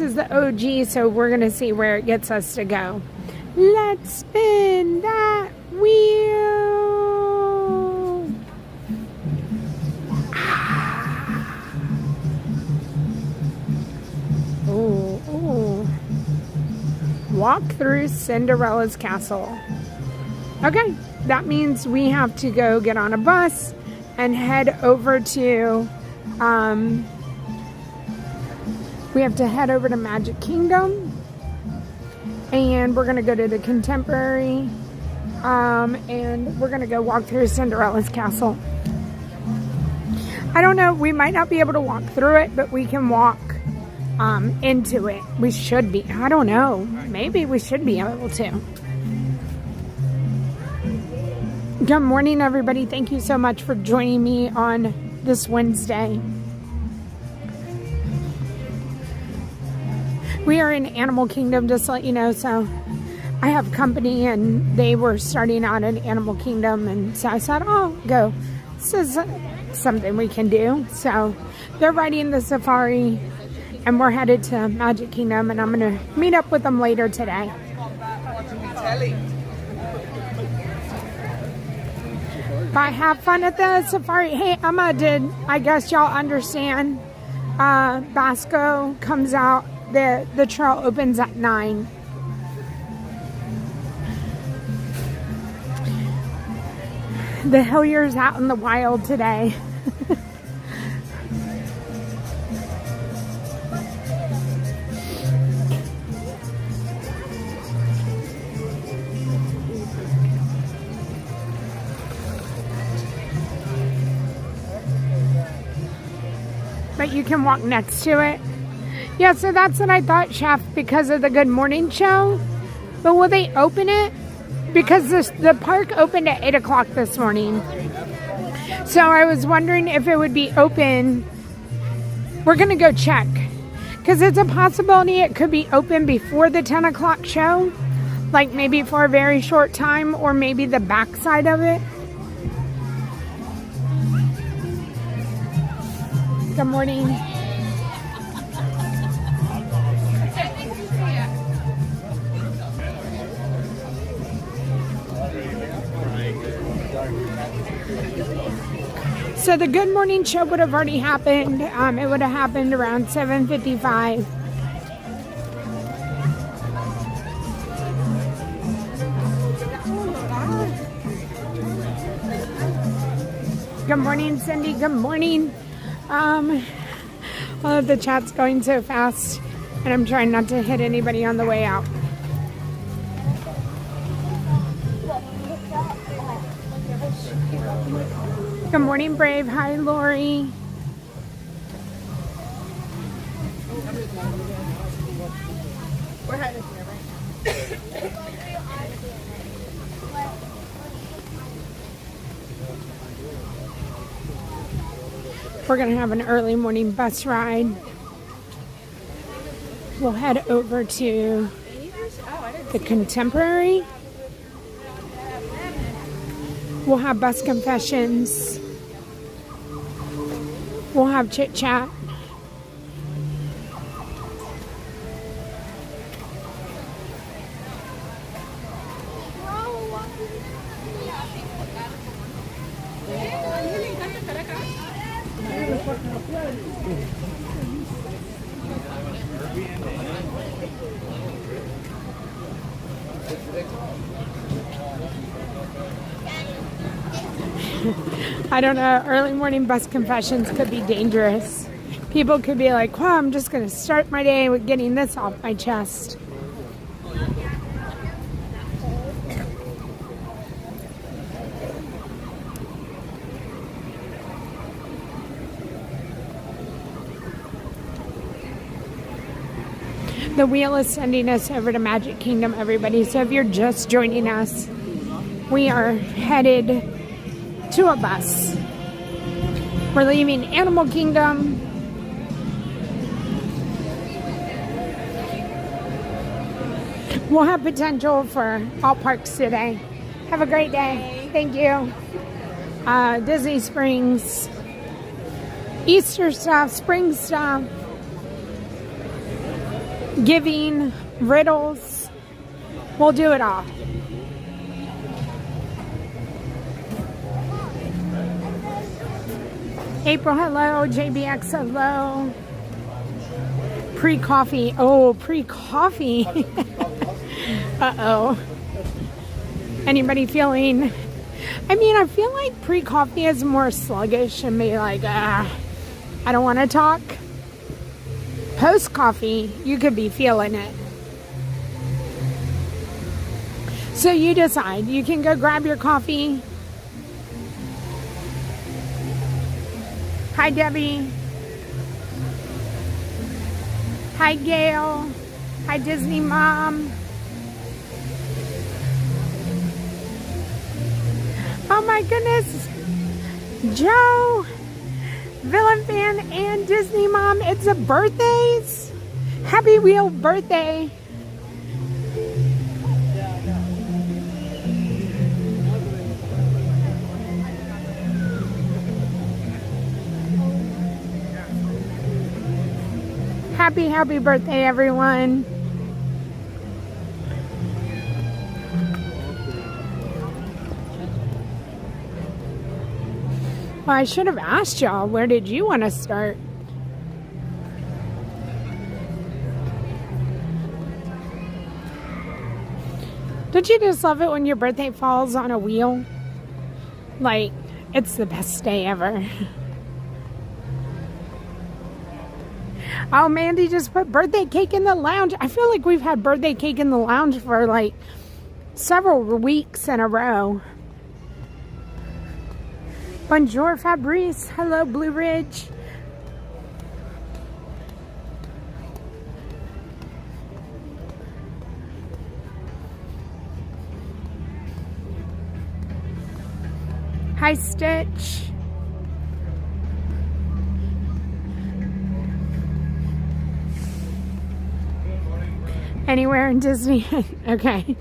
is the OG, so we're going to see where it gets us to go. Let's spin that wheel. Oh. Walk through Cinderella's castle. Okay, that means we have to go get on a bus and head over to, we have to head over to Magic Kingdom, and we're going to go to the Contemporary, and we're going to go walk through Cinderella's castle. I don't know, we might not be able to walk through it, but we can walk into it. We should be. I don't know. Maybe we should be able to. Good morning, everybody. Thank you so much for joining me on this Wednesday. We are in Animal Kingdom, just to let you know. So I have company, and they were starting out in Animal Kingdom, and so I said, oh, go. This is something we can do. So they're riding the safari, and we're headed to Magic Kingdom, and I'm going to meet up with them later today. But have fun at the safari. Hey, Emma, I guess y'all understand, Basco comes out, the trail opens at 9. The Hillier's out in the wild today. But you can walk next to it. Yeah, so that's what I thought, Chef, because of the Good Morning show. But will they open it? Because the park opened at 8 o'clock this morning. So I was wondering if it would be open. We're going to go check. Because it's a possibility it could be open before the 10 o'clock show. Like maybe for a very short time, or maybe the backside of it. Good morning. So the Good Morning show would have already happened. It would have happened around 7:55. Good morning, Cindy. Good morning. Well, the chat's going so fast, and I'm trying not to hit anybody on the way out. Good morning, Brave. Hi, Lori. We're headed here, right? We're going to have an early morning bus ride. We'll head over to the Contemporary. We'll have bus confessions. We'll have chit chat. I don't know, early morning bus confessions could be dangerous. People could be like, wow, I'm just going to start my day with getting this off my chest. The wheel is sending us over to Magic Kingdom, everybody. So if you're just joining us, we are headed to a bus. We're leaving Animal Kingdom. We'll have potential for all parks today. Have a great day. Thank you. Disney Springs, Easter stuff, spring stuff. giving, riddles. We'll do it all. April, hello. JBX, hello. Pre-coffee. Oh, pre-coffee. Uh-oh. Anybody feeling... I mean, I feel like pre-coffee is more sluggish and be like, I don't want to talk. Post-coffee, you could be feeling it. So you decide. You can go grab your coffee. Hi, Debbie. Hi, Gail. Hi, Disney Mom. Oh my goodness. Joe, Villain Fan, and Disney Mom. It's a birthdays. Happy Wheel birthday. Happy birthday, everyone. Well, I should have asked y'all, where did you want to start? Don't you just love it when your birthday falls on a wheel? Like, it's the best day ever. Oh, Mandy just put birthday cake in the lounge. I feel like we've had birthday cake in the lounge for like several weeks in a row. Bonjour, Fabrice. Hello, Blue Ridge. Hi, Stitch. Anywhere in Disney. Okay.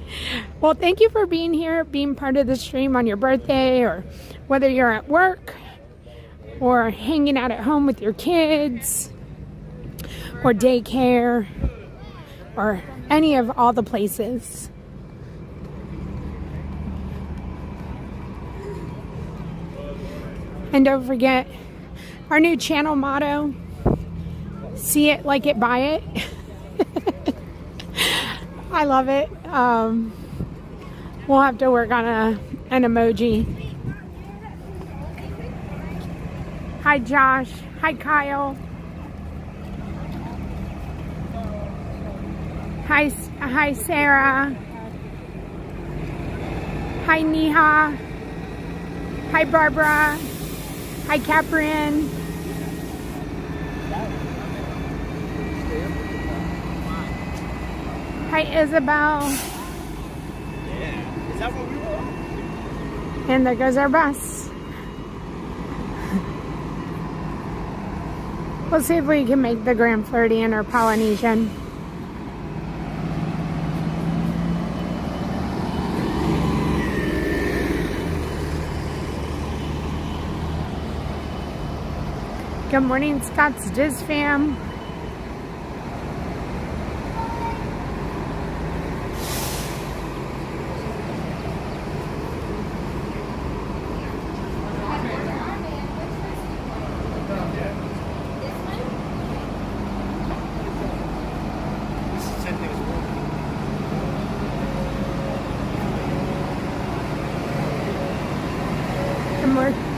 Well, thank you for being here, being part of the stream on your birthday, or whether you're at work or hanging out at home with your kids or daycare or any of all the places. And don't forget our new channel motto, see it, like it, buy it. I love it. We'll have to work on an emoji. Hi, Josh. Hi, Kyle. Hi, Sarah. Hi, Neha. Hi, Barbara. Hi, Catherine. Hi, Isabel. Yeah. Is that what we were? And there goes our bus. We'll see if we can make the Grand Floridian or Polynesian. Good morning, Scott's Diz fam.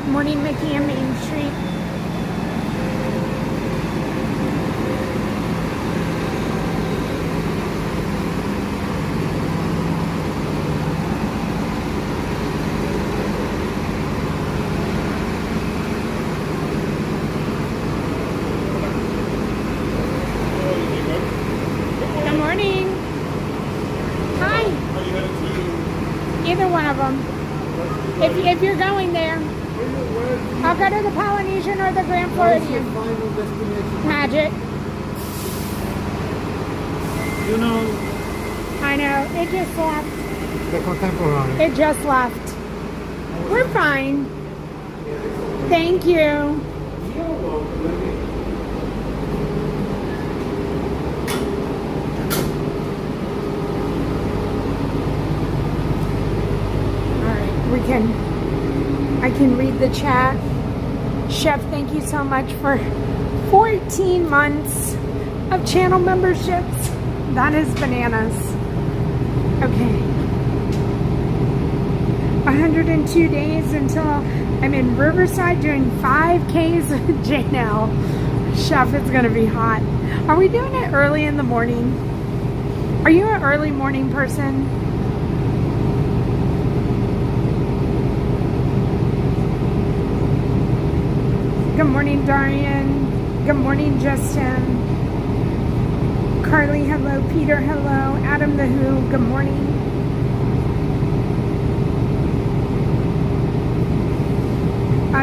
Morning, Mickey and Main Street. Good morning. Hi. Either one of them. If you're going there. I'll go to the Polynesian or the Grand Floridian. Magic. You know. I know. It just left. The contemporary. It just left. We're fine. Thank you. can read the chat. Chef, thank you so much for 14 months of channel memberships. That is bananas. Okay. 102 days until I'm in Riverside doing 5Ks with Janel. Chef, it's gonna be hot. Are we doing it early in the morning? Are you an early morning person? Good morning, Darian. Good morning, Justin. Carly, hello. Peter, hello. Adam the Who, good morning.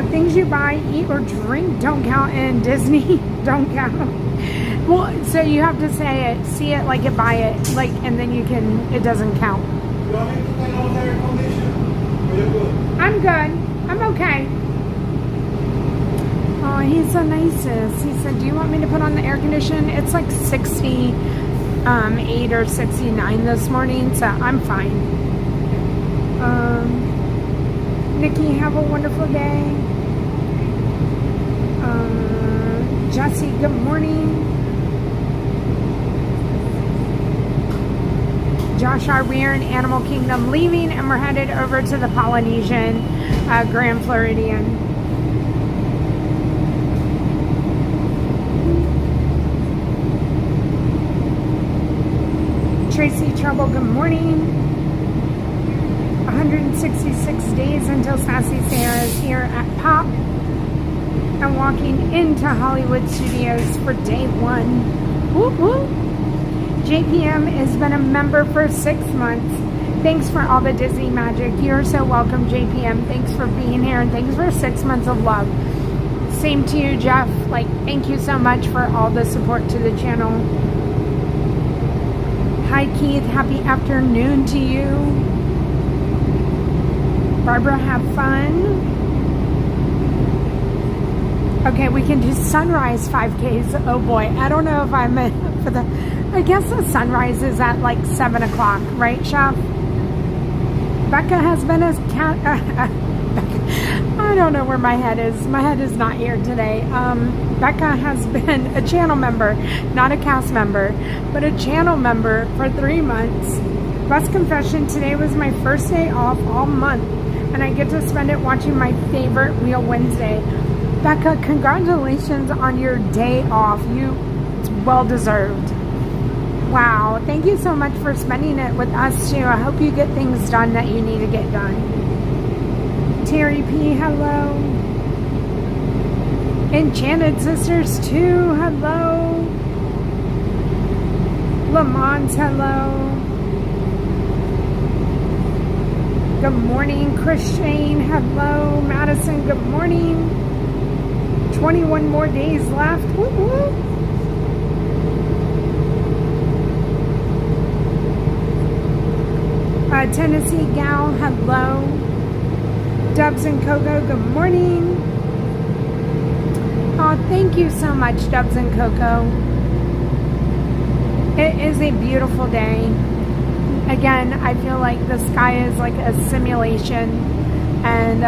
Things you buy, eat, or drink don't count in Disney. Don't count. Well, so you have to say it, see it like it, buy it, like, and then you can, it doesn't count. You want me to turn on the air conditioner? Or you're good? I'm good. I'm okay. Oh, he's the nicest. He said, do you want me to put on the air condition? It's like 68 or 69 this morning, so I'm fine. Nikki, have a wonderful day. Jesse, good morning. Josh R. We are in Animal Kingdom leaving, and we're headed over to the Polynesian Grand Floridian. Tracy Trouble, good morning. 166 days until Sassy Sarah is here at Pop. I'm walking into Hollywood Studios for day 1. Woo woo! JPM has been a member for 6 months. Thanks for all the Disney magic. You're so welcome, JPM. Thanks for being here, and thanks for 6 months of love. Same to you, Jeff. Like, thank you so much for all the support to the channel. Hi, Keith. Happy afternoon to you. Barbara, have fun. Okay, we can do sunrise 5Ks. Oh boy, I don't know if I'm for the, I guess the sunrise is at like 7 o'clock, right, Chef? Becca has been a cat, I don't know where my head is. My head is not here today. Becca has been a channel member, not a cast member, but a channel member for 3 months. Bus confession, today was my first day off all month, and I get to spend it watching my favorite Wheel Wednesday. Becca, congratulations on your day off. It's well deserved. Wow, thank you so much for spending it with us too. I hope you get things done that you need to get done. Terry P, hello. Enchanted Sisters 2, hello. Lamont, hello. Good morning, Christiane, hello. Madison, good morning. 21 more days left. Woo woo. Tennessee Gal, hello. Dubs and Coco, good morning. Oh, thank you so much, Dubs and Coco. It is a beautiful day. Again, I feel like the sky is like a simulation, and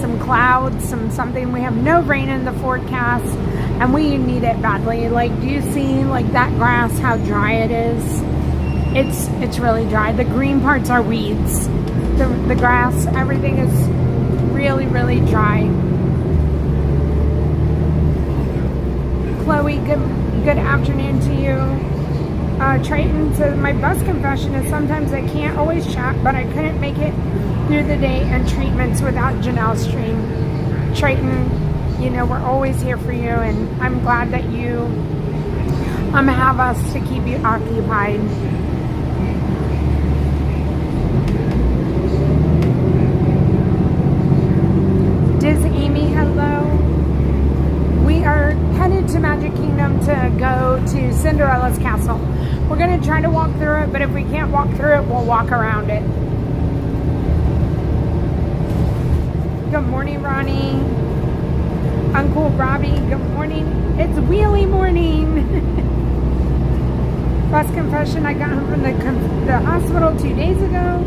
some clouds, something. We have no rain in the forecast, and we need it badly. Like, do you see like that grass, how dry it is? It's really dry. The green parts are weeds. The grass, everything is really, really dry. Chloe, good afternoon to you. Triton says, my bus confession is sometimes I can't always chat, but I couldn't make it through the day and treatments without Janel's stream. Triton, you know, we're always here for you, and I'm glad that you have us to keep you occupied. Diz Amy, hello. We are headed to Magic Kingdom to go to Cinderella's castle. We're going to try to walk through it, but if we can't walk through it, we'll walk around it. Good morning, Ronnie. Uncle Robbie, good morning. It's wheelie morning. Bus confession, I got home from the hospital 2 days ago.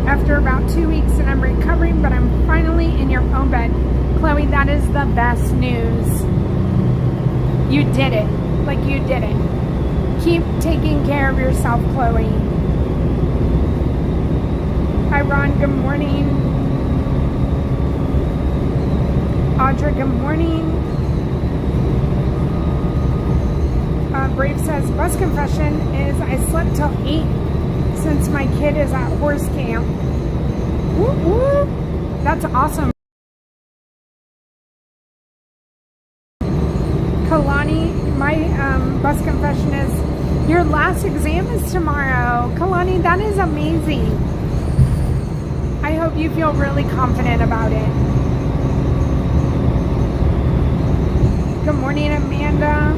after about 2 weeks and I'm recovering, but I'm finally in your own bed. Chloe, that is the best news. You did it. Like, you did it. Keep taking care of yourself, Chloe. Hi, Ron. Good morning. Audra, good morning. Brave says, bus confession is I slept till 8 since my kid is at horse camp. Woo woo. That's awesome. Kalani, my bus confession is your last exam is tomorrow. Kalani, that is amazing. I hope you feel really confident about it. Good morning, Amanda.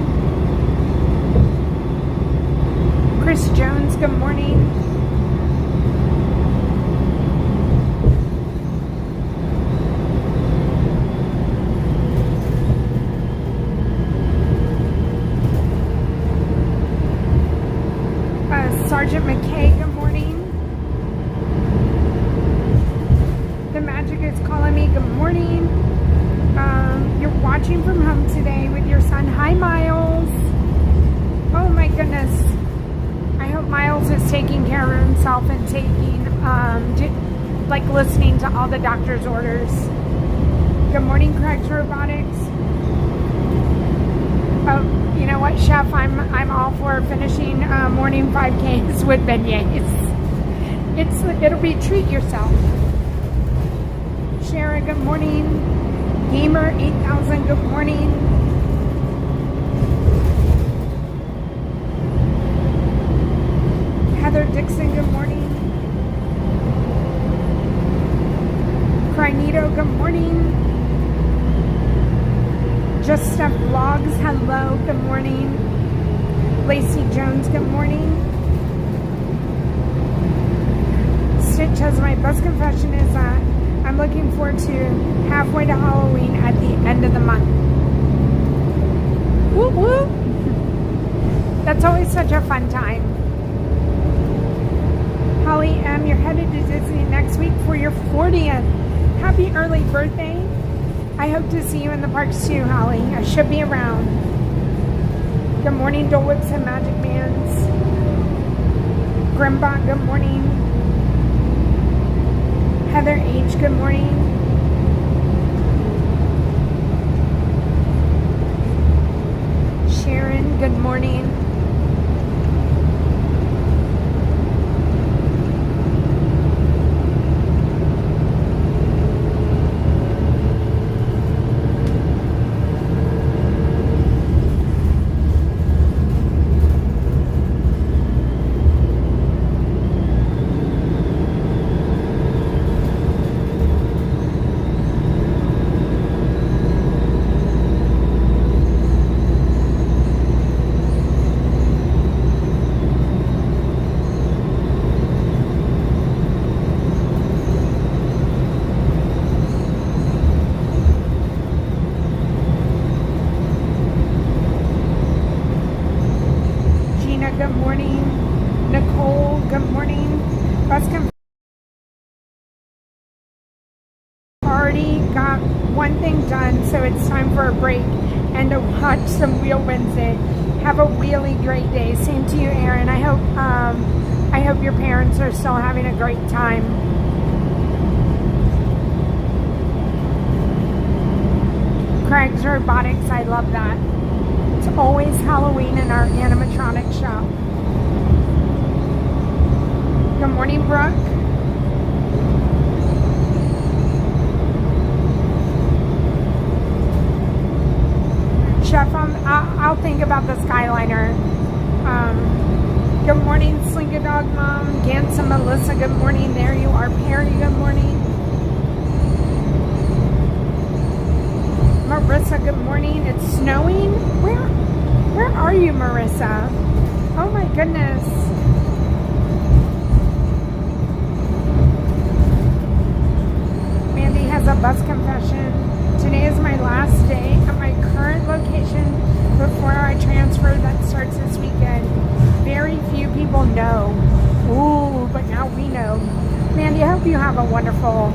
Chris Jones, good morning. Sergeant McKay, good morning. The Magic is calling me, good morning. You're watching from home today with your son. Hi, Miles. Oh my goodness. I hope Miles is taking care of himself and taking, like listening to all the doctor's orders. Good morning, Craig's Robotics. Oh, you know what, Chef? I'm all for finishing morning 5Ks with beignets. It'll be treat yourself. Sharon, good morning. Gamer 8000, good morning. Heather Dixon, good morning. Crinito, good morning. Just Steph Vlogs, hello, good morning. Lacey Jones, good morning. Stitch has my best confession is that I'm looking forward to halfway to Halloween at the end of the month. Woo woo! That's always such a fun time. Holly M, you're headed to Disney next week for your 40th. Happy early birthday. I hope to see you in the parks too, Holly. I should be around. Good morning, Dole Whips and Magic Bands. Grimbot, good morning. Heather H, good morning. Sharon, good morning. So it's time for a break and to watch some Wheel Wednesday. Have a really great day. Same to you, Aaron. I hope your parents are still having a great time. Craig's Robotics, I love that. It's always Halloween in our animatronic shop. Good morning, Brooke. Chef, I'll think about the Skyliner. Good morning, Slinky-Dog Mom. Gansa Melissa, good morning. There you are, Perry, good morning. Marissa, good morning. It's snowing? Where are you, Marissa? Oh my goodness. Mandy has a bus confession. Today is my last day at my current location before I transfer that starts this weekend. Very few people know. Ooh, but now we know. Mandy, I hope you have a wonderful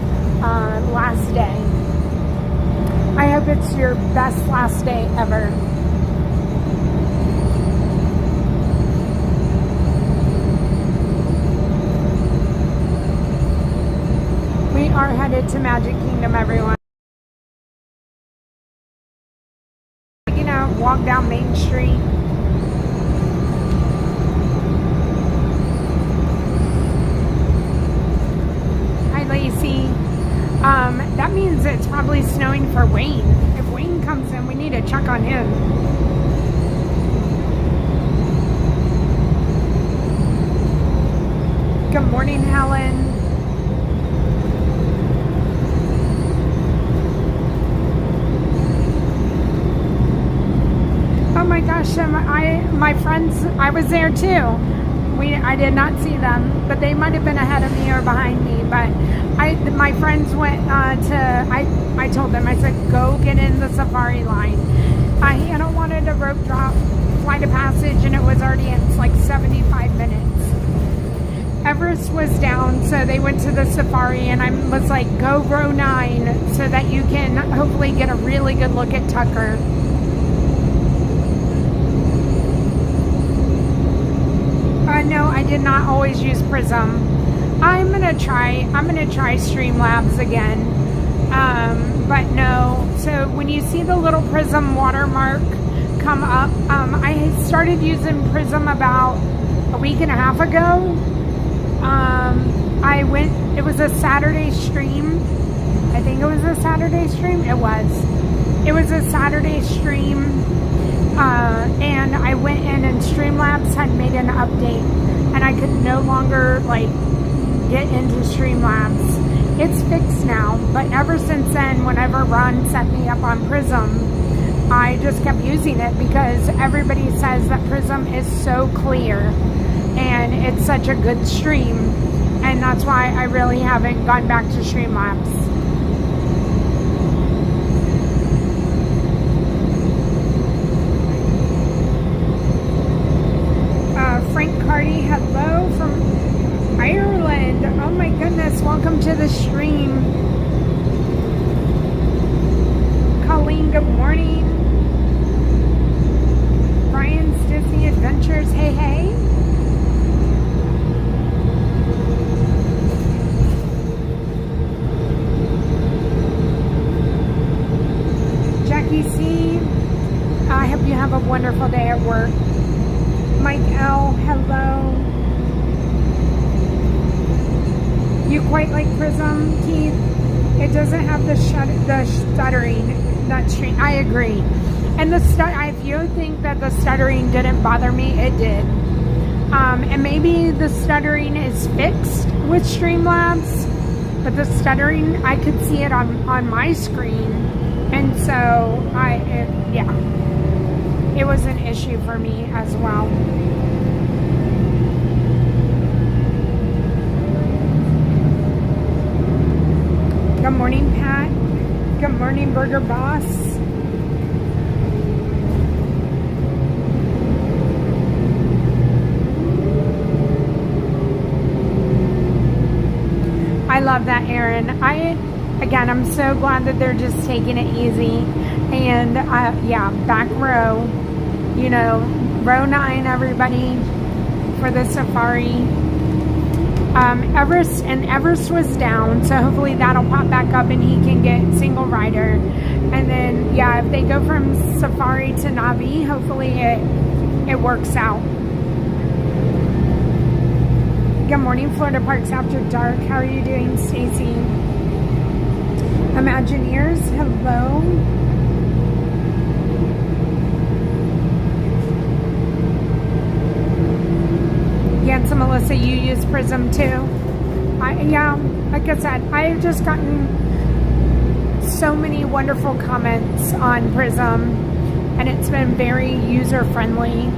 last day. I hope it's your best last day ever. We are headed to Magic Kingdom, everyone. You know, walk down Main Street. Hi, Lacey. That means it's probably snowing for Wayne. If Wayne comes in, we need to check on him. Good morning, Helen. Oh my gosh, my friends, I was there too. I did not see them, but they might have been ahead of me or behind me. But my friends went I told them, I said, go get in the safari line. Hannah wanted a rope drop flight of passage, and it was already in like 75 minutes. Everest was down, so they went to the safari, and I was like, go row 9 so that you can hopefully get a really good look at Tucker. No, I did not always use Prism. I'm gonna try Streamlabs again. But no. So when you see the little Prism watermark come up, I started using Prism about a week and a half ago. It was a Saturday stream. I think it was a Saturday stream. It was a Saturday stream. And I went in and Streamlabs had made an update, and I could no longer get into Streamlabs. It's fixed now, but ever since then, whenever Ron set me up on Prism, I just kept using it because everybody says that Prism is so clear and it's such a good stream, and that's why I really haven't gone back to Streamlabs. Frank Carty, hello from Ireland. Oh my goodness, welcome to the stream. Colleen, good morning. Brian's Disney Adventures, hey, hey. Jackie C, I hope you have a wonderful day at work. Mike L, hello. You quite like Prism, Keith? It doesn't have the stuttering. That stream, I agree. And if you think that the stuttering didn't bother me, it did. And maybe the stuttering is fixed with Streamlabs, but the stuttering, I could see it on my screen, and so it was an issue for me as well. Good morning, Pat. Good morning, Burger Boss. I love that, Aaron. Again, I'm so glad that they're just taking it easy. And yeah, back row, row 9, everybody, for the safari. Everest was down, so hopefully that'll pop back up and he can get single rider. And then, yeah, if they go from safari to Navi, hopefully it works out. Good morning, Florida Parks After Dark. How are you doing, Stacy? Imagineers, hello. Yeah, so Melissa, you use Prism too. Yeah, like I said, I've just gotten so many wonderful comments on Prism, and it's been very user-friendly.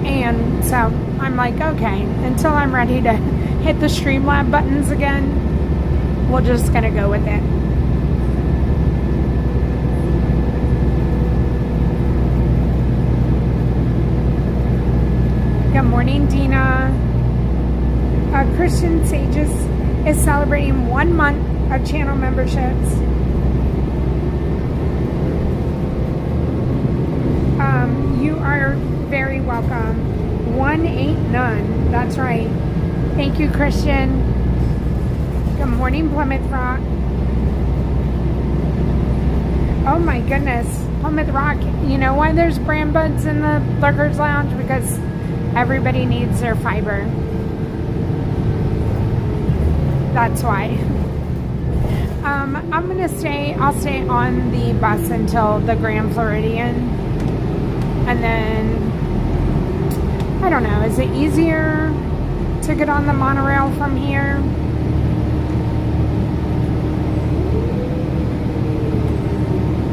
And so I'm like, okay, until I'm ready to hit the Streamlab buttons again, we're just gonna go with it. Good morning, Dina. Christian Sages is celebrating 1 month of channel memberships. You are very welcome. 1 ain't none. That's right. Thank you, Christian. Good morning, Plymouth Rock. Oh my goodness. Plymouth Rock, you know why there's brand buds in the Lurkers Lounge? Because everybody needs their fiber. That's why. I'm gonna I'll stay on the bus until the Grand Floridian. And then, I don't know, is it easier to get on the monorail from here?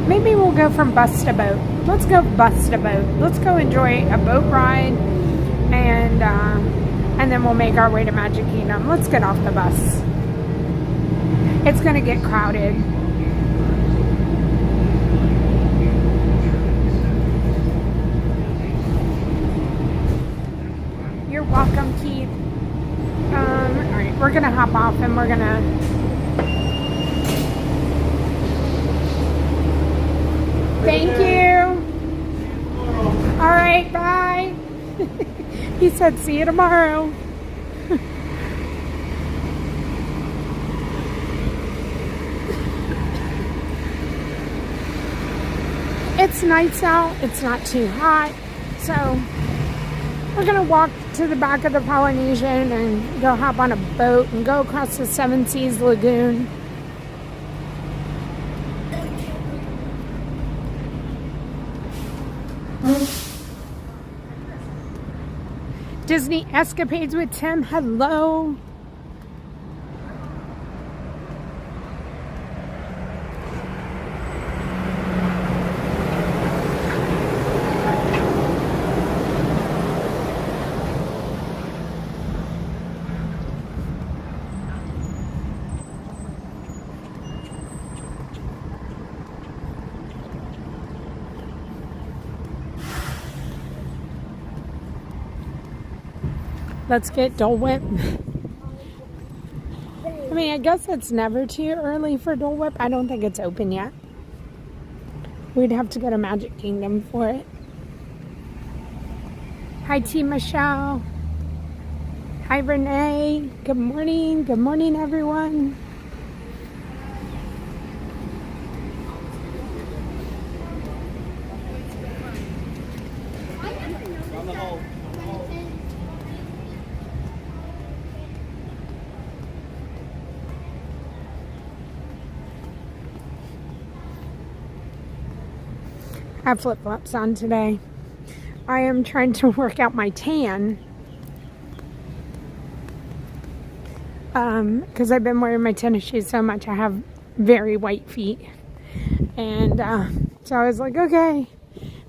Maybe we'll go from bus to boat. Let's go bus to boat. Let's go enjoy a boat ride, and then we'll make our way to Magic Kingdom. Let's get off the bus. It's gonna get crowded. You're welcome, Keith. Alright, we're gonna hop off and we're gonna thank you. Alright, bye. He said see you tomorrow. It's nice out. It's not too hot. So we're going to walk to the back of the Polynesian and go hop on a boat and go across the Seven Seas Lagoon. Disney Escapades with Tim. Hello. Let's get Dole Whip. I mean, I guess it's never too early for Dole Whip. I don't think it's open yet. We'd have to go to Magic Kingdom for it. Hi, T. Michelle. Hi, Renee. Good morning. Good morning, everyone. I have flip-flops on today. I am trying to work out my tan. Because I've been wearing my tennis shoes so much, I have very white feet. And so I was like, okay,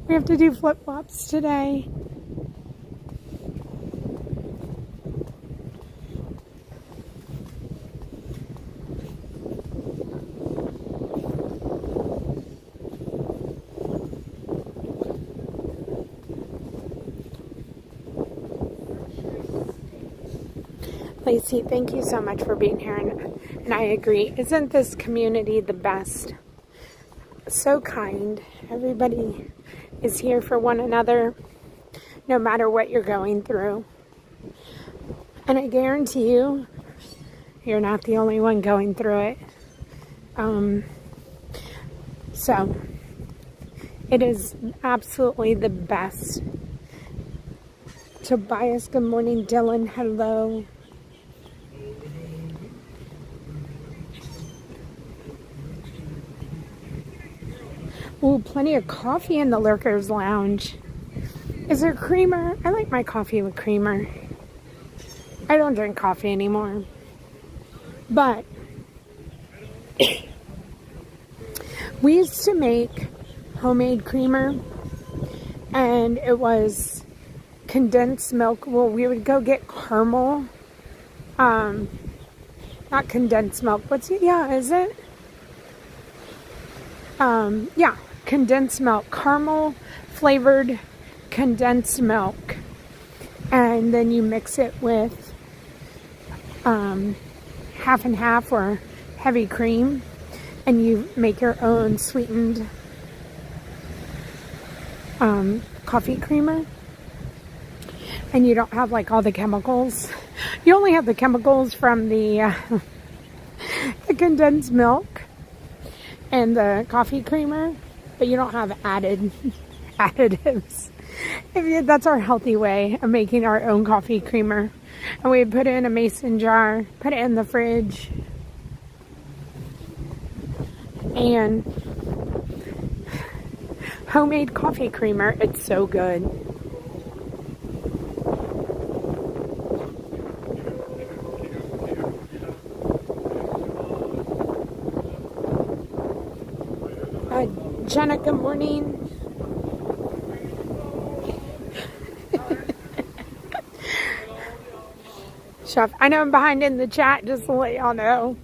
we have to do flip-flops today. Lacey, thank you so much for being here, and I agree. Isn't this community the best? So kind. Everybody is here for one another, no matter what you're going through. And I guarantee you, you're not the only one going through it. So, it is absolutely the best. Tobias, good morning. Dylan, hello. Ooh, plenty of coffee in the Lurkers Lounge. Is there creamer? I like my coffee with creamer. I don't drink coffee anymore. But we used to make homemade creamer, and it was condensed milk. Well, we would go get caramel. Not condensed milk. What's it? Yeah, is it? Yeah, condensed milk, caramel flavored condensed milk, and then you mix it with half and half or heavy cream, and you make your own sweetened coffee creamer, and you don't have like all the chemicals. You only have the chemicals from the condensed milk and the coffee creamer, but you don't have additives. That's our healthy way of making our own coffee creamer. And we put it in a mason jar, put it in the fridge, and homemade coffee creamer, it's so good. Jenna, good morning. Chef, I know I'm behind in the chat, just to let y'all know.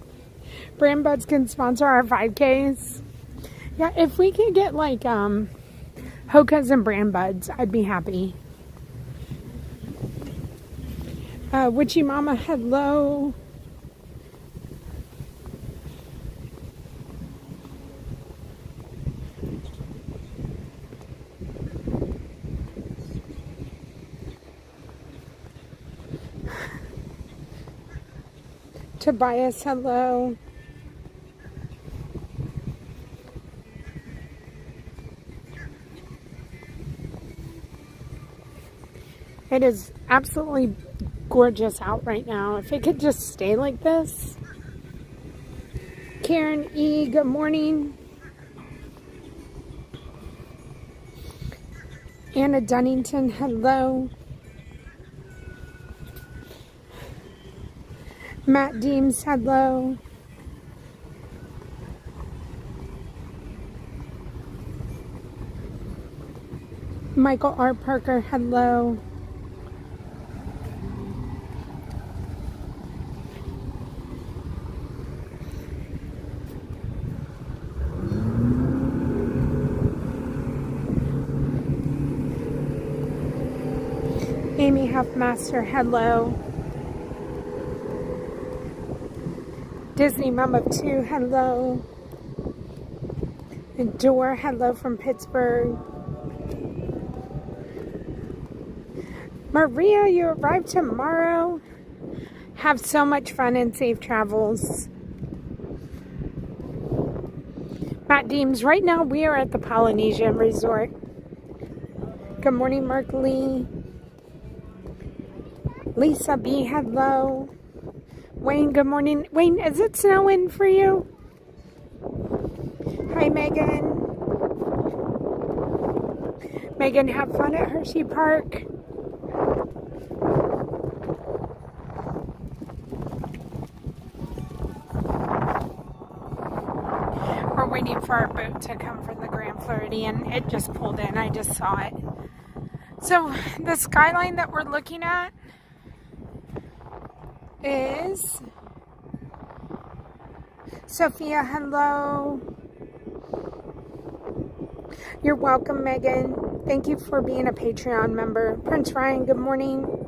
Brand Buds can sponsor our 5Ks. Yeah, if we could get like Hokas and Brand Buds, I'd be happy. Witchy Mama, hello. Tobias, hello. It is absolutely gorgeous out right now. If it could just stay like this. Karen E, good morning. Anna Dunnington, hello. Matt Deems, hello. Michael R. Parker, hello. Amy Huffmaster, hello. Disney Mom of Two, hello. Adore, hello from Pittsburgh. Maria, you arrive tomorrow. Have so much fun and safe travels. Matt Deems, right now we are at the Polynesian Resort. Good morning, Mark Lee. Lisa B, hello. Wayne, good morning. Wayne, is it snowing for you? Hi, Megan. Megan, have fun at Hershey Park. We're waiting for our boat to come from the Grand Floridian. It just pulled in. I just saw it. So, the skyline that we're looking at is Sophia, hello. You're welcome, Megan. Thank you for being a Patreon member. Prince Ryan, good morning.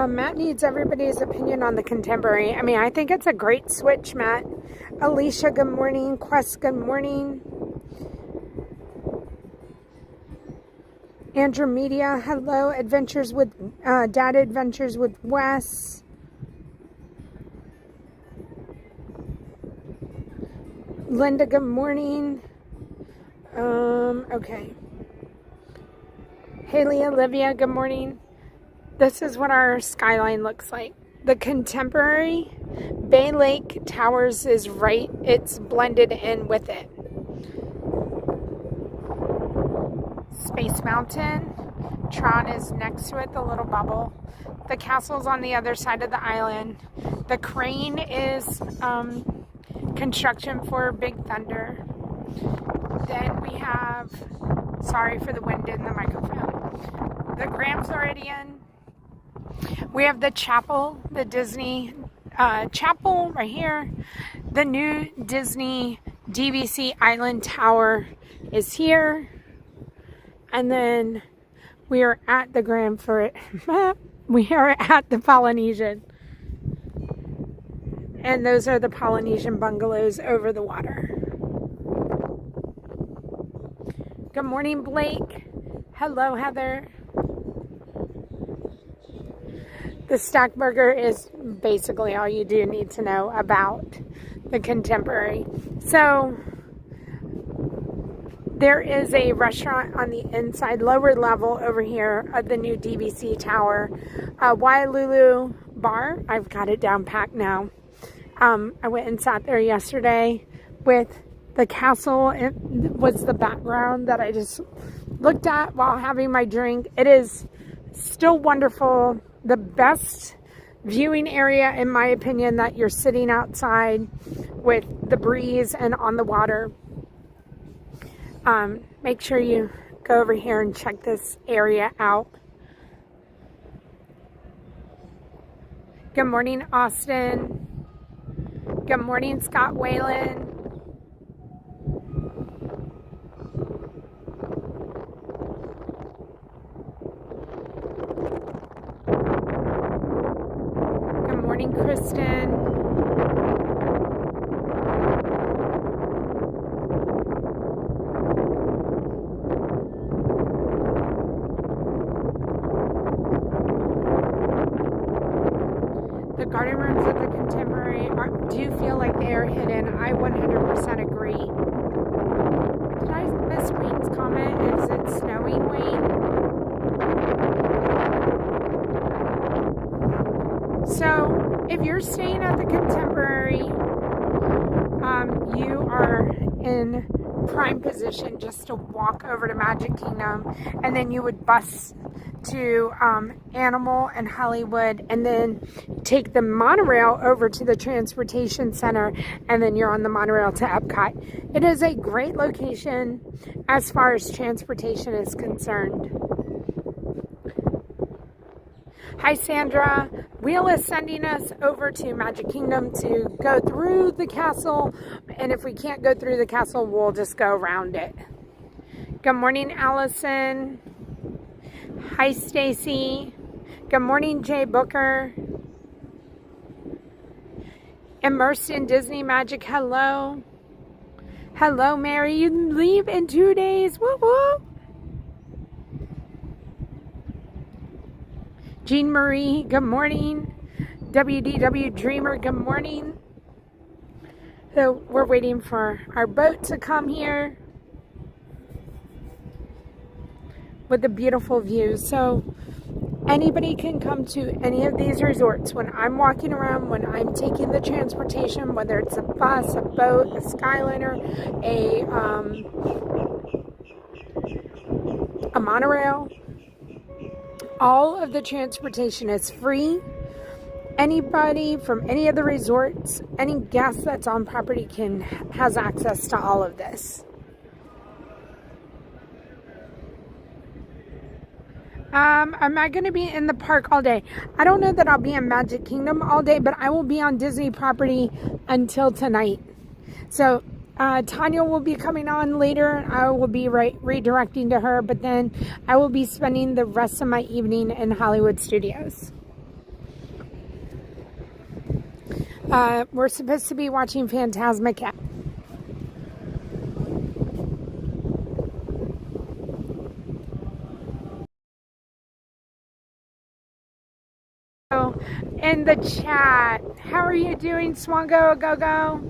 Matt needs everybody's opinion on the Contemporary. I mean, I think it's a great switch, Matt. Alicia, good morning. Quest, good morning. Andrew Media, hello. Adventures with Dad Adventures with Wes. Linda, good morning. Okay. Haley, Olivia, good morning. This is what our skyline looks like. The Contemporary Bay Lake Towers is right. It's blended in with it. Space Mountain. Tron is next to it, the little bubble. The castle's on the other side of the island. The crane is construction for Big Thunder. Then we have, sorry for the wind in the microphone, the Grand Floridian. We have the chapel, the Disney chapel right here. The new Disney DVC Island Tower is here. And then we are at the we are at the Polynesian. And those are the Polynesian bungalows over the water. Good morning, Blake. Hello, Heather. The Stack Burger is basically all you do need to know about the Contemporary. So there is a restaurant on the inside, lower level over here of the new DVC Tower. Wailulu Bar. I've got it down packed now. I went and sat there yesterday with the castle. It was the background that I just looked at while having my drink. It is still wonderful. The best viewing area, in my opinion, that you're sitting outside with the breeze and on the water. Make sure you go over here and check this area out. Good morning, Austin. Good morning, Scott Whalen. Good morning, Kristen. The garden rooms at the Contemporary do feel like they are hidden. I 100% agree. Did I miss Wayne's comment? Is it snowing, Wayne? So, if you're staying at the Contemporary, you are in prime position just to walk over to Magic Kingdom, and then you would bus to Animal and Hollywood, and then take the monorail over to the transportation center, and then you're on the monorail to Epcot. It is a great location as far as transportation is concerned. Hi, Sandra. Wheel is sending us over to Magic Kingdom to go through the castle, and if we can't go through the castle, we'll just go around it. Good morning, Allison. Hi, Stacy. Good morning, Jay Booker. Immersed in Disney Magic. Hello. Hello, Mary. You leave in 2 days. Woo woo. Jean Marie. Good morning. WDW Dreamer. Good morning. So we're waiting for our boat to come here with the beautiful views. So anybody can come to any of these resorts. When I'm walking around, when I'm taking the transportation, whether it's a bus, a boat, a Skyliner, a monorail, all of the transportation is free. Anybody from any of the resorts, any guest that's on property has access to all of this. Am I going to be in the park all day? I don't know that I'll be in Magic Kingdom all day, but I will be on Disney property until tonight. So Tanya will be coming on later. I will be redirecting to her, but then I will be spending the rest of my evening in Hollywood Studios. We're supposed to be watching Fantasmic. In the chat, how are you doing, Swango Go Go?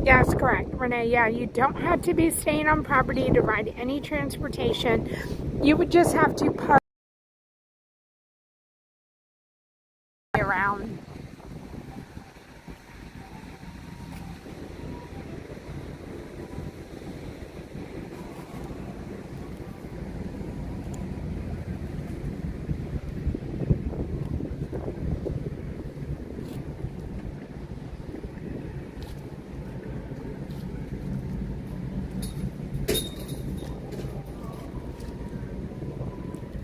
Yes, correct, Renee. Yeah, you don't have to be staying on property to ride any transportation. You would just have to park around.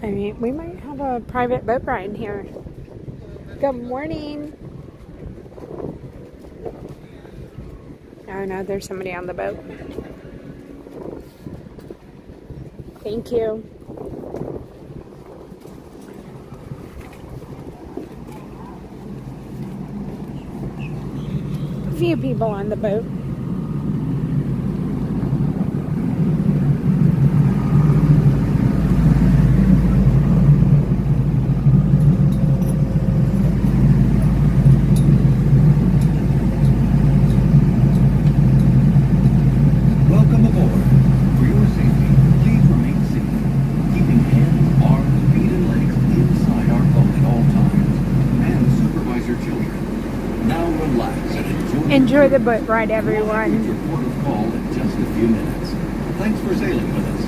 I mean, we might have a private boat ride here. Good morning. Oh no, there's somebody on the boat. Thank you. A few people on the boat. Welcome aboard. For your safety, please remain seated, keeping hands, arms, feet, and legs inside our boat at all times, and supervise your children. Now relax and Enjoy the boat ride, We'll everyone. your port of call in just a few minutes. Thanks for sailing with us.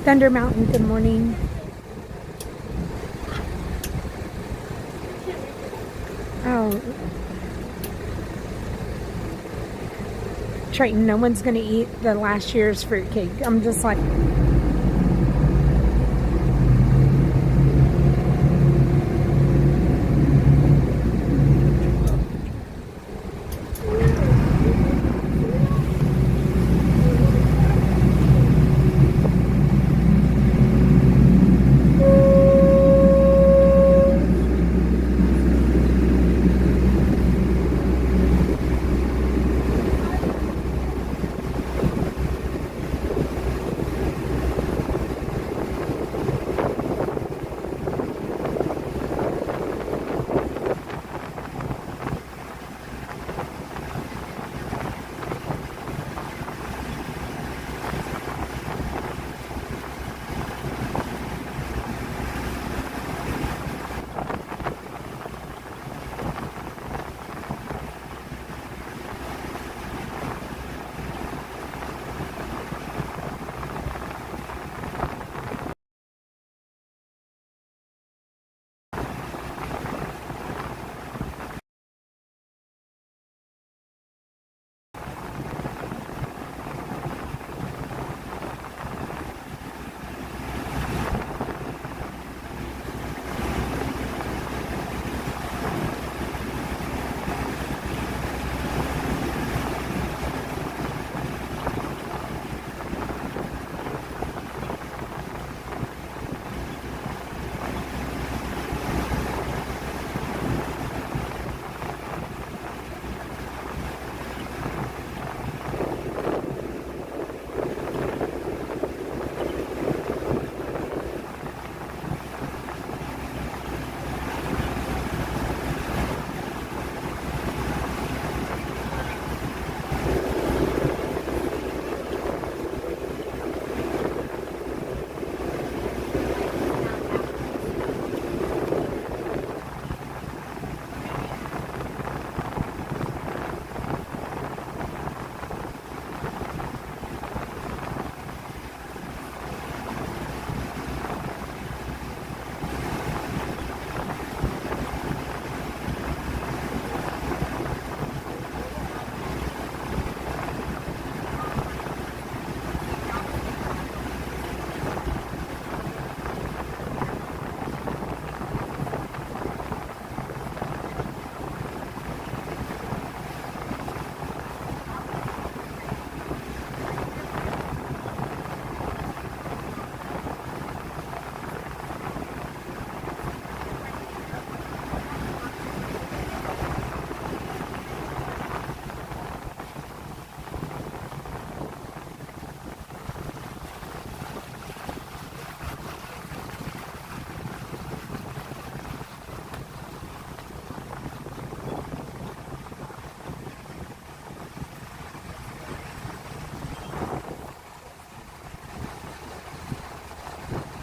Thunder Mountain, good morning. Oh. Triton, no one's going to eat the last year's fruitcake. I'm just like...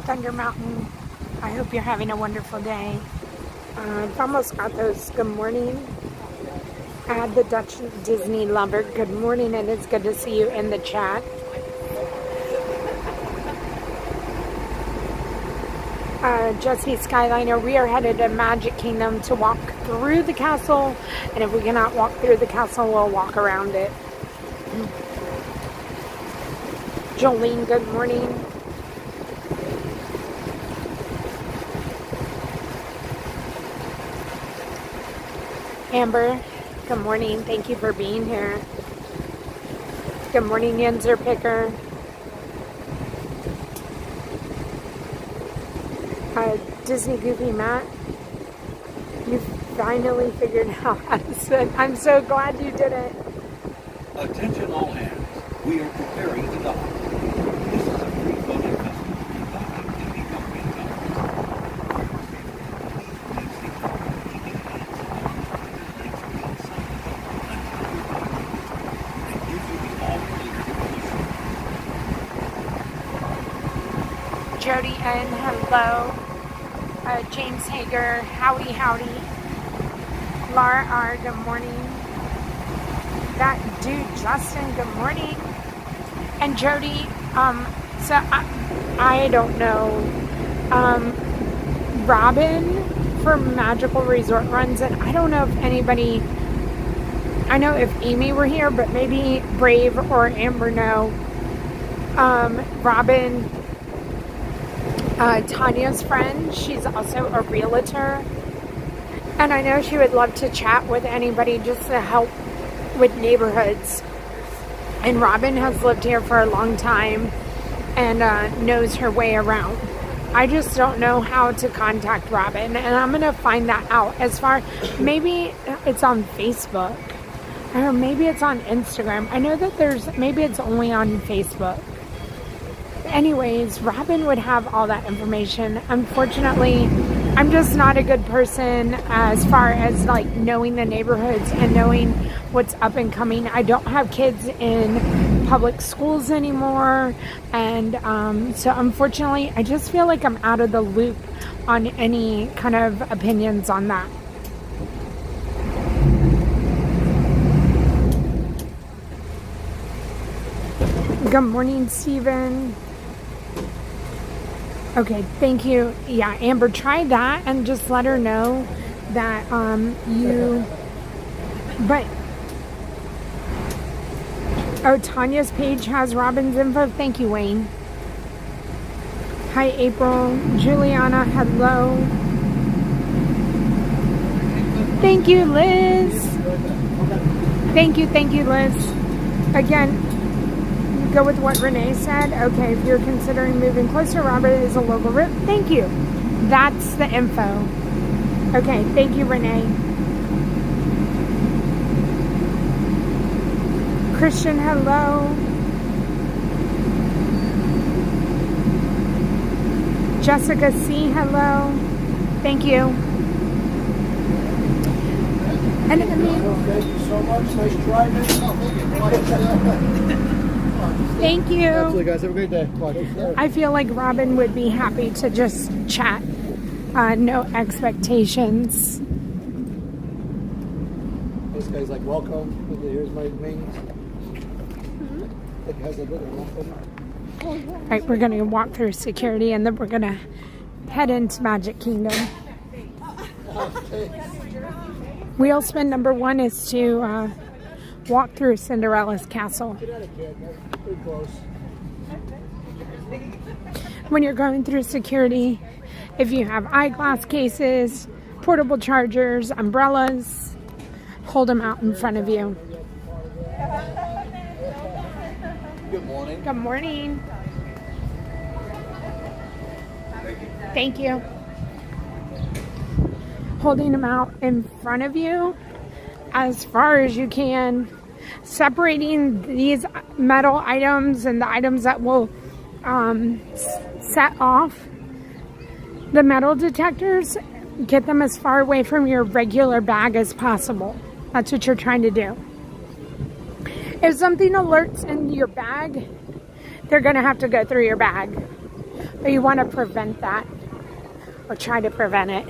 Thunder Mountain. I hope you're having a wonderful day. I've almost got those. Good morning. Add the Dutch Disney lover. Good morning, and it's good to see you in the chat. Jesse Skyliner, we are headed to Magic Kingdom to walk through the castle, and if we cannot walk through the castle, we'll walk around it. Jolene, good morning. Amber, good morning. Thank you for being here. Good morning, Yenzer Picker. Disney Goofy Matt, you finally figured out how to sit. I'm so glad you did it. Attention all hands. We are preparing to dock. This is a free-floating vessel. Docking can be company time. Jody N, hello. James Hager, howdy, howdy. Laura R, good morning. That dude, Justin, good morning. And Jody, so I don't know. Robin for Magical Resort runs, and I don't know if anybody, I know if Amy were here, but maybe Brave or Amber know. Robin, Tanya's friend, she's also a realtor, and I know she would love to chat with anybody just to help with neighborhoods. And Robin has lived here for a long time and knows her way around. I just don't know how to contact Robin, and I'm gonna find that out. As far, maybe it's on Facebook or maybe it's on Instagram. I know that maybe it's only on Facebook. Anyways, Robin would have all that information. Unfortunately, I'm just not a good person as far as like knowing the neighborhoods and knowing what's up and coming. I don't have kids in public schools anymore, and so unfortunately I just feel like I'm out of the loop on any kind of opinions on that. Good morning, Steven. Okay, thank you. Yeah, Amber, try that and just let her know that oh, Tanya's page has Robin's info. Thank you, Wayne. Hi, April. Juliana, hello. Thank you, Liz. Thank you, Liz. Again, go with what Renee said. Okay, if you're considering moving closer, Robert is a local rip. Thank you. That's the info. Okay, thank you, Renee. Christian, hello. Jessica C, hello. Thank you. And I mean, Thank you so much. Nice driving. thank you. Absolutely, guys. Have a great day. Bye. I feel like Robin would be happy to just chat. No expectations. This guy's like, welcome. Here's my wings. It has a little welcome. All right, we're going to walk through security and then we're going to head into Magic Kingdom. Wheel spin number 1 is to walk through Cinderella's castle. Get out of kid. That's pretty close. When you're going through security, if you have eyeglass cases, portable chargers, umbrellas, hold them out in front of you. Good morning. Good morning. Thank you. Holding them out in front of you as far as you can, separating these metal items and the items that will set off the metal detectors. Get them as far away from your regular bag as possible. That's what you're trying to do. If something alerts in your bag, they're going to have to go through your bag. But you want to prevent that, or try to prevent it.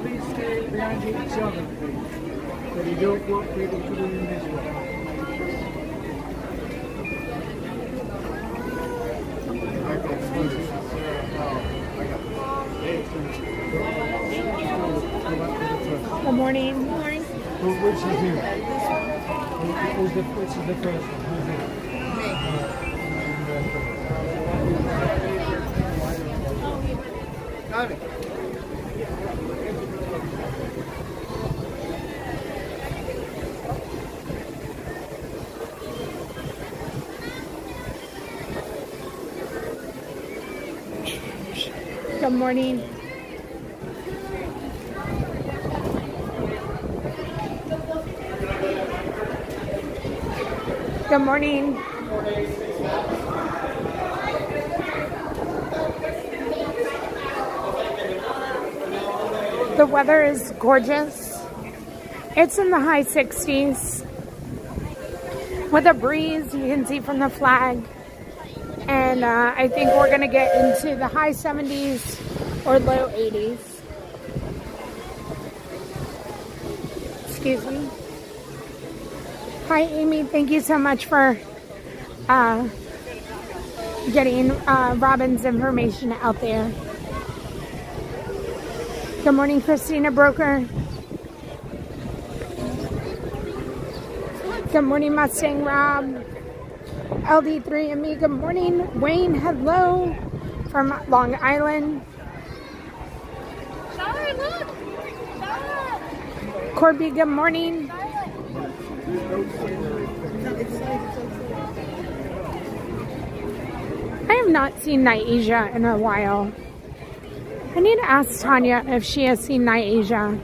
Please stay behind each other, please. So you don't want people to be in this way. Which is you? Which is the first one? Good morning. Good morning. The weather is gorgeous. It's in the high 60s with a breeze you can see from the flag. And I think we're going to get into the high 70s or low 80s. Excuse me. Hi, Amy. Thank you so much for getting Robin's information out there. Good morning, Christina Broker. Good morning, Mustang Rob. LD3 and me, good morning. Wayne, hello from Long Island. Corby, good morning. I have not seen Niasia in a while. I need to ask Tanya if she has seen Niasia.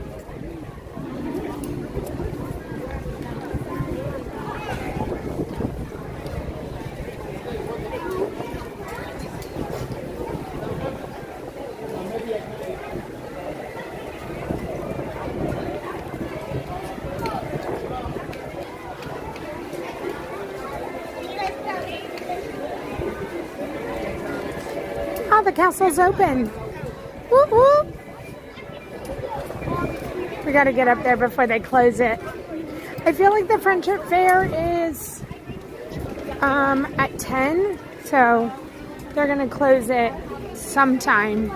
The castle's open. Woo woo. We got to get up there before they close it. I feel like the Friendship Fair is at 10, so they're going to close it sometime.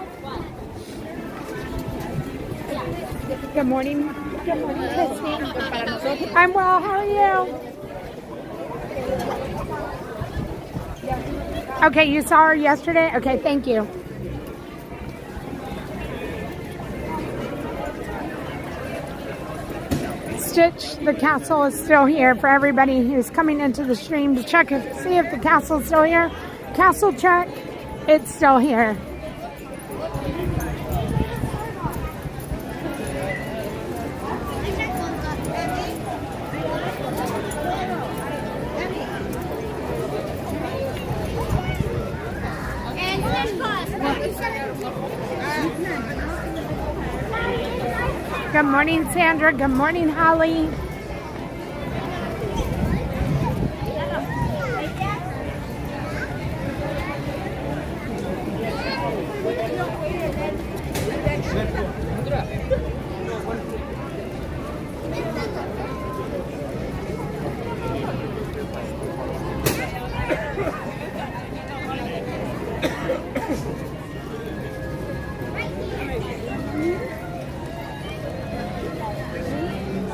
Good morning. Good morning, Christy. I'm well. How are you? Okay, you saw her yesterday? Okay, thank you. Stitch, the castle is still here for everybody who's coming into the stream to check see if the castle's still here. Castle check, it's still here. Good morning, Sandra. Good morning, Holly.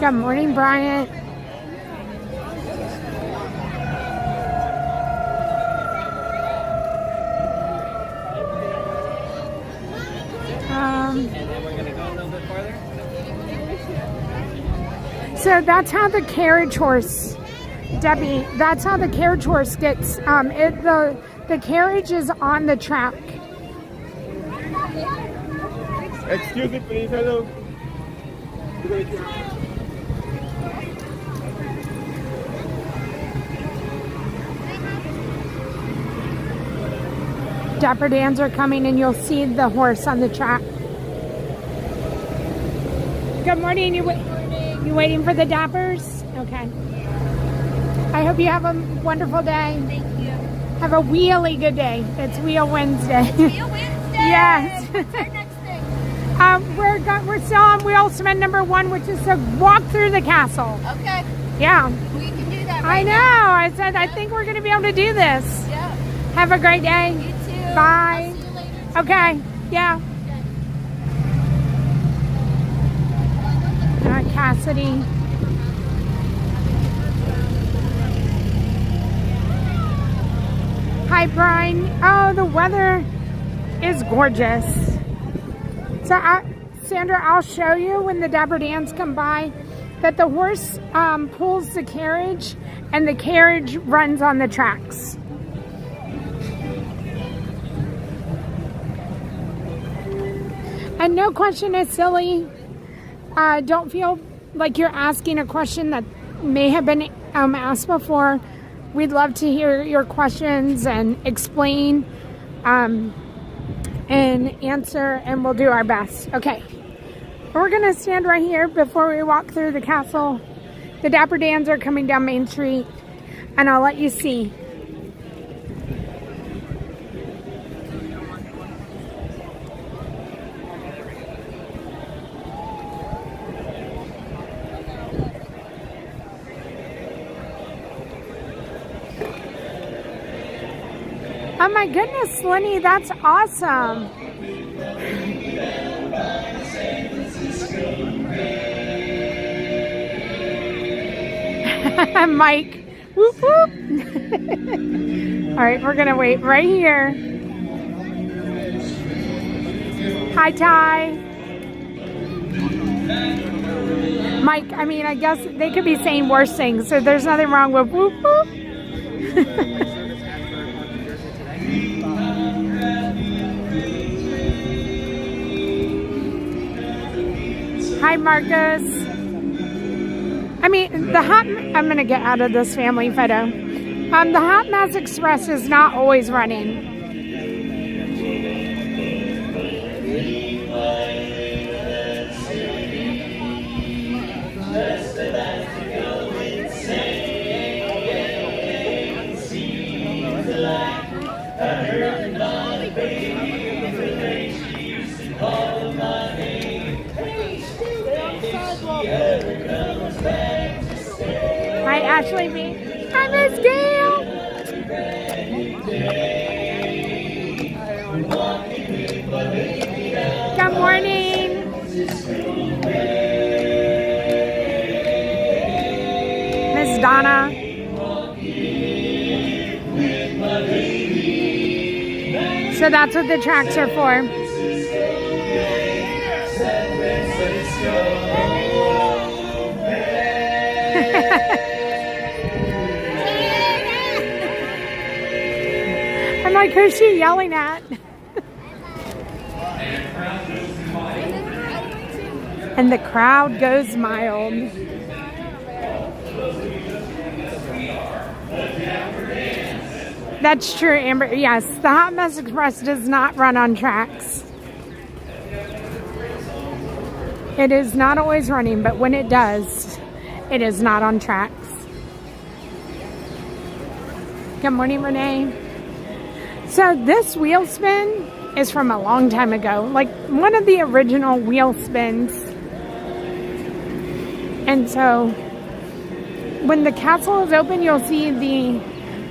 Good morning, Bryant. And then we're going to go a little bit farther. So that's how the carriage horse, Debbie, that's how the carriage horse gets, the carriage is on the track. Excuse me, please. Hello. Dapper Dans are coming and you'll see the horse on the track. Good morning. You waiting for the Dappers? Okay. I hope you have a wonderful day. Thank you. Have a really good day. It's Wheel Wednesday. Wheel Wednesday. Yes. What's our next thing? We're still on Wheel Cement number 1, which is to walk through the castle. Okay. Yeah. We can do that I right know. now. I said I think we're going to be able to do this. Yeah. Have a great day. You too. Bye. I'll see you later. Okay. Yeah. Cassidy. Hi, Brian. Oh, the weather is gorgeous. So, Sandra, I'll show you when the Dapper Dans come by that the horse pulls the carriage and the carriage runs on the tracks. And no question is silly. Don't feel like you're asking a question that may have been asked before. We'd love to hear your questions and explain and answer, and we'll do our best. Okay, we're gonna stand right here before we walk through the castle. The Dapper Dans are coming down Main Street, and I'll let you see. Oh my goodness, Lenny, that's awesome. Mike, whoop whoop. All right, we're gonna wait right here. Hi, Ty. Mike, I mean, I guess they could be saying worse things, so there's nothing wrong with whoop whoop. Hi, Marcus. I mean, I'm going to get out of this family photo. The Hot Mess Express is not always running. Hi, Ashley B. Hi, Miss Gail. Good morning. Miss Donna. So that's what the tracks are for. I'm like, who's she yelling at? And the crowd goes mild. That's true, Amber. Yes, the Hot Mess Express does not run on tracks. It is not always running, but when it does, it is not on tracks. Good morning, Renee. So this wheel spin is from a long time ago, like one of the original wheel spins. And so when the castle is open, you'll see the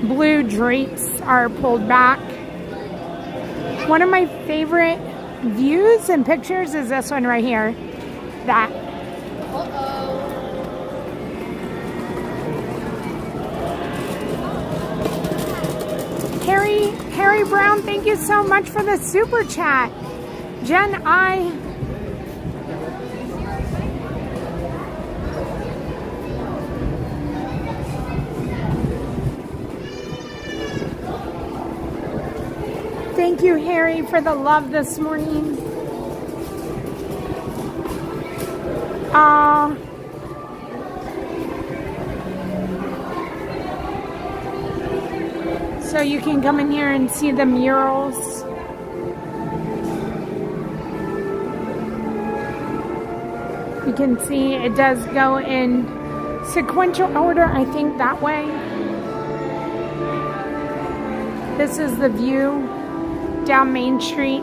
blue drapes are pulled back. One of my favorite views and pictures is this one right here. That. Harry Brown, thank you so much for the super chat. Jen, thank you, Harry, for the love this morning. So you can come in here and see the murals. You can see it does go in sequential order, I think, that way. This is the view down Main Street.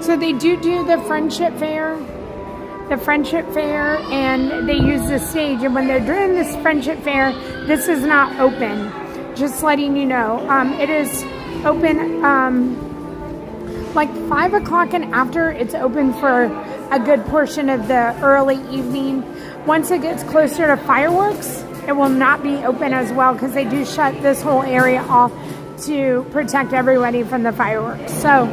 So they do the Friendship Fair. And they use the stage. And when they're doing this Friendship Fair, this is not open. Just letting you know. It is open like 5 o'clock and after. It's open for a good portion of the early evening. Once it gets closer to fireworks, it will not be open as well because they do shut this whole area off to protect everybody from the fireworks. So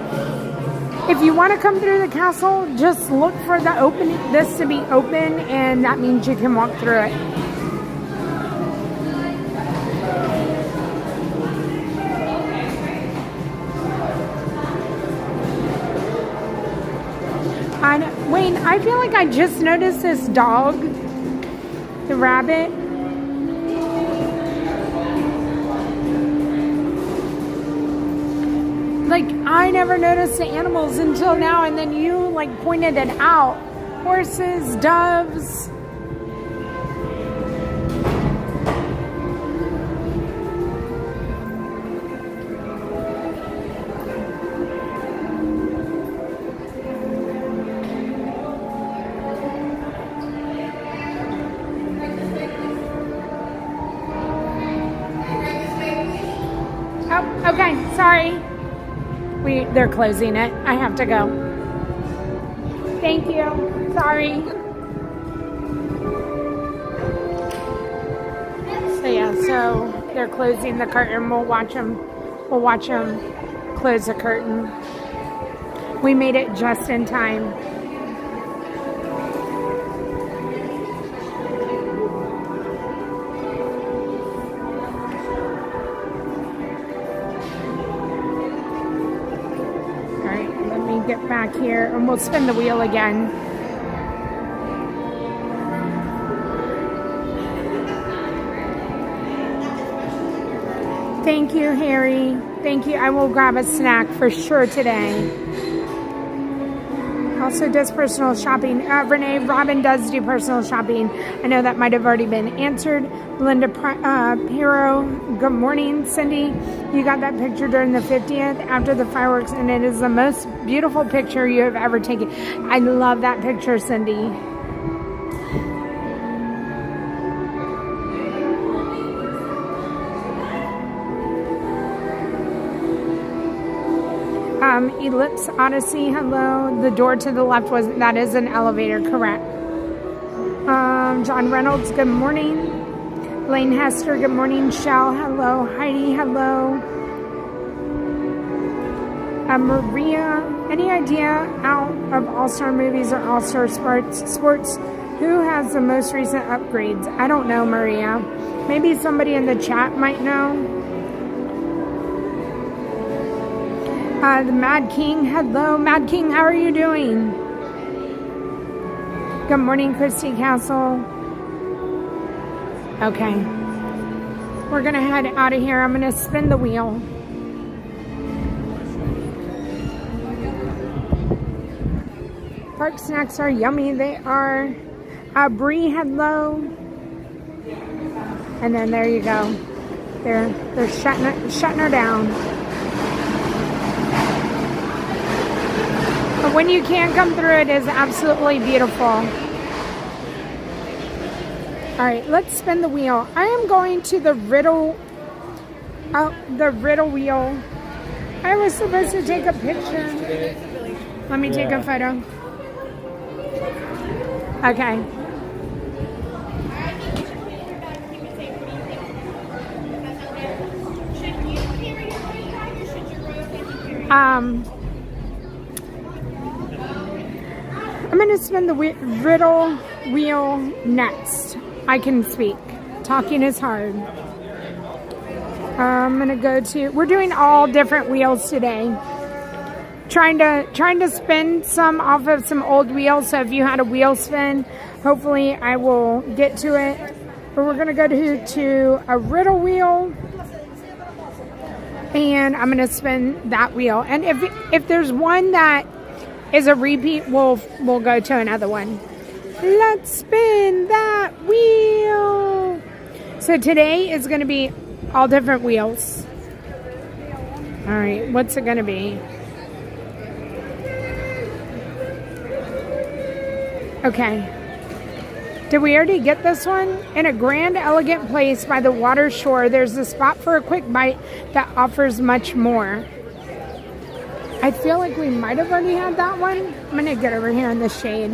if you want to come through the castle, just look for the opening, this to be open, and that means you can walk through it. Wayne, I feel like I just noticed this dog, the rabbit. Like, I never noticed the animals until now, and then you, like, pointed it out. Horses, doves. Oh, okay, sorry. They're closing it. I have to go. Thank you. Sorry. So yeah, so they're closing the curtain. We'll watch them close the curtain. We made it just in time. Get back here and we'll spin the wheel again. Thank you, Harry. Thank you. I will grab a snack for sure today. Also does personal shopping. Renee, Robin does do personal shopping. I know that might have already been answered. Linda Pero, good morning. Cindy, you got that picture during the 50th after the fireworks, and it is the most beautiful picture you have ever taken. I love that picture, Cindy. Ellipse Odyssey, hello. The door to the left that is an elevator, correct. John Reynolds, good morning. Lane Hester, good morning. Shell, hello. Heidi, hello. Maria, any idea out of All-Star Movies or All-Star Sports who has the most recent upgrades? I don't know, Maria. Maybe somebody in the chat might know. The Mad King, hello. Mad King, how are you doing? Good morning, Christy Castle. Okay. We're going to head out of here. I'm going to spin the wheel. Park snacks are yummy. They are. Brie, hello. And then there you go. They're shutting her down. But when you can come through, it is absolutely beautiful. All right, let's spin the wheel. I am going to the riddle wheel. I was supposed to take a picture. Let me take a photo. Okay. I'm going to spin the riddle wheel next. I can speak. Talking is hard. I'm going to go to... We're doing all different wheels today. Trying to spin some off of some old wheels. So if you had a wheel spin, hopefully I will get to it. But we're going to go to a riddle wheel. And I'm going to spin that wheel. And if there's one that is a repeat, we'll go to another one. Let's spin that wheel. So today is going to be all different wheels. All right, what's it going to be? Okay. Did we already get this one? In a grand, elegant place by the water shore, there's a spot for a quick bite that offers much more. I feel like we might have already had that one. I'm going to get over here in the shade.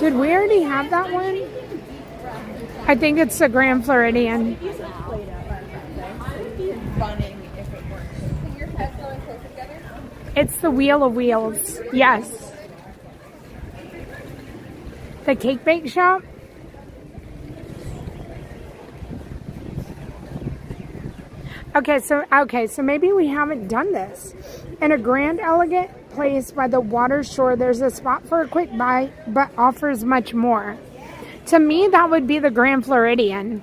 Did we already have that one? I think it's the Grand Floridian. It's the Wheel of Wheels. Yes. The cake bake shop. Okay, so maybe we haven't done this. In a grand, elegant place by the water shore, there's a spot for a quick bite, but offers much more. To me, that would be the Grand Floridian.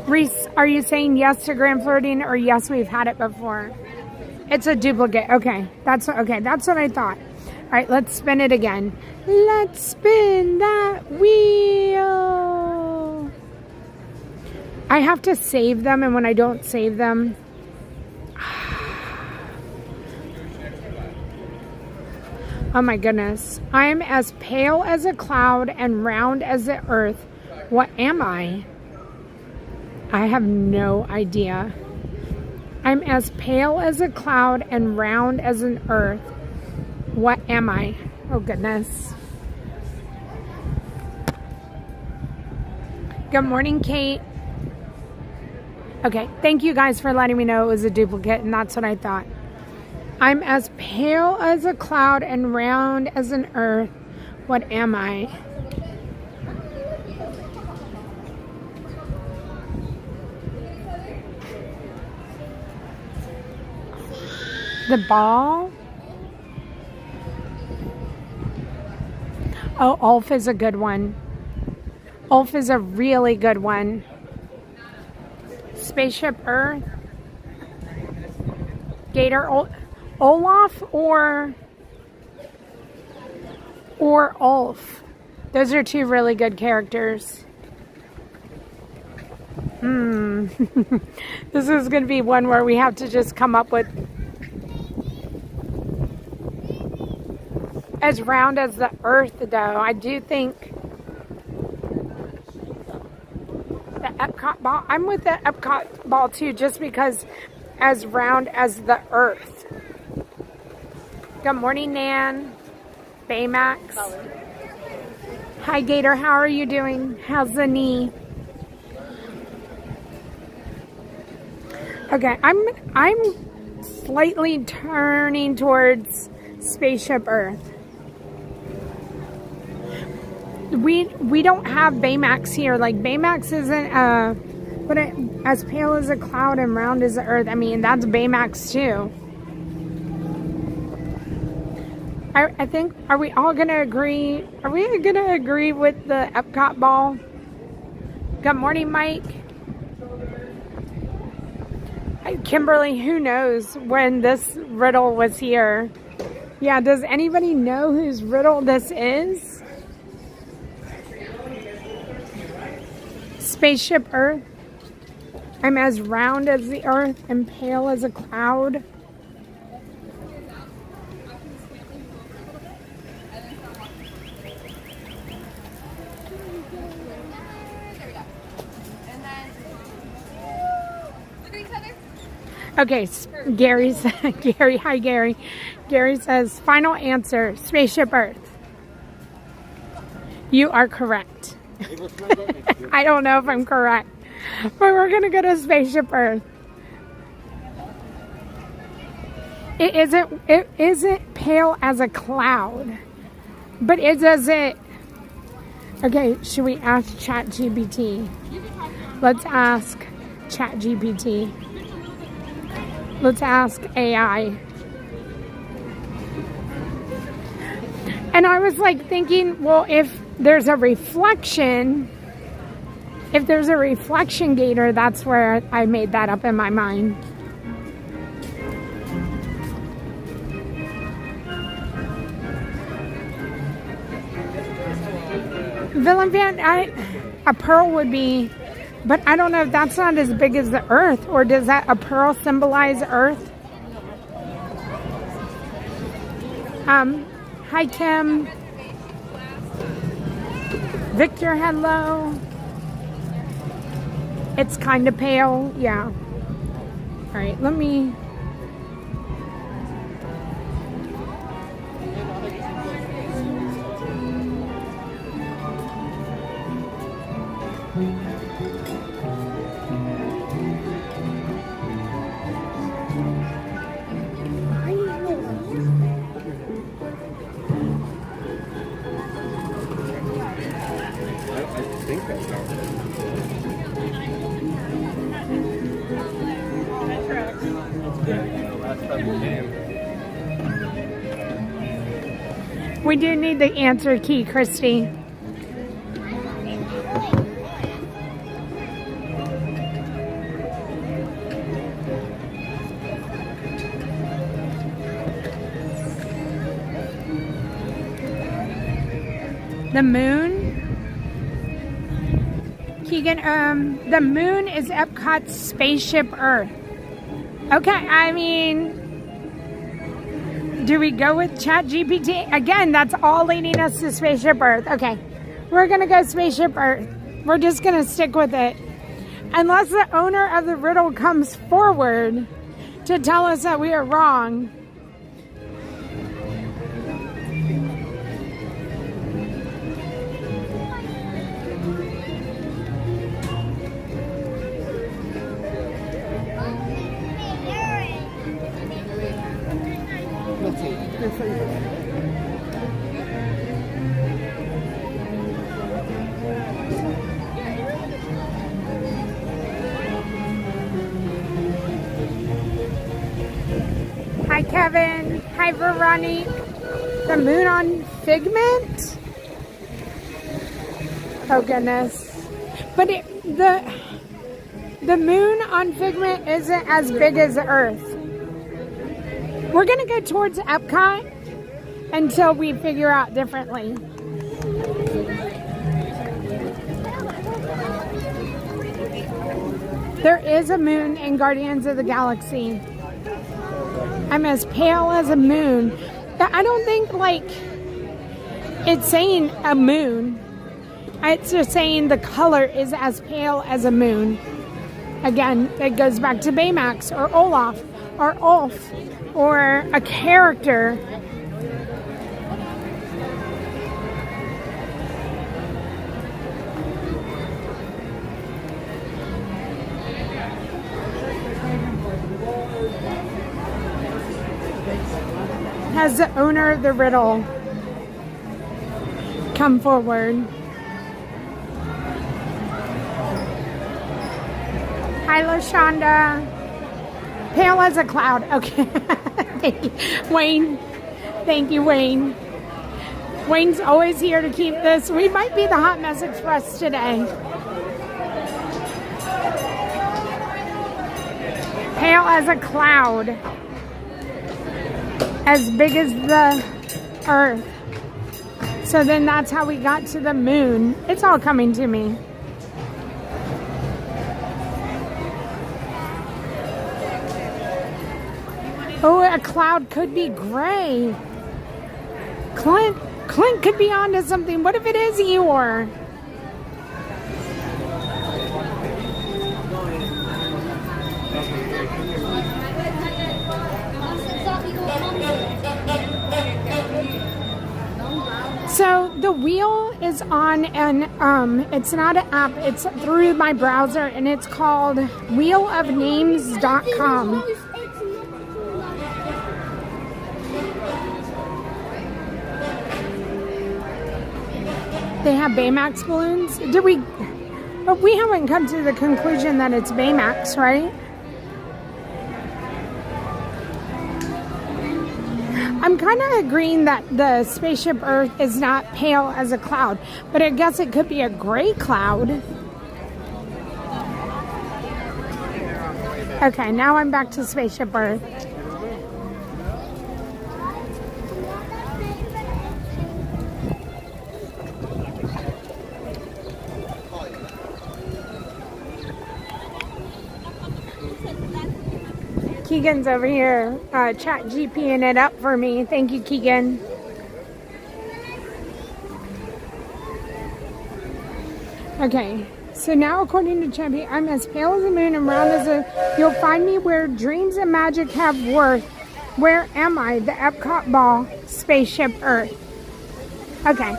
Reese, are you saying yes to Grand Floridian or yes, we've had it before? It's a duplicate. Okay, that's what I thought. All right, let's spin it again. Let's spin that wheel. I have to save them, and when I don't save them, oh my goodness. I am as pale as a cloud and round as the earth. What am I? I have no idea. I'm as pale as a cloud and round as an earth. What am I? Oh goodness. Good morning, Kate. Okay, thank you guys for letting me know it was a duplicate, and that's what I thought. I'm as pale as a cloud and round as an earth. What am I? The ball? Oh, Ulf is a good one. Ulf is a really good one. Spaceship Earth. Gator Olaf or Ulf. Those are two really good characters. This is going to be one where we have to just come up with as round as the earth, though. I do think the Epcot ball, I'm with the Epcot ball too, just because as round as the earth. Good morning, Nan. Baymax. Hi, Gator. How are you doing? How's the knee? Okay, I'm slightly turning towards Spaceship Earth. We don't have Baymax here. Like, Baymax isn't but as pale as a cloud and round as the earth. I mean, that's Baymax too. I think, are we all gonna agree? Are we gonna agree with the Epcot ball? Good morning, Mike. Kimberly, who knows when this riddle was here? Yeah, does anybody know whose riddle this is? Spaceship Earth. I'm as round as the earth and pale as a cloud. Okay, Gary's Gary. Hi, Gary. Gary says, final answer, Spaceship Earth. You are correct. I don't know if I'm correct, but we're gonna go to Spaceship Earth. It isn't pale as a cloud, but it doesn't. Okay, should we ask ChatGPT? Let's ask ChatGPT. Let's ask AI. And I was like thinking, well, if there's a reflection gator, that's where I made that up in my mind. Villain fan, a pearl would be, but I don't know if that's not as big as the earth, or does a pearl symbolize earth? Hi, Kim. Victor, hello. It's kind of pale, yeah. All right, let me. I think that's how it is. Last time we came. We do need the answer key, Christy. The moon? Keegan, the moon is Epcot's Spaceship Earth. Okay, I mean, do we go with ChatGPT? Again, that's all leading us to Spaceship Earth. Okay, we're going to go Spaceship Earth. We're just going to stick with it. Unless the owner of the riddle comes forward to tell us that we are wrong. Let's see. Let's see. Hi, Kevin. Hi, Veronique. The moon on Figment? Oh, goodness. But the moon on Figment isn't as big as the Earth. We're going to go towards Epcot until we figure out differently. There is a moon in Guardians of the Galaxy. I'm as pale as a moon. I don't think, like, it's saying a moon. It's just saying the color is as pale as a moon. Again, it goes back to Baymax or Olaf or Ulf or a character. Has the owner of the riddle come forward? Hi, LaShonda. Pale as a cloud. Okay. Thank you. Wayne. Thank you, Wayne. Wayne's always here to keep this. We might be the Hot Mess Express today. Pale as a cloud. As big as the Earth. So then that's how we got to the moon. It's all coming to me. Oh, a cloud could be gray. Clint could be onto something. What if it is Eeyore? So the wheel is on an it's not an app, it's through my browser, and it's called wheelofnames.com. They have Baymax balloons. But we haven't come to the conclusion that it's Baymax, right? I'm kind of agreeing that the Spaceship Earth is not pale as a cloud, but I guess it could be a gray cloud. Okay, now I'm back to Spaceship Earth. Keegan's over here chat GPing it up for me. Thank you, Keegan. Okay, so now according to Chappie, I'm as pale as the moon and round as a... You'll find me where dreams and magic have worth. Where am I? The Epcot ball, Spaceship Earth. Okay.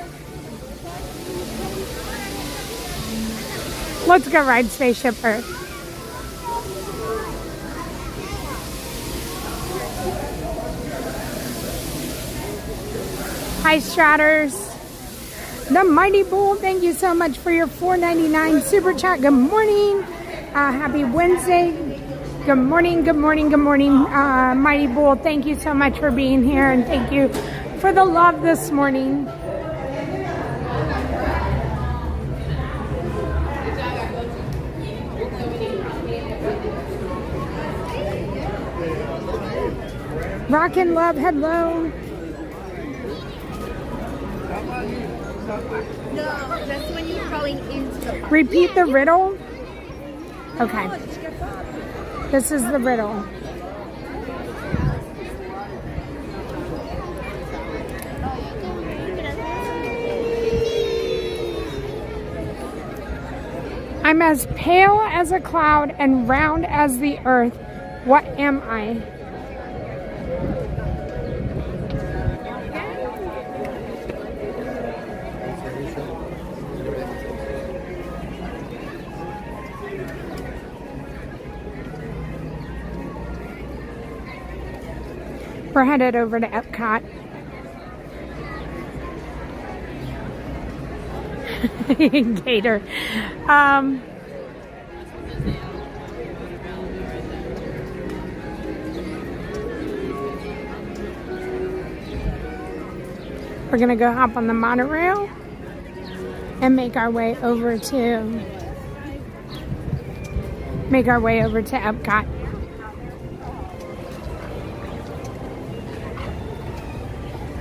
Let's go ride Spaceship Earth. Hi, Stratters. The Mighty Bull, thank you so much for your $4.99 super chat. Good morning. Happy Wednesday. Good morning, good morning, good morning. Mighty Bull, thank you so much for being here, and thank you for the love this morning. Rockin' Love, hello. No, that's when you're going into the park. Repeat the riddle. Okay. This is the riddle. I'm as pale as a cloud and round as the earth. What am I? We're headed over to Epcot. Gator. We're gonna go hop on the monorail and make our way over to Epcot.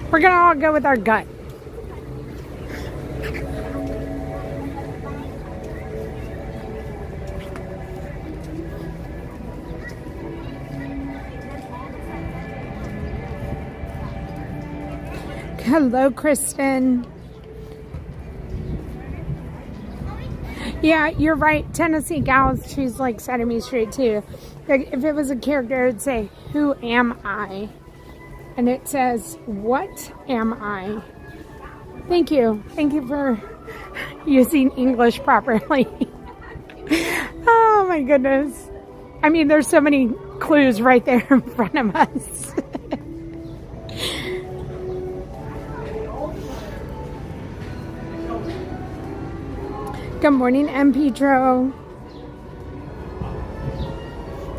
We're gonna all go with our gut. Hello, Kristen. Yeah, you're right. Tennessee gals choose like Sesame Street too. Like, if it was a character, it'd say, "Who am I?" And it says, "What am I?" Thank you. Thank you for using English properly. Oh my goodness. I mean, there's so many clues right there in front of us. Good morning, M. Petro.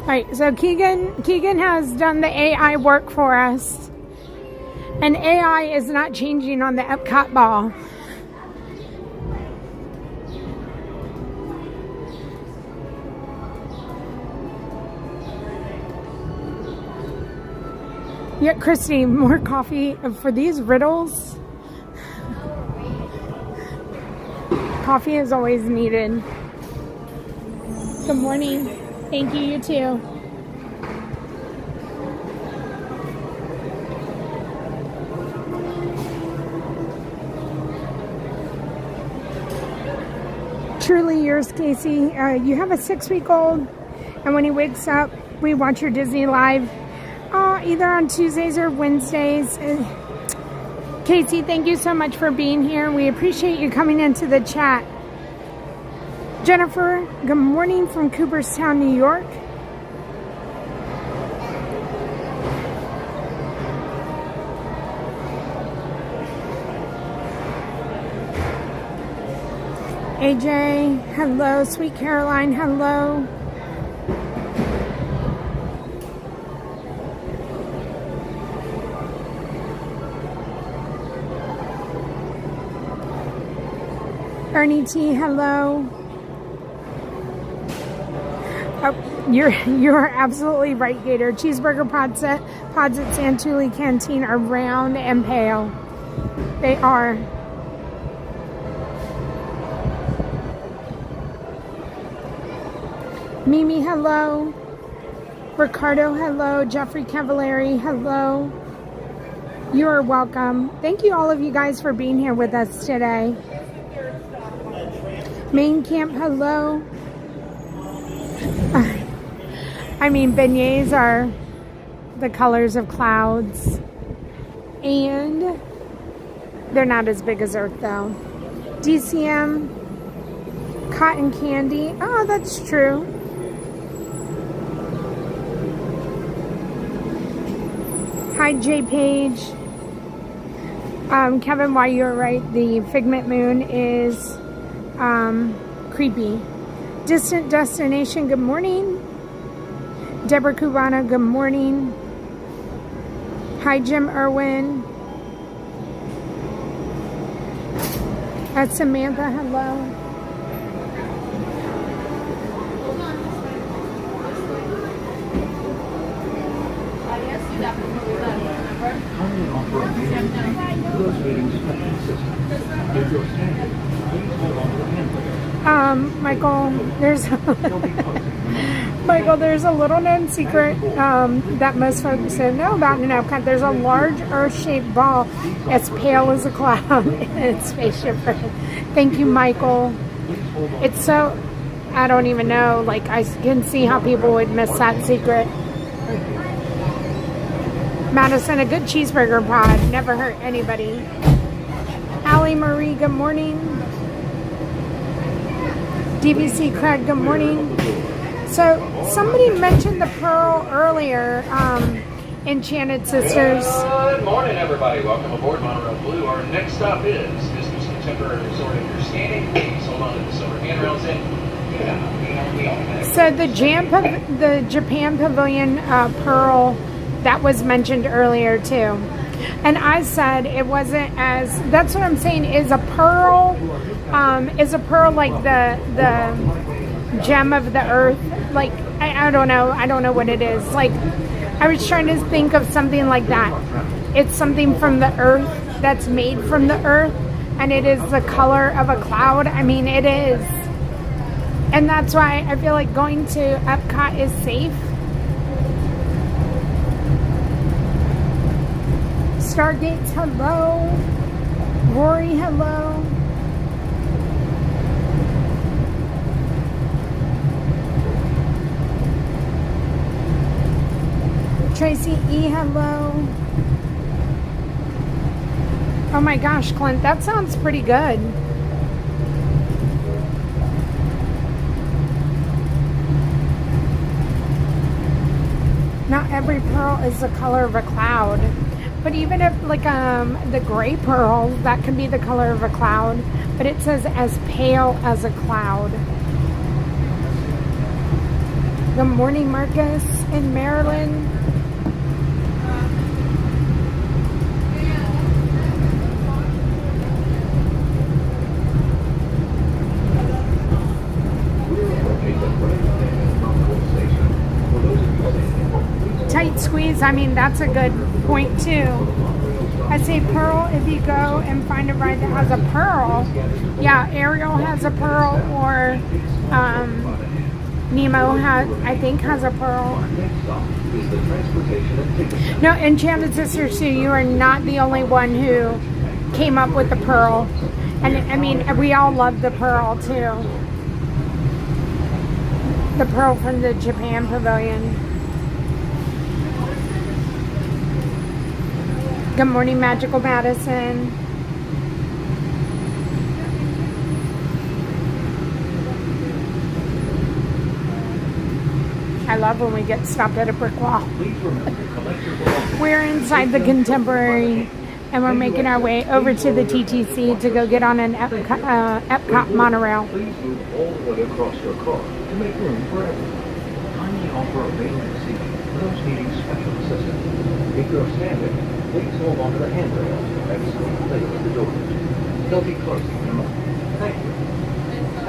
Alright, so Keegan has done the AI work for us. And AI is not changing on the Epcot ball. Yeah, Christy, more coffee for these riddles. Coffee is always needed. Good morning. Thank you, you too. Truly yours, Casey. You have a 6-week-old, and when he wakes up, we watch your Disney Live either on Tuesdays or Wednesdays. Casey, thank you so much for being here. We appreciate you coming into the chat. Jennifer, good morning from Cooperstown, New York. AJ, hello. Sweet Caroline, hello. Ernie T, hello. Oh, you're absolutely right, Gator. Cheeseburger pods at Santulli Canteen are round and pale. They are. Mimi, hello. Ricardo, hello. Jeffrey Cavallari, hello. You are welcome. Thank you, all of you guys, for being here with us today. Main Camp, hello. I mean, beignets are the colors of clouds. And they're not as big as Earth, though. DCM, Cotton candy. Oh, that's true. Hi, J Page. Kevin, why you're right. The Figment Moon is creepy. Distant Destination, good morning. Deborah Cubana, good morning. Hi, Jim Irwin. That's Samantha, hello. Kindly offer a meeting to those meetings special assistance. If you're standing, please hold on to the handrail. Michael, They'll be closing. Michael, there's a little known secret that most folks don't know about in Epcot. There's a large Earth-shaped ball as pale as a cloud in Spaceship. Thank you, Michael. It's so, I don't even know, like I can see how people would miss that secret. Madison, a good cheeseburger pod, never hurt anybody. Allie Marie, good morning. DVC Craig, good morning. So somebody mentioned the pearl earlier, Enchanted Sisters. Good morning, everybody. Welcome aboard Monorail Blue. Our next stop is Disney's Contemporary Resort. If you're standing, please hold on to the silver handrails So the Japan Pavilion pearl, that was mentioned earlier too. And I said it wasn't as, that's what I'm saying, is a pearl like the gem of the earth? Like, I don't know what it is. Like, I was trying to think of something like that. It's something from the earth that's made from the earth, and it is the color of a cloud. I mean, it is. And that's why I feel like going to Epcot is safe. Stargates, hello. Rory, hello. Tracy E, hello. Oh my gosh, Clint, that sounds pretty good. Not every pearl is the color of a cloud. But even if, like, the gray pearl, that could be the color of a cloud. But it says as pale as a cloud. Good morning, Marcus in Maryland. Tight squeeze, I mean, that's a good point too. I say pearl if you go and find a ride that has a pearl. Yeah, Ariel has a pearl, or Nemo has a pearl. No, Enchanted Sisters too, you are not the only one who came up with the pearl. And I mean, we all love the pearl too. The pearl from the Japan Pavilion. Good morning, Magical Madison. I love when we get stopped at a brick wall. We're inside the Contemporary, and we're making our way over to the TTC to go get on an Epcot monorail. Please move all the way across your car to make room for everyone. Kindly offer a vacant seat for those needing special assistance. If you're standing, please hold on to the handrails and slowly close the doors. They'll be closing in a moment. Thank you.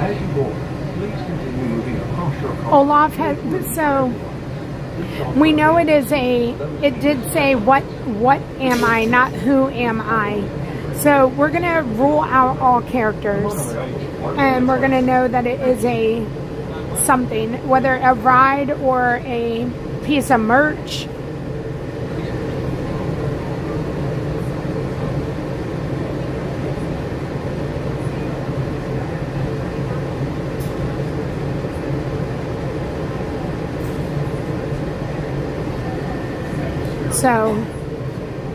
As you board, please continue moving across your car. Olaf has, so we know it did say what am I, not who am I. So we're going to rule out all characters, and we're going to know that it is a something, whether a ride or a piece of merch. So,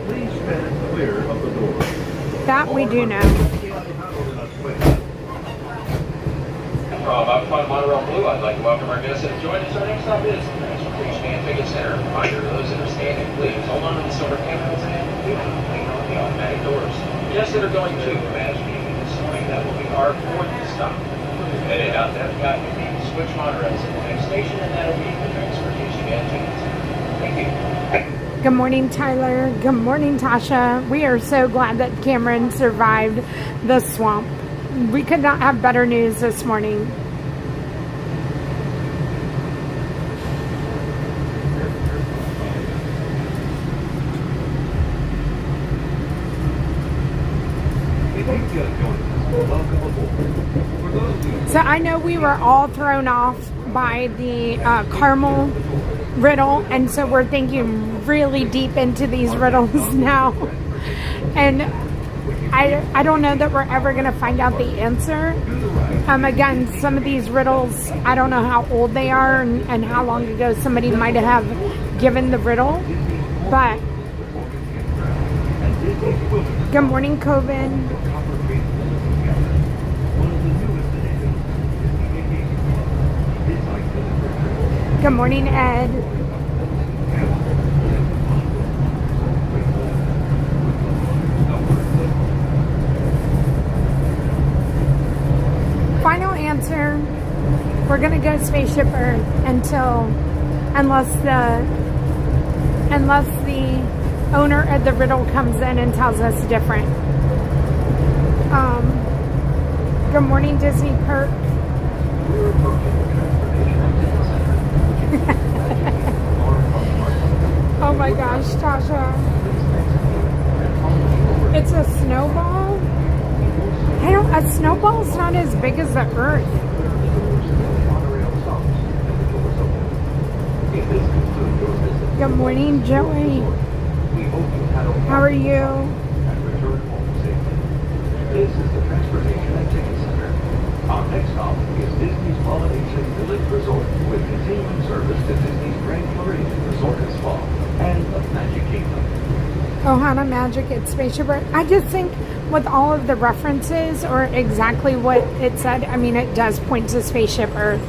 Please stand clear of the door. that we do know. From up on Monorail Blue, I'd like to welcome our guests that have joined us. Our next stop is the Transportation and Ticket Center. Reminder to those that are standing, please hold on to the silver panels and do not lean on the automatic doors. Guests that are going to Magic Kingdom this morning, that will be our fourth stop. Headed out to Epcot, you need to switch monorails at the next station, and that'll be the Transportation and Ticket Center. Thank you. Good morning, Tyler. Good morning, Tasha. We are so glad that Cameron survived the swamp. We could not have better news this morning. So I know we were all thrown off by the caramel riddle, and so we're thinking really deep into these riddles now. And I don't know that we're ever going to find out the answer. Again, some of these riddles, I don't know how old they are and how long ago somebody might have given the riddle. But good morning, Coven. Good morning, Ed. Final answer. We're gonna go Spaceship Earth unless the owner of the riddle comes in and tells us different. Good morning, Disney Perk. Oh my gosh, Tasha. It's a snowball? A snowball's not as big as the Earth. Good morning, Joey. How are you? This is the Transportation and Ticket Center. Our next stop is Disney's Polynesian Village Resort with continuing service to Disney's Grand Floridian Resort and Spa and the Magic Kingdom. Ohana Magic at Spaceship Earth. I just think with all of the references or exactly what it said, I mean, it does point to Spaceship Earth.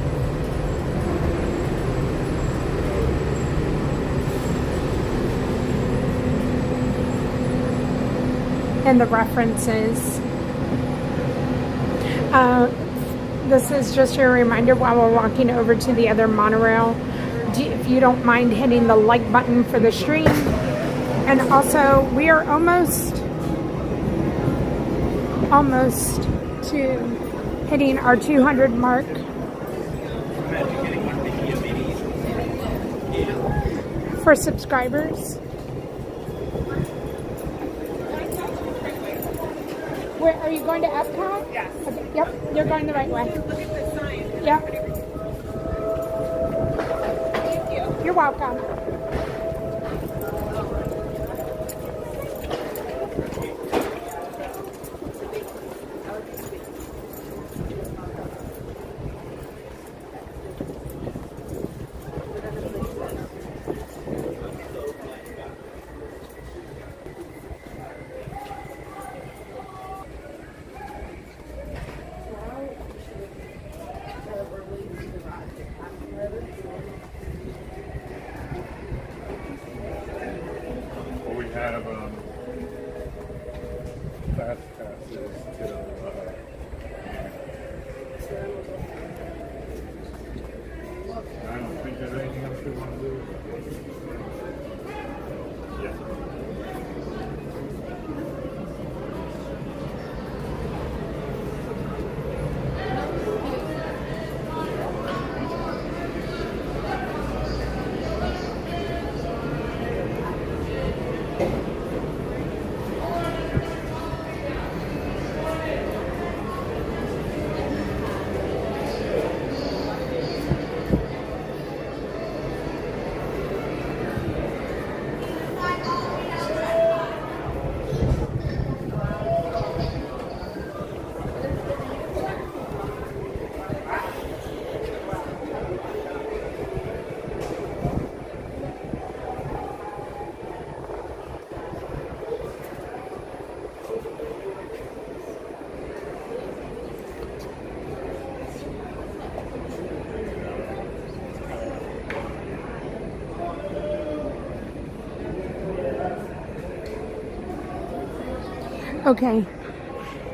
And the references. This is just a reminder while we're walking over to the other monorail. If you don't mind hitting the like button for the stream. And also, we are almost to hitting our 200 mark. For subscribers. Where are you going to Epcot? Yes. Okay. Yep, you're going the right way. Look at the sign. Yep. Thank you. You're welcome. Okay.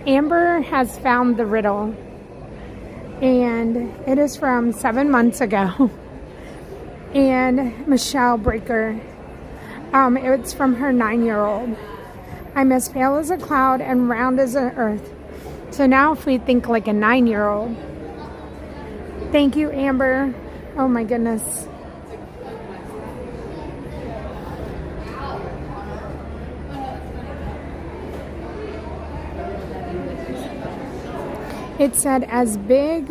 Amber has found the riddle. And it is from 7 months ago. And Michelle Breaker. It's from her 9-year-old. I'm as pale as a cloud and round as an earth. So now if we think like a 9-year-old. Thank you, Amber. Oh my goodness. It said as big,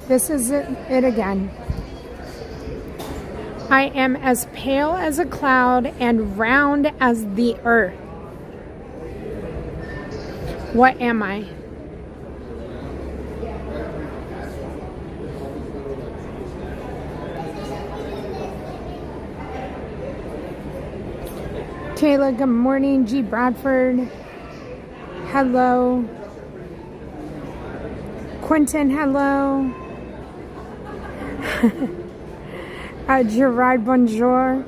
this is it again. I am as pale as a cloud and round as the earth. What am I? Kayla, good morning. G. Bradford, hello. Quentin, hello. Gerard, bonjour.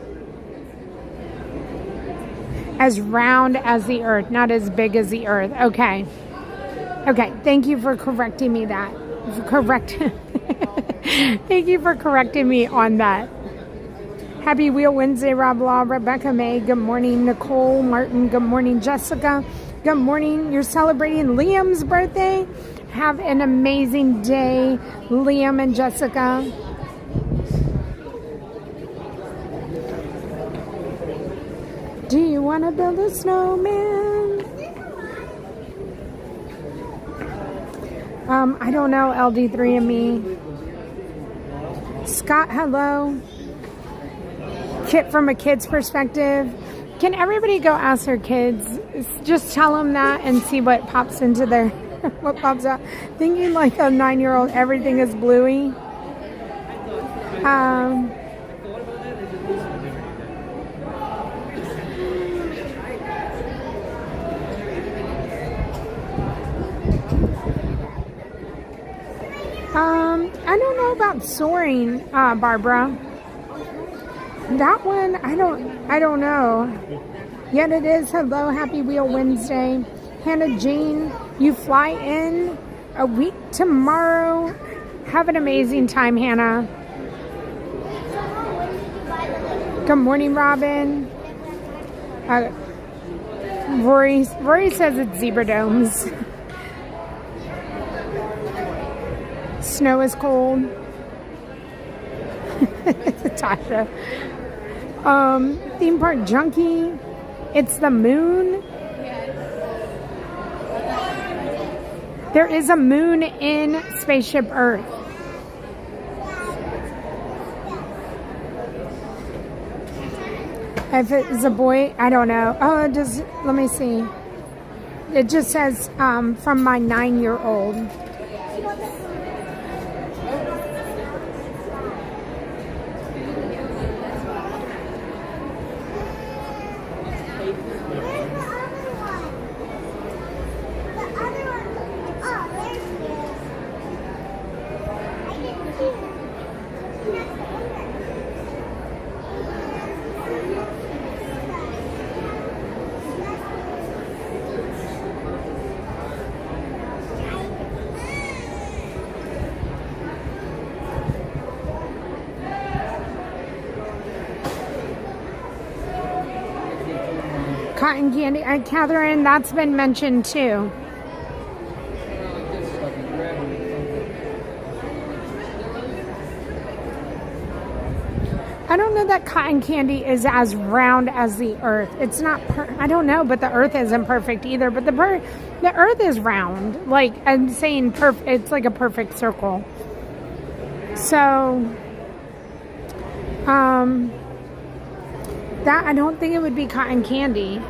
As round as the earth, not as big as the earth. Okay. Okay, thank you for correcting me that. Thank you for correcting me on that. Happy Wheel Wednesday, Rob Law, Rebecca May, good morning. Nicole Martin, good morning. Jessica, good morning. You're celebrating Liam's birthday. Have an amazing day, Liam and Jessica. Do you want to build a snowman? I don't know, LD3 and me. Scott, hello. Kit from a kid's perspective. Can everybody go ask their kids? Just tell them that and see what pops into their, what pops out. Thinking like a 9-year-old, everything is bluey. I don't know about soaring, Barbara. That one, I don't know. Yet it is. Hello, Happy Wheel Wednesday. Hannah Jean, you fly in a week tomorrow. Have an amazing time, Hannah. Good morning, Robin. Rory says it's zebra domes. Snow is cold. Tasha. Theme park junkie. It's the moon. There is a moon in Spaceship Earth. If it's a boy, I don't know. Oh, it just, let me see. It just says from my 9-year-old. Cotton candy. Catherine, that's been mentioned too. I don't know that cotton candy is as round as the earth. It's not, I don't know, but the earth isn't perfect either. But the earth is round. Like, I'm saying it's like a perfect circle. So, that, I don't think it would be cotton candy.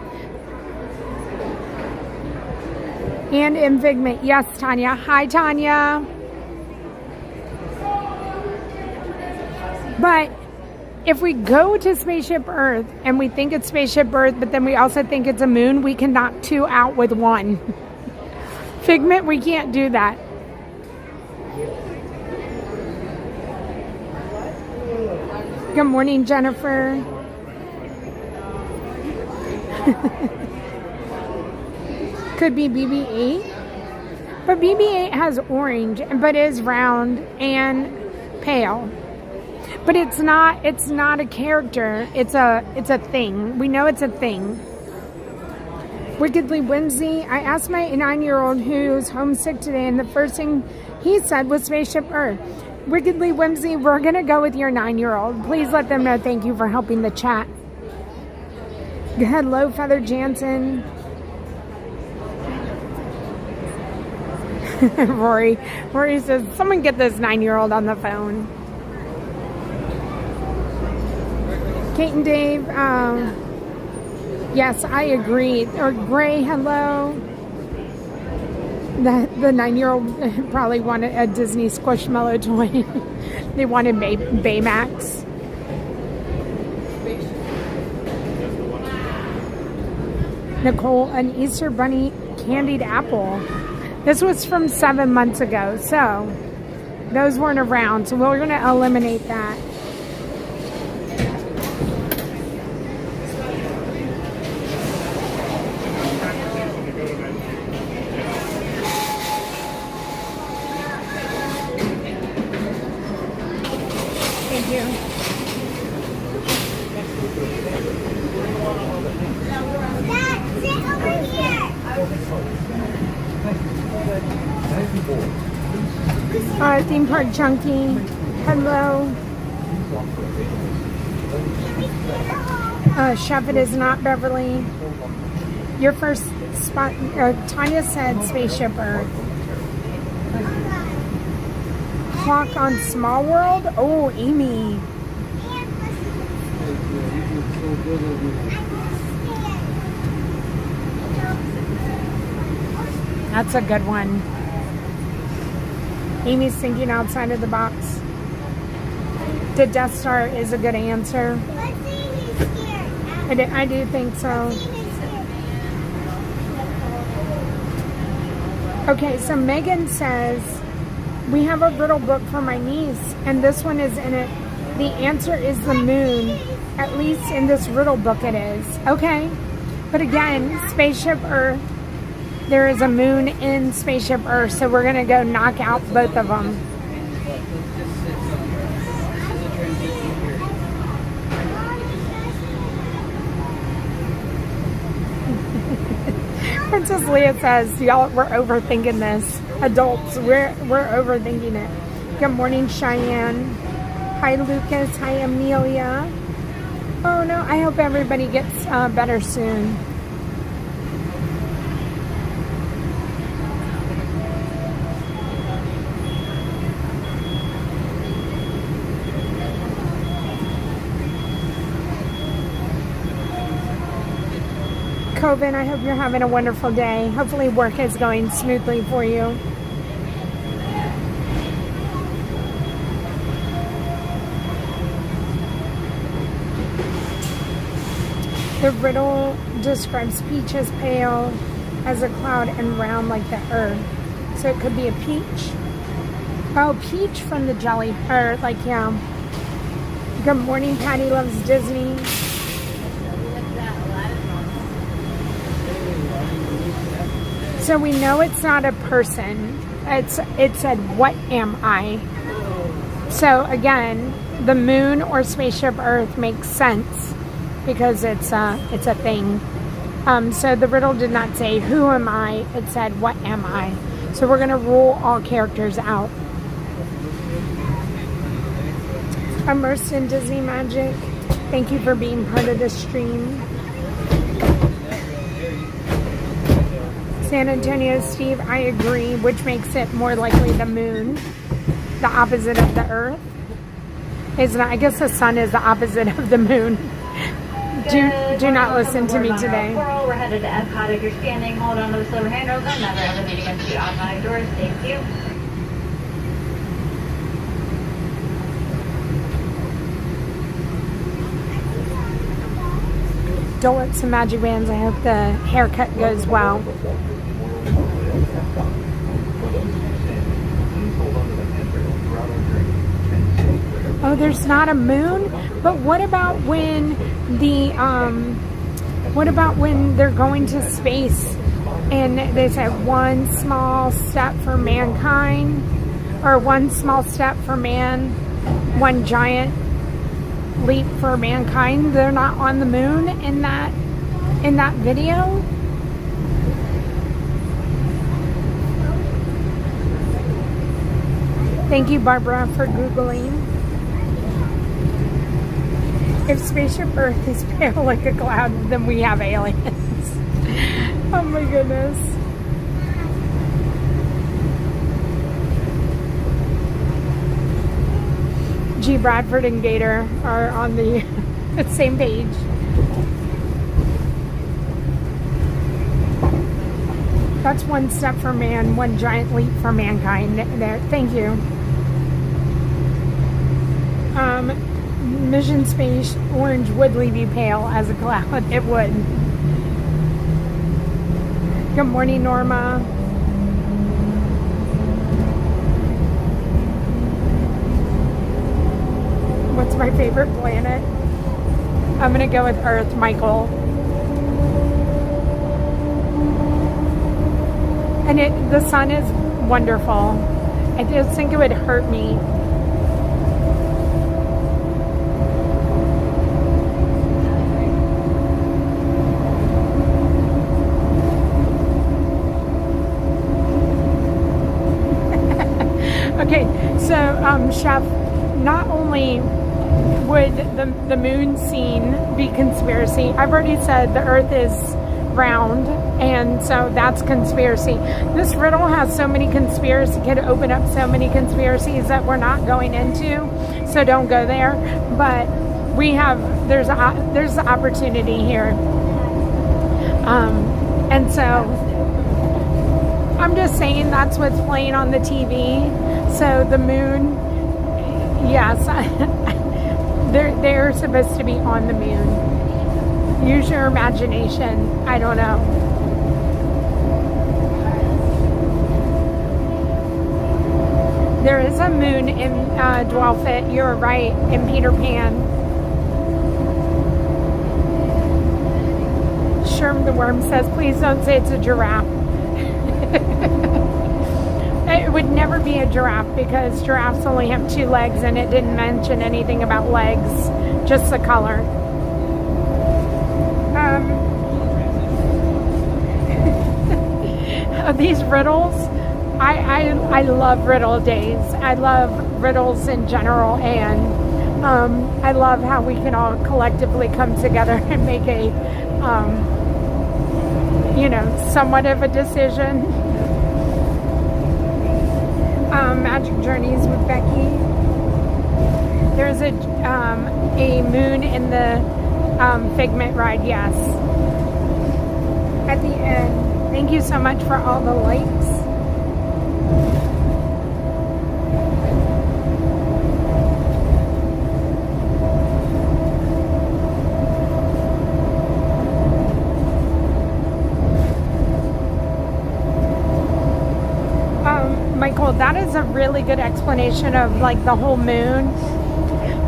And in Figment. Yes, Tanya. Hi, Tanya. But if we go to Spaceship Earth and we think it's Spaceship Earth, but then we also think it's a moon, we can knock two out with one. Figment, we can't do that. Good morning, Jennifer. Could be BB-8. But BB-8 has orange, but is round and pale. But it's not a character. It's a thing. We know it's a thing. Wickedly Whimsy. I asked my 9-year-old who's homesick today, and the first thing he said was Spaceship Earth. Wickedly Whimsy, we're going to go with your 9-year-old. Please let them know thank you for helping the chat. Hello, Feather Jansen. Rory says, someone get this 9-year-old on the phone. Kate and Dave, yes, I agree. Or Gray, hello. The 9-year-old probably wanted a Disney Squishmallow toy. They wanted Baymax. Nicole, an Easter Bunny candied apple. This was from 7 months ago, so those weren't around. So we're going to eliminate that. Theme Park Junkie, hello. Chef, it is not Beverly. Your first spot, Tanya said Spaceship Earth. Clock on Small World? Oh, Amy. That's a good one. Amy's thinking outside of the box. The Death Star is a good answer. I do think so. Okay, so Megan says, we have a riddle book for my niece, and this one is in it. The answer is the moon. At least in this riddle book it is. Okay. But again, Spaceship Earth. There is a moon in Spaceship Earth, so we're going to go knock out both of them. Princess Leah says, y'all, we're overthinking this. Adults, we're overthinking it. Good morning, Cheyenne. Hi, Lucas. Hi, Amelia. Oh, no, I hope everybody gets better soon. Coven, I hope you're having a wonderful day. Hopefully work is going smoothly for you. The riddle describes peach as pale as a cloud and round like the earth. So it could be a peach. Oh, peach from the jelly, or like, yeah. Good morning, Patty Loves Disney. So we know it's not a person. It said, what am I? So again, the moon or Spaceship Earth makes sense because it's a thing. So the riddle did not say, who am I? It said, what am I? So we're going to rule all characters out. Immersed in Disney magic. Thank you for being part of the stream. San Antonio, Steve, I agree, which makes it more likely the moon, the opposite of the earth. Isn't it? I guess the sun is the opposite of the moon. Do not listen to me today. We're headed to Epcot. If you're standing, hold on to the silver handrails and never elevate against the automatic doors. Thank you. Dulets and magic bands. I hope the haircut goes well. Oh, there's not a moon? But what about when the What about when they're going to space and they say one small step for mankind, or one small step for man, one giant leap for mankind? They're not on the moon in that video. Thank you, Barbara, for Googling. If Spaceship Earth is pale like a cloud, then we have aliens. Oh my goodness. G. Bradford and Gator are on the same page. That's one step for man, one giant leap for mankind. There, thank you. Mission Space Orange would leave you pale as a cloud. It would. Good morning, Norma. What's my favorite planet? I'm gonna go with Earth, Michael. And the sun is wonderful. I just think it would hurt me. Okay, so Chef, not only would the moon scene be conspiracy, I've already said the Earth is round, and so that's conspiracy. This riddle has so many conspiracies, could open up so many conspiracies that we're not going into, so don't go there. But we have, there's the opportunity here, and so I'm just saying that's what's playing on the TV. So the moon, yes, they're supposed to be on the moon. Use your imagination. I don't know. There is a moon in Dwellfit. You're right, in Peter Pan. Sherm the Worm says, please don't say it's a giraffe. It would never be a giraffe because giraffes only have 2 legs, and it didn't mention anything about legs, just the color. These riddles, I love riddle days. I love riddles in general, and I love how we can all collectively come together and make a, somewhat of a decision. Magic Journeys with Becky. There's a moon in the Figment ride, yes. At the end. Thank you so much for all the likes. Michael, that is a really good explanation of like the whole moon.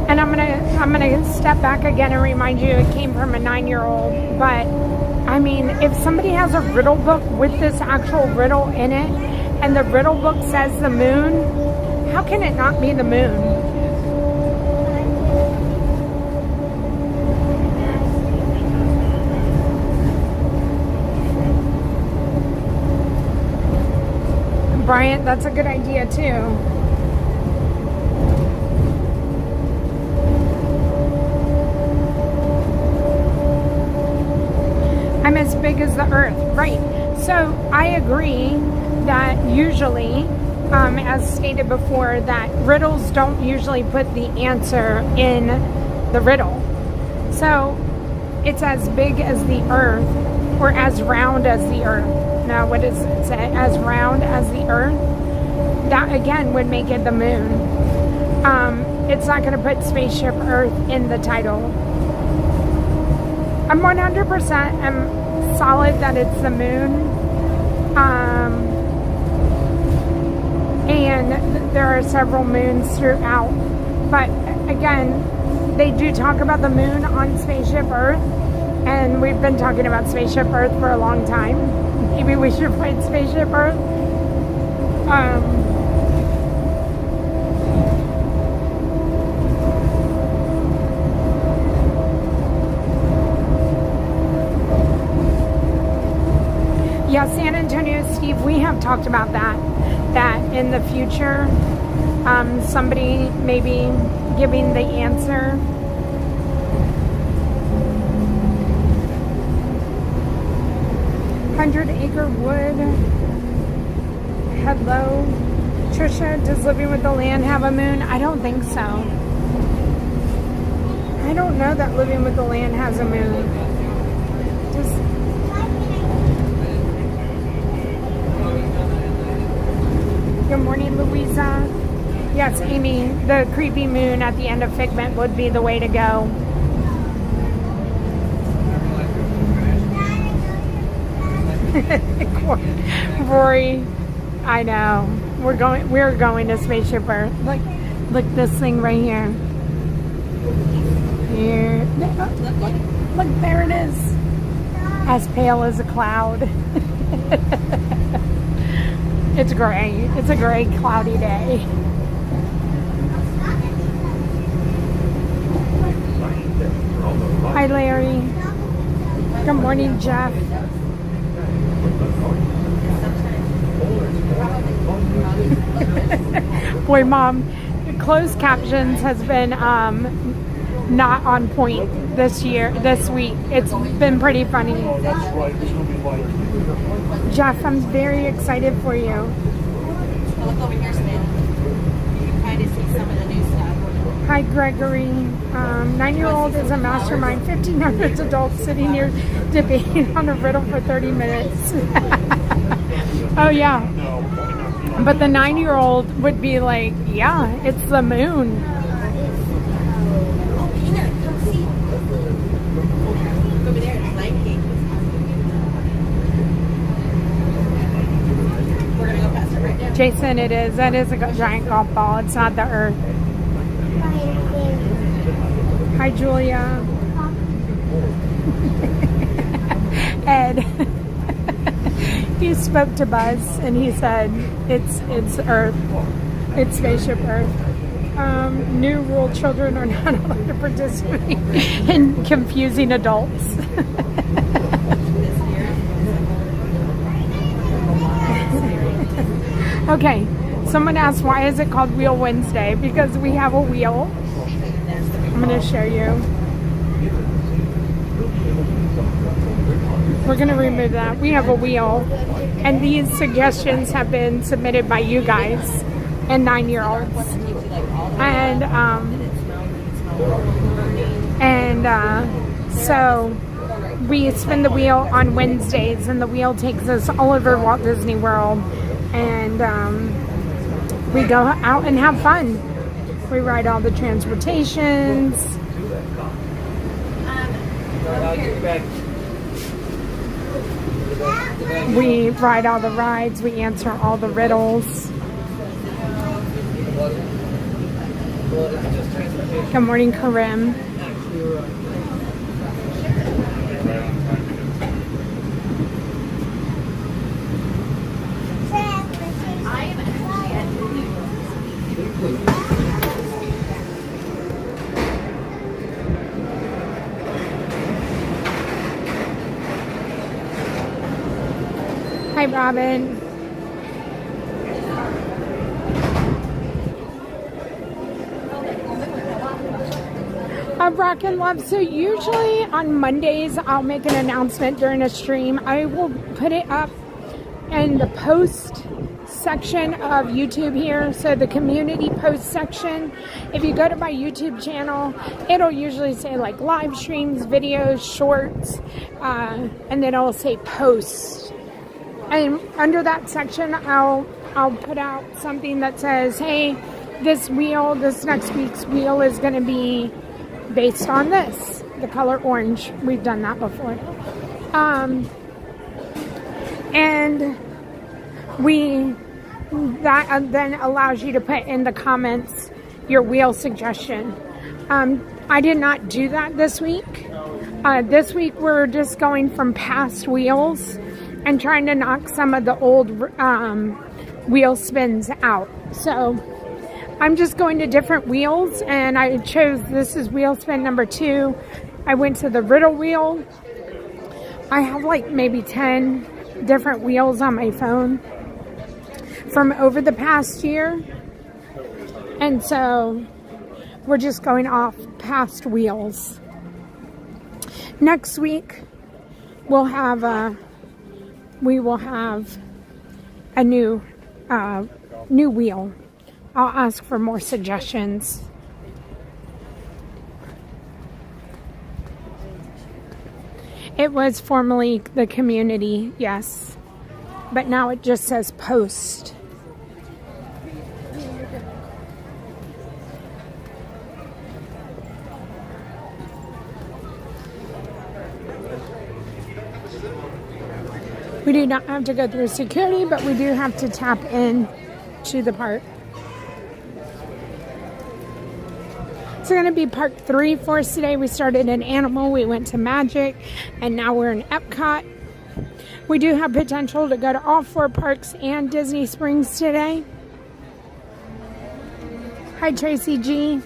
And I'm gonna step back again and remind you it came from a 9-year-old. But I mean, if somebody has a riddle book with this actual riddle in it, and the riddle book says the moon, how can it not be the moon? Bryant, that's a good idea too. I'm as big as the earth, right? So I agree that usually, as stated before, that riddles don't usually put the answer in the riddle. So it's as big as the earth, or as round as the earth. Now, what does it say? As round as the earth? That again would make it the moon. It's not going to put Spaceship Earth in the title. I'm 100% solid that it's the moon. And there are several moons throughout. But again, they do talk about the moon on Spaceship Earth. And we've been talking about Spaceship Earth for a long time. Maybe we should play Spaceship Earth. Yeah, San Antonio, Steve, we have talked about that in the future, somebody maybe giving the answer. Hundred-acre wood. Hello. Trisha, does Living with the Land have a moon? I don't think so. I don't know that Living with the Land has a moon. Good morning, Louisa. Yes, Amy, the creepy moon at the end of Figment would be the way to go. Rory, I know. We're going to Spaceship Earth. Look this thing right here. Here. Look, there it is. As pale as a cloud. It's gray. It's a gray, cloudy day. Hi, Larry. Good morning, Jeff. Boy, Mom, closed captions has been not on point this week. It's been pretty funny. That's right. It's going to be lighter. Jeff, I'm very excited for you. Look over here, Samantha. You can kind of see some of the new stuff. Hi, Gregory. 9-year-old is a mastermind. 1,500 adults sitting here debating on a riddle for 30 minutes. Oh, yeah. But the 9-year-old would be like, yeah, it's the moon. Come see. Over there, it's light cake. We're going to go past it right now. Jason, it is. That is a giant golf ball. It's not the Earth. Hi, Julia. Ed. He spoke to Buzz and he said, it's Earth. It's Spaceship Earth. New rule, children are not allowed to participate in confusing adults. Okay, someone asked, why is it called Wheel Wednesday? Because we have a wheel. I'm going to show you. We're going to remove that. We have a wheel. And these suggestions have been submitted by you guys and 9-year-olds. So we spin the wheel on Wednesdays, and the wheel takes us all over Walt Disney World. And we go out and have fun. We ride all the transportations. We ride all the rides. We answer all the riddles. Good morning, Karim. Hi, Robin. Rock and Love. So usually on Mondays, I'll make an announcement during a stream. I will put it up in the post section of YouTube here. So the community post section. If you go to my YouTube channel, it'll usually say like live streams, videos, shorts, and then it'll say post. And under that section, I'll put out something that says, hey, this next week's wheel is going to be based on this, the color orange. We've done that before. And that then allows you to put in the comments your wheel suggestion. I did not do that this week. This week we're just going from past wheels and trying to knock some of the old wheel spins out. So I'm just going to different wheels, and I chose, this is wheel spin number 2. I went to the riddle wheel. I have like maybe 10 different wheels on my phone from over the past year. And so we're just going off past wheels. Next week we will have a new wheel. I'll ask for more suggestions. It was formerly the community, yes, but now it just says post. We do not have to go through security, but we do have to tap in to the park. It's going to be park 3 for us today. We started in Animal, we went to Magic, and now we're in Epcot. We do have potential to go to all 4 parks and Disney Springs today. Hi, Tracy G.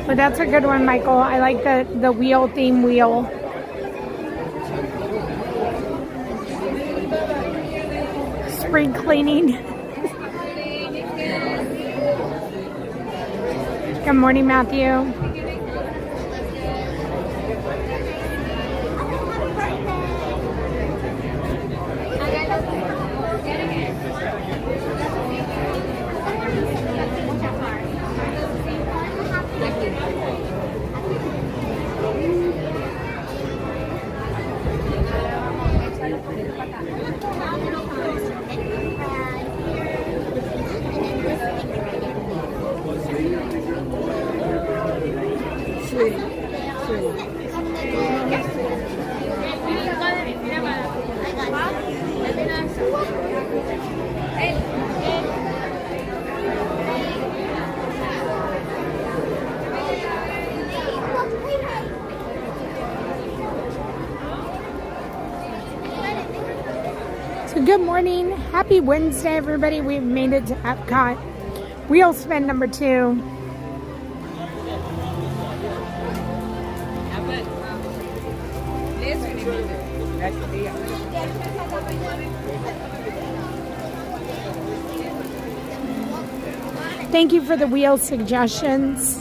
But that's a good one, Michael. I like the wheel theme wheel. Spring cleaning. Good morning, Matthew. So good morning. Happy Wednesday, everybody. We've made it to Epcot. Wheel spin number 2. Thank you for the wheel suggestions.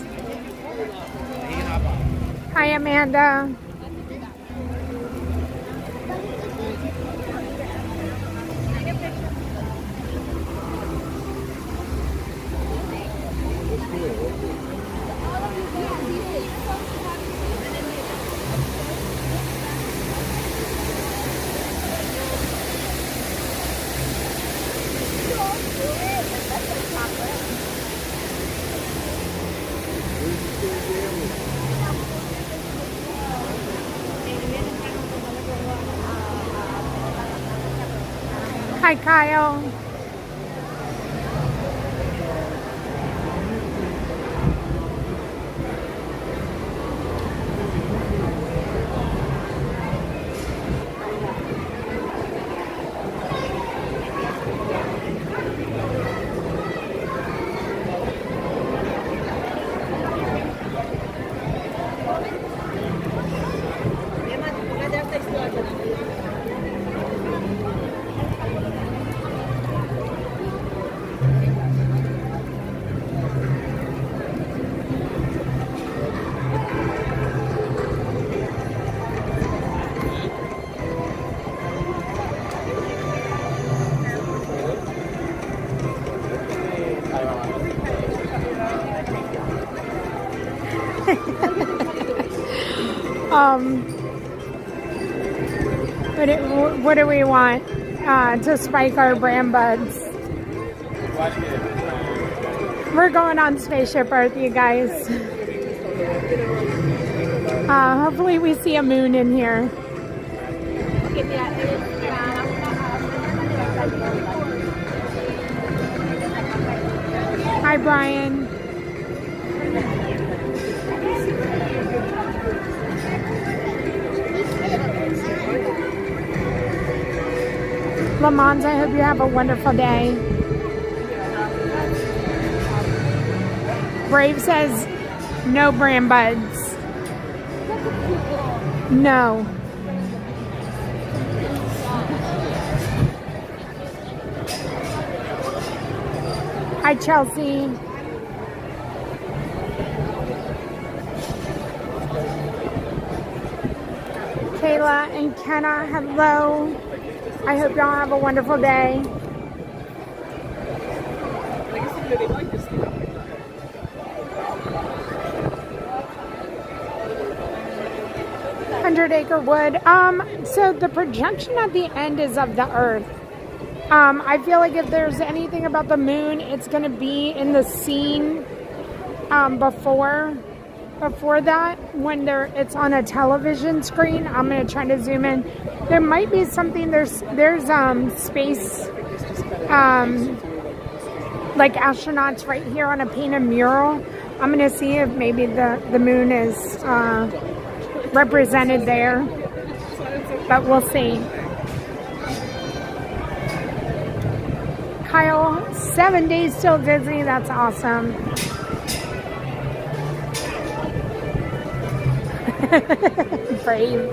Hi, Amanda. Hi, Kyle. What do we want to spike our brand buds? We're going on Spaceship Earth, you guys. Hopefully we see a moon in here. Hi, Brian. Lamont, I hope you have a wonderful day. Brave says no brand buds. No. Hi, Chelsea. Kayla and Kenna, hello. I hope y'all have a wonderful day. Acre Wood. So the projection at the end is of the Earth. I feel like if there's anything about the moon, it's going to be in the scene before that, when it's on a television screen. I'm going to try to zoom in. There might be something. There's space, like astronauts right here on a painted mural. I'm going to see if maybe the moon is represented there, but we'll see. Kyle, 7 days till Disney. That's awesome. Brave.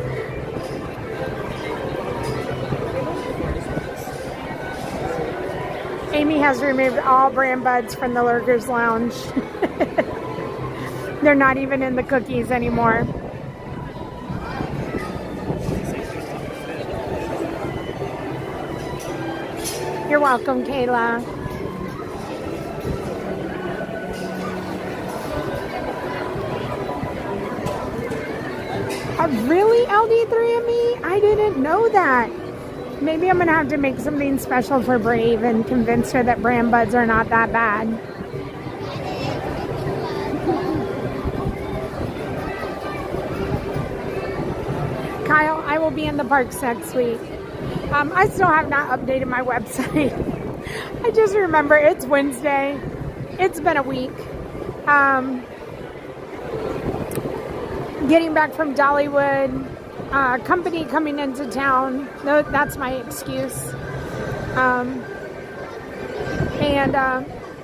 Amy has removed all brand buds from the Lurkers Lounge. They're not even in the cookies anymore. You're welcome, Kayla. Really, LD3ME? I didn't know that. Maybe I'm going to have to make something special for Brave and convince her that brand buds are not that bad. Kyle, I will be in the parks next week. I still have not updated my website. I just remember it's Wednesday. It's been a week. Getting back from Dollywood. Company coming into town. No, that's my excuse. And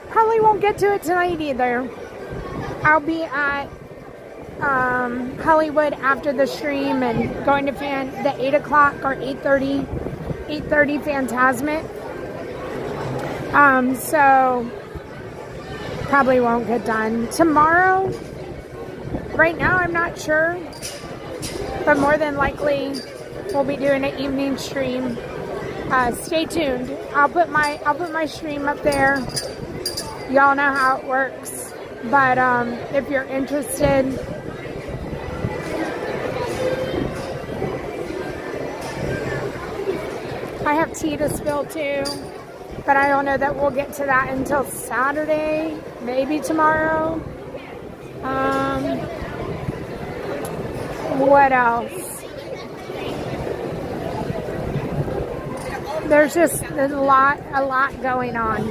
probably won't get to it tonight either. I'll be at Hollywood after the stream and going to the 8 o'clock or 8:30 Phantasmic. So probably won't get done tomorrow. Right now I'm not sure, but more than likely we'll be doing an evening stream. Stay tuned. I'll put my stream up there. Y'all know how it works, but if you're interested, I have tea to spill too, but I don't know that we'll get to that until Saturday, maybe tomorrow. What else? There's a lot going on.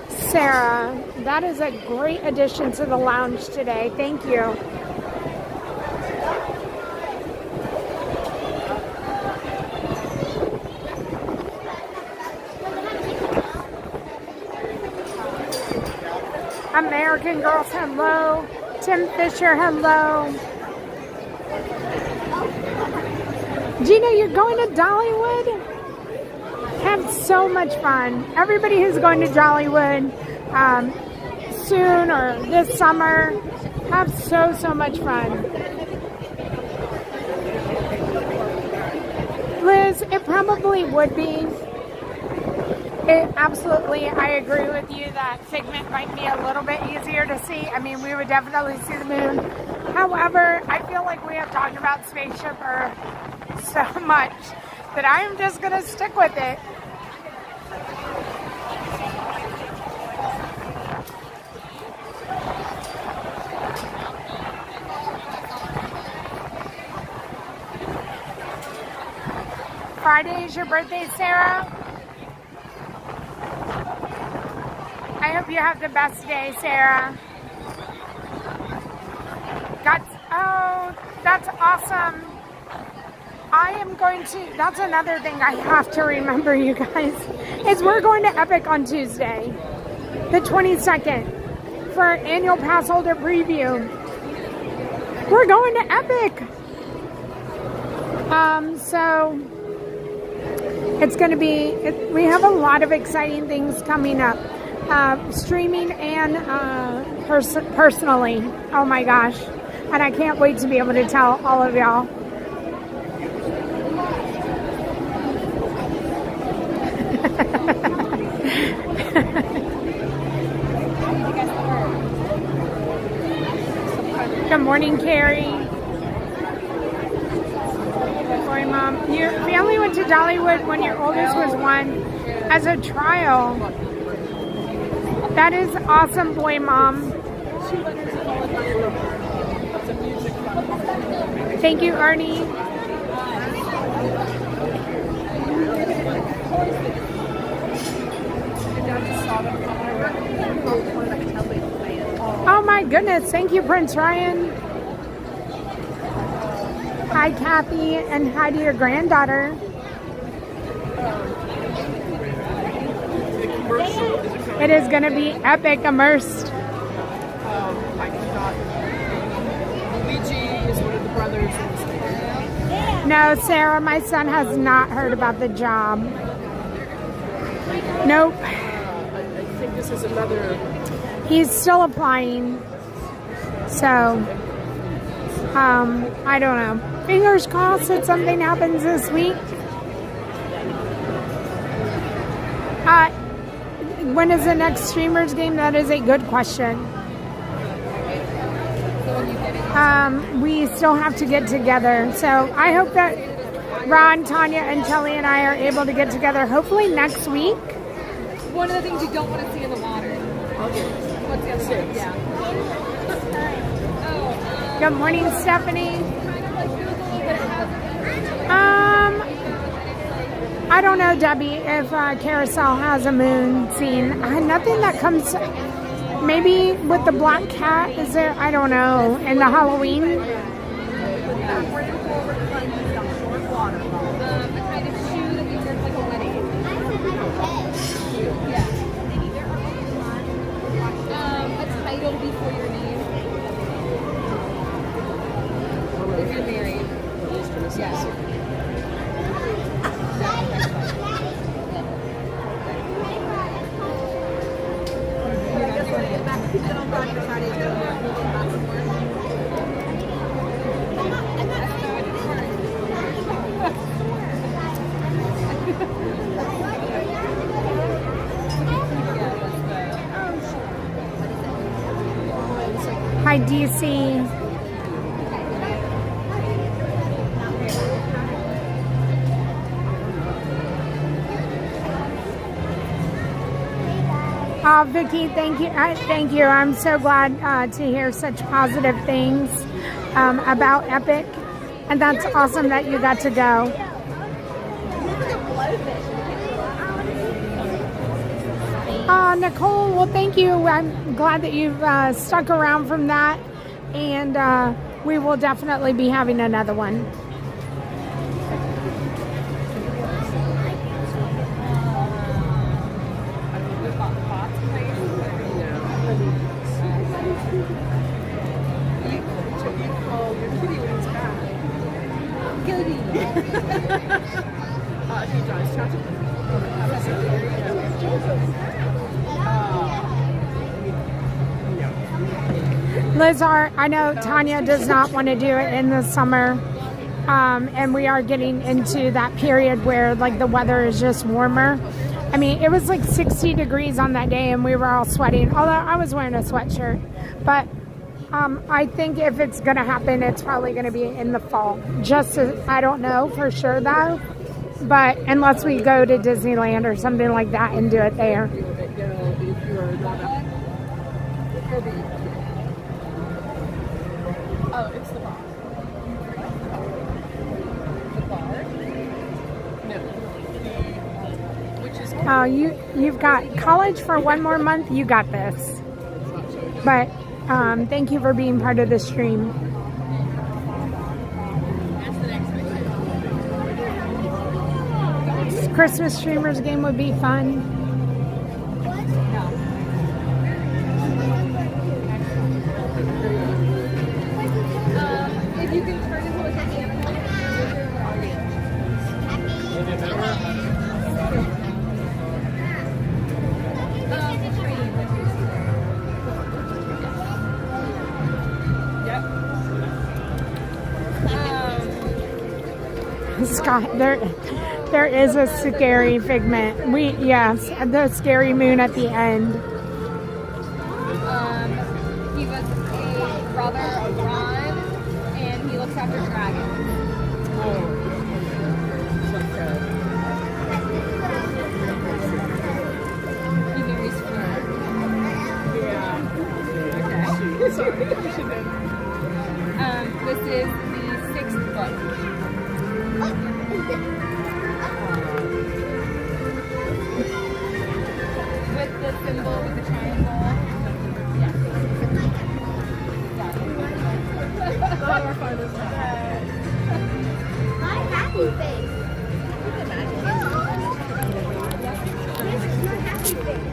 Sarah, that is a great addition to the lounge today. Thank you. American Girls, hello. Tim Fisher, hello. Gina, you're going to Dollywood? Have so much fun. Everybody who's going to Dollywood soon or this summer, have so much fun. Liz, it probably would be. Absolutely, I agree with you that Figment might be a little bit easier to see. I mean, we would definitely see the moon. However, I feel like we have talked about Spaceship so much that I am just going to stick with it. Friday is your birthday, Sarah? I hope you have the best day, Sarah. That's awesome. I am going to, that's another thing I have to remember, you guys, is we're going to Epic on Tuesday, the 22nd, for our annual pass holder preview. We're going to Epic. So it's going to be, we have a lot of exciting things coming up. Streaming and personally. Oh my gosh. And I can't wait to be able to tell all of y'all. Good morning, Carrie. Good morning, Mom. Your family went to Dollywood when your oldest was 1 as a trial. That is awesome, boy, Mom. Thank you, Ernie. Oh my goodness, thank you, Prince Ryan. Hi, Kathy, and hi to your granddaughter. It is going to be epic, immersed. Luigi is one of the brothers. No, Sarah, my son has not heard about the job. Nope. I think this is another. He's still applying. So, I don't know. Fingers crossed that something happens this week. When is the next streamers game? That is a good question. We still have to get together. So I hope that Ron, Tanya, and Kelly and I are able to get together hopefully next week. One of the things you don't want to see in the water. What's the other thing? Yeah. Good morning, Stephanie. I don't know, Debbie, if Carousel has a moon scene. Nothing that comes, maybe with the black cat, is there? I don't know. And the Halloween? The kind of shoe that you wear like a wedding. Yeah. A title before your name. If you're married. Yeah. Hi, DC. Vicki, thank you. Thank you. I'm so glad to hear such positive things about Epic, and that's awesome that you got to go. Nicole, well, thank you. I'm glad that you've stuck around from that, and we will definitely be having another one. Lizard, I know Tanya does not want to do it in the summer, and we are getting into that period where like the weather is just warmer. I mean, it was like 60 degrees on that day and we were all sweating, although I was wearing a sweatshirt. But I think if it's going to happen, it's probably going to be in the fall. I don't know for sure though, but unless we go to Disneyland or something like that and do it there. Oh, it's the bar. The bar? No. Which is Oh, you've got college for one more month. You got this. But thank you for being part of the stream. Christmas streamers game would be fun. if you can turn into like an animal, Scott, there is a scary figment. Yes, the scary moon at the end. He was a brother of Ron, and he looks after dragons. He marries Fleur. Yeah. Okay. Sorry. This is the 6th book. With the symbol, with the triangle. Yeah. My happy face. Your happy face.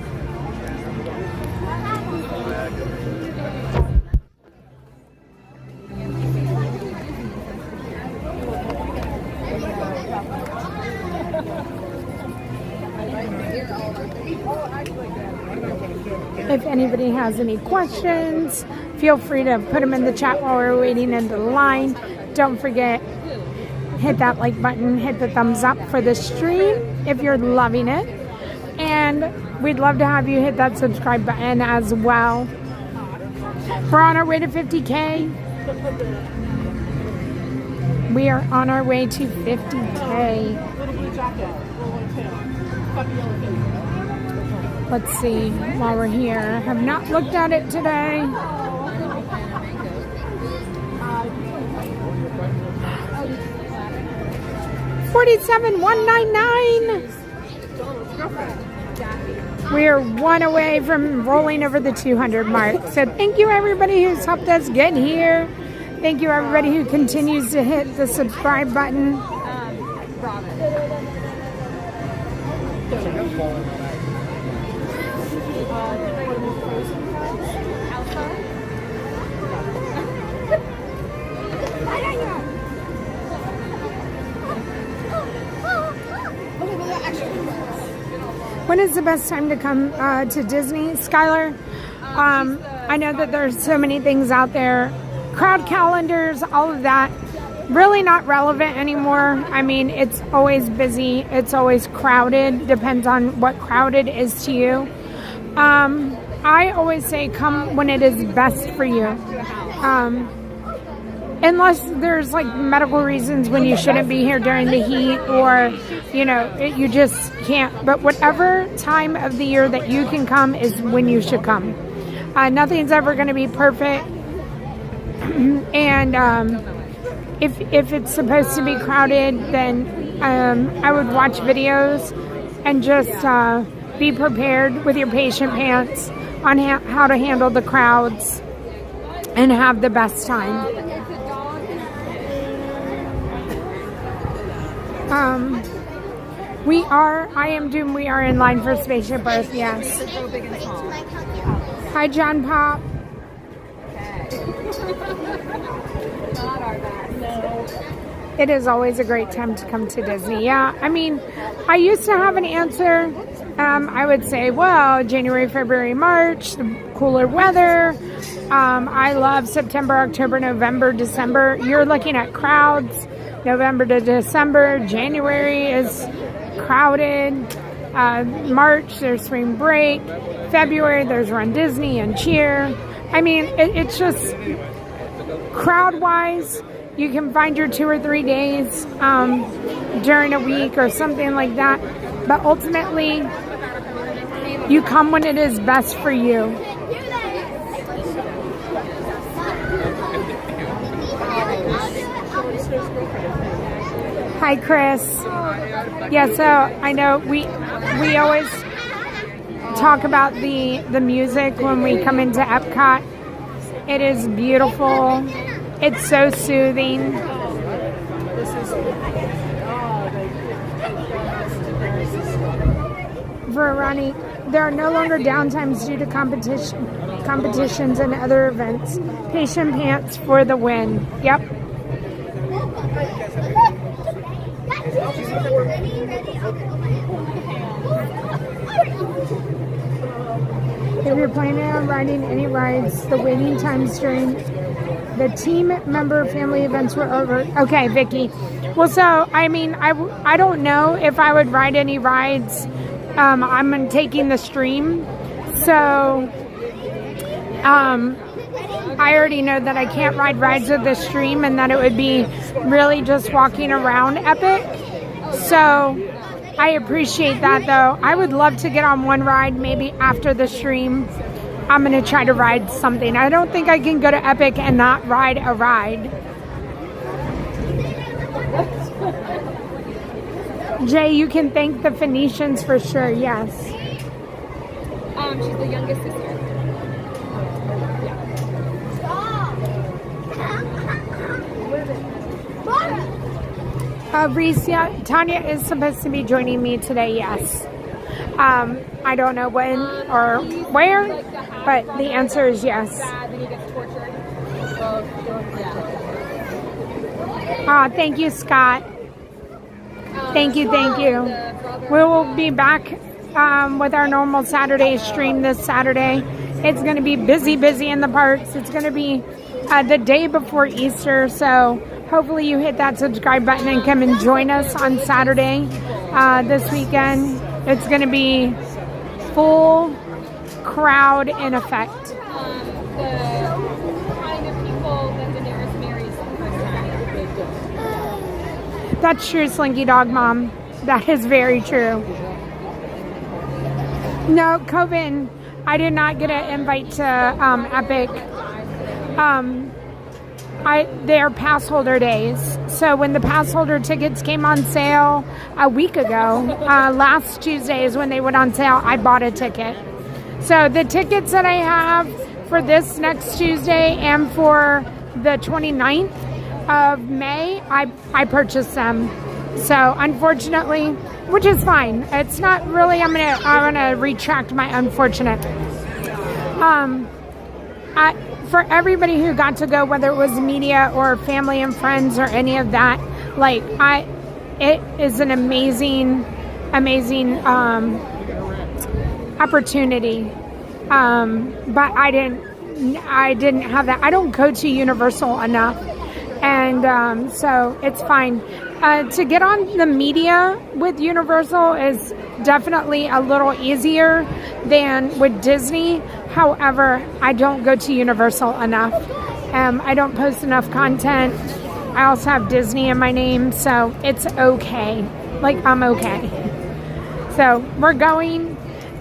If anybody has any questions, feel free to put them in the chat while we're waiting in the line. Don't forget, hit that like button, hit the thumbs up for the stream if you're loving it. And we'd love to have you hit that subscribe button as well. We're on our way to 50K. We are on our way to 50K. Let's see, while we're here, have not looked at it today. $47,199. We are one away from rolling over the 200 mark. So thank you everybody who's helped us get here. Thank you everybody who continues to hit the subscribe button. When is the best time to come to Disney, Skylar? I know that there's so many things out there. Crowd calendars, all of that, really not relevant anymore. I mean, it's always busy. It's always crowded. Depends on what crowded is to you. I always say come when it is best for you. Unless there's like medical reasons when you shouldn't be here during the heat, or you know, you just can't. But whatever time of the year that you can come is when you should come. Nothing's ever going to be perfect. And if it's supposed to be crowded, then I would watch videos and just be prepared with your patient pants on how to handle the crowds and have the best time. I am doomed. We are in line for Spaceship Earth, yes. Hi, John Pop. It is always a great time to come to Disney. Yeah, I mean, I used to have an answer. I would say, well, January, February, March, the cooler weather. I love September, October, November, December. You're looking at crowds. November to December. January is crowded. March, there's spring break. February, there's Run Disney and Cheer. I mean, it's just crowd-wise, you can find your 2 or 3 days during a week or something like that. But ultimately, you come when it is best for you. Hi, Chris. Yeah, so I know we always talk about the music when we come into Epcot. It is beautiful. It's so soothing. Verani, there are no longer downtimes due to competitions and other events. Patient pants for the win. Yep. If you're planning on riding any rides, the waiting times during the team member family events were over. Okay, Vicky. Well, so, I mean, I don't know if I would ride any rides. I'm taking the stream. So, I already know that I can't ride rides with the stream and that it would be really just walking around Epic. So, I appreciate that, though. I would love to get on one ride maybe after the stream. I'm going to try to ride something. I don't think I can go to Epic and not ride a ride. Jay, you can thank the Phoenicians for sure, yes. She's the youngest sister. Reese, yeah, Tanya is supposed to be joining me today, yes. I don't know when or where, but the answer is yes. Thank you, Scott. Thank you. We will be back with our normal Saturday stream this Saturday. It's going to be busy in the parks. It's going to be the day before Easter, so hopefully you hit that subscribe button and come and join us on Saturday this weekend. It's going to be full crowd in effect. The kind of people that Daenerys marries the first time. That's true, Slinky Dog Mom. That is very true. No, Coven, I did not get an invite to Epic. They're pass holder days. So when the pass holder tickets came on sale a week ago, last Tuesday is when they went on sale, I bought a ticket. So the tickets that I have for this next Tuesday and for the 29th of May, I purchased them. So unfortunately, which is fine. It's not really, I'm gonna retract my unfortunate. For everybody who got to go, whether it was media or family and friends or any of that, it is an amazing opportunity. But I didn't have that. I don't go to Universal enough, and so it's fine. To get on the media with Universal is definitely a little easier than with Disney. However, I don't go to Universal enough. I don't post enough content. I also have Disney in my name, so it's okay. I'm okay. So we're going.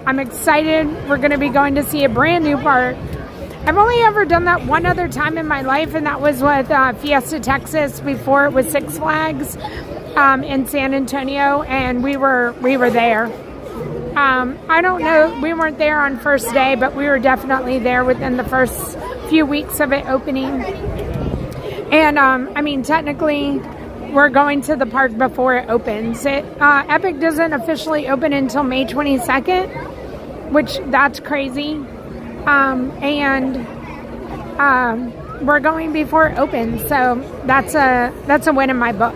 I'm excited. We're going to be going to see a brand new park. I've only ever done that one other time in my life, and that was with Fiesta Texas before it was Six Flags in San Antonio, and we were there. I don't know, we weren't there on first day, but we were definitely there within the first few weeks of it opening. And technically, we're going to the park before it opens. Epic doesn't officially open until May 22nd, which that's crazy. We're going before it opens, so that's a win in my book.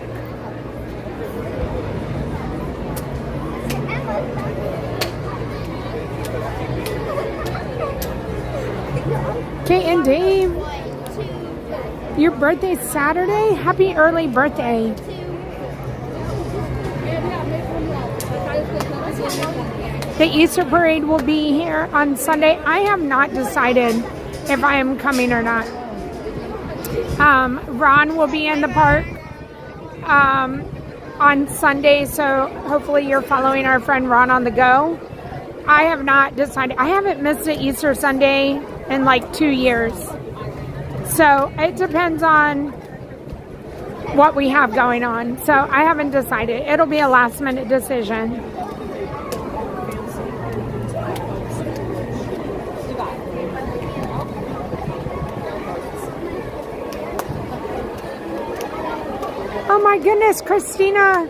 Kate and Dave, your birthday's Saturday? Happy early birthday. The Easter parade will be here on Sunday. I have not decided if I am coming or not. Ron will be in the park on Sunday, so hopefully you're following our friend Ron on the go. I have not decided. I haven't missed an Easter Sunday in like 2 years. So it depends on what we have going on. So I haven't decided. It'll be a last minute decision. Oh my goodness, Christina.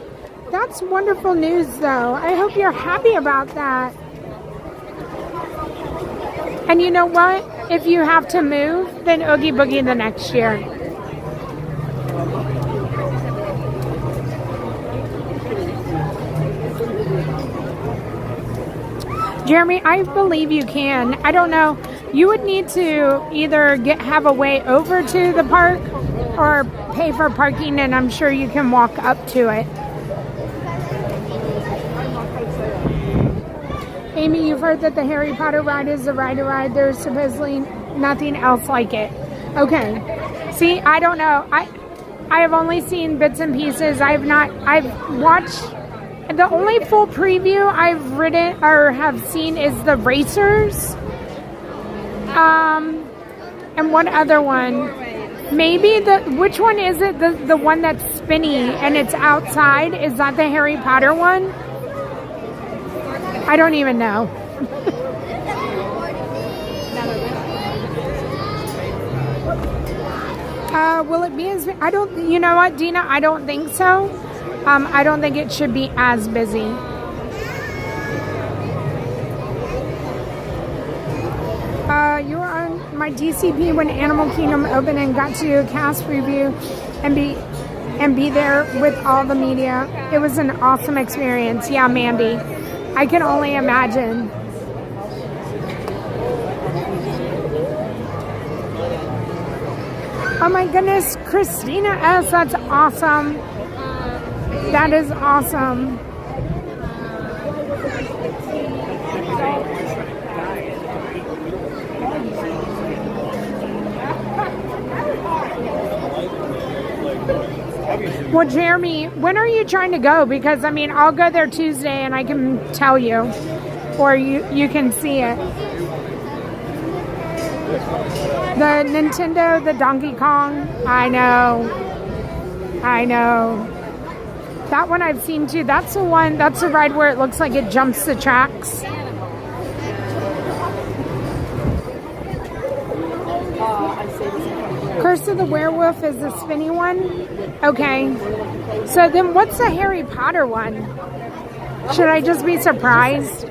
That's wonderful news though. I hope you're happy about that. And you know what? If you have to move, then Oogie Boogie the next year. Jeremy, I believe you can. I don't know. You would need to either have a way over to the park or pay for parking, and I'm sure you can walk up to it. Amy, you've heard that the Harry Potter ride is the ride to ride. There's supposedly nothing else like it. Okay. See, I don't know. I have only seen bits and pieces. I've watched, the only full preview I've ridden or have seen is the racers. And one other one. Maybe which one is it? The one that's spinny and it's outside? Is that the Harry Potter one? I don't even know. Will it be as, I don't, you know what, Dina, I don't think so. I don't think it should be as busy. You were on my DCP when Animal Kingdom opened and got to do a cast preview and be there with all the media. It was an awesome experience. Yeah, Mandy. I can only imagine. Oh my goodness, Christina S. That's awesome. That is awesome. Well, Jeremy, when are you trying to go? Because, I mean, I'll go there Tuesday and I can tell you. Or you can see it. The Nintendo, the Donkey Kong. I know. That one I've seen too. That's the one, that's the ride where it looks like it jumps the tracks. Curse of the Werewolf is the spinny one? Okay. So then what's the Harry Potter one? Should I just be surprised?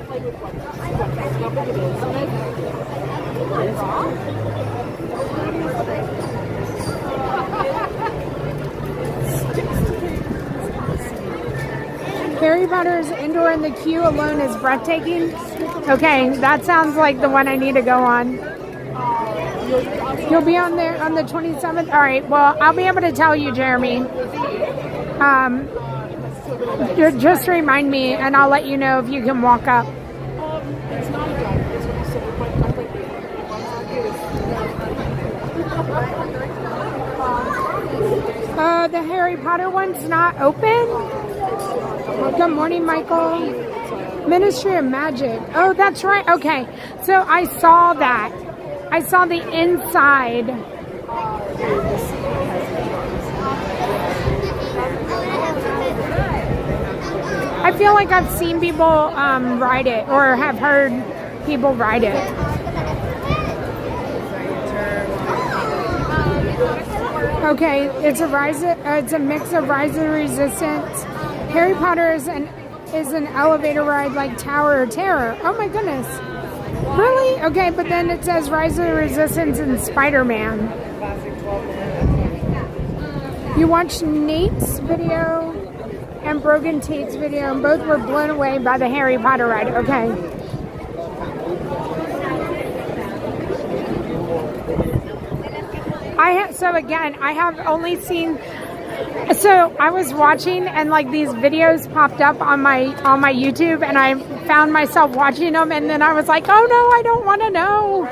Harry Potter's indoor and the queue alone is breathtaking. Okay, that sounds like the one I need to go on. You'll be on there on the 27th? All right, well, I'll be able to tell you, Jeremy. Just remind me, and I'll let you know if you can walk up. The Harry Potter one's not open? Good morning, Michael. Ministry of Magic. Oh, that's right. Okay, so I saw that. I saw the inside. I feel like I've seen people ride it or have heard people ride it. Okay, it's a mix of rise and resistance. Harry Potter is an elevator ride like Tower of Terror. Oh my goodness. Really? Okay, but then it says Rise of the Resistance and Spider-Man. You watched Nate's video and Brogan Tate's video, and both were blown away by the Harry Potter ride. Okay. So again, I have only seen So I was watching and like these videos popped up on my YouTube and I found myself watching them and then I was like, oh no, I don't want to know.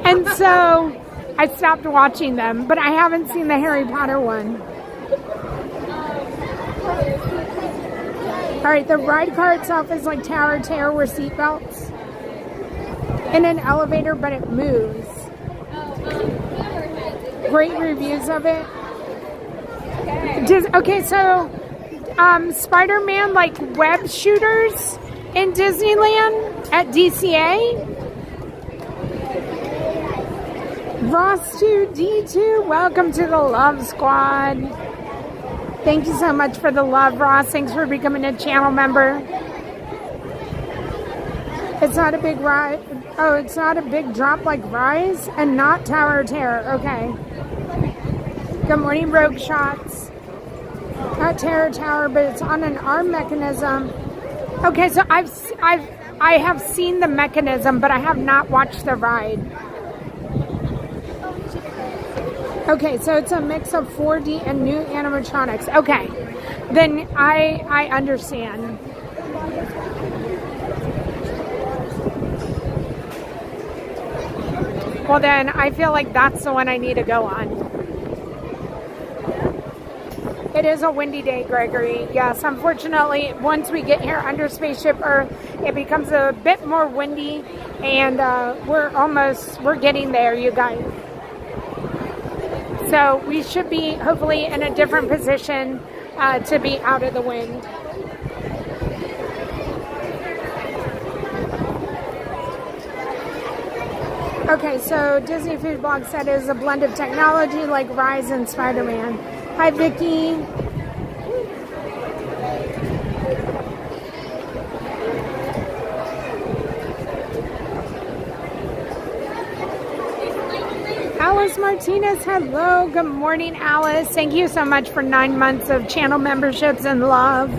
And so I stopped watching them, but I haven't seen the Harry Potter one. All right, the ride car itself is like Tower of Terror with seatbelts in an elevator, but it moves. Great reviews of it. Okay, so Spider-Man like web shooters in Disneyland at DCA. Ross2D2, welcome to the Love Squad. Thank you so much for the love, Ross. Thanks for becoming a channel member. It's not a big ride. Oh, it's not a big drop like Rise and not Tower of Terror. Okay. Good morning, Rogue Shots. Not Terror Tower, but it's on an arm mechanism. Okay, so I have seen the mechanism, but I have not watched the ride. Okay, so it's a mix of 4D and new animatronics. Okay, then I understand. Well, then I feel like that's the one I need to go on. It is a windy day, Gregory. Yes, unfortunately, once we get here under Spaceship Earth, it becomes a bit more windy, and we're getting there, you guys. So we should be hopefully in a different position to be out of the wind. Okay, so Disney Food Blog said it is a blend of technology like Rise and Spider-Man. Hi, Vicky. Alice Martinez, hello. Good morning, Alice. Thank you so much for 9 months of channel memberships and love.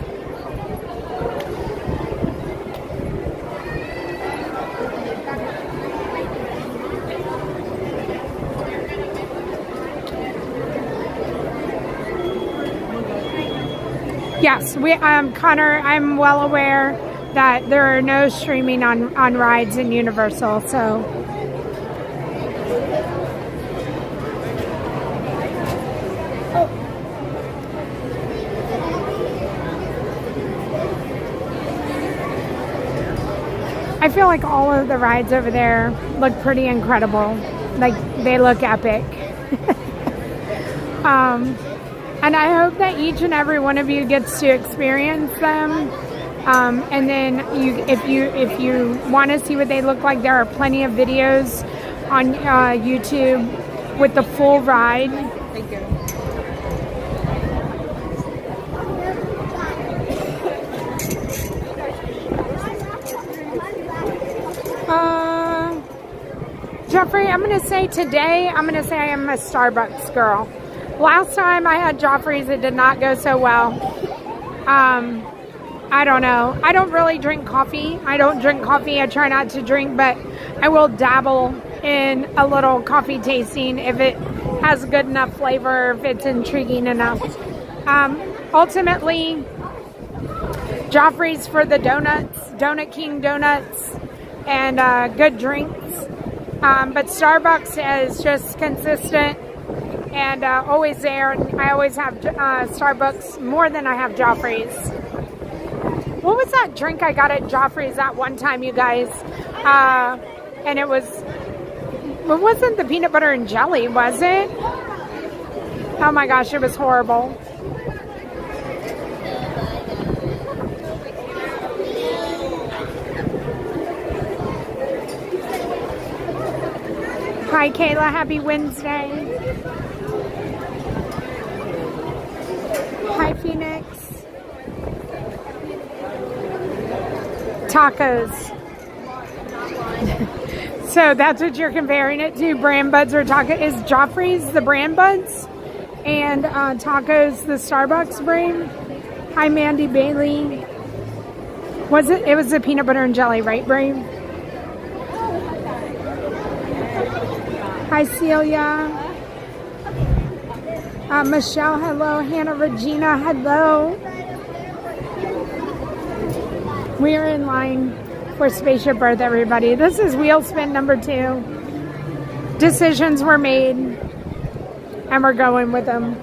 Yes, Connor, I'm well aware that there are no streaming on rides in Universal, so. I feel like all of the rides over there look pretty incredible. Like, they look epic. And I hope that each and every one of you gets to experience them. And then if you want to see what they look like, there are plenty of videos on YouTube with the full ride. Thank you. Jeffrey, I'm going to say today, I am a Starbucks girl. Last time I had Joffrey's, it did not go so well. I don't know. I don't really drink coffee. I don't drink coffee. I try not to drink, but I will dabble in a little coffee tasting if it has good enough flavor, if it's intriguing enough. Ultimately, Joffrey's for the donuts, Donut King donuts, and good drinks. But Starbucks is just consistent and always there. I always have Starbucks more than I have Joffrey's. What was that drink I got at Joffrey's that one time, you guys? And it wasn't the peanut butter and jelly, was it? Oh my gosh, it was horrible. Hi, Kayla. Happy Wednesday. Hi, Phoenix. Tacos. So that's what you're comparing it to? Brand Buds or tacos? Is Joffrey's the Brand Buds? And tacos the Starbucks brand? Hi, Mandy Bailey. It was the peanut butter and jelly, right, Brave? Hi, Celia. Michelle, hello. Hannah Regina, hello. We are in line for Spaceship Earth, everybody. This is wheel spin number 2. Decisions were made, and we're going with them.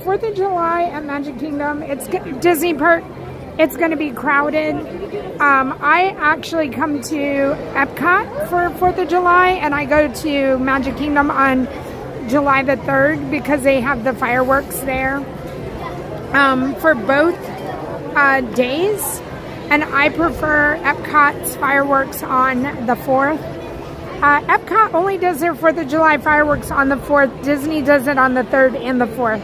Fourth of July at Magic Kingdom. It's Disney Park. It's going to be crowded. I actually come to Epcot for 4th of July, and I go to Magic Kingdom on July the 3rd because they have the fireworks there for both days, and I prefer Epcot's fireworks on the 4th. Epcot only does their 4th of July fireworks on the 4th. Disney does it on the 3rd and the 4th.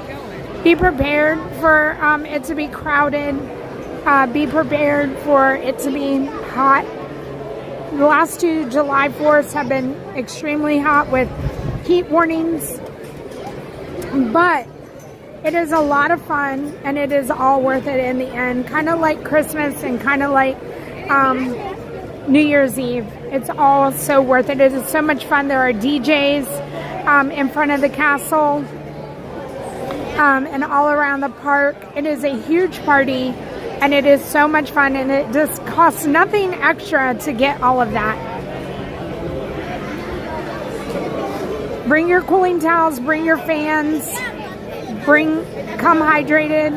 Be prepared for it to be crowded. Be prepared for it to be hot. The last 2 July 4ths have been extremely hot with heat warnings. But it is a lot of fun, and it is all worth it in the end. Kind of like Christmas and kind of like New Year's Eve. It's all so worth it. It is so much fun. There are DJs in front of the castle and all around the park. It is a huge party, and it is so much fun, and it just costs nothing extra to get all of that. Bring your cooling towels, bring your fans, come hydrated,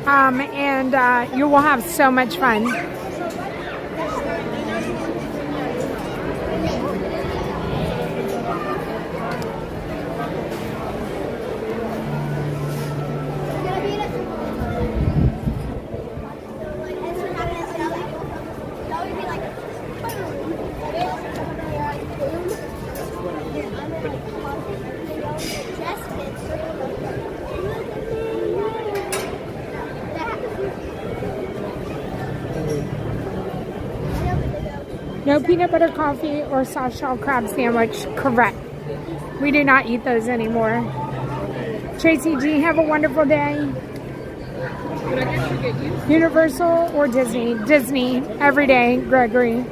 and you will have so much fun. No peanut butter coffee or soft shell crab sandwich. Correct. We do not eat those anymore. Tracy G, have a wonderful day. Universal or Disney? Disney every day, Gregory.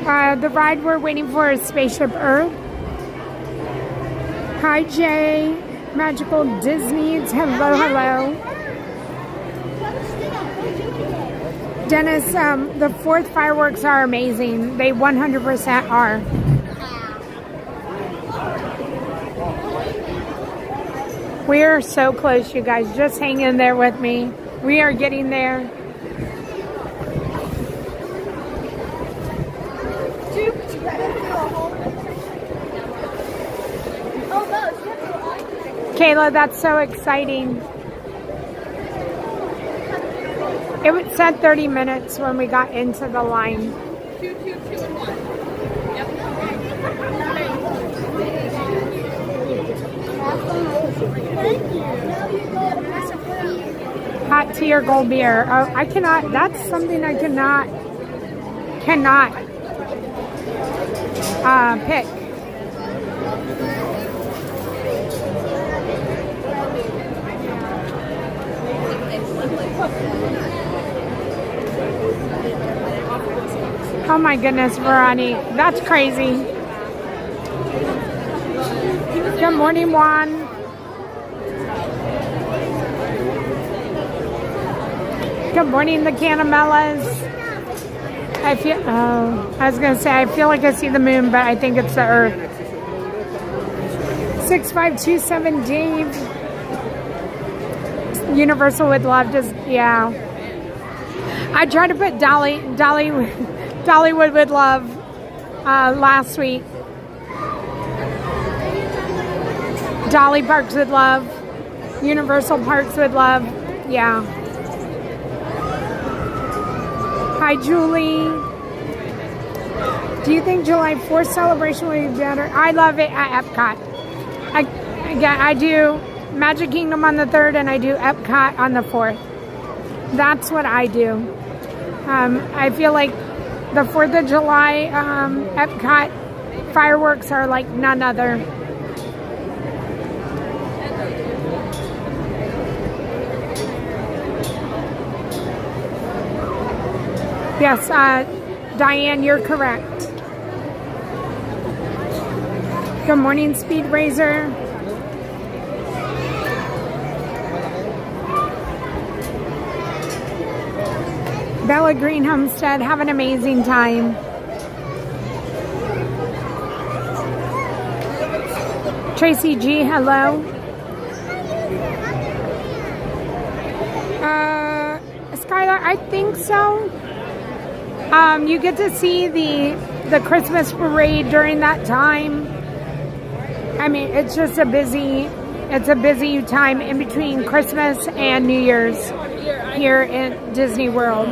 The ride we're waiting for is Spaceship Earth. Hi Jay, Magical Disney. Hello, hello. Dennis, the 4th fireworks are amazing. They 100% are. We are so close, you guys. Just hang in there with me. We are getting there. Kayla, that's so exciting. It was said 30 minutes when we got into the line. 2, 2, 2, and 1. Yep. Hot tea or cold beer? Oh, I cannot. That's something I cannot pick. Oh my goodness, Verani. That's crazy. Good morning, Juan. Good morning, the Canamellas. I was going to say, I feel like I see the moon, but I think it's the Earth. 6527 Dave. Universal would love to, yeah. I tried to put Dollywood would love last week. Dolly Parks would love. Universal Parks would love. Yeah. Hi, Julie. Do you think July 4th celebration will be better? I love it at Epcot. I do Magic Kingdom on the 3rd, and I do Epcot on the 4th. That's what I do. I feel like the 4th of July Epcot fireworks are like none other. Yes, Diane, you're correct. Good morning, Speed Razor. Bella Green Homestead, have an amazing time. Tracy G, hello. Skylar, I think so. You get to see the Christmas parade during that time. I mean, it's just a busy time in between Christmas and New Year's here at Disney World.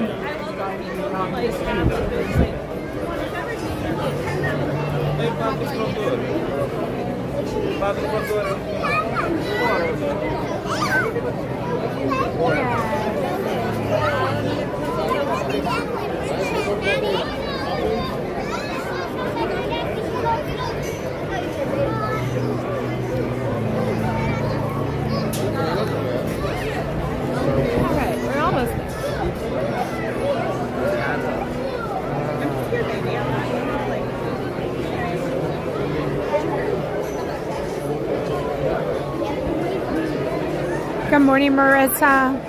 We're almost there. Good morning, Marissa.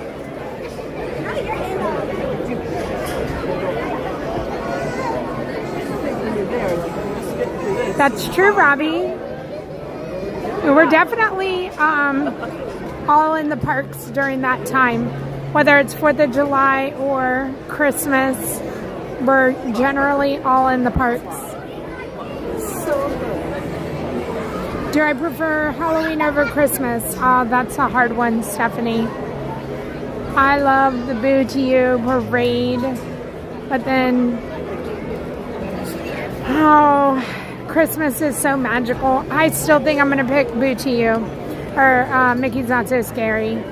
That's true, Robbie. We're definitely all in the parks during that time. Whether it's 4th of July or Christmas, we're generally all in the parks. Do I prefer Halloween over Christmas? That's a hard one, Stephanie. I love the Boo to You parade, but then, Christmas is so magical. I still think I'm going to pick Boo to You, or Mickey's Not So Scary.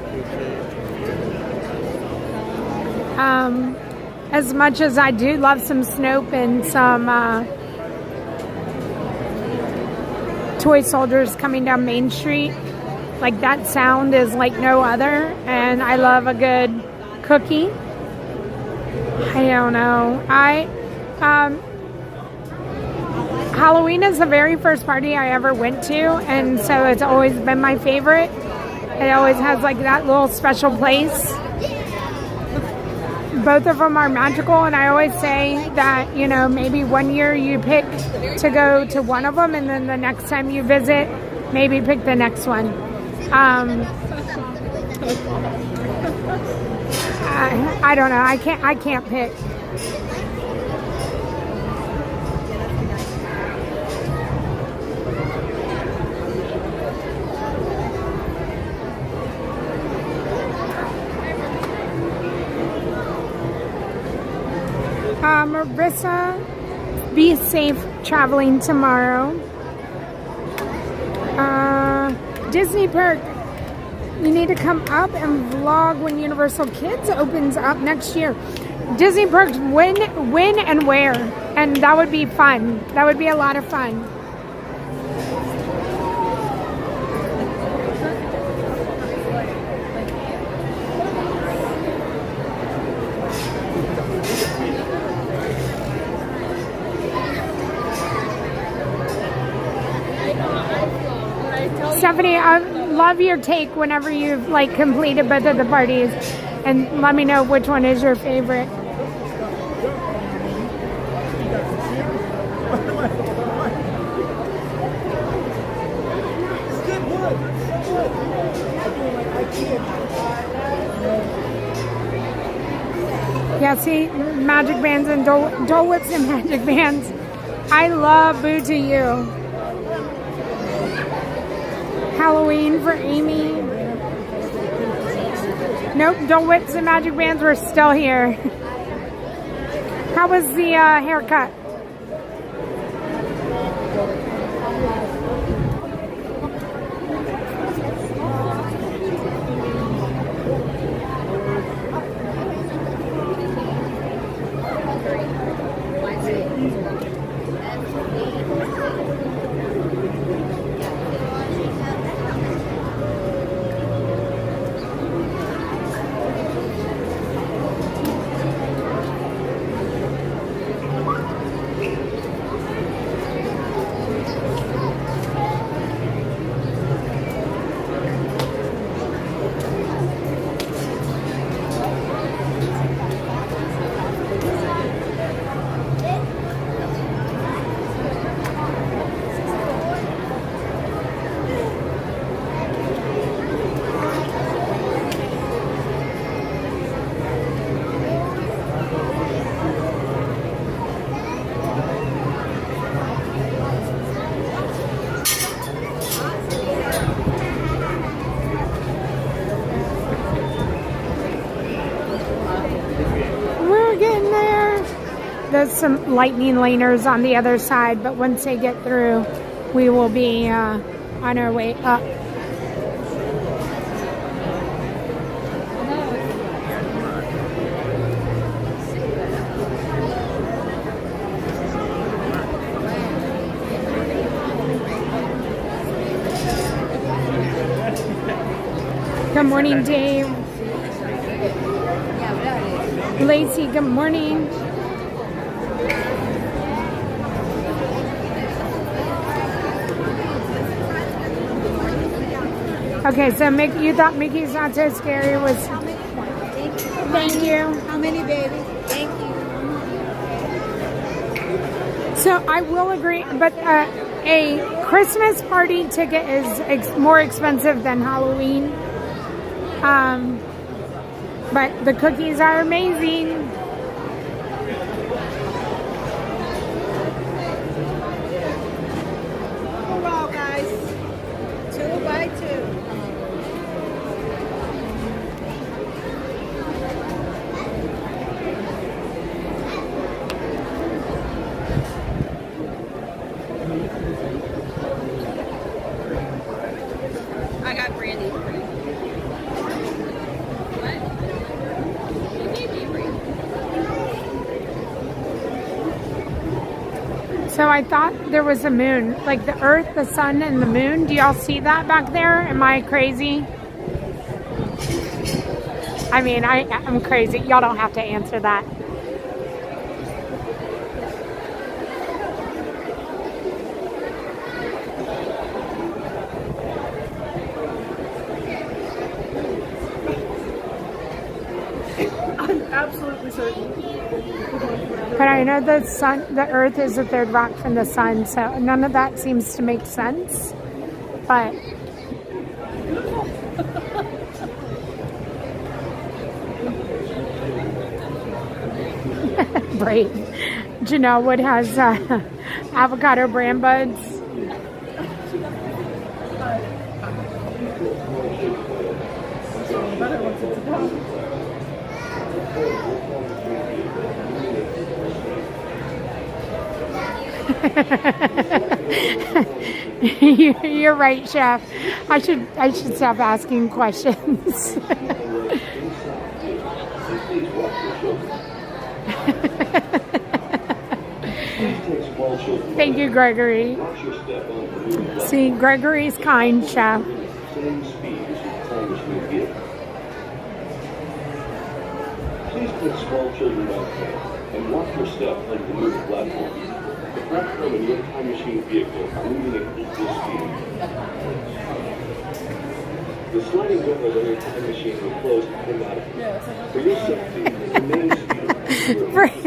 As much as I do love some Snoop and some toy soldiers coming down Main Street, like that sound is like no other, and I love a good cookie. I don't know. Halloween is the very first party I ever went to, and so it's always been my favorite. It always has like that little special place. Both of them are magical, and I always say that, you know, maybe one year you pick to go to one of them, and then the next time you visit, maybe pick the next one. I don't know. I can't pick. Marissa, be safe traveling tomorrow. Disney Park, you need to come up and vlog when Universal Kids opens up next year. Disney Parks, when and where, and that would be fun. That would be a lot of fun. Stephanie, I love your take whenever you've like completed both of the parties, and let me know which one is your favorite. Yeah, see, magic bands and Dole Whips and magic bands. I love Boo to You. Halloween for Amy. Nope, Dole Whips and magic bands were still here. How was the haircut? some lightning laners on the other side, but once they get through, we will be on our way up. Good morning, Dave. Lacey, good morning. Okay, so you thought Mickey's Not So Scary was... Thank you. How many, baby? Thank you. So I will agree, but a Christmas party ticket is more expensive than Halloween. But the cookies are amazing. Hello, guys. 2 by 2. I got brandy for you. What? You gave me brandy. So I thought there was a moon, like the Earth, the Sun, and the moon. Do y'all see that back there? Am I crazy? I mean, I'm crazy. Y'all don't have to answer that. Absolutely certain. But I know the Earth is the third rock from the sun, so none of that seems to make sense. But Brave. Janelle Wood has avocado brand buds. You're right, Chef. I should stop asking questions. Thank you, Gregory. See, Gregory's kind, Chef. Please put small children by the hand and watch your step on the moving platform. The platform and your time machine vehicle are moving at equal speed. The sliding windows on your time machine will close automatically. For your safety, remain seated. Brave!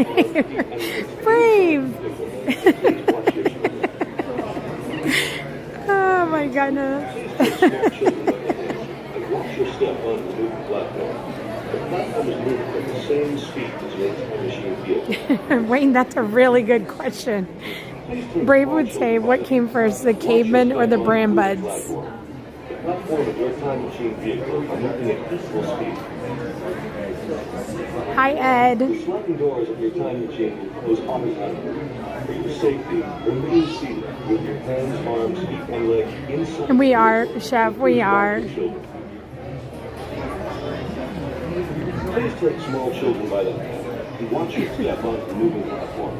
Oh my goodness. Please put small children by the hand and watch your step on the moving platform. The platform is moving at the same speed as your time machine vehicle. Wayne, that's a really good question. Brave would say, what came first, the caveman or the brand buds? The platform of your time machine vehicle are moving at equal speed. Hi, Ed. The sliding doors of your time machine will close automatically. For your safety, remain seated with your hands, arms, feet, and legs inside. We are, Chef, we are. Please take small children by the hand and watch your step onto the moving platform.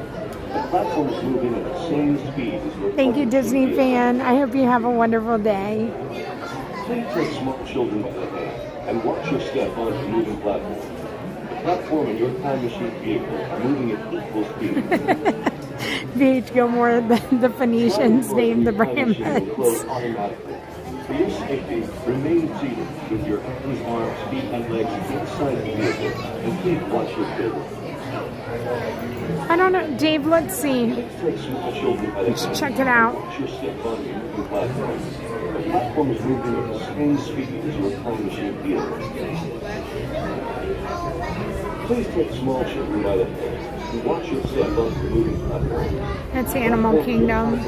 The platform is moving at the same speed as your Thank you, Disney fan. I hope you have a wonderful day. Please take small children by the hand and watch your step onto the moving platform. The platform and your time machine vehicle are moving at equal speed. V.H. Gilmore, the Phoenicians named the brand will close buds. automatically. For your safety, remain seated with your hands, arms, feet, and legs inside the vehicle, and please watch your children. I don't know, Dave, let's see. Take small children by the hand. Check it out. Watch your step on the moving platform. The platform is moving at the same speed as your time machine vehicle. Please take small children by the hand and watch your step on the moving platform. That's Animal Kingdom.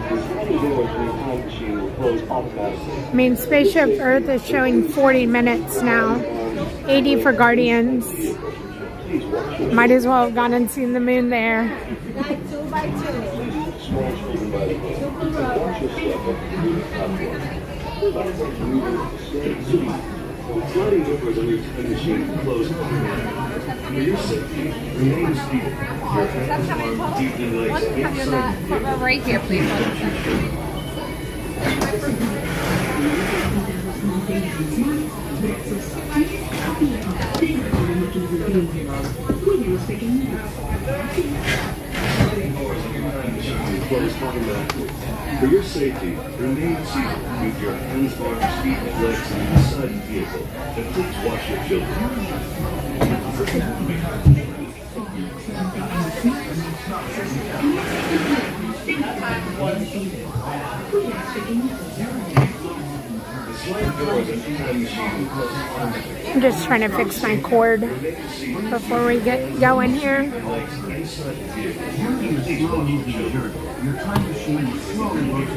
The sliding doors of your time machine will close automatically. I mean, Spaceship Earth is showing 40 minutes now. $80 for Guardians. Might as well have gone and seen the moon there. Like 2 by 2. Small children by the way. Watch your step at the platform. Sliding doors on your time machine close automatically. For your safety, remain seated. Your hands arms deeply One laced come inside in that right here, please. 1 second. close automatically. For your safety, remain seated with your hands, arms, feet, and legs inside the vehicle. And please watch your children. I'm just trying to fix my cord before we get going here.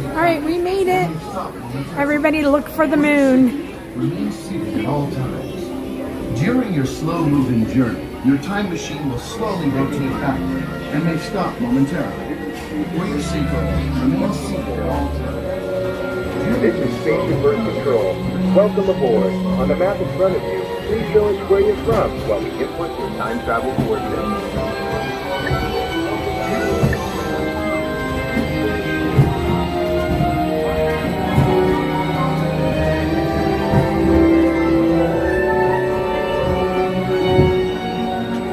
Alright, we made it. Everybody look for the moon. Remain seated at all times. During your slow-moving journey, your time machine will slowly rotate backward and may stop momentarily. For your seatbelt, remain seated at all times. This is Spaceship Earth Control. Welcome aboard. On the map in front of you, please show us where you're from while we input your time travel coordinates.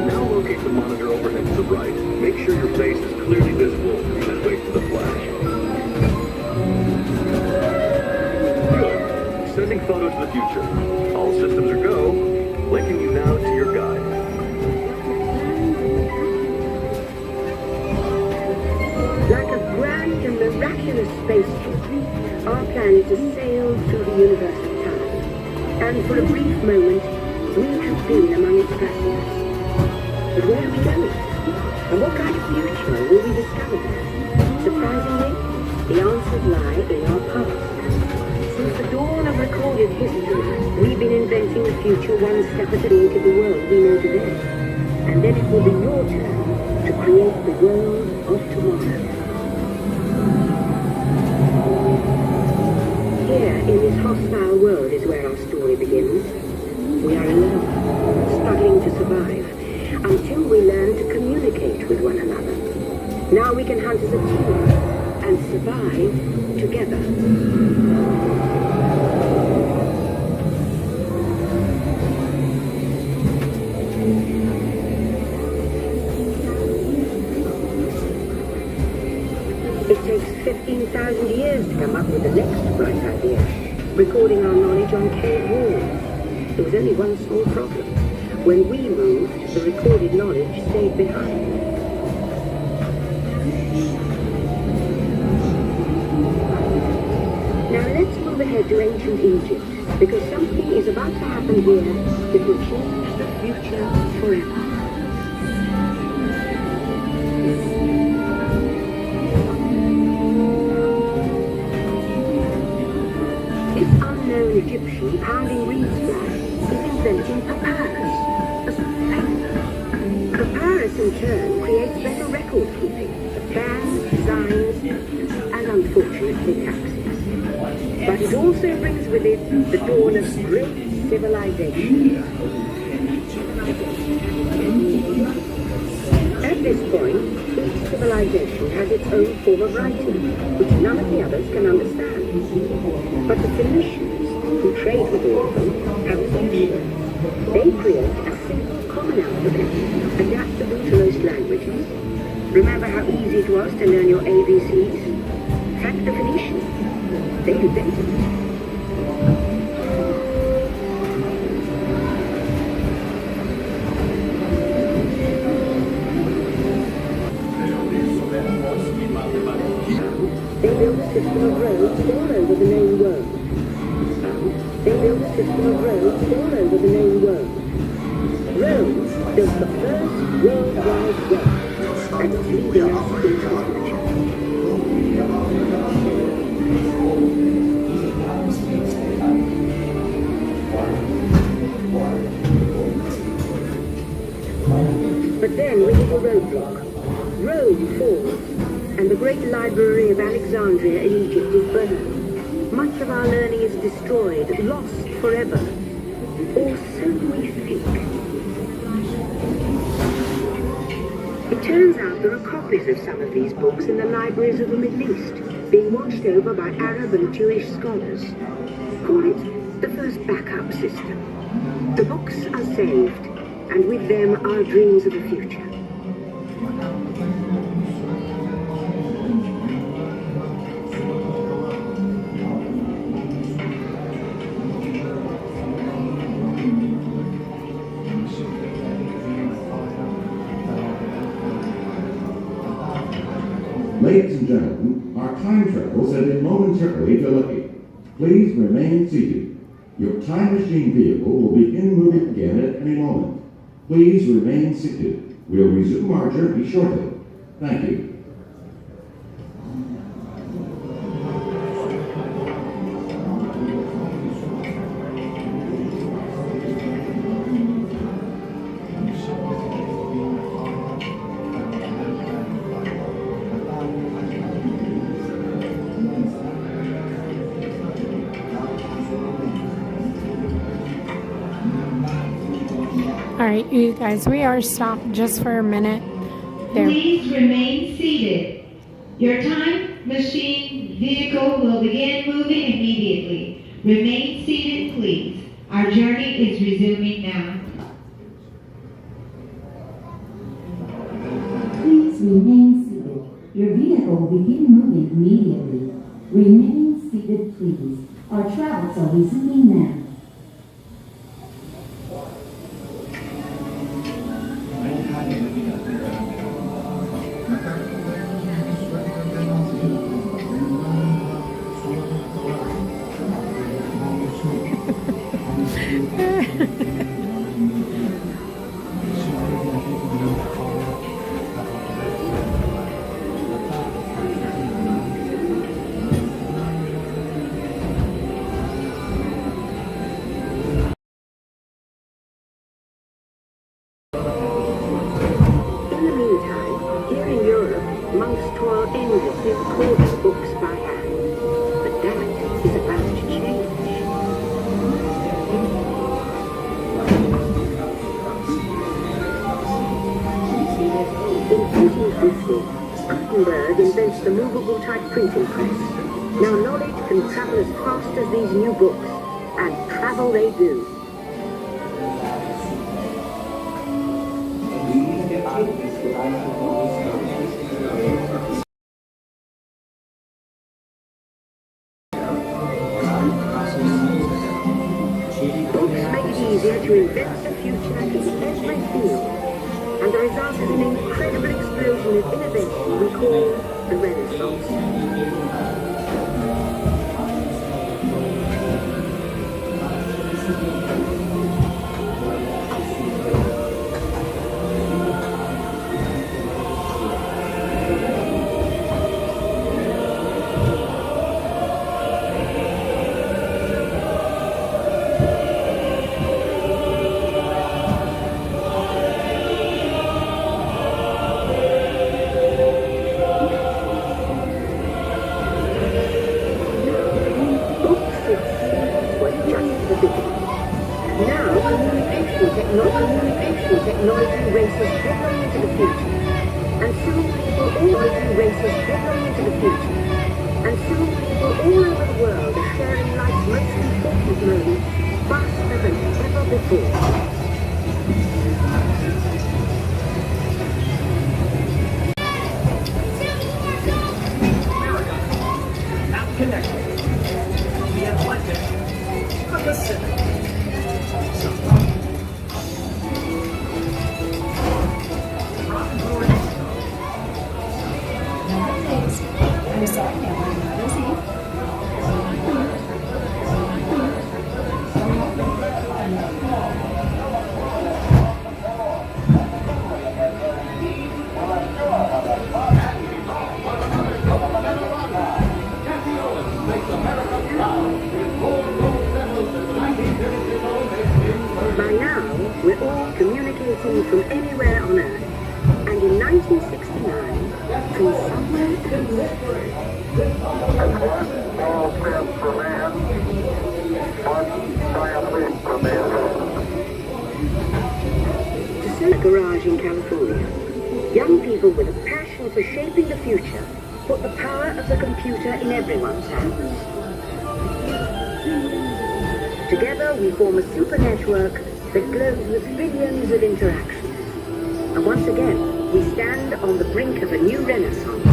Now locate the monitor overhead to the right. Make sure your face is clearly visible and wait for the flash. Good. Sending photo to the future. All systems are go. Linking you now to your guide. Like a grand and miraculous spaceship, our plan is to sail through the universe of time. And for a brief moment, we have been among its passengers. But where are we going? And what kind of future will we discover there? Surprisingly, the answers lie in our past. Since the dawn of recorded history, we've been inventing the future one step at a time into the world we know today. And then it will be your turn to create the world of tomorrow. Here, in this hostile world, is where our story begins. We are alone, struggling to survive, until we learn to communicate with one another. Now we can hunt as a team and survive together. It takes 15,000 years to come up with the next bright idea, recording our knowledge on cave walls. There was only one small problem. When we moved, the recorded knowledge stayed behind. Now let's move ahead to ancient Egypt, because something is about to happen here that will change the future forever. This unknown Egyptian pounding reeds fly is inventing papyrus. Papyrus in turn creates better record keeping, plans, designs, and unfortunately taxes. But it also brings with it the dawn of great civilization. At this point, each civilization has its own form of writing, which none of the others can understand. But the Phoenicians, who trade with all of them, have a solution. They create a simple common alphabet, adaptable to most languages. Remember how easy it was to learn your ABCs? Thank the Phoenicians. They invented it. They built a system of roads all over the known world. They built a system of roads all over the known world. Rome built the first worldwide web, and it's leading us into the future. roadblock. Rome falls, and the great library of Alexandria in Egypt is burned. Much of our learning is destroyed, lost forever. Or so we think. It turns out there are copies of some of these books in the libraries of the Middle East, being watched over by Arab and Jewish scholars. Call it the first backup system. The books are saved, and with them our dreams of the future. Ladies and gentlemen, our time travel set in momentarily delayed. Please remain seated. Your time machine vehicle will begin moving again at any moment. Please remain seated. We'll resume our journey shortly. Thank you. Alright, you guys, we are stopped just for a minute. There. Please remain seated. Your time machine vehicle will begin moving immediately. Remain seated, please. Our journey is resuming now. Please remain seated. Your vehicle will begin moving immediately. Remain seated, please. Our travels are resuming now. Invents the movable type printing press. Now knowledge can travel as fast as these new books, and travel they do. Books make it easier to invent the future in every field, and the result is an incredible explosion of innovation we call the Renaissance. Technology races headlong into the future, and soon people all over the world are sharing life's most important moments faster than ever before. Now connected. The Atlantic, the Pacific. I'm sorry, I'm busy. By now, we're all communicating from anywhere on Earth, and in Small step for man, one giant leap for mankind. To sell a garage in California, young people with a passion for shaping the future put the power of the computer in everyone's hands. Together we form a super network that glows with billions of interactions. And once again, we stand on the brink of a new renaissance.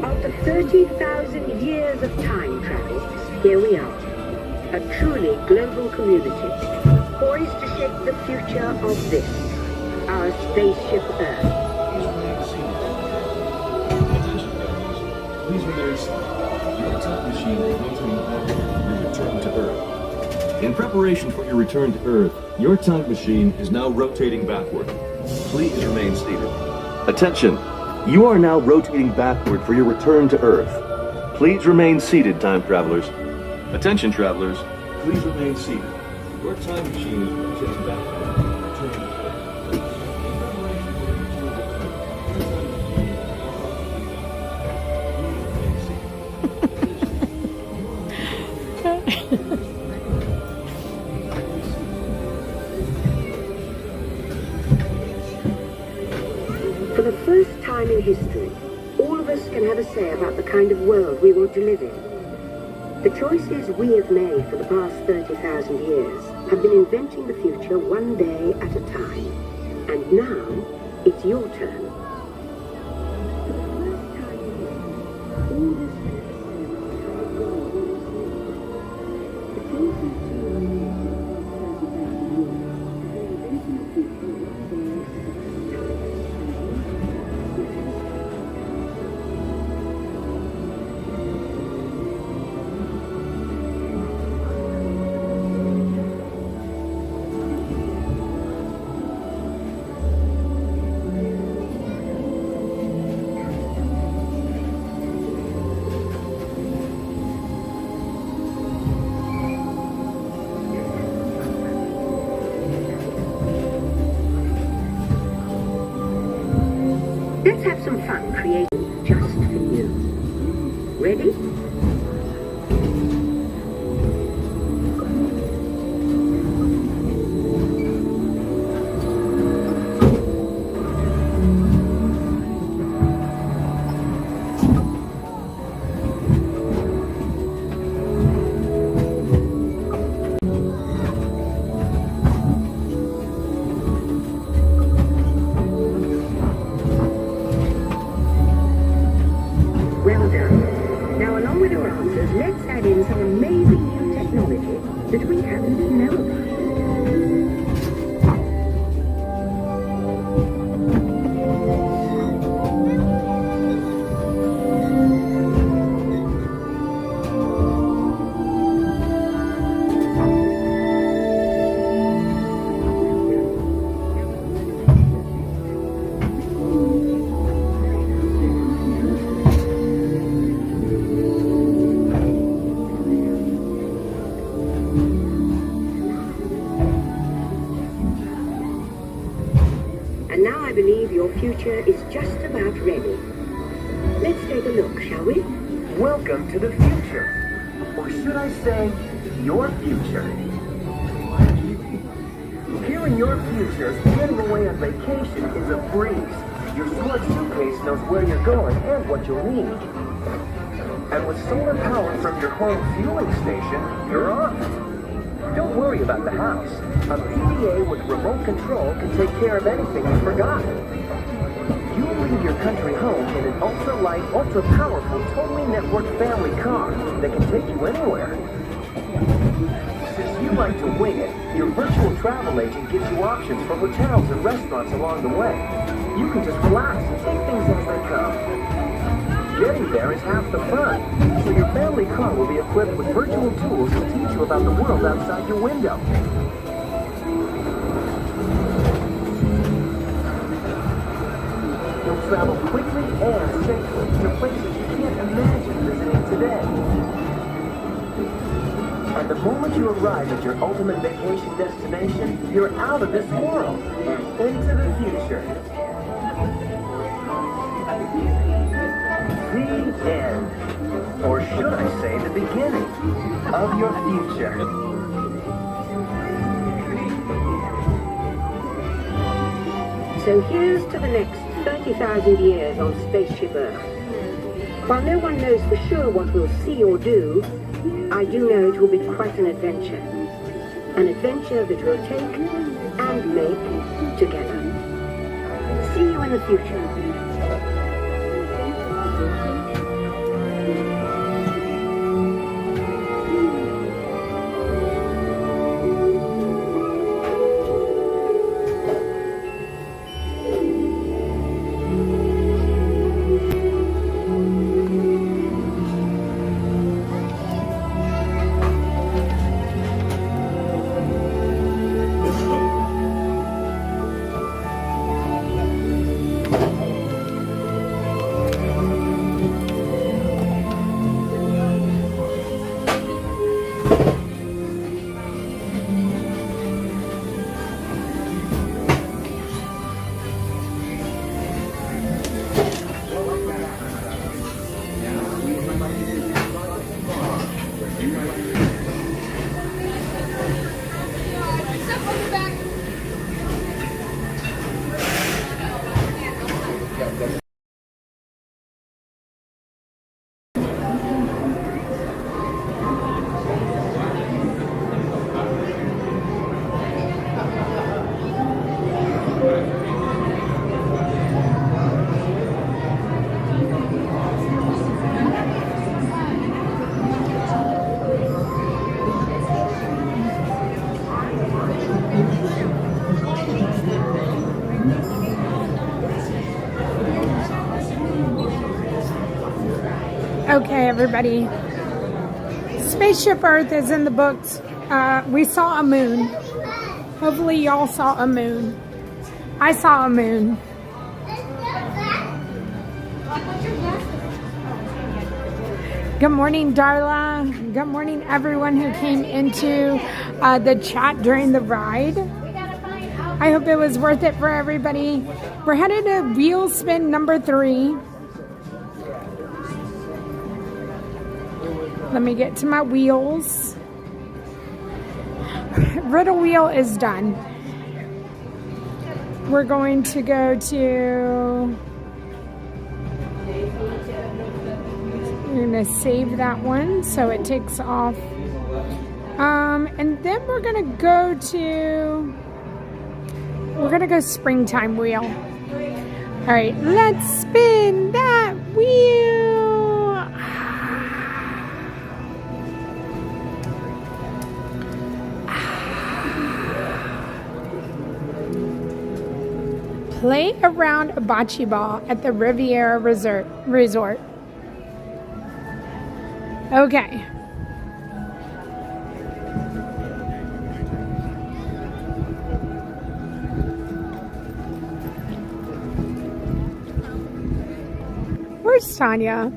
After 30,000 years of time travel, here we are, a truly global community, poised to shape the future of this, our spaceship Earth. Please remain seated. Your time machine is rotating backward for your return to Earth. In preparation for your return to Earth, your time machine is now rotating backward. Please remain seated. Attention! You are now rotating backward for your return to Earth. Please remain seated, time travelers. Attention, travelers. Please remain seated. Your time machine is rotating backward for your return to Earth. For the first time in history, all of us can have a say about the kind of world we want to live in. The choices we have made for the past 30,000 years have been inventing the future one day at a time. And now, it's your turn. For the first time in history, all of us can have a say about the kind of world we want to live in. The choices we have made for the past 30,000 years have been inventing the future one day at a time. Let's have some fun creating just for you. Ready? Well done. Now, along with your answers, let's add in some amazing new technology that we happen to know about. And now I believe your future is just about ready. Let's take a look, shall we? Welcome to the future. Or should I say, your future. Here in your future, getting away on vacation is a breeze. Your smart suitcase knows where you're going and what you'll need. And with solar power from your home fueling station, you're off. Don't worry about the house. A PDA with remote control can take care of anything you forgot. You'll leave your country home in an ultra-light, ultra-powerful, totally networked family car that can take you anywhere. Since you like to wing it, your virtual travel agent gives you options for hotels and restaurants along the way. You can just relax and take things as they come. getting there is half the fun. So your family car will be equipped with virtual tools to teach you about the world outside your window. You'll travel quickly and safely to places you can't imagine visiting today. And the moment you arrive at your ultimate vacation destination, you're out of this world and into the future. The end. Or should I say the beginning of your future. So here's to the next 30,000 years on Spaceship Earth. While no one knows for sure what we'll see or do, I do know it will be quite an adventure. An adventure that we'll take and make together. See you in the future. Okay, everybody. Spaceship Earth is in the books. We saw a moon. Hopefully y'all saw a moon. I saw a moon. Good morning, Darla. Good morning, everyone who came into the chat during the ride. I hope it was worth it for everybody. We're headed to wheel spin number 3. Let me get to my wheels. Riddle wheel is done. We're going to go to... We're going to save that one so it takes off. And then we're going to go to... We're going to go springtime wheel. All right, let's spin that wheel. Play around a bocce ball at the Riviera Resort. Okay. Where's Tanya?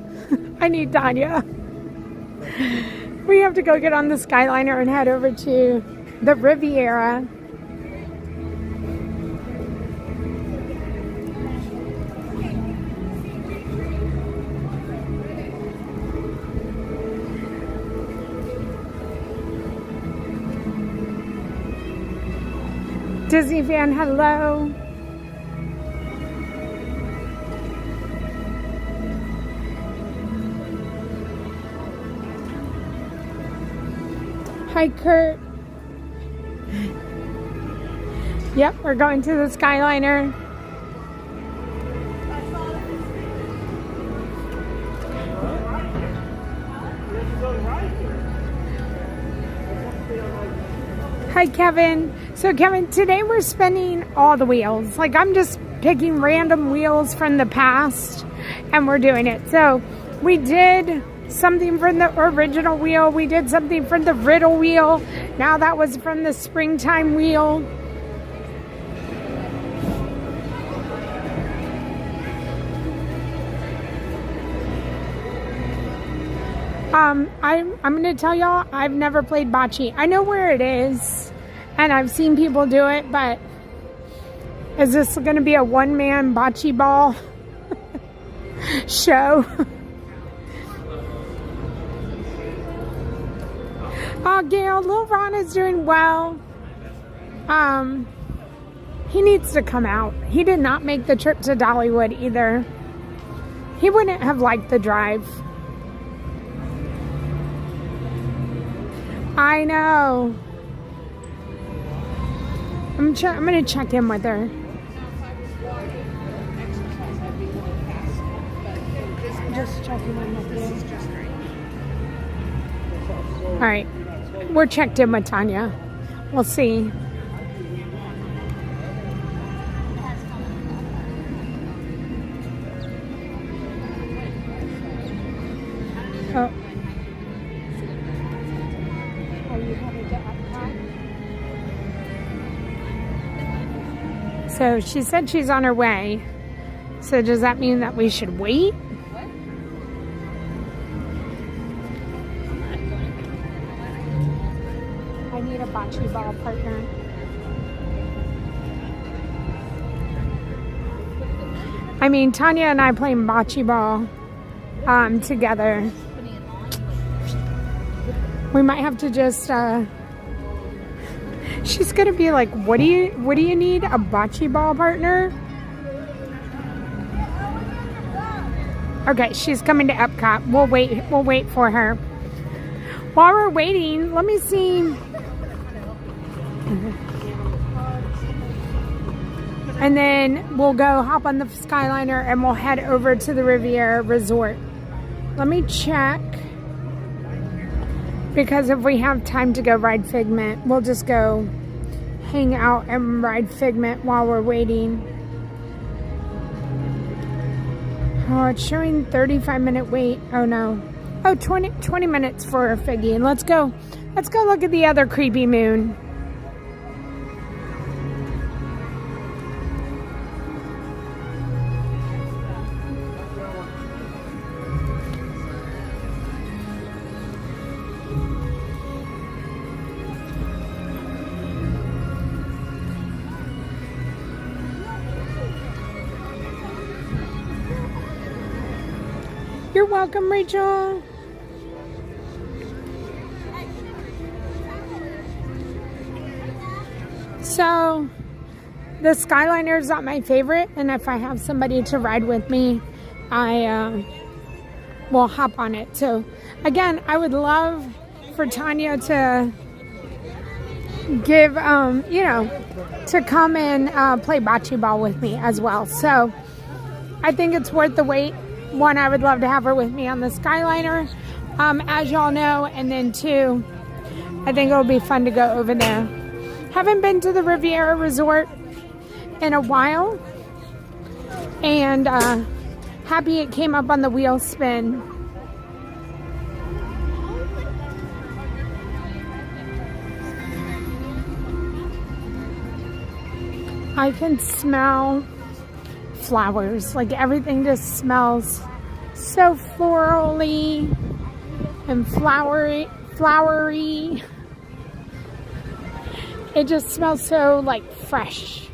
I need Tanya. We have to go get on the Skyliner and head over to the Riviera. Disney fan, hello. Hi, Kurt. Yep, we're going to the Skyliner. Hi, Kevin. So, Kevin, today we're spinning all the wheels. Like, I'm just picking random wheels from the past. and we're doing it. So we did something from the original wheel. We did something from the riddle wheel. Now that was from the springtime wheel. I'm going to tell y'all, I've never played bocce. I know where it is, and I've seen people do it, but is this going to be a one-man bocce ball show? Oh, Gail, little Ron is doing well. He needs to come out. He did not make the trip to Dollywood either. He wouldn't have liked the drive. I know. I'm going to check in with her. Just checking in with you. All right. We're checked in with Tanya. We'll see. Oh. So she said she's on her way. So does that mean that we should wait? I need a bocce ball partner. I mean, Tanya and I playing bocce ball together. We might have to just she's gonna be like, what do you need? A bocce ball partner? Okay, she's coming to Epcot. We'll wait for her. While we're waiting, let me see. And then we'll go hop on the Skyliner and we'll head over to the Riviera Resort. Let me check. Because if we have time to go ride Figment, we'll just go hang out and ride Figment while we're waiting. Oh, it's showing 35-minute wait. Oh no. Oh, 20 minutes for Figgy. And let's go look at the other creepy moon. You're welcome, Rachel. So, the Skyliner is not my favorite, and if I have somebody to ride with me, I will hop on it. So, again, I would love for Tanya to give, to come and play bocce ball with me as well. So, I think it's worth the wait. One, I would love to have her with me on the Skyliner, as y'all know. And then two, I think it'll be fun to go over there. Haven't been to the Riviera Resort in a while. And happy it came up on the wheel spin. I can smell flowers. Like everything just smells so florally and flowery. It just smells so like fresh.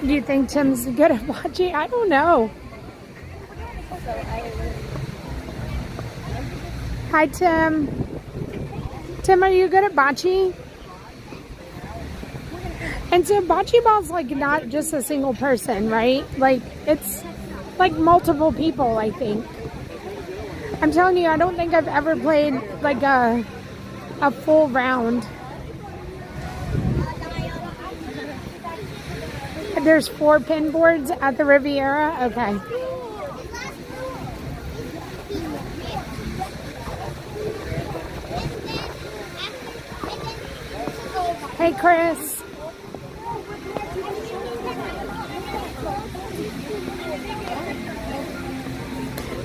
Do you think Tim's good at bocce? I don't know. Hi, Tim. Tim, are you good at bocce? And so bocce ball's like not just a single person, right? Like it's like multiple people, I think. I'm telling you, I don't think I've ever played like a full round. There's 4 pin boards at the Riviera. Okay. Hey, Chris.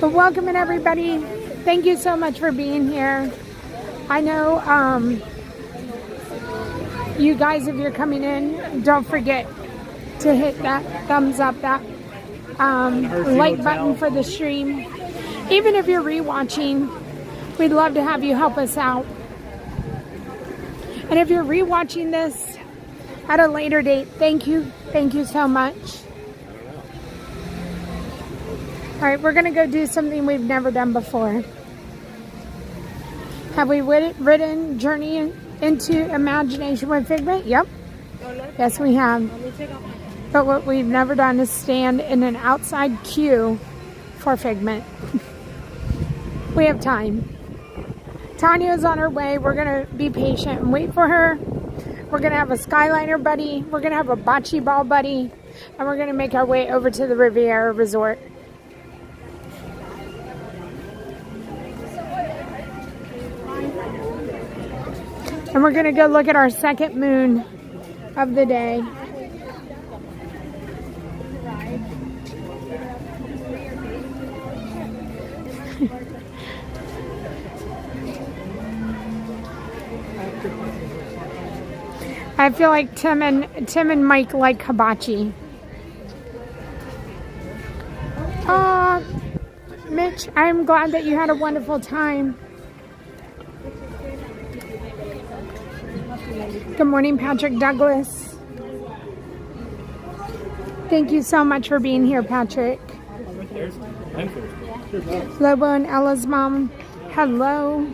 But welcome, everybody. Thank you so much for being here. I know you guys, if you're coming in, don't forget to hit that thumbs up, that like button for the stream. Even if you're rewatching, we'd love to have you help us out. And if you're rewatching this at a later date, thank you so much. All right, we're gonna go do something we've never done before. Have we ridden Journey into Imagination with Figment? Yep. Yes, we have. But what we've never done is stand in an outside queue for Figment. We have time. Tanya's on her way. We're going to be patient and wait for her. We're going to have a Skyliner buddy. We're going to have a bocce ball buddy. And we're going to make our way over to the Riviera Resort. And we're going to go look at our second moon of the day. I feel like Tim and Mike like hibachi. Mitch, I'm glad that you had a wonderful time. Good morning, Patrick Douglas. Thank you so much for being here, Patrick. Lobo and Ella's mom, hello.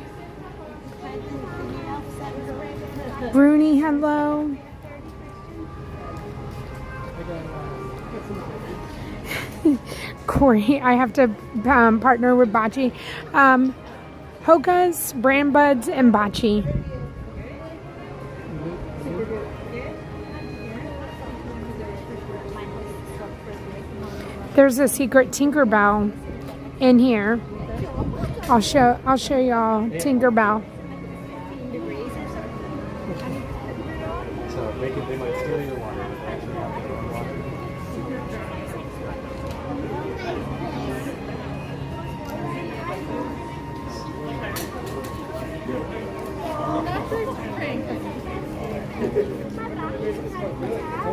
Bruni, hello. Corey, I have to partner with bocce. Hokas, Brand Buds, and bocce. There's a secret Tinkerbell in here. I'll show y'all Tinkerbell. So they might steal your water, but they actually have their own water.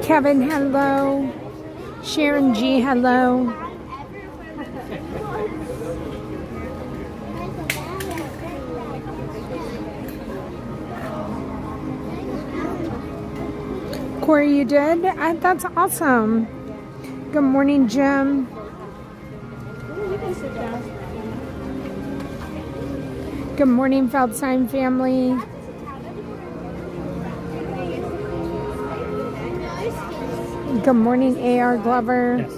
Kevin, hello. Sharon G, hello. Corey, you did? That's awesome. Good morning, Jim. Good morning, Feldstein family. Good morning, A.R. Glover. Yes.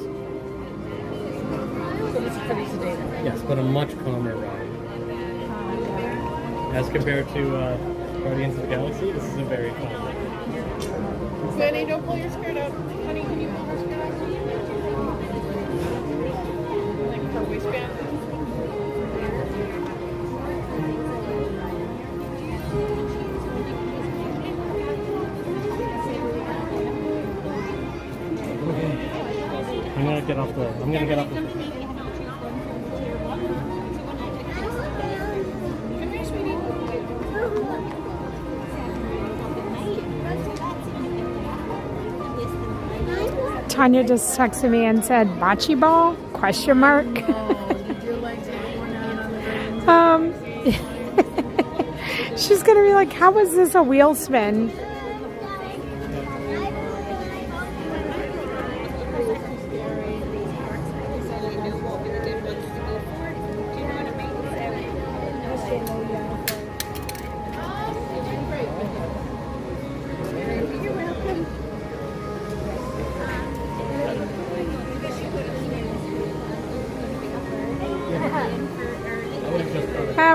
Yes, but a much calmer ride. As compared to Guardians of the Galaxy, this is a very calm ride. Benny, don't pull your skirt up. Honey, can you pull her skirt up? Like her waistband. I'm gonna get off the. Tanya just texted me and said, bocce ball? Question mark. She's going to be like, how is this a wheel spin?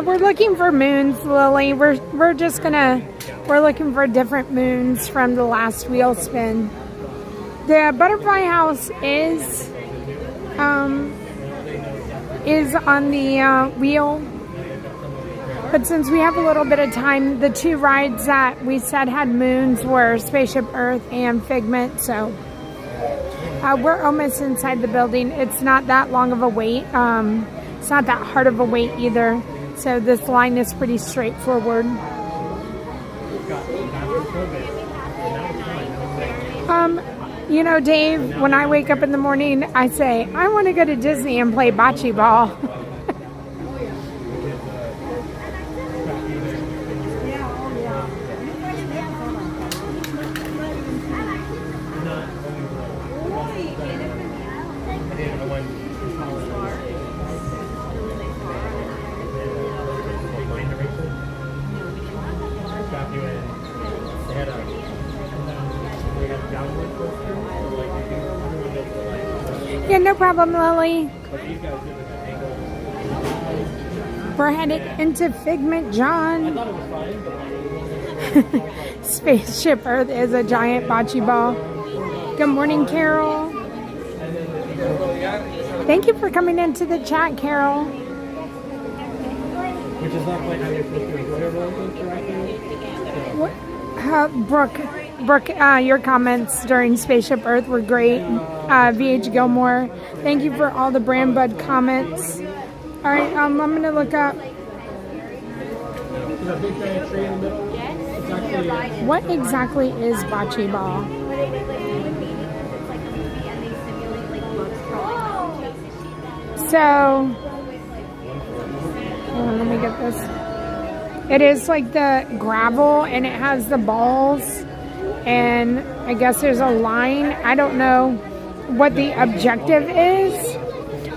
We're looking for moons, Lily. We're looking for different moons from the last wheel spin. The butterfly house is on the wheel. But since we have a little bit of time, the 2 rides that we said had moons were Spaceship Earth and Figment. So we're almost inside the building. It's not that long of a wait. It's not that hard of a wait either. So this line is pretty straightforward. You know, Dave, when I wake up in the morning, I say, I want to go to Disney and play bocce ball. Yeah, no problem, Lily. We're headed into Figment, John. Spaceship Earth is a giant bocce ball. Good morning, Carol. Thank you for coming into the chat, Carol. Which is not quite how you're supposed to enjoy a roller coaster, Brooke, your comments during Spaceship Earth were great. VH Gilmore, thank you for all the Brand Bud comments. All right, I'm going to look up. What exactly is bocce ball? So, let me get this. It is like the gravel and it has the balls and I guess there's a line. I don't know what the objective is,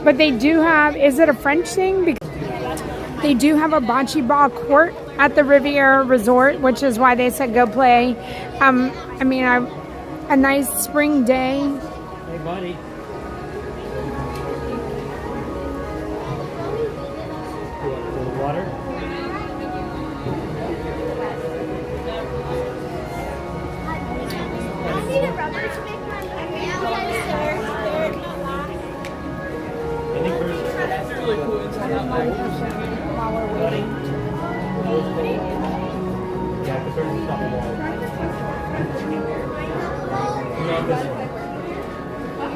but they do have, is it a French thing? Because they do have a bocce ball court at the Riviera Resort, which is why they said go play. I mean, a nice spring day. Hey, buddy. Water?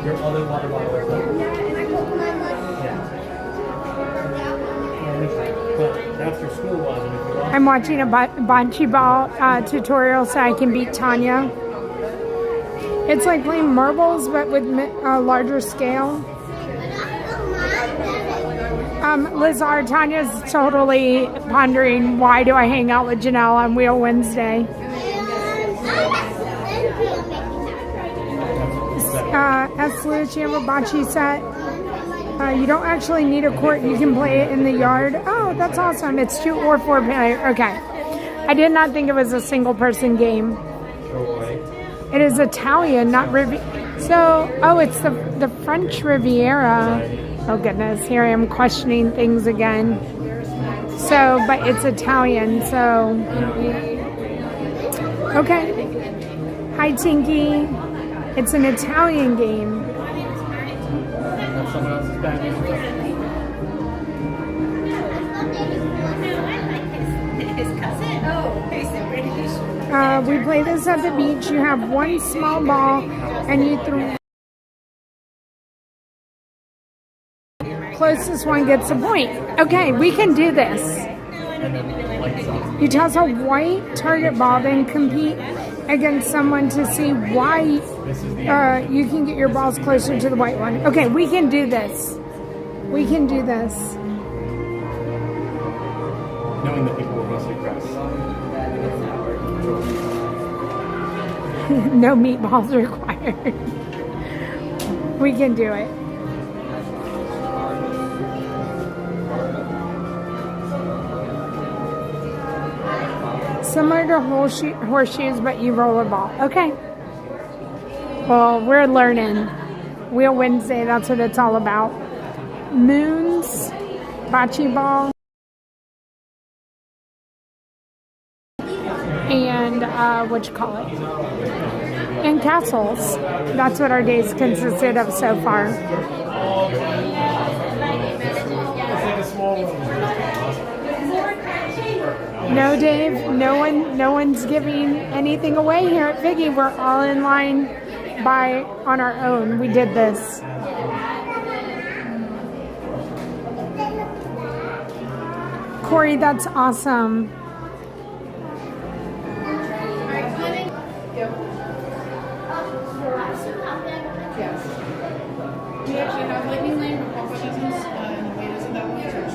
Your other water bottle is up. Yeah. But that's your school one. I'm watching a bocce ball tutorial so I can beat Tanya. It's like playing marbles but with a larger scale. Lizard, Tanya's totally pondering why do I hang out with Janelle on Wheel Wednesday. S. Lewis, you have a bocce set. You don't actually need a court. You can play it in the yard. Oh, that's awesome. It's 2 or 4 player. Okay. I did not think it was a single person game. It is Italian, not Riviera. So, oh, it's the French Riviera. Oh, goodness. Here I am questioning things again. So, but it's Italian, so. Okay. Hi, Tinky. It's an Italian game. That's someone else's bag. His cousin? Oh, he's British. We play this at the beach. You have one small ball and you throw. Closest one gets a point. Okay, we can do this. You toss a white target ball, then compete against someone to see why you can get your balls closer to the white one. Okay, we can do this. We can do this. Knowing that people will mostly press. No meatballs required. We can do it. Similar to horseshoes, but you roll a ball. Okay. Well, we're learning. Wheel Wednesday, that's what it's all about. Moons, bocce ball, and what you call it? And castles. That's what our days consisted of so far. It's like a small one. No, Dave. No one's giving anything away here at Figgy. We're all in line on our own. We did this. Corey, that's awesome. Yes. We actually have Lightning Lane, but Papa doesn't, and Wade isn't that one church.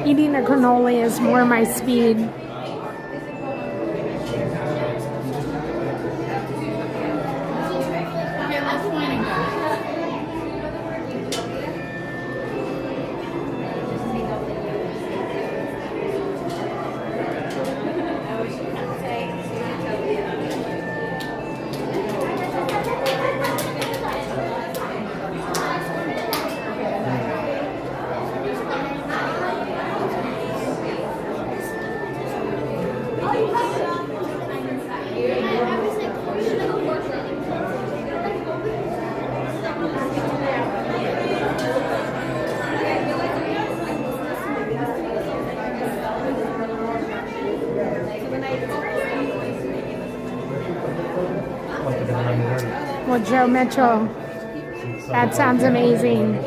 Eating a cannoli is more my speed. Okay, let's winding down. Well, Joe Mitchell, that sounds amazing.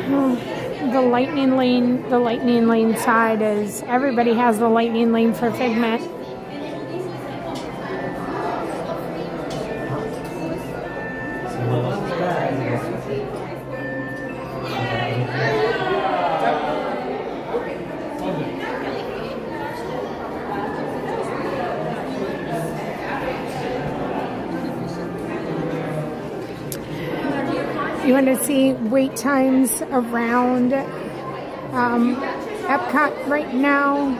Oh, the lightning lane side is, everybody has the lightning lane for Figment. You want to see wait times around Epcot right now.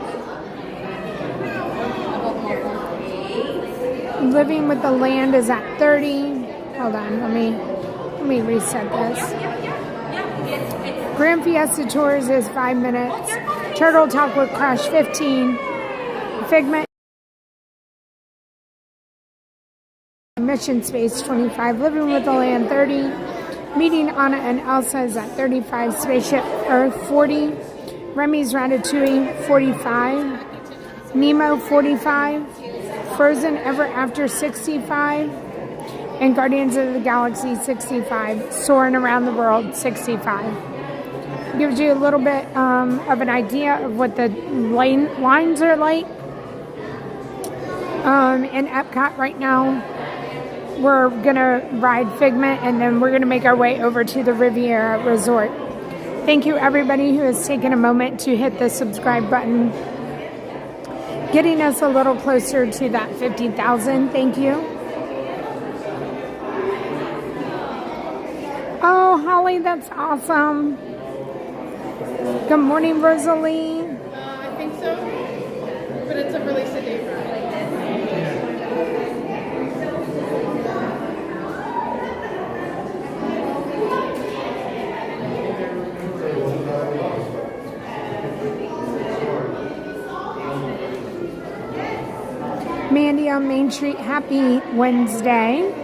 Living with the Land is at 30. Hold on, let me reset this. Grand Fiesta Tours is 5 minutes. Turtle Talk with Crush 15. Figment Mission Space 25. Living with the Land 30. Meeting Anna and Elsa is at 35. Spaceship Earth 40. Remy's Ratatouille 45. Nemo 45. Frozen Ever After 65. And Guardians of the Galaxy 65. Soaring Around the World 65. Gives you a little bit of an idea of what the lines are like in Epcot right now. We're gonna ride Figment and then we're gonna make our way over to the Riviera Resort. Thank you everybody who has taken a moment to hit the subscribe button, getting us a little closer to that 50,000. Thank you. Oh, Holly, that's awesome. Good morning, Rosalie. I think so, but it's a release date for it. Mandy on Main Street, happy Wednesday.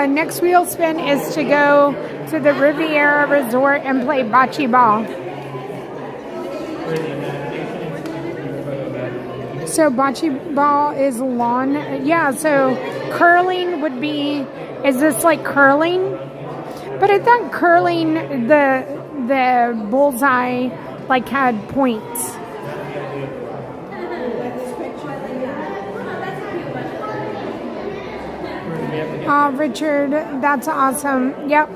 Next wheel spin is to go to the Riviera Resort and play bocce ball. So bocce ball is lawn. Yeah, so curling would be, is this like curling? But I thought curling, the bullseye like had points. Oh, Richard, that's awesome. Yep.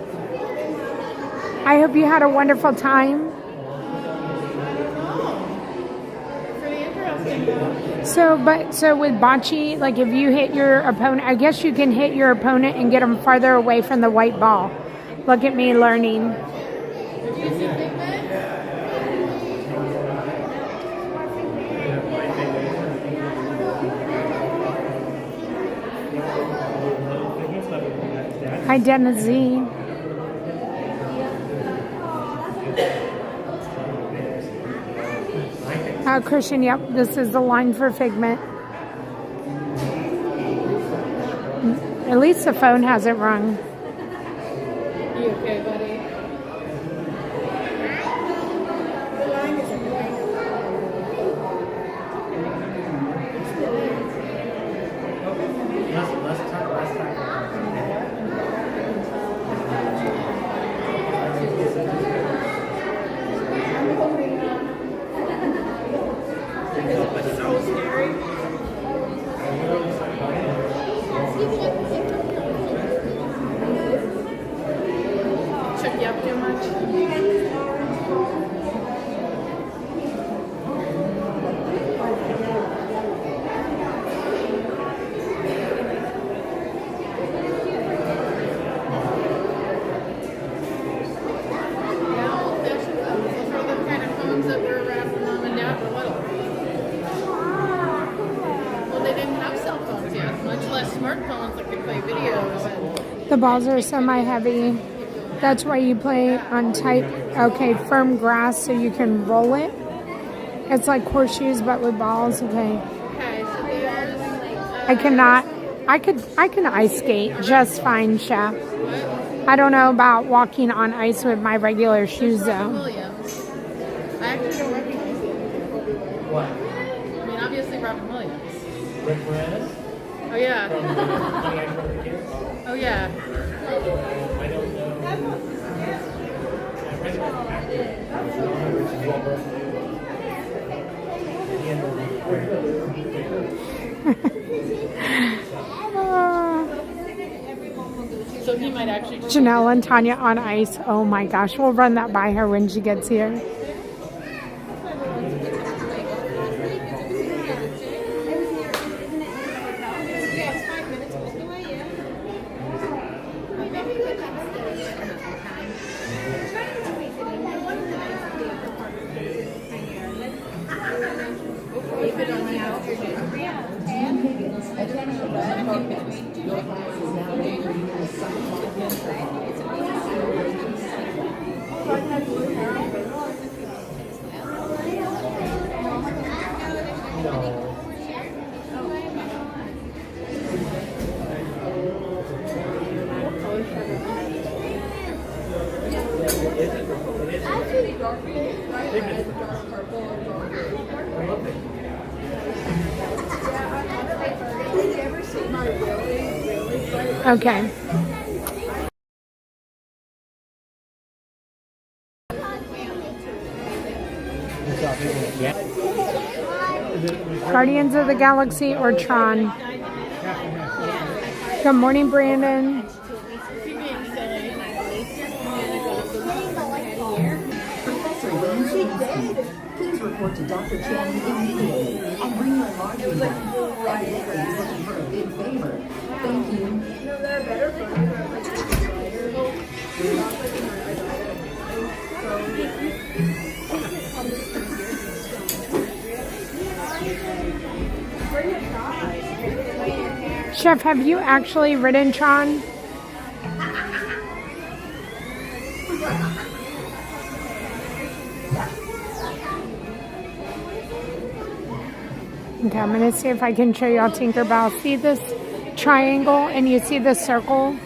I hope you had a wonderful time. So with bocce, like if you hit your opponent, I guess you can hit your opponent and get them farther away from the white ball. Look at me learning. Identity. Christian, yep, this is the line for Figment. At least the phone hasn't rung. You okay, buddy? Shook you up too much? The balls are semi-heavy. That's why you play on tight, okay, firm grass so you can roll it. It's like horseshoes but with balls. Okay. Okay, so there's I can ice skate just fine, Chef. I don't know about walking on ice with my regular shoes though. Williams. I actually don't recognize him. What? I mean, obviously Robin Williams. Rick Moranis? Oh yeah. Oh yeah. I don't know. So he might actually. Janelle and Tanya on ice. Oh my gosh, we'll run that by her when she gets here. Okay. Guardians of the Galaxy or Tron? Good morning, Brandon. Please report to Dr. Channing immediately and bring your laundry done. Everybody's looking for a big favor. Thank you. Chef, have you actually ridden Tron? Okay, I'm going to see if I can show y'all Tinkerbell. See this triangle and you see the circle?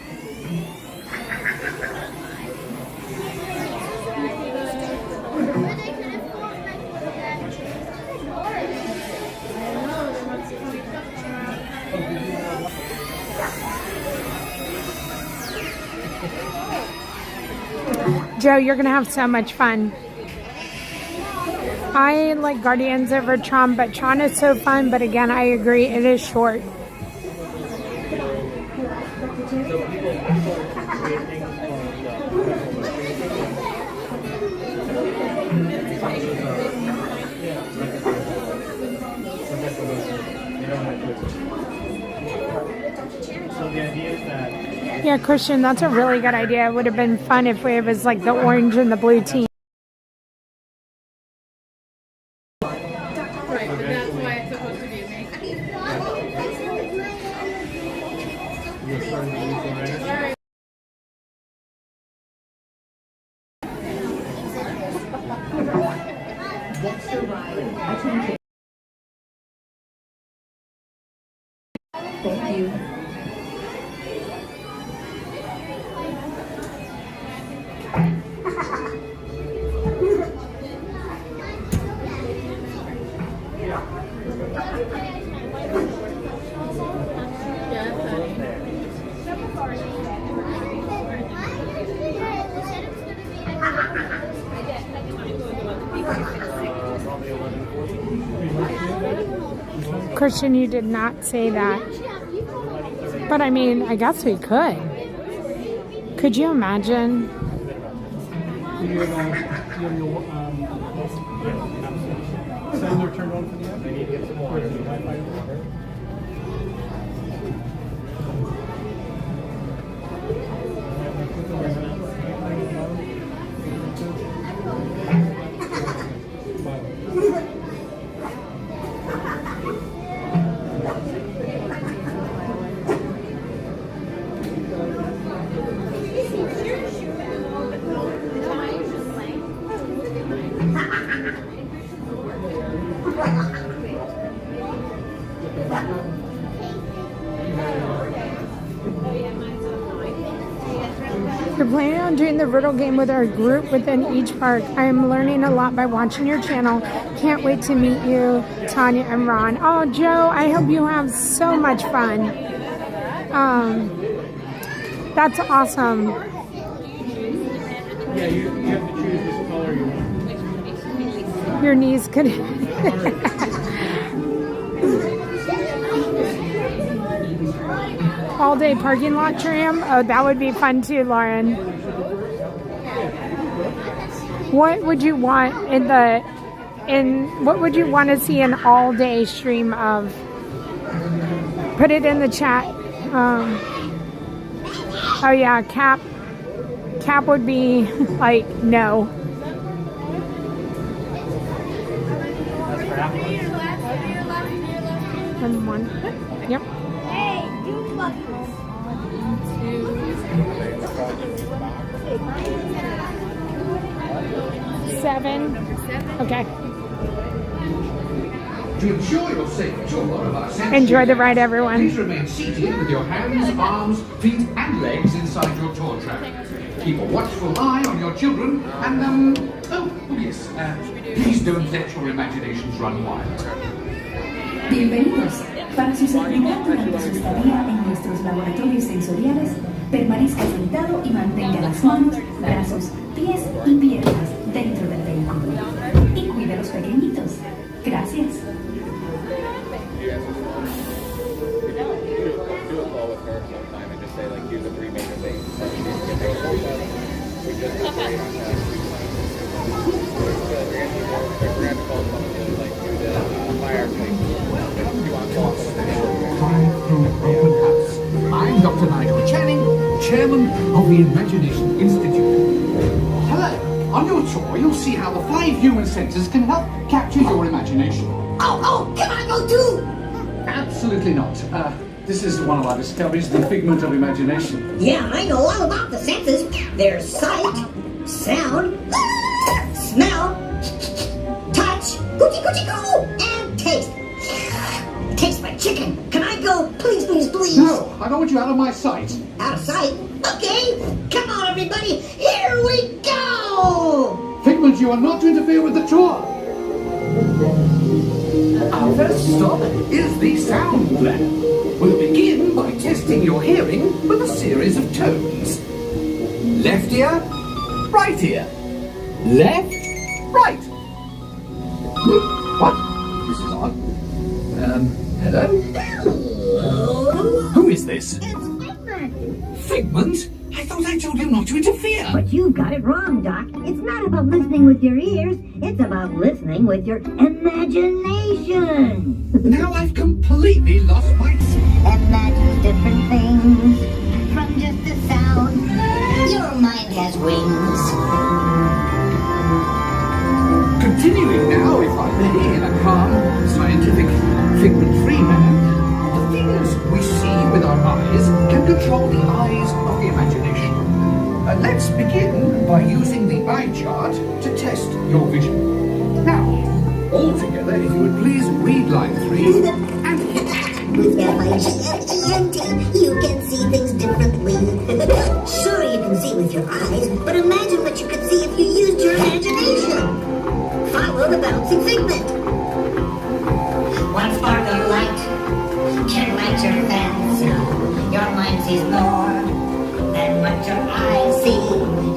Joe, you're going to have so much fun. I like Guardians over Tron, but Tron is so fun. But again, I agree, it is short. Yeah, Christian, that's a really good idea. It would have been fun if it was like the orange and the blue team. Right, but that's why it's supposed to be amazing. What's the ride? Attention. Thank you. Christian, you did not say that. But I mean, I guess we could. Could you imagine? Cellular turned on for the app? I need to get some more. We're planning on doing the riddle game with our group within each park. I am learning a lot by watching your channel. Can't wait to meet you, Tanya and Ron. Oh, Joe, I hope you have so much fun. That's awesome. Yeah, you have to choose which color you want. Your knees could... All-day parking lot tram? Oh, that would be fun too, Lauren. What would you want what would you want to see an all-day stream of? Put it in the chat. Oh yeah, Cap would be like, no. And one. Yep. Seven. Okay. To ensure your safe tour of our century, Enjoy the ride, everyone. Please remain seated with your hands, arms, feet, and legs inside your tour track. Keep a watchful eye on your children, and yes, please don't let your imaginations run wild. Bienvenidos. Para su seguridad durante su estadía en nuestros laboratorios sensoriales, permanezca sentado y mantenga las manos, brazos, pies y piernas dentro del vehículo. Y cuide a los pequeñitos. Gracias. I'm Dr. Nigel Channing, Chairman of the Imagination Institute. Hello. On your tour, you'll see how the 5 human senses can help capture your imagination. Oh, can I go too? Absolutely not. This is one of our discoveries, the figment of imagination. Yeah, I know all about the senses. There's sight, sound, smell, touch, coochie coochie coo, and taste. Tastes like chicken. Can I go, please, please, please? No, I don't want you out of my sight. Out of sight? Okay, come on everybody, here we go! Figment, you are not to interfere with the tour. Our first stop is the sound lab. We'll begin by testing your hearing with a series of tones. Left ear, right ear. Left, right. What? This is odd. Hello? Who is this? It's Figment. Figment? I thought I told you not to interfere. But you got it wrong, Doc. It's not about listening with your ears. It's about listening with your imagination. Now I've completely lost my... Imagine different things from just the sound. Your mind has wings. Continuing now, if I may, in a calm, scientific, figment-free manner, the things we see with our eyes can control the eyes of the imagination. Let's begin by using the eye chart to test your vision. Now, All together, if you would please read line 3 and hit. With F-I-G-H-E-N-T, you can see things differently. Sure, you can see with your eyes, but imagine what you could see if you used your imagination. Follow the bouncing figment. One spark of light can light your fancy. Your mind sees more than what your eyes see.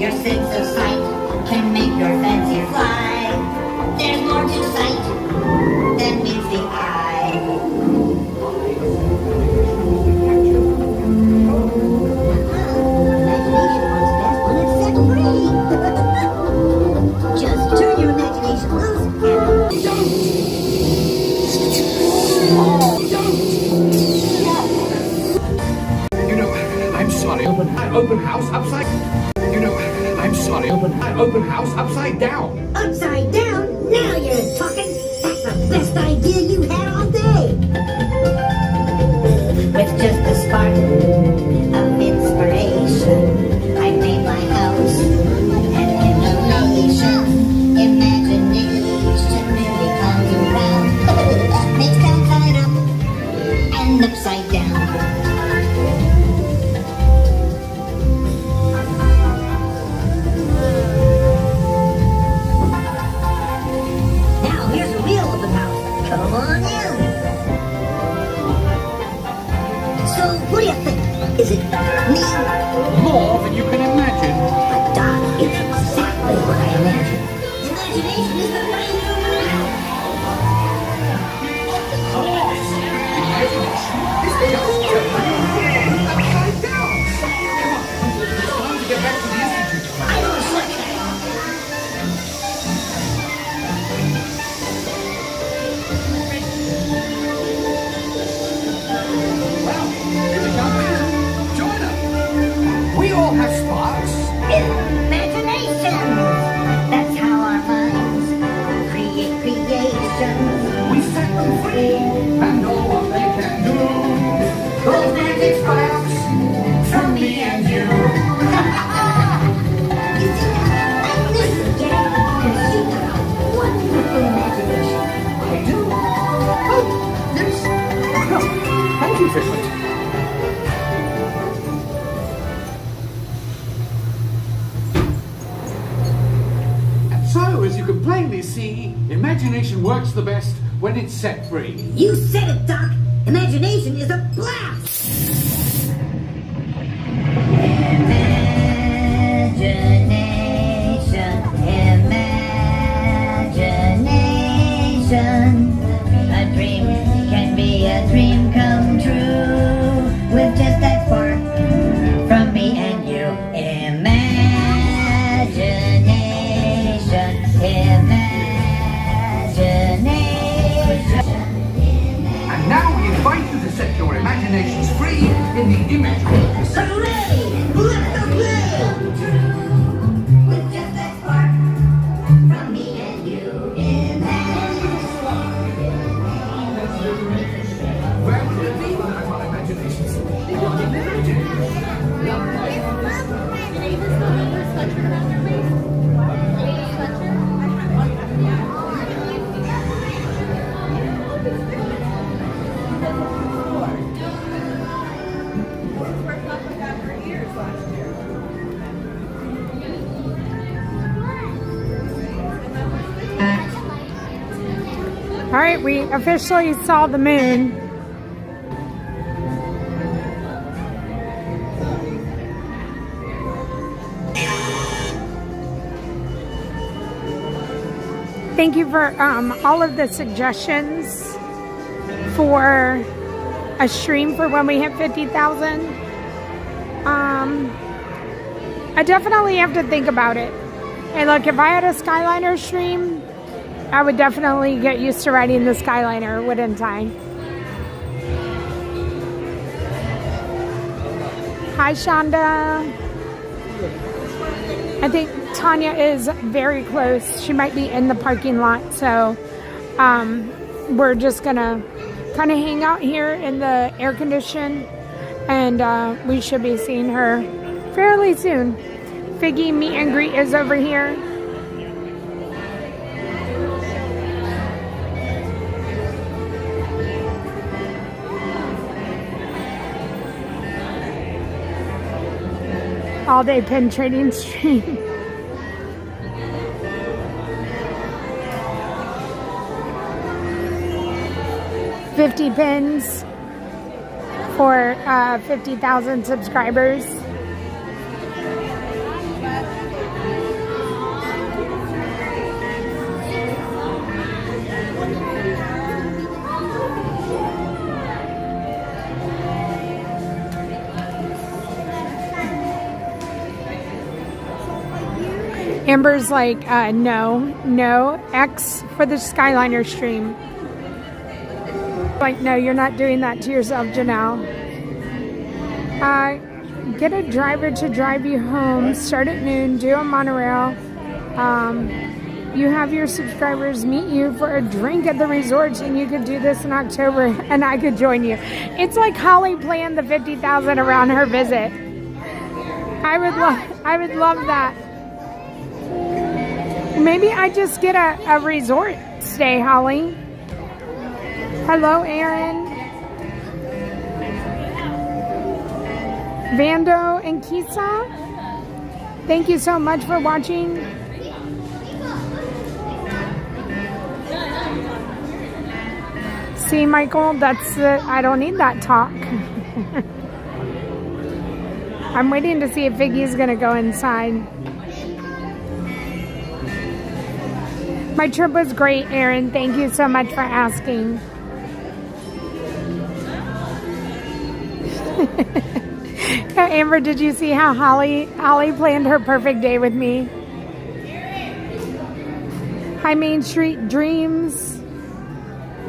Your sense of sight can make your fancy fly. There's more to sight than meets the eye. Imagination works best when it's set free. Just turn your imagination loose and You know, I'm sorry. Open house upside. You know, I'm sorry. Open house upside down. upside down. Now you're talking. That's the best idea you had all day. With just a spark of inspiration, I made my house an innovation. Imagination really comes around. Makes town side up and upside down. Now here's a real open house. Come on in. So, what do you think? Is it me? More than you can imagine. Doc, it's exactly what I imagined. Imagination is the brain of the world. It's just upside down. Come on, it's time to get back to the institute. I know a shortcut. Well, here we come. Join us. We all have sparks. Imagination! That's how our minds create creations. We set them free and know what they can do. Those magic sparks from me and you. You see, I listen, Jack, because you got a wonderful imagination. I do. Oh, yes. Well, thank you, Figment. And so, as you can plainly see, imagination works the best when it's set free. You said it, Doc. Imagination is a blast. Imagination, imagination. A dream can be a dream come true with just that spark from me and you. Imagination, imagination. And now we invite you to set your imaginations free in the image world. Hooray! Let them play! With just that spark from me and you. Where would it be when our imaginations? All right, we officially saw the moon. Thank you for all of the suggestions for a stream for when we hit 50,000. I definitely have to think about it. And look, if I had a Skyliner stream, I would definitely get used to riding the Skyliner, wouldn't I? Hi, Shonda. I think Tanya is very close. She might be in the parking lot, so we're just gonna kind of hang out here in the air condition, and we should be seeing her fairly soon. Figgy meet and greet is over here. all-day pin trading stream. $50 pins for 50,000 subscribers. Amber's like, no, X for the Skyliner stream. Like, no, you're not doing that to yourself, Janelle. Get a driver to drive you home. Start at noon. Do a monorail. You have your subscribers meet you for a drink at the resort, and you could do this in October, and I could join you. It's like Holly planned the 50,000 around her visit. I would love that. Maybe I just get a resort stay, Holly. Hello, Aaron. Vando and Kisa, thank you so much for watching. See, Michael, I don't need that talk. I'm waiting to see if Figgy's gonna go inside. My trip was great, Aaron. Thank you so much for asking. Amber, did you see how Holly planned her perfect day with me? Hi, Main Street Dreams.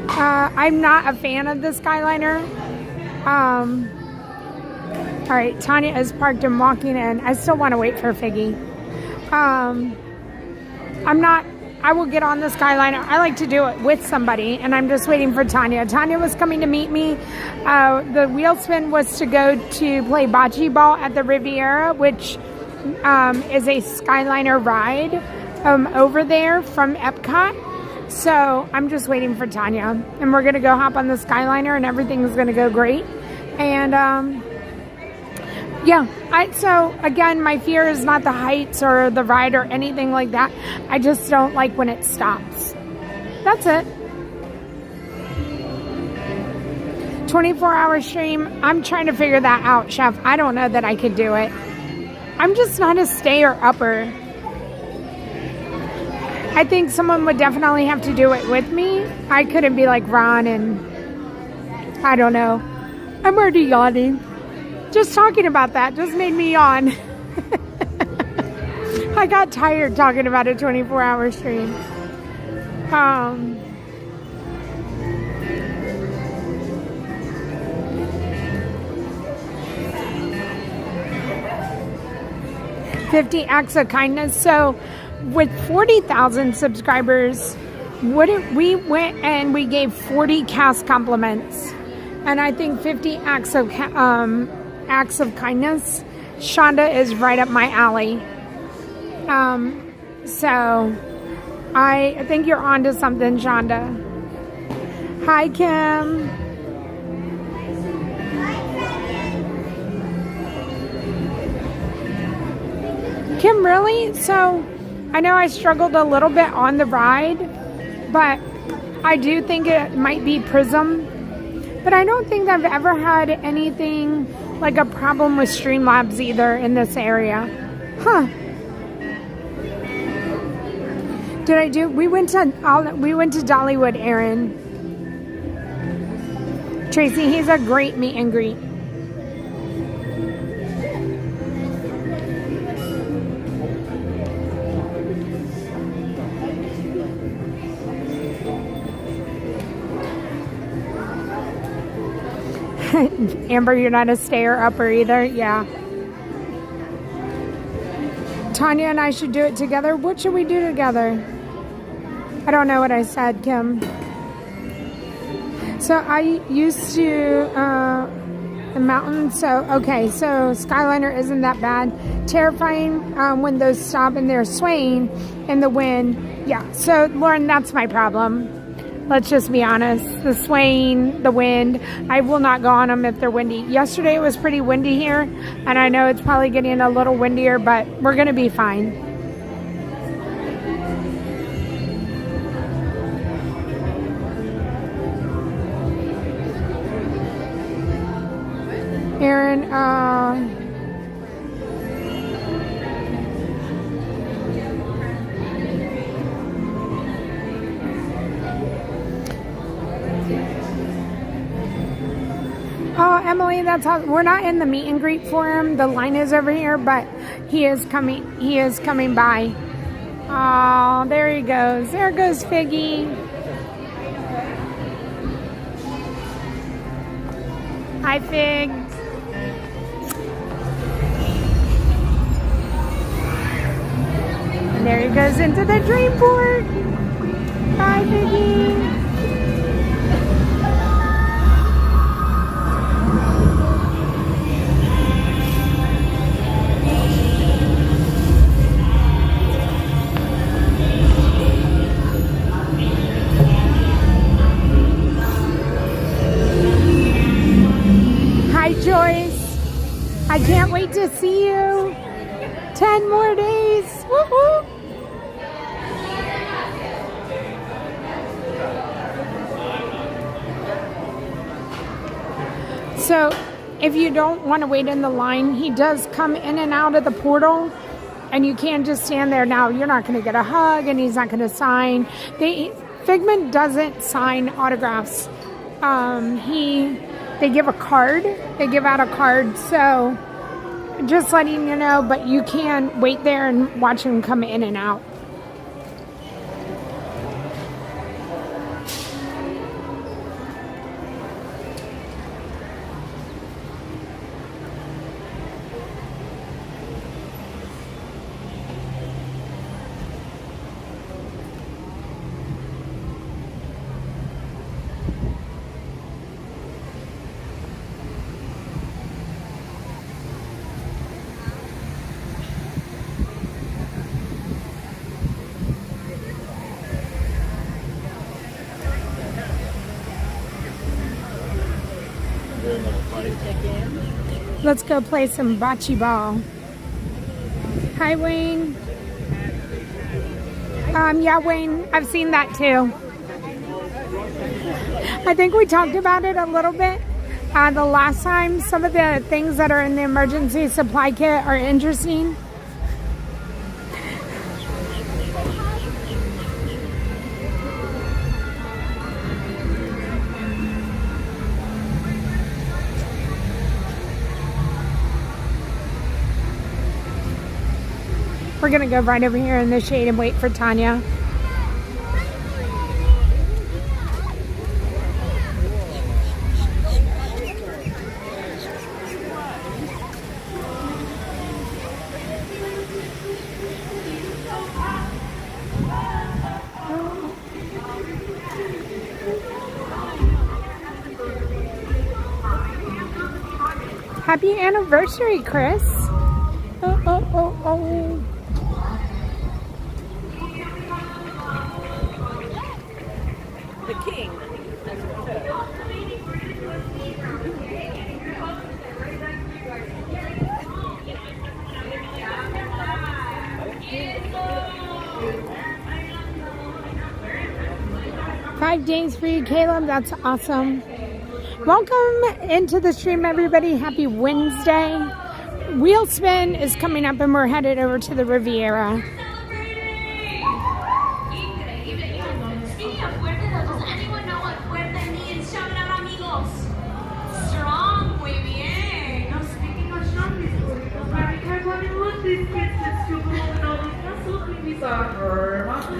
I'm not a fan of the Skyliner. All right, Tanya is parked and walking in. I still want to wait for Figgy. I will get on the Skyliner. I like to do it with somebody, and I'm just waiting for Tanya. Tanya was coming to meet me. The wheel spin was to go to play bocce ball at the Riviera, which is a Skyliner ride over there from Epcot. So I'm just waiting for Tanya, and we're going to go hop on the Skyliner, and everything's going to go great. And yeah, so again, my fear is not the heights or the ride or anything like that. I just don't like when it stops. That's it. 24-hour stream. I'm trying to figure that out, Chef. I don't know that I could do it. I'm just not a stayer-upper. I think someone would definitely have to do it with me. I couldn't be like Ron and I don't know. I'm already yawning. Just talking about that just made me yawn. I got tired talking about a 24-hour stream. $50 acts of kindness. So with 40,000 subscribers, we went and we gave 40 cast compliments. And I think 50 acts of kindness, Shonda, is right up my alley. So I think you're onto something, Shonda. Hi, Kim. Kim, really? So I know I struggled a little bit on the ride, but I do think it might be Prism. But I don't think I've ever had anything like a problem with Streamlabs either in this area. Huh. We went to Dollywood, Aaron. Tracy, he's a great meet and greet. Amber, you're not a stayer-upper either? Yeah. Tanya and I should do it together. What should we do together? I don't know what I said, Kim. So I used to the mountain. So okay, so Skyliner isn't that bad. Terrifying when those stop and they're swaying in the wind. Yeah. So Lauren, that's my problem. Let's just be honest. The swaying, the wind. I will not go on them if they're windy. Yesterday it was pretty windy here, and I know it's probably getting a little windier, but we're going to be fine. Aaron, oh, Emily, that's how we're not in the meet and greet for him. The line is over here, but he is coming. He is coming by. Oh, there he goes. There goes Figgy. Hi, Fig. And there he goes into the Dreamport. Bye, Figgy. Joyce, I can't wait to see you. 10 more days. Woo-hoo. So if you don't want to wait in the line, he does come in and out of the portal, and you can't just stand there. Now, you're not going to get a hug, and he's not going to sign. Figment doesn't sign autographs. They give a card. They give out a card. So just letting you know, but you can wait there and watch him come in and out. Let's go play some bocce ball. Hi, Wayne. Yeah, Wayne, I've seen that too. I think we talked about it a little bit the last time. Some of the things that are in the emergency supply kit are interesting. We're going to go right over here in the shade and wait for Tanya. Happy anniversary, Chris. Oh, oh, oh, oh. The king. Five days for you, Caleb. That's awesome. Welcome into the stream, everybody. Happy Wednesday. Wheel Spin is coming up and we're headed over to the Riviera.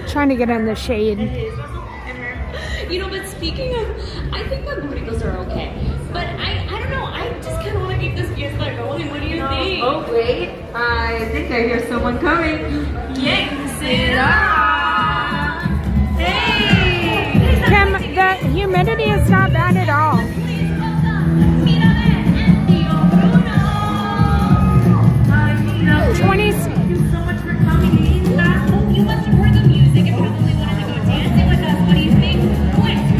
Trying to get in the shade. You know, but speaking of, I think the burritos are okay. But I don't know, I just kind of want to keep this fiesta going. What do you think? Oh, wait. I think I hear someone coming. Yes, it up. Hey! Kim, the humidity is not bad at all. 20. Thank you so much for coming in. You must have heard the music and probably wanted to go dancing with us. What do you think? Quick!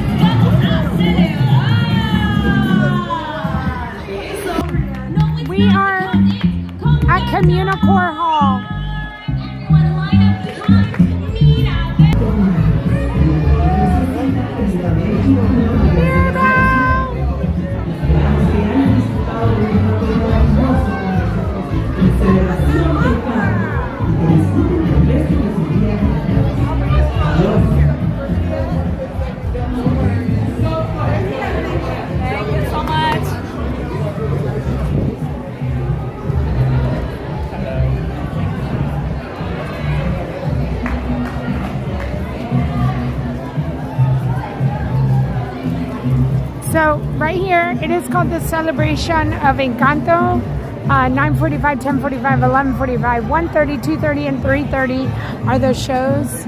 So right here, it is called the Celebration of Encanto. 9:45, 10:45, 11:45, 1:30, 2:30, and 3:30 are the shows.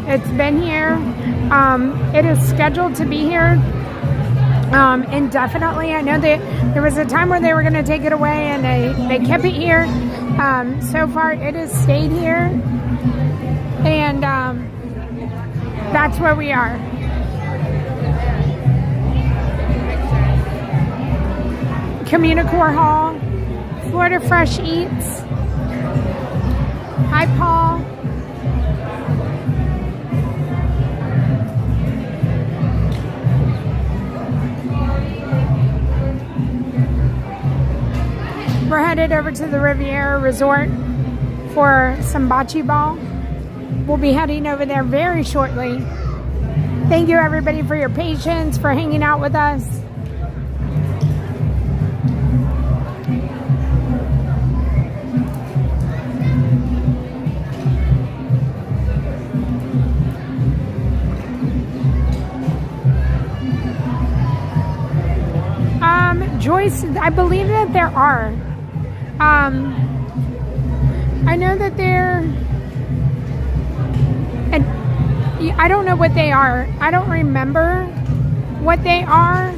It's been here. It is scheduled to be here indefinitely. I know that there was a time where they were going to take it away, and they kept it here. So far, it has stayed here, and that's where we are. Communicore Hall, Florida Fresh Eats. Hi, Paul. We're headed over to the Riviera Resort for some bocce ball. We'll be heading over there very shortly. Thank you, everybody, for your patience, for hanging out with us. Joyce, I believe that there are. I know that they're, and I don't know what they are. I don't remember what they are.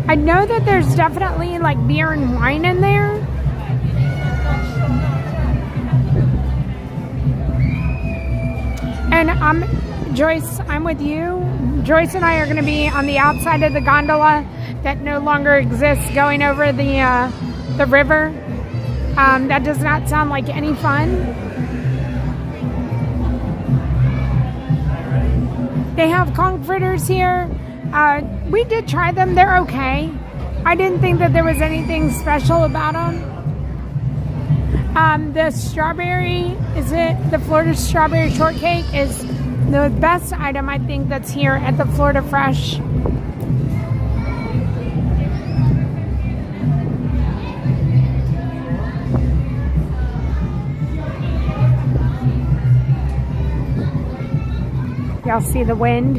I know that there's definitely like beer and wine in there. And Joyce, I'm with you. Joyce and I are going to be on the outside of the gondola that no longer exists, going over the river. That does not sound like any fun. They have conch fritters here. We did try them. They're okay. I didn't think that there was anything special about them. The strawberry, the Florida strawberry shortcake is the best item I think that's here at the Florida Fresh. Y'all see the wind?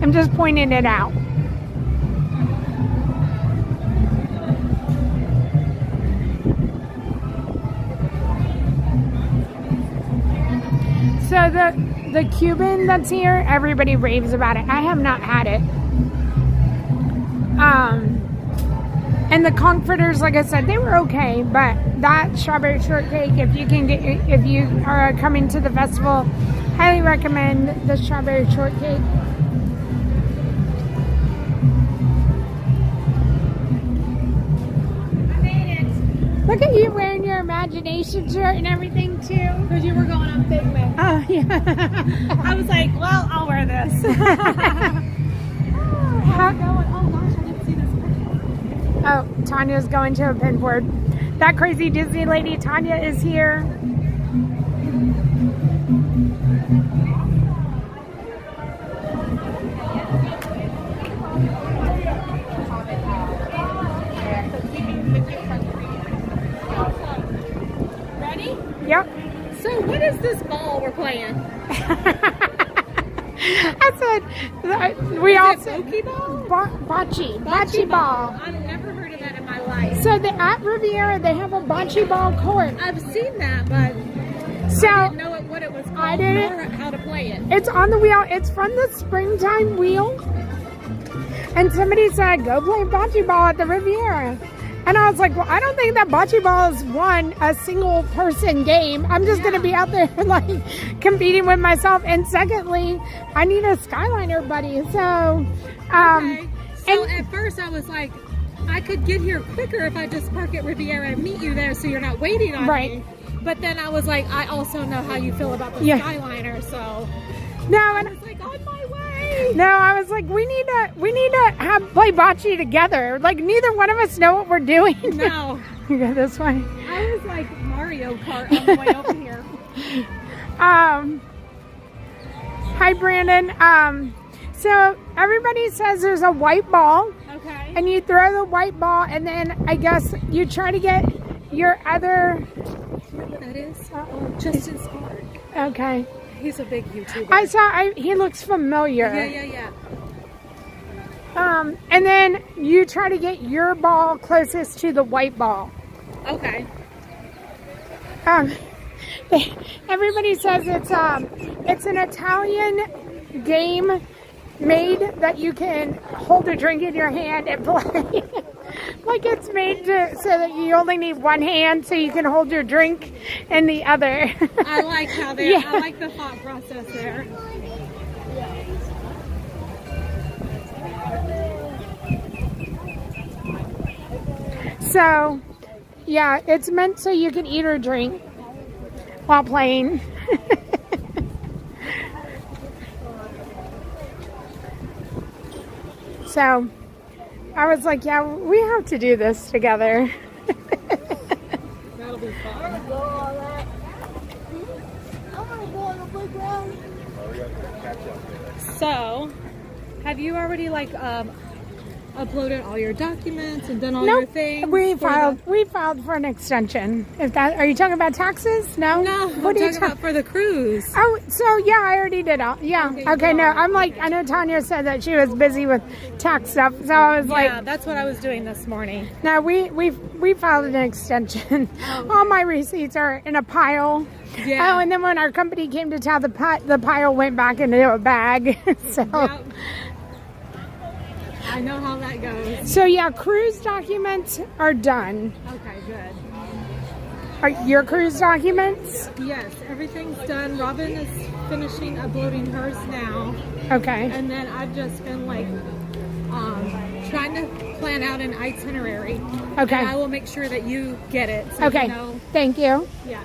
I'm just pointing it out. So the Cuban that's here, everybody raves about it. I have not had it. And the conch fritters, like I said, they were okay, but that strawberry shortcake, if you are coming to the festival, highly recommend the strawberry shortcake. Look at you wearing your imagination shirt and everything too. Because you were going on Figment. Oh, yeah. I was like, well, I'll wear this. Oh gosh, I didn't see this. Oh, Tanya's going to a pinboard. That crazy Disney lady, Tanya, is here. Ready? Yep. So what is this ball we're playing? I said, we all said Pokeball? bocce ball. I've never heard of that in my life. So at Riviera, they have a bocce ball court. I've seen that, but so I didn't know what it was called I didn't, or how to play it. It's on the wheel. It's from the springtime wheel. And somebody said, go play bocce ball at the Riviera. And I was like, well, I don't think that bocce ball is a single person game. I'm just going to be out there like competing with myself. And secondly, I need a Skyliner buddy. So, okay. So at first I was like, I could get here quicker if I just park at Riviera and meet you there so you're not waiting on me. But then I was like, I also know how you feel about the Skyliner, so no, and I was like, on my way. No, I was like, we need to play bocce together. Like neither one of us know what we're doing. No. You go this way. I was like Mario Kart on the way over here. Hi Brandon. So everybody says there's a white ball. Okay. And you throw the white ball and then I guess you try to get your other. That is Justin Spark. Okay. He's a big YouTuber. He looks familiar. Yeah. And then you try to get your ball closest to the white ball. Okay. Everybody says it's an Italian game made that you can hold a drink in your hand and play. Like it's made so that you only need one hand so you can hold your drink in the other. I like how they. I like the thought process there. So, yeah, it's meant so you can eat or drink while playing. So, I was like, yeah, we have to do this together. That'll be fun. So, have you already like uploaded all your documents and done all your things? We filed for an extension. Are you talking about taxes? No. No. What are you talking about for the cruise? Oh, so yeah, I already did all. Yeah. Okay. No, I'm like, I know Tanya said that she was busy with tax stuff, so I was like, yeah, that's what I was doing this morning. No, we filed an extension. All my receipts are in a pile. Yeah. Oh, and then when our company came to town, the pile went back into a bag. So. Yep. I know how that goes. So yeah, cruise documents are done. Okay, good. Are your cruise documents? Yes, everything's done. Robin is finishing uploading hers now. Okay. And then I've just been like trying to plan out an itinerary. Okay. And I will make sure that you get it. So Okay. You know. Thank you. Yeah.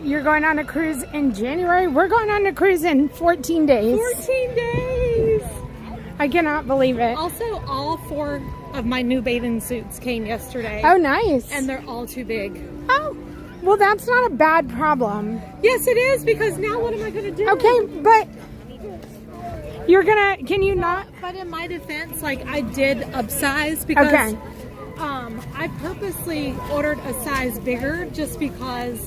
You're going on a cruise in January? We're going on a cruise in 14 days. 14 days! I cannot believe it. Also, all 4 of my new bathing suits came yesterday. Oh, nice. And they're all too big. Oh, well, that's not a bad problem. Yes, it is, because now what am I going to do? Okay, but can you not? But in my defense, like, I did upsize because... Okay. I purposely ordered a size bigger just because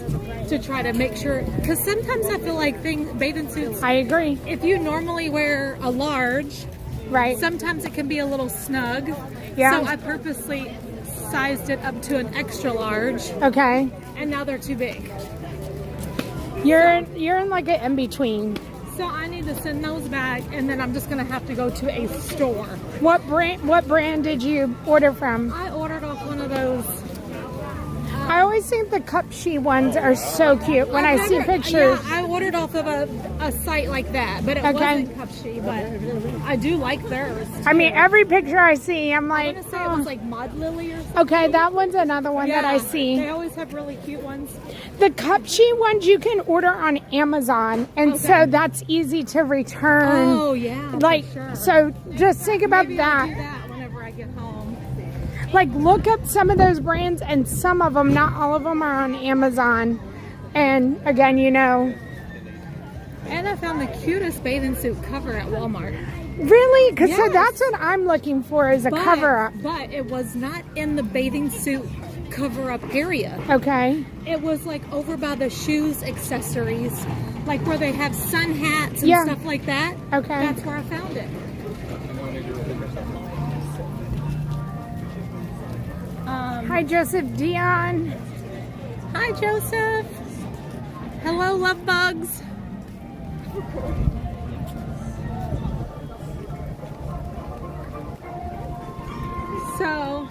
to try to make sure, because sometimes I feel like bathing suits. I agree. If you normally wear a large, right? Sometimes it can be a little snug. Yeah. So I purposely sized it up to an extra large. Okay. And now they're too big. You're in like an in between. So I need to send those back, and then I'm just gonna have to go to a store. What brand did you order from? I ordered off one of those. I always think the cup she ones are so cute when I see pictures. Yeah, I ordered off of a site like that, but it wasn't cup she. But I do like theirs. I mean, every picture I see, I'm like, I want to say it was like Mod Lily or something. Okay, that one's another one that I see. They always have really cute ones. The cup she ones you can order on Amazon, and so that's easy to return. Oh yeah, like for sure. So just think about Maybe that. I'll do that whenever I get home. Like look up some of those brands, and some of them, not all of them, are on Amazon. And again, you know. And I found the cutest bathing suit cover at Walmart. Really? Because so that's what I'm looking for, is a cover-up. But it was not in the bathing suit cover-up area. Okay. It was like over by the shoes accessories, like where they have sun hats and stuff like that. Okay. That's where I found it. Hi, Joseph Dion. Hi, Joseph. Hello, love bugs. So,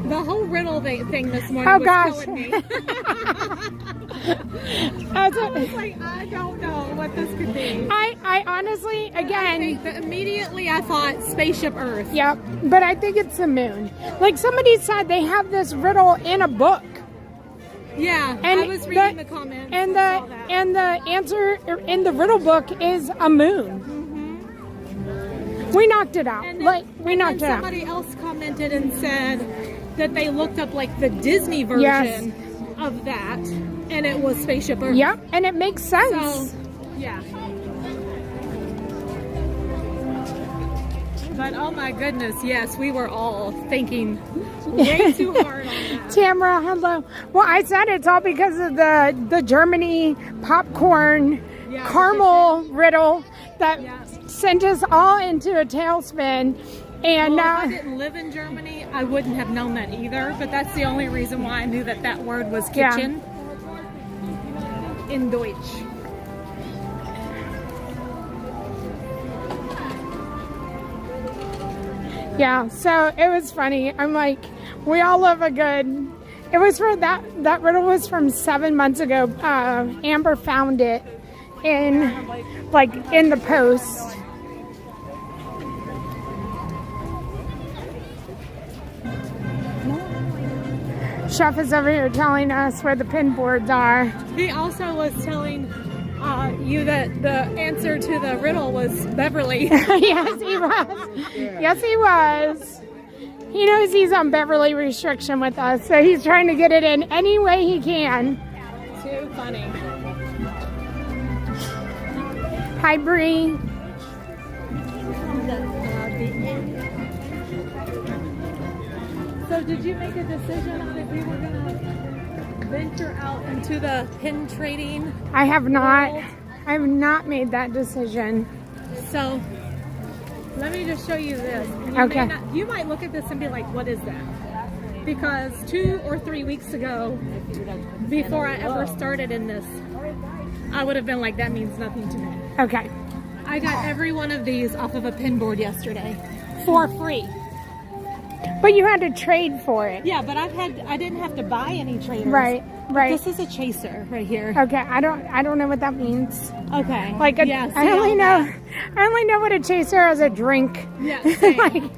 the whole riddle thing this morning was killing me. I was like, I don't know what this could be. I honestly, again... Immediately I thought Spaceship Earth. Yep, but I think it's the moon. Like somebody said, they have this riddle in a book. Yeah, and I was reading the comments. And the answer in the riddle book is a moon. We knocked it out. We knocked it out. Somebody else commented and said that they looked up like the Disney version of that, and it was Spaceship Earth. Yeah, and it makes sense. So, yeah. But oh my goodness, yes, we were all thinking way too hard on that. Tamara, hello. Well, I said it's all because of the Germany popcorn caramel riddle that sent us all into a tailspin. And well, if I didn't live in Germany, I wouldn't have known that either. But that's the only reason why I knew that that word was kitchen in Deutsch. Yeah, so it was funny. I'm like, we all love a good. It was for that riddle was from 7 months ago. Amber found it in the post. Chef is over here telling us where the pin boards are. He also was telling you that the answer to the riddle was Beverly. Yes, he was. Yes, he was. He knows he's on Beverly restriction with us, so he's trying to get it in any way he can. Too funny. Hi, Bree. So did you make a decision on if you were going to venture out into the pin trading? I have not. world? I have not made that decision. So let me just show you this. Okay. You might look at this and be like, what is that? Because 2 or 3 weeks ago, before I ever started in this, I would have been like, that means nothing to me. Okay. I got every one of these off of a pin board yesterday for free. But you had to trade for it. Yeah, but I didn't have to buy any traders. Right. This is a chaser right here. Okay, I don't know what that means. Okay. Like I only know what a chaser is, a drink. Yeah. Same.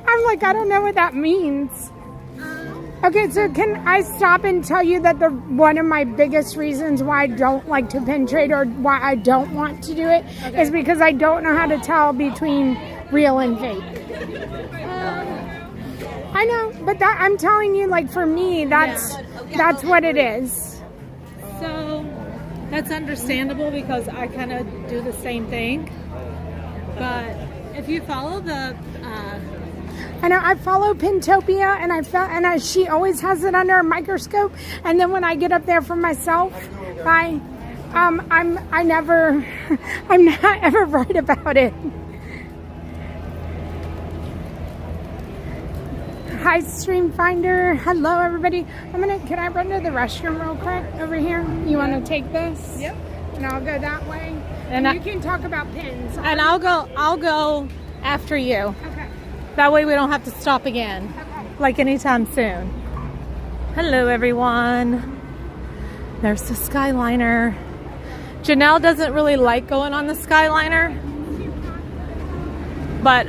I'm like, I don't know what that means. Okay, so can I stop and tell you that one of my biggest reasons why I don't like to pin trade or why I don't want to do it is because I don't know how to tell between real and fake. I know, but I'm telling you, like, for me, that's what it is. So that's understandable because I kind of do the same thing. But if you follow the I know I follow Pintopia, and she always has it under a microscope. And then when I get up there for myself, I'm not ever right about it. Hi, Stream Finder. Hello, everybody. Can I run to the restroom real quick over here? You want to take this? Yep. And I'll go that way. And you can talk about pins. And I'll go after you. Okay. That way we don't have to stop again, like anytime soon. Hello, everyone. There's the Skyliner. Janelle doesn't really like going on the Skyliner, but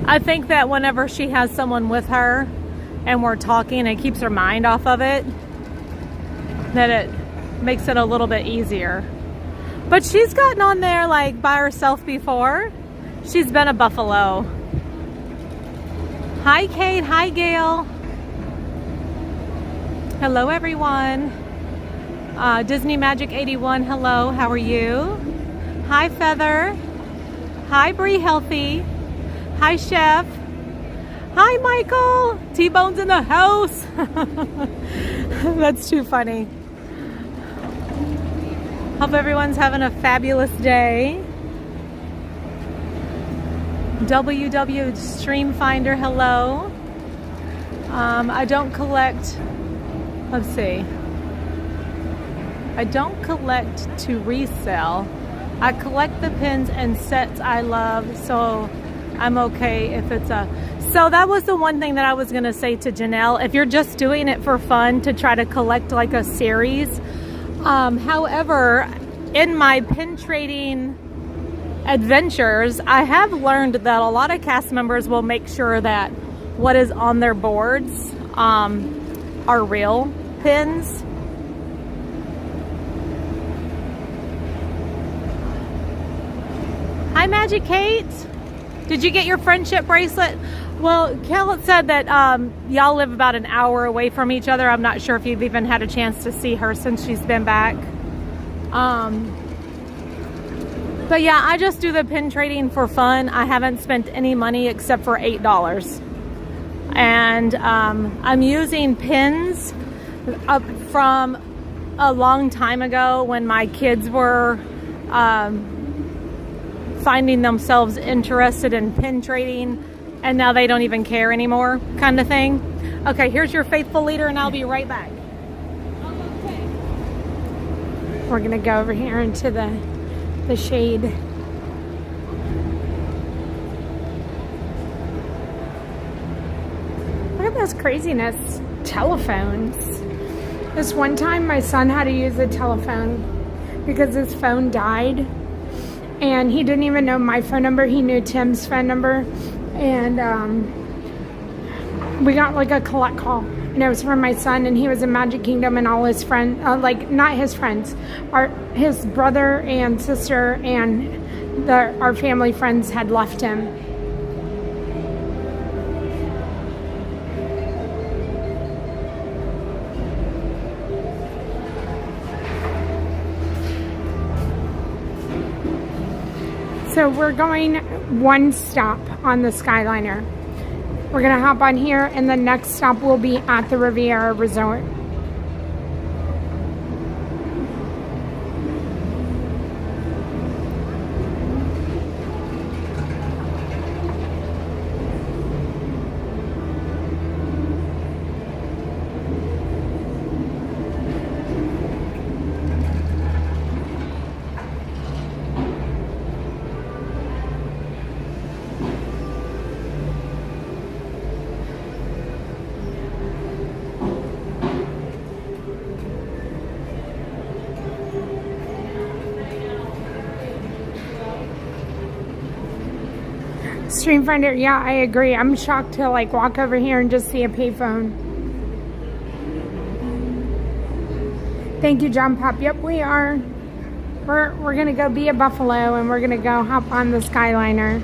I think that whenever she has someone with her and we're talking, it keeps her mind off of it, that it makes it a little bit easier. But she's gotten on there like by herself before. She's been a buffalo. Hi, Kate. Hi, Gail. Hello, everyone. Disney Magic 81. Hello. How are you? Hi, Feather. Hi, Bree Healthy. Hi, Chef. Hi, Michael. T-Bone's in the house. That's too funny. Hope everyone's having a fabulous day. WW Stream Finder, hello. I don't collect, let's see. I don't collect to resell. I collect the pins and sets I love, so I'm okay if it's so that was the one thing that I was going to say to Janelle. If you're just doing it for fun to try to collect like a series, however, in my pin trading adventures, I have learned that a lot of cast members will make sure that what is on their boards are real pins. Hi, Magic Kate. Did you get your friendship bracelet? Well, Kel said that y'all live about an hour away from each other. I'm not sure if you've even had a chance to see her since she's been back. But yeah, I just do the pin trading for fun. I haven't spent any money except for $8. And I'm using pins up from a long time ago when my kids were finding themselves interested in pin trading, and now they don't even care anymore, kind of thing. Okay, here's your faithful leader, and I'll be right back. We're gonna go over here into the shade. Look at this craziness. Telephones. This one time my son had to use a telephone because his phone died, and he didn't even know my phone number. He knew Tim's phone number, and we got like a collect call, and it was from my son, and he was in Magic Kingdom, and all his friends, like not his friends, his brother and sister and our family friends had left him. So we're going one stop on the Skyliner. We're gonna hop on here, and the next stop will be at the Riviera Resort. Stream Finder, yeah, I agree. I'm shocked to like walk over here and just see a payphone. Thank you, John Pop. Yep, we are. We're gonna go be a Buffalo, and we're gonna go hop on the Skyliner.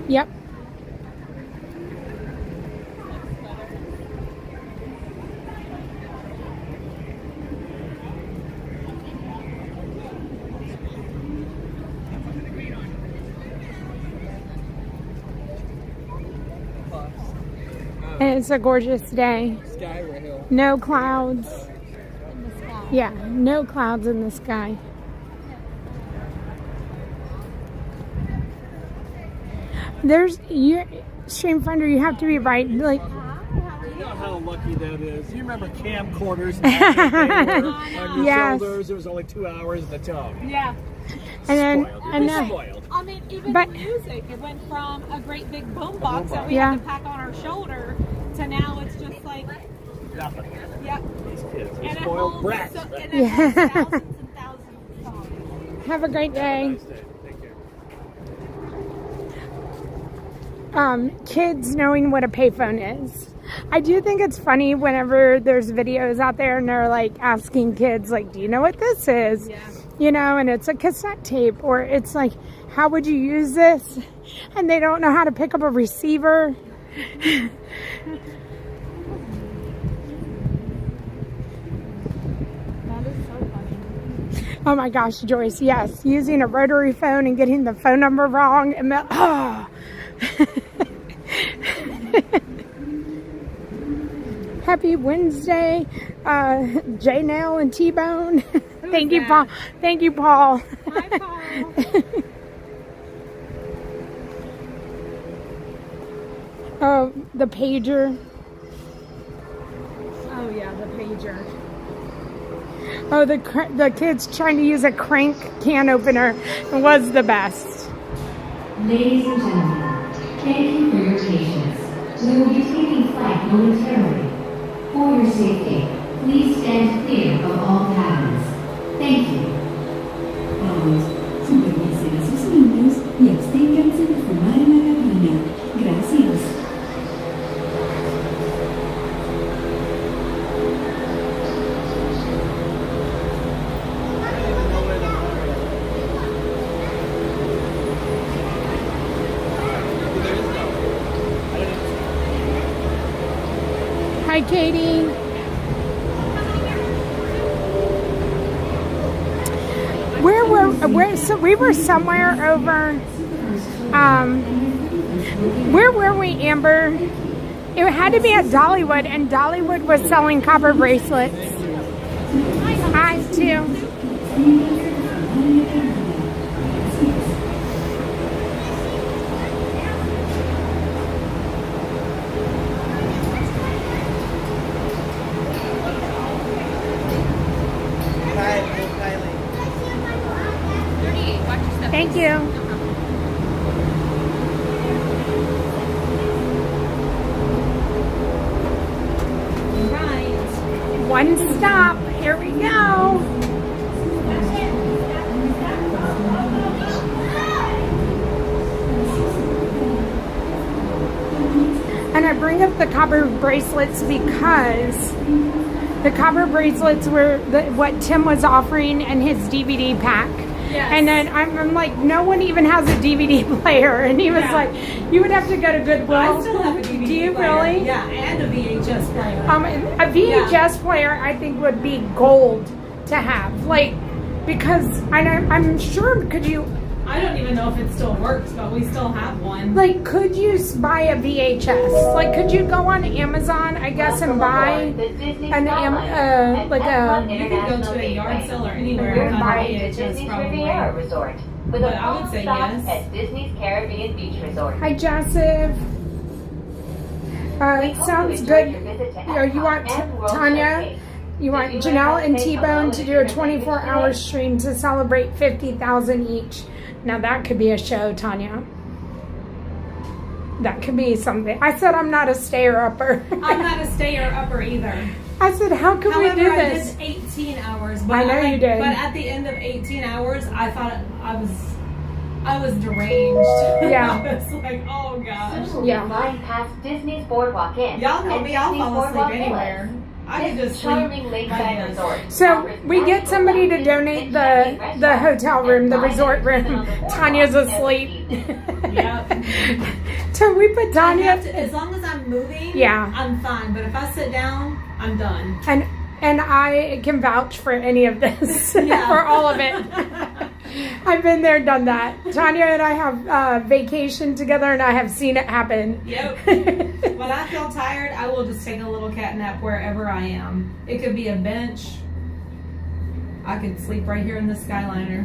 Yep. And it's a gorgeous day. No clouds. Yeah, no clouds in the sky. There's your Stream Finder, you have to be right. Like, you know how lucky that is. You remember camcorders on your shoulders? It was only 2 hours in the tub. Yeah. And then spoiled. I mean, even the music, it went from a great big boom box that we had to pack on our shoulder to now it's just like nothing. Yep. These kids are spoiled brats. Thousands and thousands of songs. Have a great day. Kids knowing what a payphone is. I do think it's funny whenever there's videos out there and they're like asking kids like, do you know what this is? Yeah. You know, and it's a cassette tape, or it's like, how would you use this? And they don't know how to pick up a receiver. Oh my gosh, Joyce, yes. Using a rotary phone and getting the phone number wrong. And Happy Wednesday, Janel and T-Bone. Thank you, Paul. Thank you, Paul. Hi, Paul. Oh, the pager. Oh yeah, the pager. Oh, the kids trying to use a crank can opener was the best. Ladies and gentlemen, thank you for your patience. We will be taking flight momentarily. For your safety, please stand clear of all cabins. Thank you. Vamos, supervisen a sus niños y absténganse de fumar en la cabina. Gracias. Hi, Katie. So we were somewhere over, where were we, Amber? It had to be at Dollywood, and Dollywood was selling copper bracelets. I too. Thank you. Right. One stop. Here we go. And I bring up the copper bracelets because the copper bracelets were what Tim was offering in his DVD pack. Yes. And then I'm like, no one even has a DVD player. And he was like, you would have to go to Goodwill. I still have a DVD Do you player. really? Yeah, and a VHS player. A VHS player, I think, would be gold to have. Like, because I'm sure, could you... I don't even know if it still works, but we still have one. Like, could you buy a VHS? Like, could you go on Amazon, I guess, and buy an like a... You could go to a yard sale or anywhere and buy a VHS probably. Riviera Resort, with But a I would full say stop yes. at Disney's Caribbean Beach Resort. Hi, Joseph. It sounds good. You want Tanya? You want Janelle and T-Bone to do a 24-hour stream to celebrate 50,000 each. Now that could be a show, Tanya. That could be something. I said I'm not a stayer-upper. I'm not a stayer-upper either. I said, how can we do this? I did 18 hours. But I know you did. But at the end of 18 hours, I thought I was deranged. Yeah. I was like, oh gosh. Yeah. Flying past Disney's Boardwalk Inn. Y'all know and me, I'll Disney's fall asleep Boardwalk anywhere. Villas. I can This just charming sleep. lakeside resort. So we get somebody to donate the hotel room, the resort room. Tanya's asleep. Yep. So we put Tanya. As long as I'm moving, Yeah. I'm fine. But if I sit down, I'm done. And I can vouch for any of this, Yeah. for all of it. I've been there, done that. Tanya and I have vacation together, and I have seen it happen. Yep. When I feel tired, I will just take a little cat nap wherever I am. It could be a bench. I could sleep right here in the Skyliner.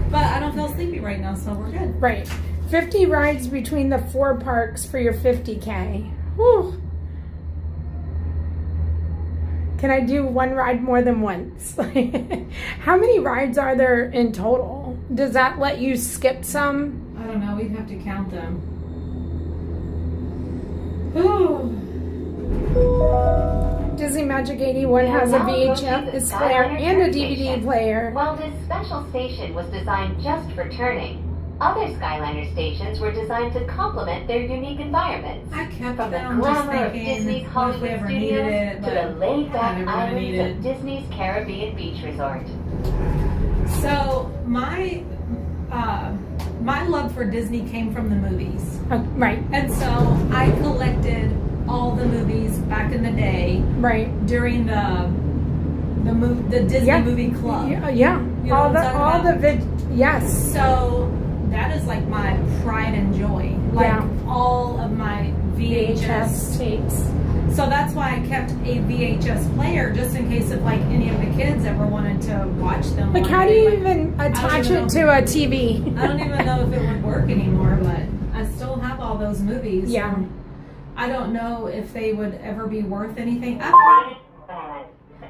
But I don't feel sleepy right now, so we're good. Right. 50 rides between the 4 parks for your 50K. Whew. Can I do one ride more than once? How many rides are there in total? Does that let you skip some? I don't know. We'd have to count them. Ooh. Disney Magic 81 has a VHS player and a DVD player. While this special station was designed just for turning, other Skyliner stations were designed to complement their unique environments. I kept From the them glamour just of thinking, Disney's what if we Hollywood ever needed Studios it, to but the laid-back I never really islands needed of it. Disney's Caribbean Beach Resort. So my love for Disney came from the movies. Right. And so I collected all the movies back in the day. Right. During the Disney movie club. Yeah. You know all what I'm talking about? Yes. So that is like my pride and joy. Like all of my VHS tapes. So that's why I kept a VHS player, just in case if like any of the kids ever wanted to watch them. Like, how do you even attach it to a TV? I don't even know if it would work anymore, but I still have all those movies. Yeah. I don't know if they would ever be worth anything. I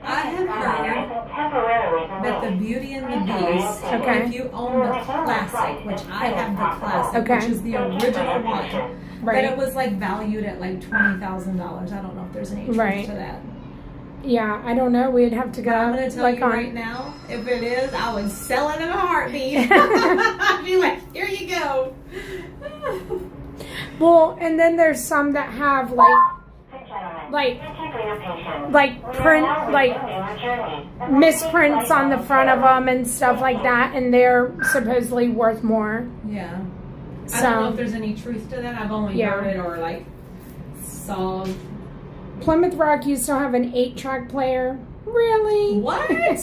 have heard that the Beauty and the Beast, if you own the classic, which I have the classic, which is the original one, that it was like valued at like $20,000. I don't know if there's any truth to that. Yeah, I don't know. We'd have to go. I'm going to tell like you on, right now, if it is, I would sell it in a heartbeat. I'd be like, here you go. Well, and then there's some that have like print, like misprints on the front of them and stuff like that, and they're supposedly worth more. Yeah. So, I don't know if there's any truth to that. I've only heard it or like saw. Plymouth Rock used to have an 8-track player. Really? What? I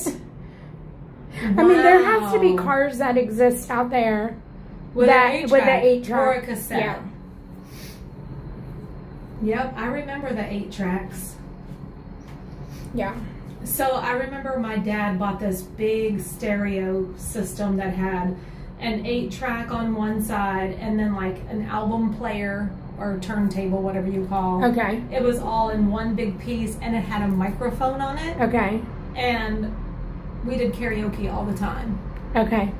mean, there has to be cars that exist out there with an 8-track or a cassette. Yeah. Yep, I remember the 8 tracks. Yeah. So I remember my dad bought this big stereo system that had an 8-track on one side and then like an album player or turntable, whatever you call. Okay. It was all in one big piece and it had a microphone on it. Okay. And we did karaoke all the time. Okay.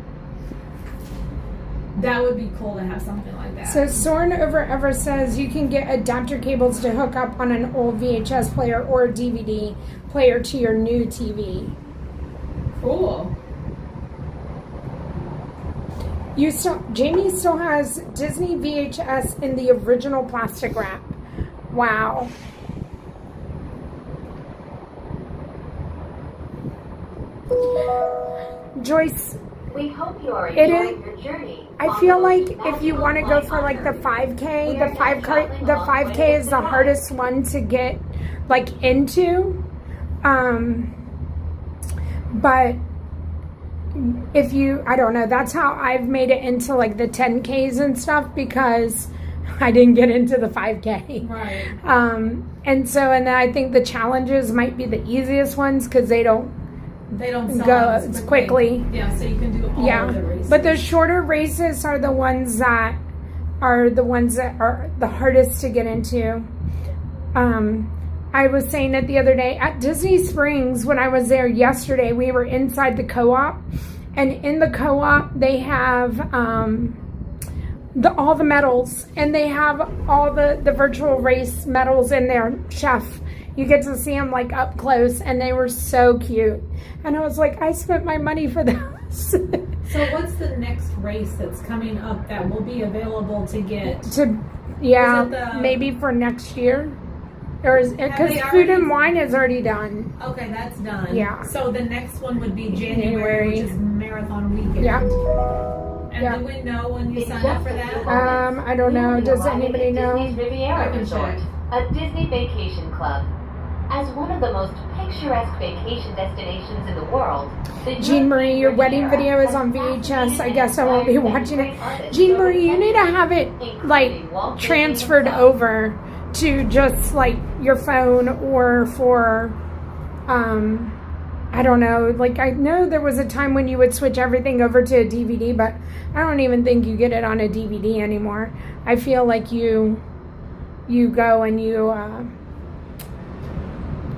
That would be cool to have something like that. So Soren Over Ever says you can get adapter cables to hook up on an old VHS player or DVD player to your new TV. Cool. Jamie still has Disney VHS in the original plastic wrap. Wow. Joyce, we hope you are enjoying your journey. I feel like if you want to go for like the 5K, the 5K is the hardest one to get like into. But if you, I don't know, that's how I've made it into like the 10Ks and stuff because I didn't get into the 5K. Right. And then I think the challenges might be the easiest ones because they don't sell go out as quickly. Yeah, so you can do all of the races. But the shorter races are the ones that are the hardest to get into. I was saying it the other day at Disney Springs when I was there yesterday. We were inside the co-op, and in the co-op they have all the medals, and they have all the virtual race medals in there. Chef, you get to see them like up close, and they were so cute. And I was like, I spent my money for this. So what's the next race that's coming up that will be available to get? Maybe for next year. Or is it because Food and Wine is already done? Okay, that's done. Yeah. So the next one would be January. Which is Marathon Weekend. Yeah. And do we know when you sign up for that? I don't know. Does anybody know? Disney's Riviera Resort, a Disney vacation club. As one of the most picturesque vacation destinations in the world, Jean Marie, your wedding video is on VHS. I guess I won't be watching it. Jean Marie, you need to have it like transferred over to just like your phone or for I don't know, like I know there was a time when you would switch everything over to a DVD, but I don't even think you get it on a DVD anymore. I feel like you go and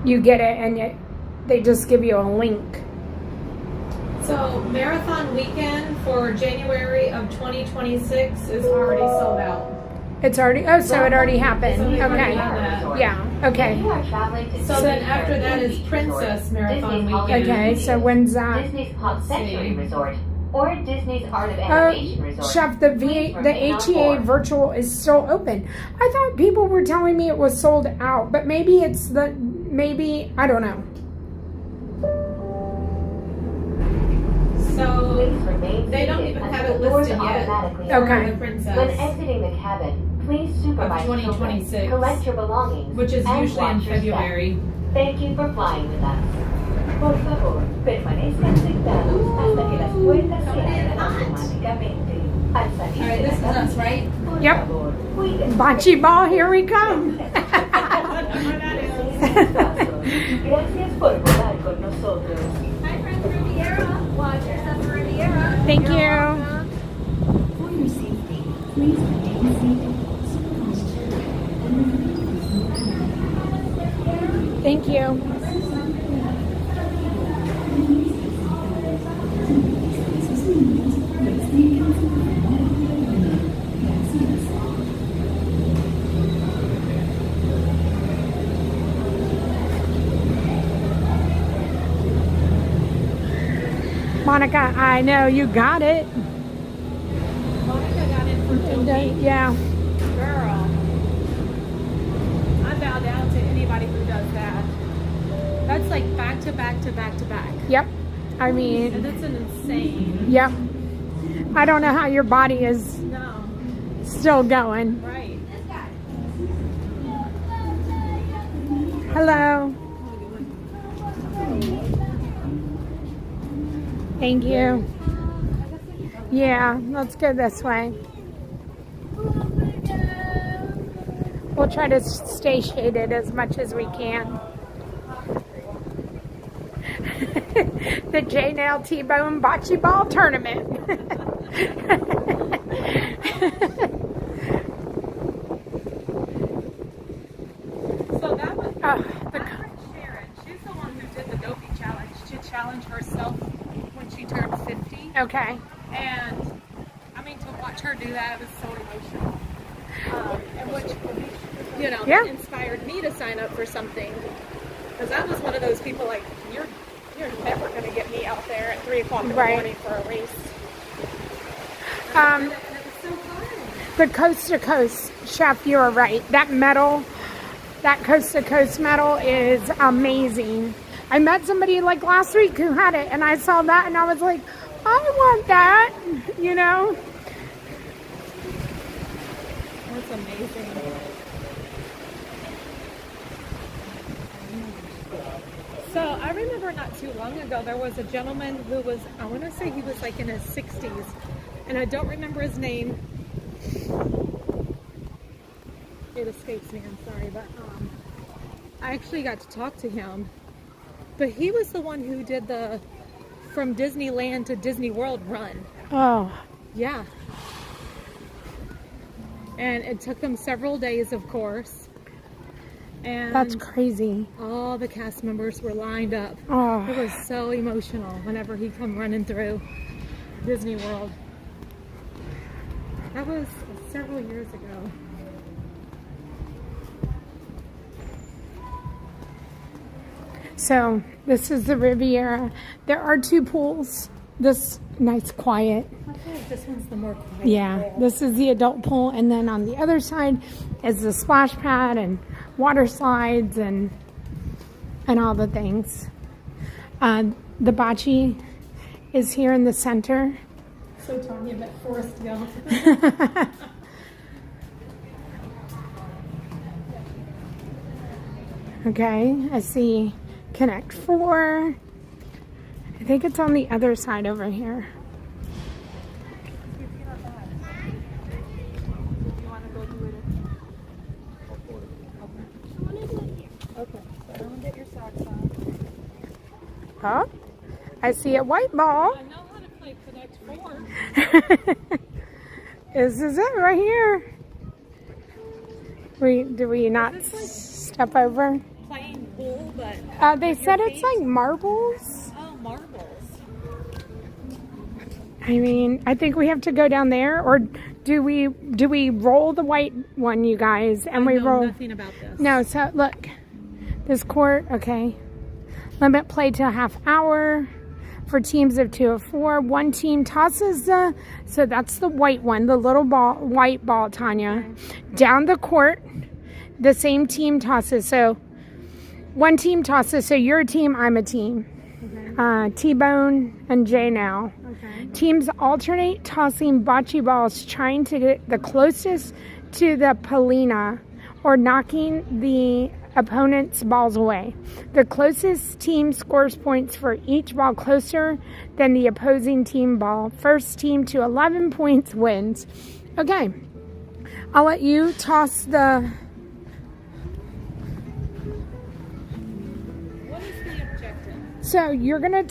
you get it and they just give you a link. So Marathon Weekend for January of 2026 is already sold out. It's already, so it already happened. Okay. Yeah, okay. So then after that is Princess Marathon Weekend. Okay, so when's that? Disney's Pop Century Resort or Disney's Art of Animation Resort. Chef, the HEA virtual is still open. I thought people were telling me it was sold out, but maybe I don't know. So they don't even have it listed yet. Okay. When exiting the cabin, please supervise 2026, collect your belongings, which is and usually in watch your step. February. Thank you for flying with us. Por favor, permanezcan sentados hasta que las puertas se abran automáticamente. Al salir Alright, this is us, right? Yep. Bocce ball, here we come. Gracias por volar con nosotros. Hi, friends from Riviera. Watch yourself for Riviera. Thank you. For your safety, please remain seated. Thank you. Monica, I know you got it. Monica got in for Joey. Yeah. Girl. I bow down to anybody who does that. That's like back to back to back to back. Yep. I mean. And that's an insane. Yep. I don't know how your body is still going. Right. Hello. Thank you. Yeah, let's go this way. We'll try to stay shaded as much as we can. The Janel T-Bone Bocce Ball Tournament. So that was the Sharon. She's the one who did the dopey challenge to challenge herself when she turned 50. Okay. And I mean, to watch her do that, it was so emotional. And which, you know, inspired me to sign up for something. Because I was one of those people like, you're never going to get me out there at 3 o'clock in the morning for a race. And it was so fun. The coast to coast, Chef, you are right. That medal, that coast to coast medal is amazing. I met somebody like last week who had it, and I saw that and I was like, I want that, you know? That's amazing. So I remember not too long ago, there was a gentleman who was, I want to say he was like in his 60s, and I don't remember his name. It escapes me, I'm sorry, but I actually got to talk to him. But he was the one who did the from Disneyland to Disney World run. Oh. Yeah. And it took him several days, of course. And that's crazy. All the cast members were lined up. Oh. It was so emotional whenever he come running through Disney World. That was several years ago. So this is the Riviera. There are 2 pools. This nice quiet. I feel like this one's the more quiet. Yeah, pool. this is the adult pool, and then on the other side is the splash pad and water slides and all the things. The bocce is here in the center. So Tanya met Forrest Gump. Okay, I see Connect 4. I think it's on the other side over here. Okay, so I'm gonna get your socks on. Huh? I see a white ball. I know how to play Connect 4. This is it right here. Do we not step over? Playing pool, but they said it's like marbles. Oh, marbles. I mean, I think we have to go down there, or do we roll the white one, you guys? And we roll. Nothing about this. No. So look, this court. Okay, limit play to a half hour for teams of 2 of 4. One team tosses the. So that's the white one, the little ball, white ball, Tanya, down the court. The same team tosses. So one team tosses. So you're a team, I'm a team. Okay. T-Bone and Janel. Okay. Teams alternate tossing bocce balls, trying to get the closest to the palina or knocking the opponent's balls away. The closest team scores points for each ball closer than the opposing team ball. First team to 11 points wins. Okay. I'll let you toss the... So you're gonna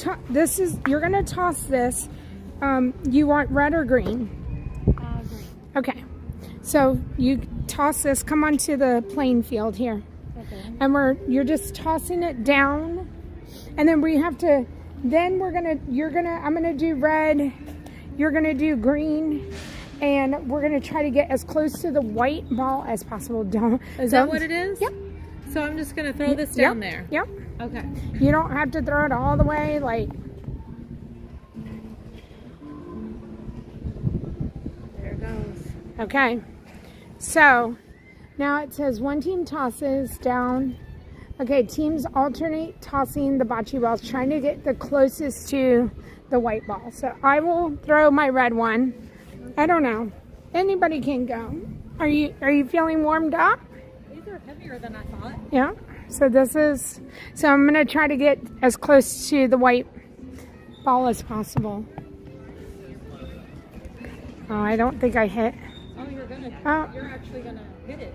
you're gonna toss this. You want red or green? Green. Okay. So you toss this. Come onto the playing field here. Okay. And you're just tossing it down, and then we have to. Then I'm gonna do red. You're gonna do green, and we're gonna try to get as close to the white ball as possible. Is that what it is? Yep. So I'm just gonna throw this down there. Yep. Okay. You don't have to throw it all the way, like... Okay. So now it says one team tosses down. Okay, teams alternate tossing the bocce balls, trying to get the closest to the white ball. So I will throw my red one. I don't know. Anybody can go. Are you feeling warmed up? These are heavier than I thought. Yeah. So I'm gonna try to get as close to the white ball as possible. Oh, I don't think I hit. Oh, you're actually gonna hit it.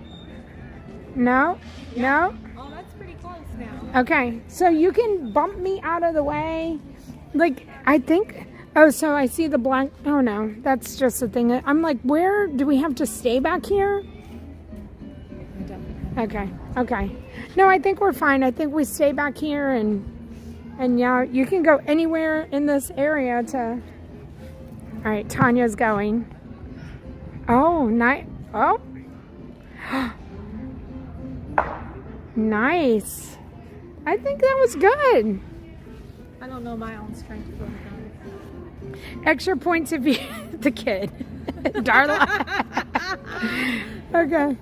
No, no. Oh, that's pretty close now. Okay, so you can bump me out of the way. Like, I think, oh, so I see the black, oh no, that's just a thing. I'm like, where do we have to stay back here? Okay, okay. No, I think we're fine. I think we stay back here and yeah, you can go anywhere in this area to, all right, Tanya's going. Oh, nice. Oh. Nice. I think that was good. I don't know my own strength. Extra points if you, the kid. Darla. Okay.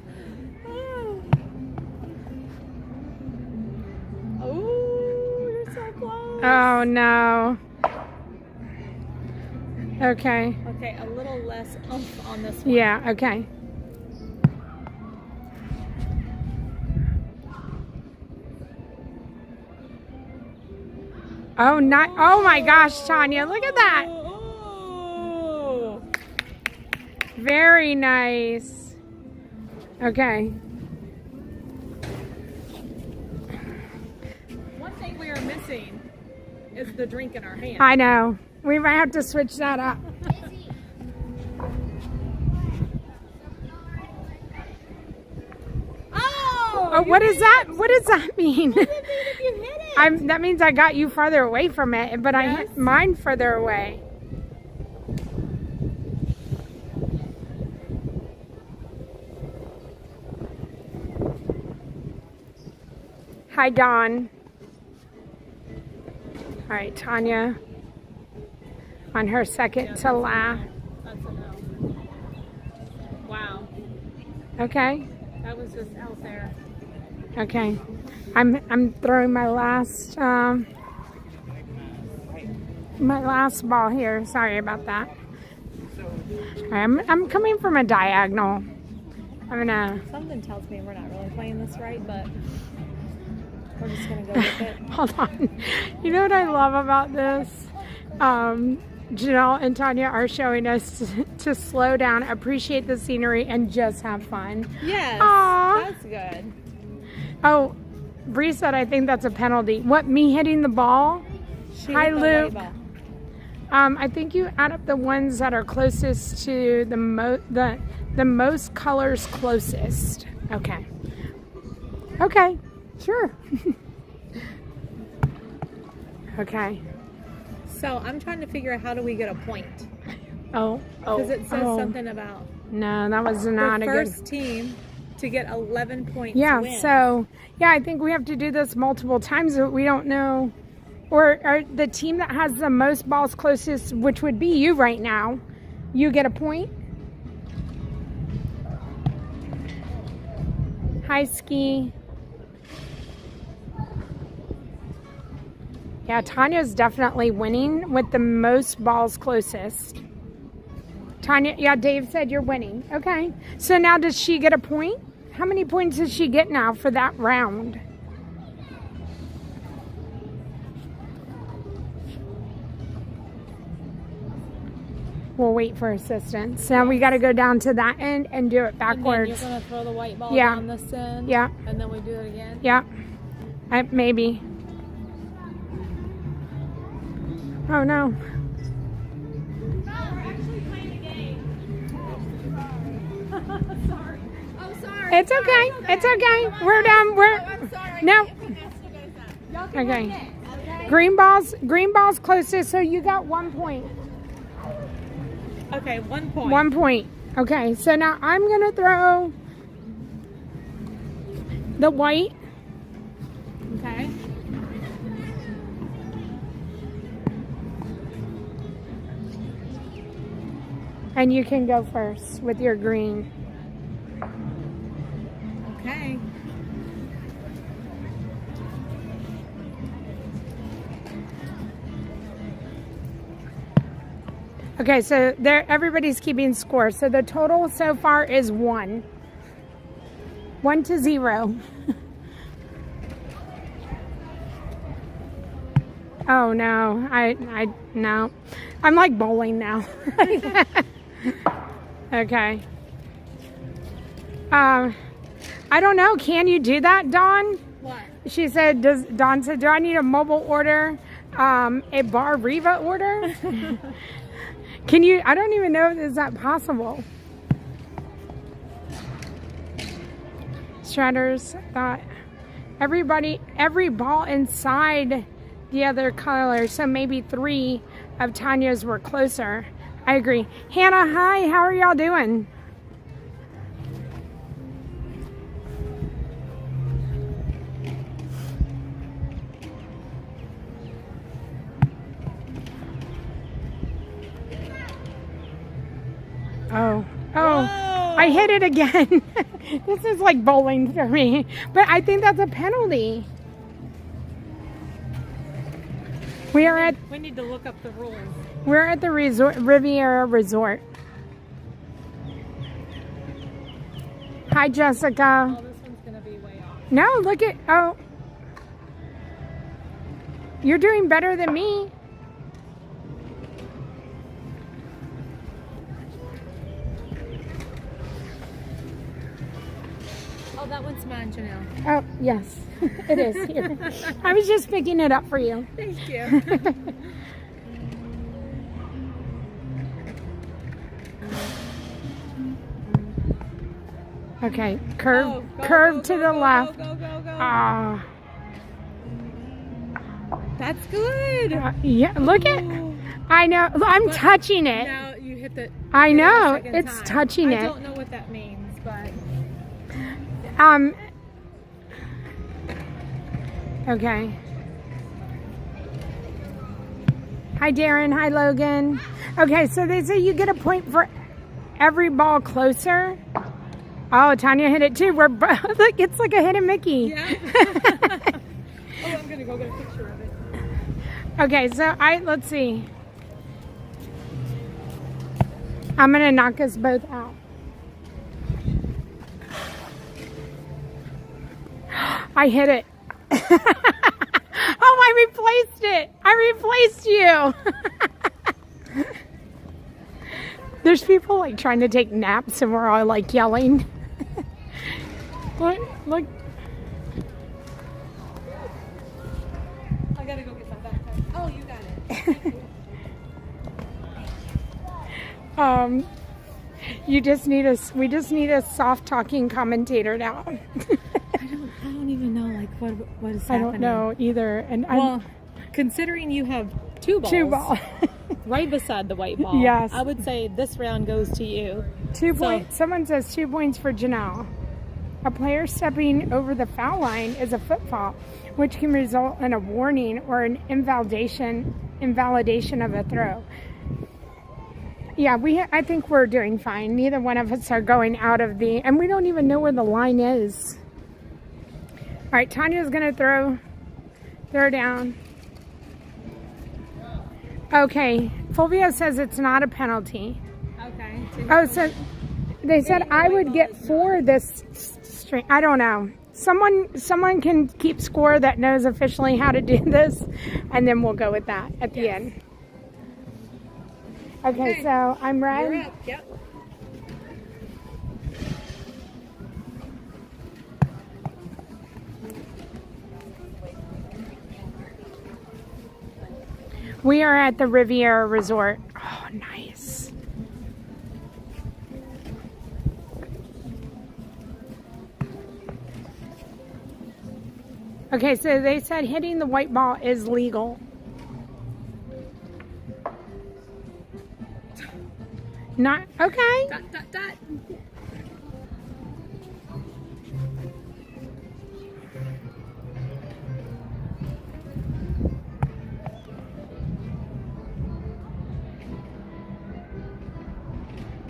Oh, you're so close. Oh, no. Okay. Okay, a little less oomph on this one. Yeah, okay. Oh, not, oh my gosh, Tanya, look at that. Oh. Very nice. Okay. One thing we are missing is the drink in our hand. I know. We might have to switch that up. Oh, what is that? What does that mean? What does it mean if you hit it? That means I got you farther away from it, but Yes. I hit mine further away. Hi, Dawn. All right, Tanya on her second to last. That's a no. Wow. Okay. That was just out there. Okay. I'm throwing my last ball here. Sorry about that. All right, I'm coming from a diagonal. I'm gonna. Something tells me we're not really playing this right, but we're just gonna go with it. Hold on. You know what I love about this? Janelle and Tanya are showing us to slow down, appreciate the scenery, and just have fun. Yes. Aww. That's good. Oh, Bree said I think that's a penalty. What, me hitting the ball? She Hi, hit the Luke. white ball. I think you add up the ones that are closest to the most colors closest. Okay. Okay. Sure. Okay. So I'm trying to figure out how do we get a point. Oh. Because it says something about No, that was not the a good. first team to get 11 points. Yeah. wins. So yeah, I think we have to do this multiple times, but we don't know. Or the team that has the most balls closest, which would be you right now, you get a point. Hi, Ski. Yeah, Tanya's definitely winning with the most balls closest. Tanya, yeah, Dave said you're winning. Okay. So now does she get a point? How many points does she get now for that round? We'll wait for assistance. Now we got to go down to that end and do it backwards. And then you're going to throw the white ball Yeah. down this end. Yeah. And then we do it again. Yeah. Maybe. Oh no. No, we're actually playing a game. Sorry. Oh, sorry. It's okay. It's okay. We're done. I'm sorry. No. Y'all can Okay. win it, okay? Green balls closest, so you got 1 point. Okay, 1 point. 1 point. Okay, so now I'm gonna throw the white. Okay. And you can go first with your green. Okay. Okay, so there everybody's keeping score. So the total so far is 1. 1 to 0. Oh no, I no. I'm like bowling now. Okay. I don't know. Can you do that, Dawn? What? She said, Dawn said, do I need a mobile order? A bar Riva order? Can you, I don't even know, is that possible? Shredders thought every ball inside the other color, so maybe 3 of Tanya's were closer. I agree. Hannah, hi, how are y'all doing? Oh, I hit it again. This is like bowling for me, but I think that's a penalty. We need to look up the rules. We're at the Riviera Resort. Hi, Jessica. Oh, this one's gonna be way off. No, look at, oh. You're doing better than me. Oh, that one's mine, Janelle. Oh, yes, it is here. I was just picking it up for you. Thank you. Okay, curve to the left. Go. Ah. That's good. Yeah, look at. I know. I'm touching it. Now you hit the. I know. Second It's time. touching it. I don't know what that means, but. Okay. Hi, Darren. Hi, Logan. Okay, so they say you get a point for every ball closer. Oh, Tanya hit it too. Look, it's like a hidden Mickey. Yeah. Oh, I'm gonna go get a picture of it. Okay, so let's see. I'm gonna knock us both out. I hit it. Oh, I replaced it. I replaced you. There's people like trying to take naps and we're all like yelling. Look. I gotta go get my backpack. Oh, you got it. We just need a soft talking commentator now. I don't even know like what is happening. I don't know either. And considering you have two balls right beside the white ball, yes, I would say this round goes to you. 2 points. Someone says 2 points for Janelle. A player stepping over the foul line is a foot fault, which can result in a warning or an invalidation of a throw. Yeah, I think we're doing fine. Neither one of us are going out of and we don't even know where the line is. All right, Tanya's gonna throw down. Okay, Fulvio says it's not a penalty. Okay. Oh, so they said I would get 4 this string. I don't know. Someone can keep score that knows officially how to do this, and then we'll go with that at the end. Okay, so I'm red. You're up. Yep. We are at the Riviera Resort. Oh, nice. Okay, so they said hitting the white ball is legal. Not okay. Dot.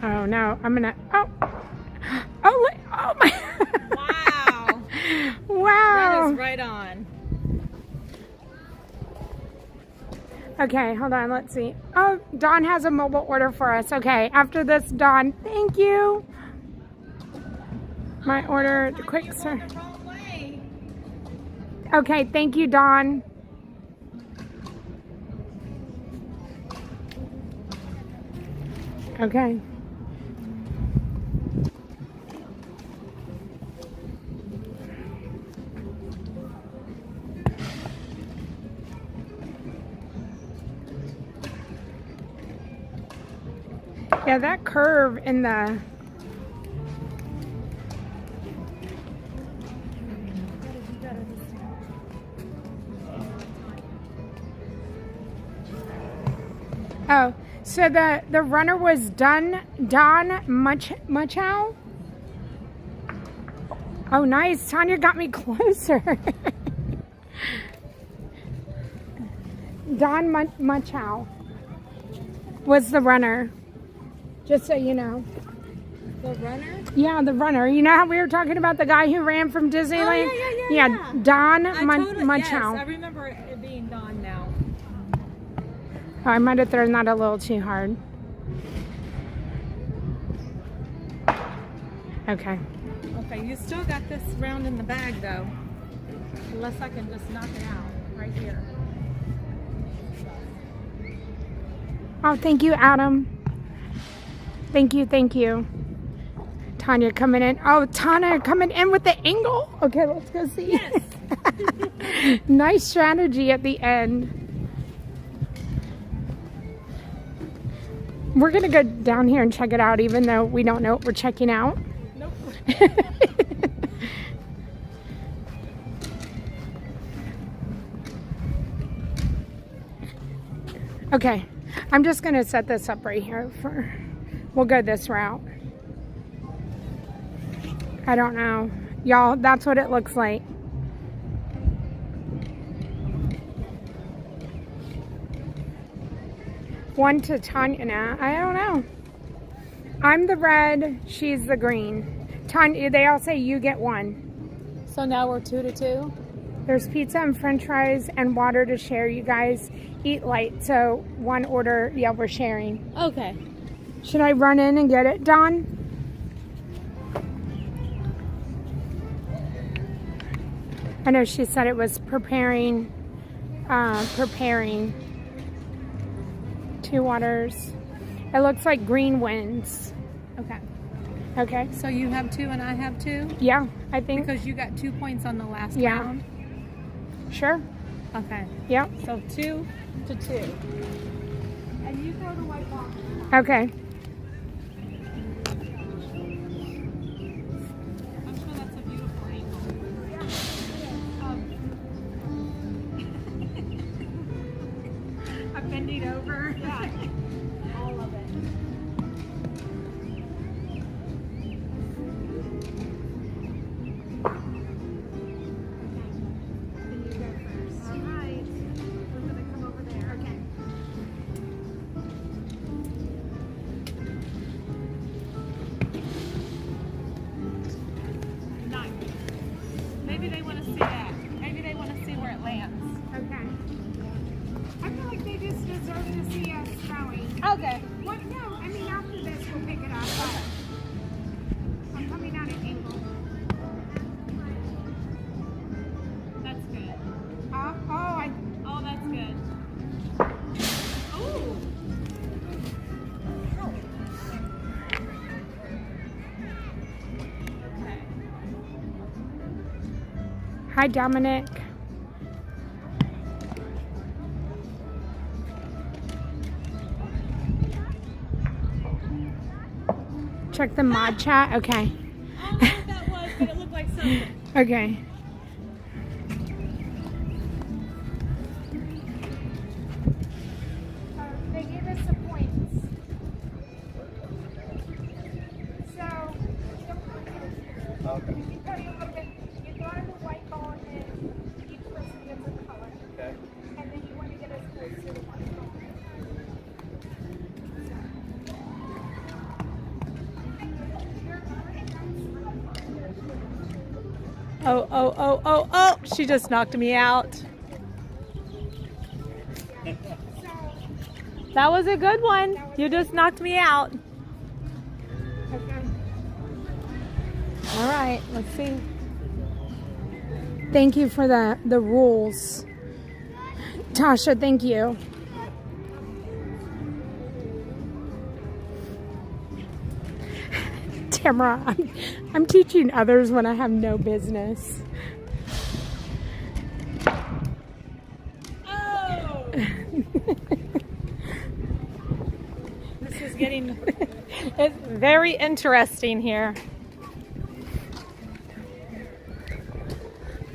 Oh no, I'm gonna. Oh, oh my! Wow! Wow! That is right on. Okay, hold on. Let's see. Oh, Dawn has a mobile order for us. Okay, after this, Dawn, thank you. My order, the quick sir. Okay, thank you, Dawn. Okay. Yeah, that curve in the oh, so the runner was Don Muchow. Oh, nice. Tanya got me closer. Don Muchow was the runner. Just so you know. The runner? Yeah, the runner. You know how we were talking about the guy who ran from Disneyland? Oh, yeah. Don Yes, Muchow. I remember it being Don now. Oh, I might have thrown that a little too hard. Okay. Okay, you still got this round in the bag though. Unless I can just knock it out right here. Oh, thank you, Adam. Thank you, thank you. Tanya coming in. Oh, Tanya coming in with the angle. Okay, let's go see. Yes. Nice strategy at the end. We're going to go down here and check it out, even though we don't know what we're checking out. Nope. Okay, I'm just going to set this up right here for... We'll go this route. I don't know. Y'all, that's what it looks like. One to Tanya now. I don't know. I'm the red, she's the green. Tanya, they all say you get one. So now we're 2 to 2? There's pizza and french fries and water to share. You guys eat light, so one order, yeah, we're sharing. Okay. Should I run in and get it, Dawn? I know she said it was preparing 2 waters. It looks like green wins. Okay. Okay. So you have 2 and I have 2? Yeah, I think. Because you got 2 points on the last Yeah. round? Sure. Okay. Yep. So 2 to 2. And you throw the white box. Okay. I'm sure that's a beautiful angle. I'm bending over. Yeah. All of it. Maybe they want to see that. Maybe they want to see where it lands. Okay. I feel like they just deserve to see us throwing. Okay. What? No, I mean after this we'll pick it up. But I'm coming out at angle. That's good. Oh, that's good. Ooh. Okay. Hi, Dominic. Check the mod chat. Okay. I don't know what that was, but it looked like something. Okay. They gave us some points. So, you tell you a little bit. You throw in the white ball and each person gets a color. Okay. And then you want to get as close to the white ball. Oh, oh, oh, oh, oh. She just knocked me out. That was a good one. You just knocked me out. Okay. All right, let's see. Thank you for the rules. Tasha, thank you. Tamara, I'm teaching others when I have no business. Oh! This is getting it's very interesting here.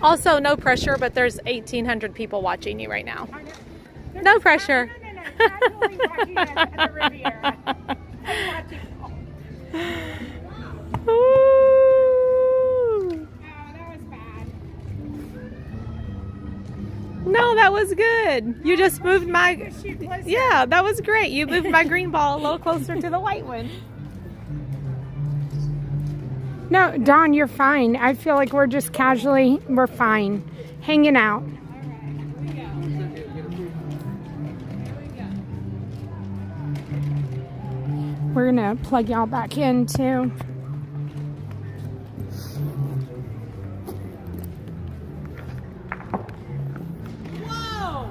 Also, no pressure, but there's 1,800 people watching you right now. No pressure. No, that was good. You just moved my... Yeah, that was great. You moved my green ball a little closer to the white one. No, Dawn, you're fine. I feel like we're just we're fine. Hanging out. We're gonna plug y'all back in too. Whoa!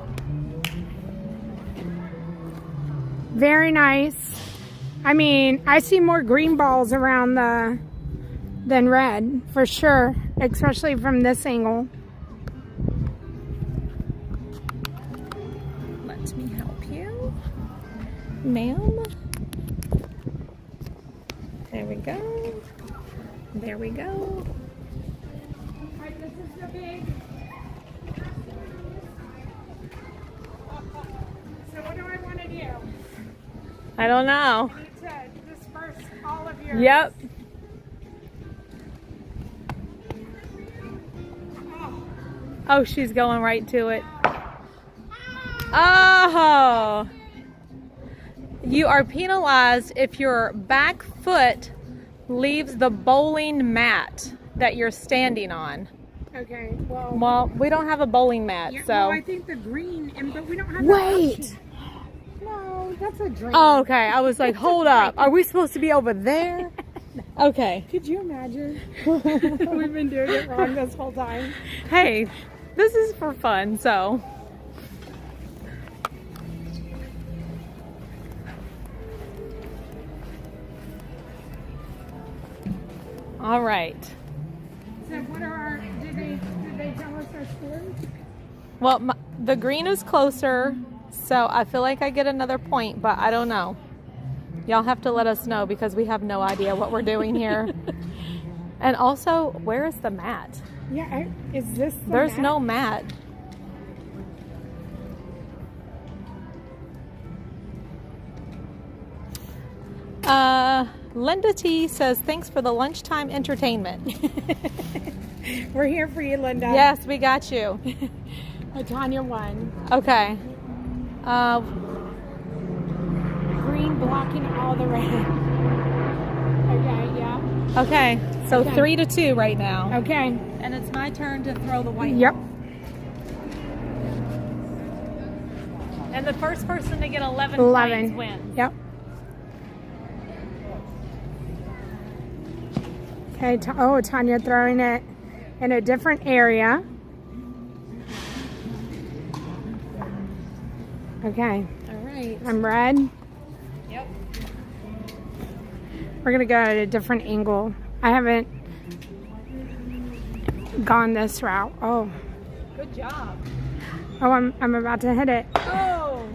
Very nice. I mean, I see more green balls around than red, for sure, especially from this angle. Let me help you, ma'am. There we go. There we go. Alright, this is the big. So what do I want to do? I don't know. I need to disperse all of your... Yep. Oh, she's going right to it. Oh! You are penalized if your back foot leaves the bowling mat that you're standing on. Okay, well... Well, we don't have a bowling mat, Yeah, so... well, I think the green, but we don't have Wait! that option. No, that's a dream. Oh, okay. I was like, hold up. Are we supposed to be over there? Okay. Could you imagine? We've been doing it wrong this whole time. Hey, this is for fun, so... All right. So what are our, did they tell us our scores? Well, the green is closer, so I feel like I get another point, but I don't know. Y'all have to let us know because we have no idea what we're doing here. And also, where is the mat? Yeah, is this the There's mat? no mat. Linda T says, thanks for the lunchtime entertainment. We're here for you, Linda. Yes, we got you. Tanya won. Okay. Green blocking all the red. Okay, yeah. Okay, so Okay. 3-2 right now. Okay. And it's my turn to throw the white Yep. ball. And the first person to get 11 points wins. Yep. Okay, Tanya throwing it in a different area. Okay. All right. I'm red. Yep. We're gonna go at a different angle. I haven't gone this route. Oh. Good job. Oh, I'm about to hit it. Oh.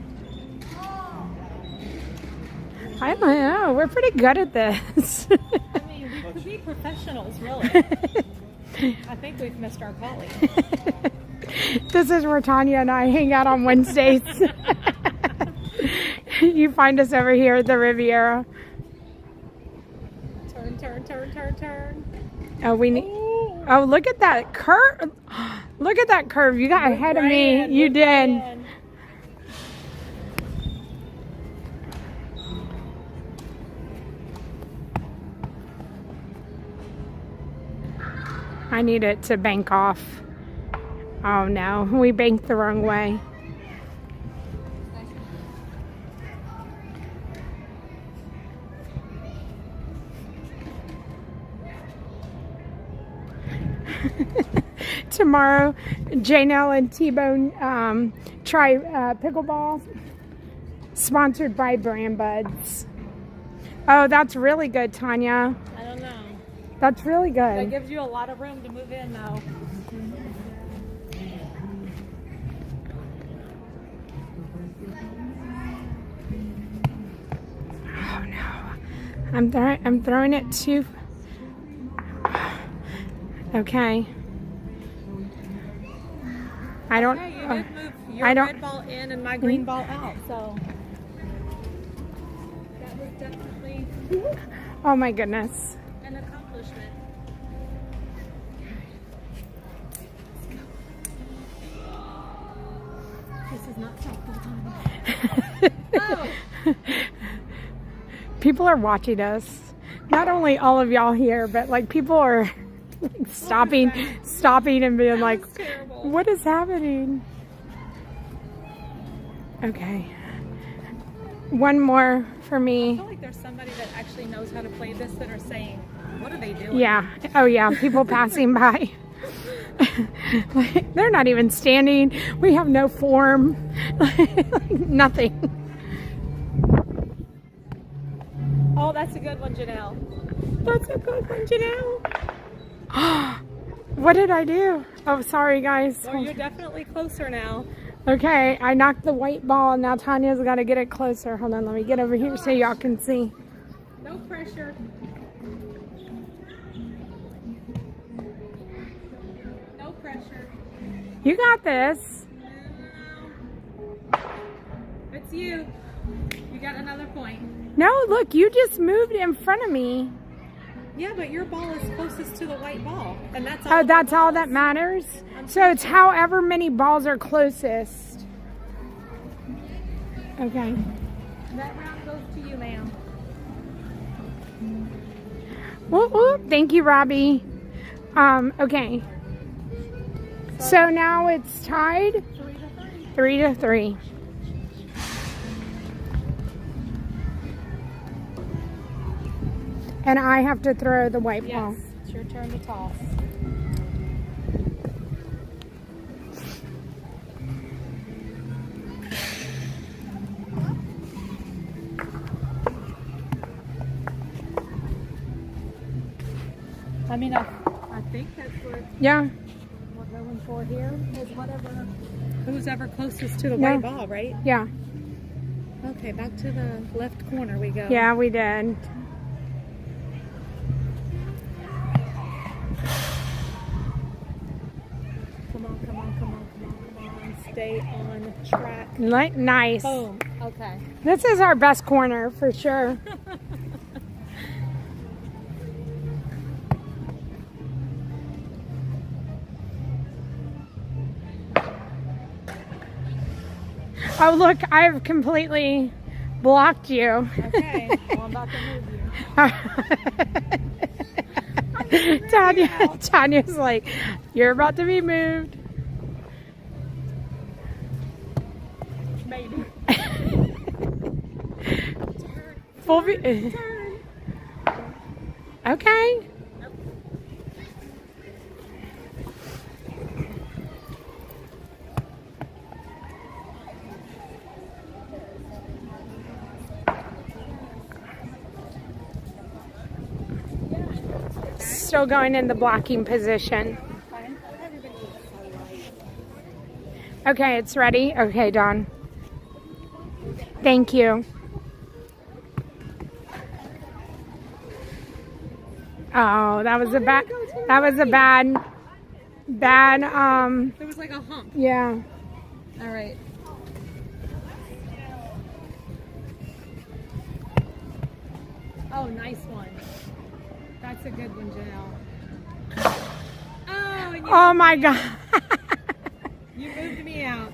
I don't know. We're pretty good at this. I mean, we could be professionals, really. I think we've missed our calling. This is where Tanya and I hang out on Wednesdays. You find us over here at the Riviera. Turn, turn, turn, turn, turn. Oh, we need. Oh, look at that curve! Look at that curve. You got ahead of me. You did. I need it to bank off. Oh no, we banked the wrong way. Tomorrow, Janel and T-Bone try pickleball, sponsored by Brand Buds. Oh, that's really good, Tanya. I don't know. That's really good. That gives you a lot of room to move in, though. Oh no, I'm throwing it too. Okay. I don't. Okay, you did move your red ball in and my green ball out, so that was definitely Oh my goodness. an accomplishment. This is not something. Oh. People are watching us. Not only all of y'all here, but like people are like, stopping and being like, what is happening? Okay. One more for I me. feel like there's somebody that actually knows how to play this that are saying, what are they doing? Yeah. Oh yeah. People passing by. Like, they're not even standing. We have no form. Like, nothing. Oh, that's a good one, Janelle. That's a good one, Janelle. What did I do? Oh, sorry, guys. Well, you're definitely closer now. Okay, I knocked the white ball. Now Tanya's got to get it closer. Hold on, let me get over here so y'all can see. No pressure. No pressure. You got this. It's you. You got another point. No, look, you just moved in front of me. Yeah, but your ball is closest to the white ball, and that's all. Oh, that's all that matters? So it's however many balls are closest. Okay. That round goes to you, ma'am. Whoop, whoop. Thank you, Robbie. Okay. So now it's tied 3-3. And I have to throw the white ball. Yes, it's your turn to toss. I mean, I think that's what Yeah. we're going for here is whatever. Who's ever closest to the No. white ball, right? Yeah. Okay, back to the left corner we go. Yeah, we did. Come on, come on, come on, come on, come on. Stay on track. Nice. Boom. Okay. This is our best corner for sure. Oh, look, I've completely blocked you. Okay, well, I'm about to move you. Tanya's like, you're about to be moved. Maybe. Full view. Okay. Still going in the blocking position. Okay, it's ready. Okay, Dawn. Thank you. Oh, that was a bad. That was a bad. It was like a hump. Yeah. All right. Oh, nice one. That's a good one, Janelle. Oh, and Oh my God. you moved me out.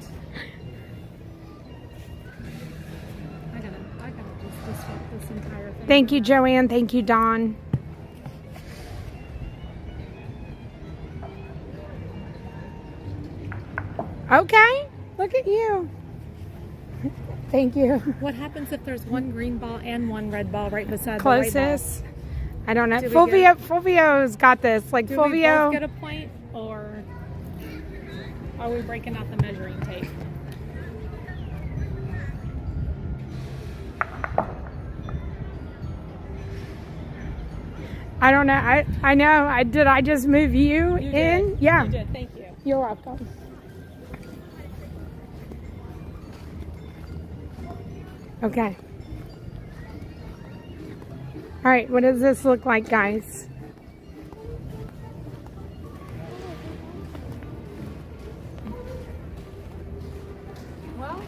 I gotta just disrupt this entire thing. Thank you, Joanne. Thank you, Dawn. Okay. Look at you. Thank you. What happens if there's one green ball and one red ball right beside the white Closest. I don't know. Do we Fulvio's got this. Like Do Fulvio. we both get a point, or are we breaking out the measuring tape? I don't know. I know. Did I just move you in? Did. Yeah. You did. Thank you. You're welcome. Okay. All right. What does this look like, guys? Well.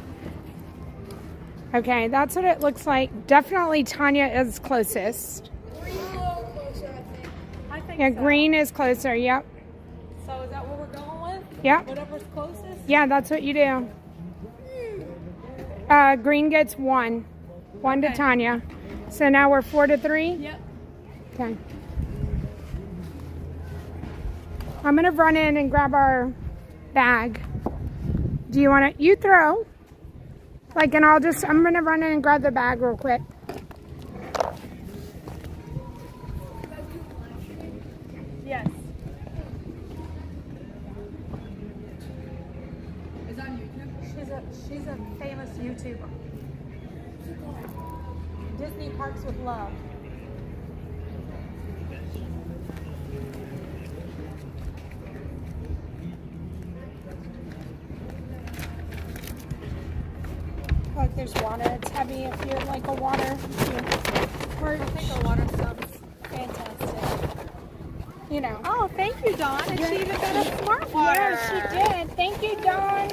Okay, that's what it looks like. Definitely Tanya is closest. I think Yeah, so. green is closer. Yep. So is that what we're going with? Yep. Whatever's closest? Yeah, that's what you do. Green gets 1. 1 to Tanya. So now we're 4-3? Yep. Okay. I'm going to run in and grab our bag. Do you want to? You throw. Like, and I'm going to run in and grab the bag real quick. Yes. Is on YouTube? She's a famous YouTuber. Disney Parks with Love. Look, there's water. It's heavy if you like a water. I think the water sounds fantastic. You know. Oh, thank you, Dawn. And she even got a smart water. Yeah, she did. Thank you, Dawn.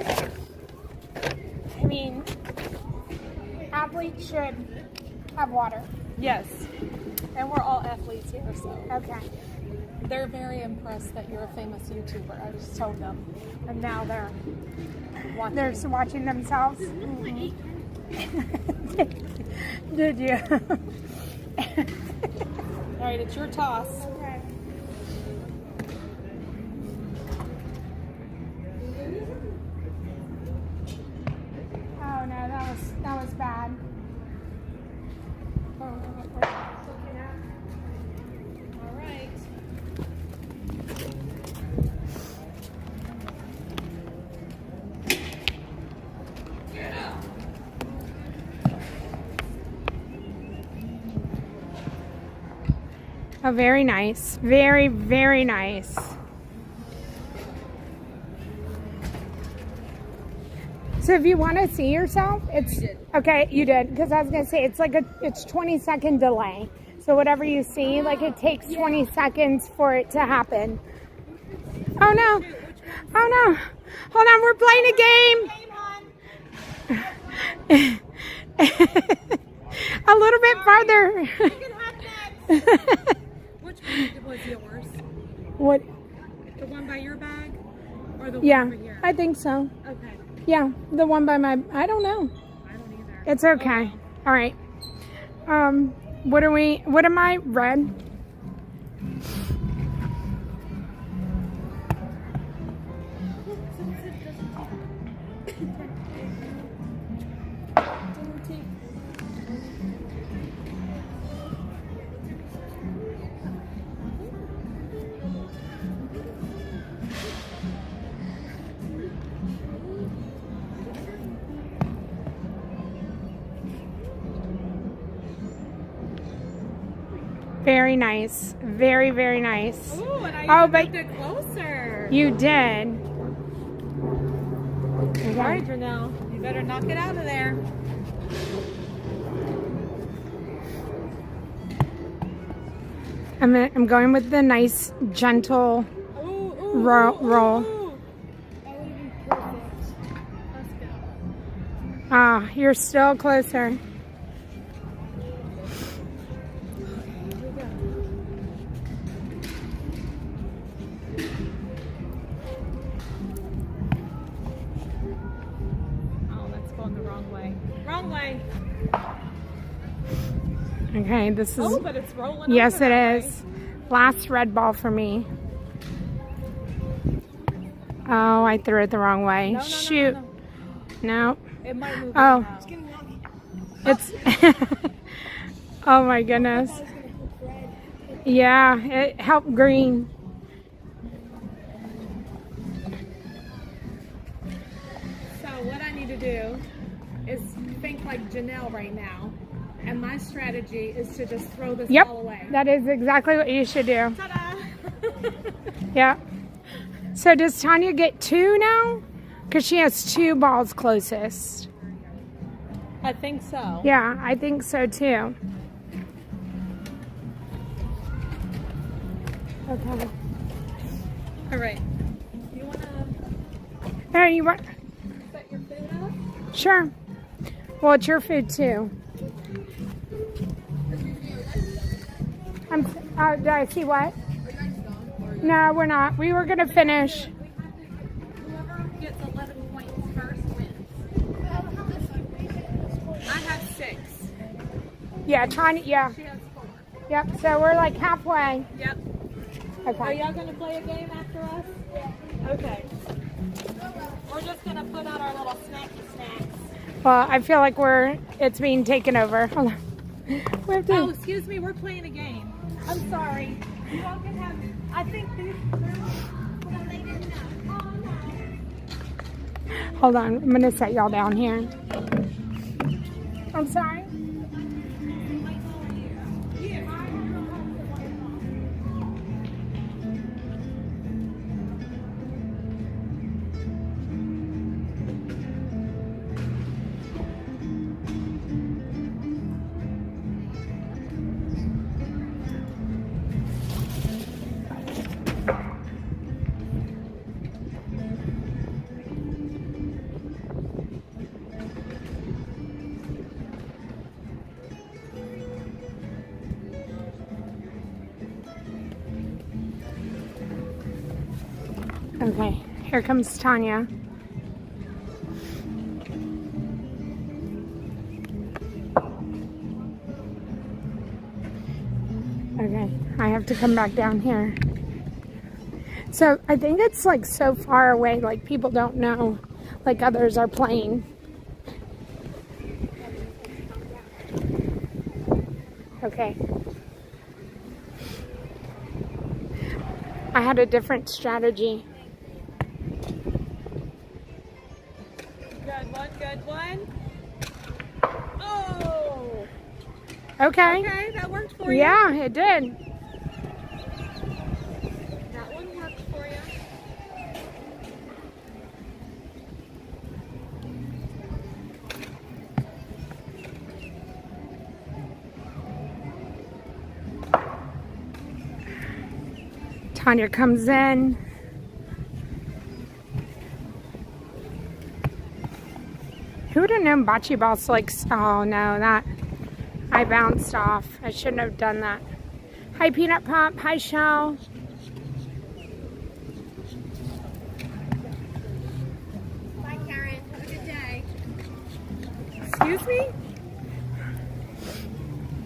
I mean, athletes should have water. Yes. And we're all athletes here, so. Okay. They're very impressed that you're a famous YouTuber. I just told them. And now they're watching. They're watching themselves. Did you? All right, it's your toss. Okay. Oh no, that was bad. All right. Oh, very nice. Very, very nice. So if you want to see yourself, it's okay. You did, because I was gonna say it's like it's 20-second delay. So whatever you see, like it takes 20 seconds for it to happen. Oh no! Oh no! Hold on, we're playing a game. A little bit farther. Which one was yours? What? The one by your bag? Or the Yeah, one over here? I think so. Okay. Yeah, the one by my, I don't know. I don't either. It's okay. All right. What am I? Red? Very nice. Very, very nice. Ooh, and I but moved it closer. you did. All right, Janelle. You better knock it out of there. I'm going with the nice, gentle roll. Ah, you're still closer. Oh, that's going the wrong way. Wrong way. Okay, this is... Oh, but it's rolling Yes, over it that is. Last red ball for me. Oh, I threw it the wrong way. No, no, Shoot. No. It might move. Oh. It's. Oh my goodness. Yeah, it helped green. So what I need to do is think like Janelle right now. And my strategy is to just throw this ball away. That is exactly what you should do. Ta-da! Yeah. So does Tanya get 2 now? Because she has 2 balls closest. I think so. Yeah, I think so too. Okay. All right. You want to There, you want? set your food up? Sure. Well, it's your food too. Did I see what? No, we're not. We were gonna finish. Whoever gets 11 points first wins. I have 6. Yeah, Tanya. Yeah. She has 4. Yep. So we're like halfway. Yep. Okay. Are y'all gonna play a game after us? Yeah. Okay. We're just gonna put out our little snacky snacks. Well, I feel like it's being taken over. Hold on. We have to- Oh, excuse me. We're playing a game. I'm sorry. You all can have. I think these. Well, they didn't know. Oh no. Hold on. I'm gonna set y'all down here. I'm sorry. Okay, here comes Tanya. Okay, I have to come back down here. So I think it's like so far away, like people don't know, like others are playing. Okay. I had a different strategy. Good one. Oh! Okay. Okay, that worked for you. Yeah, it did. That one worked for you. Tanya comes in. Who would have known bocce balls like, oh no, that, I bounced off. I shouldn't have done that. Hi Peanut Pop, hi Shell. Bye, Karen. Have a good day. Excuse me?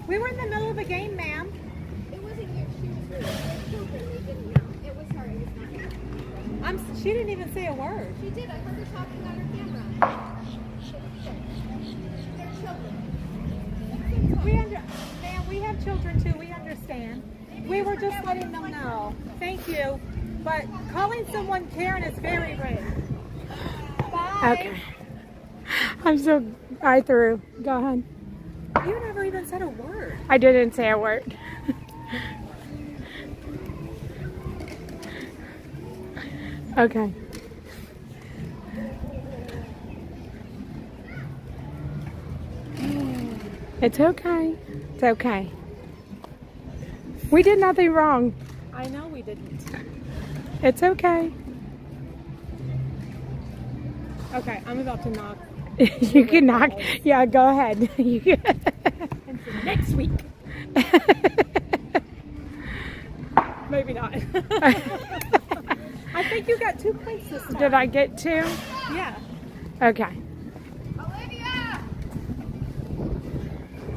We were in the middle of a game, ma'am. It wasn't you. She was rude. The children, they didn't know. It was her. It was not me. She didn't even say a word. She did. I heard her talking on her camera. They're children. Ma'am, we have children too. We understand. We were just letting them know. Thank you. But calling someone Karen is very rude. Bye. Okay. I threw. Go ahead. You never even said a word. I didn't say a word. Okay. It's okay. It's okay. We did nothing wrong. I know we didn't. It's okay. Okay, I'm about to knock. You can knock. Yeah, go ahead. You can. Next week. Maybe not. I think you got 2 points this time. Did I get 2? Yeah. Okay.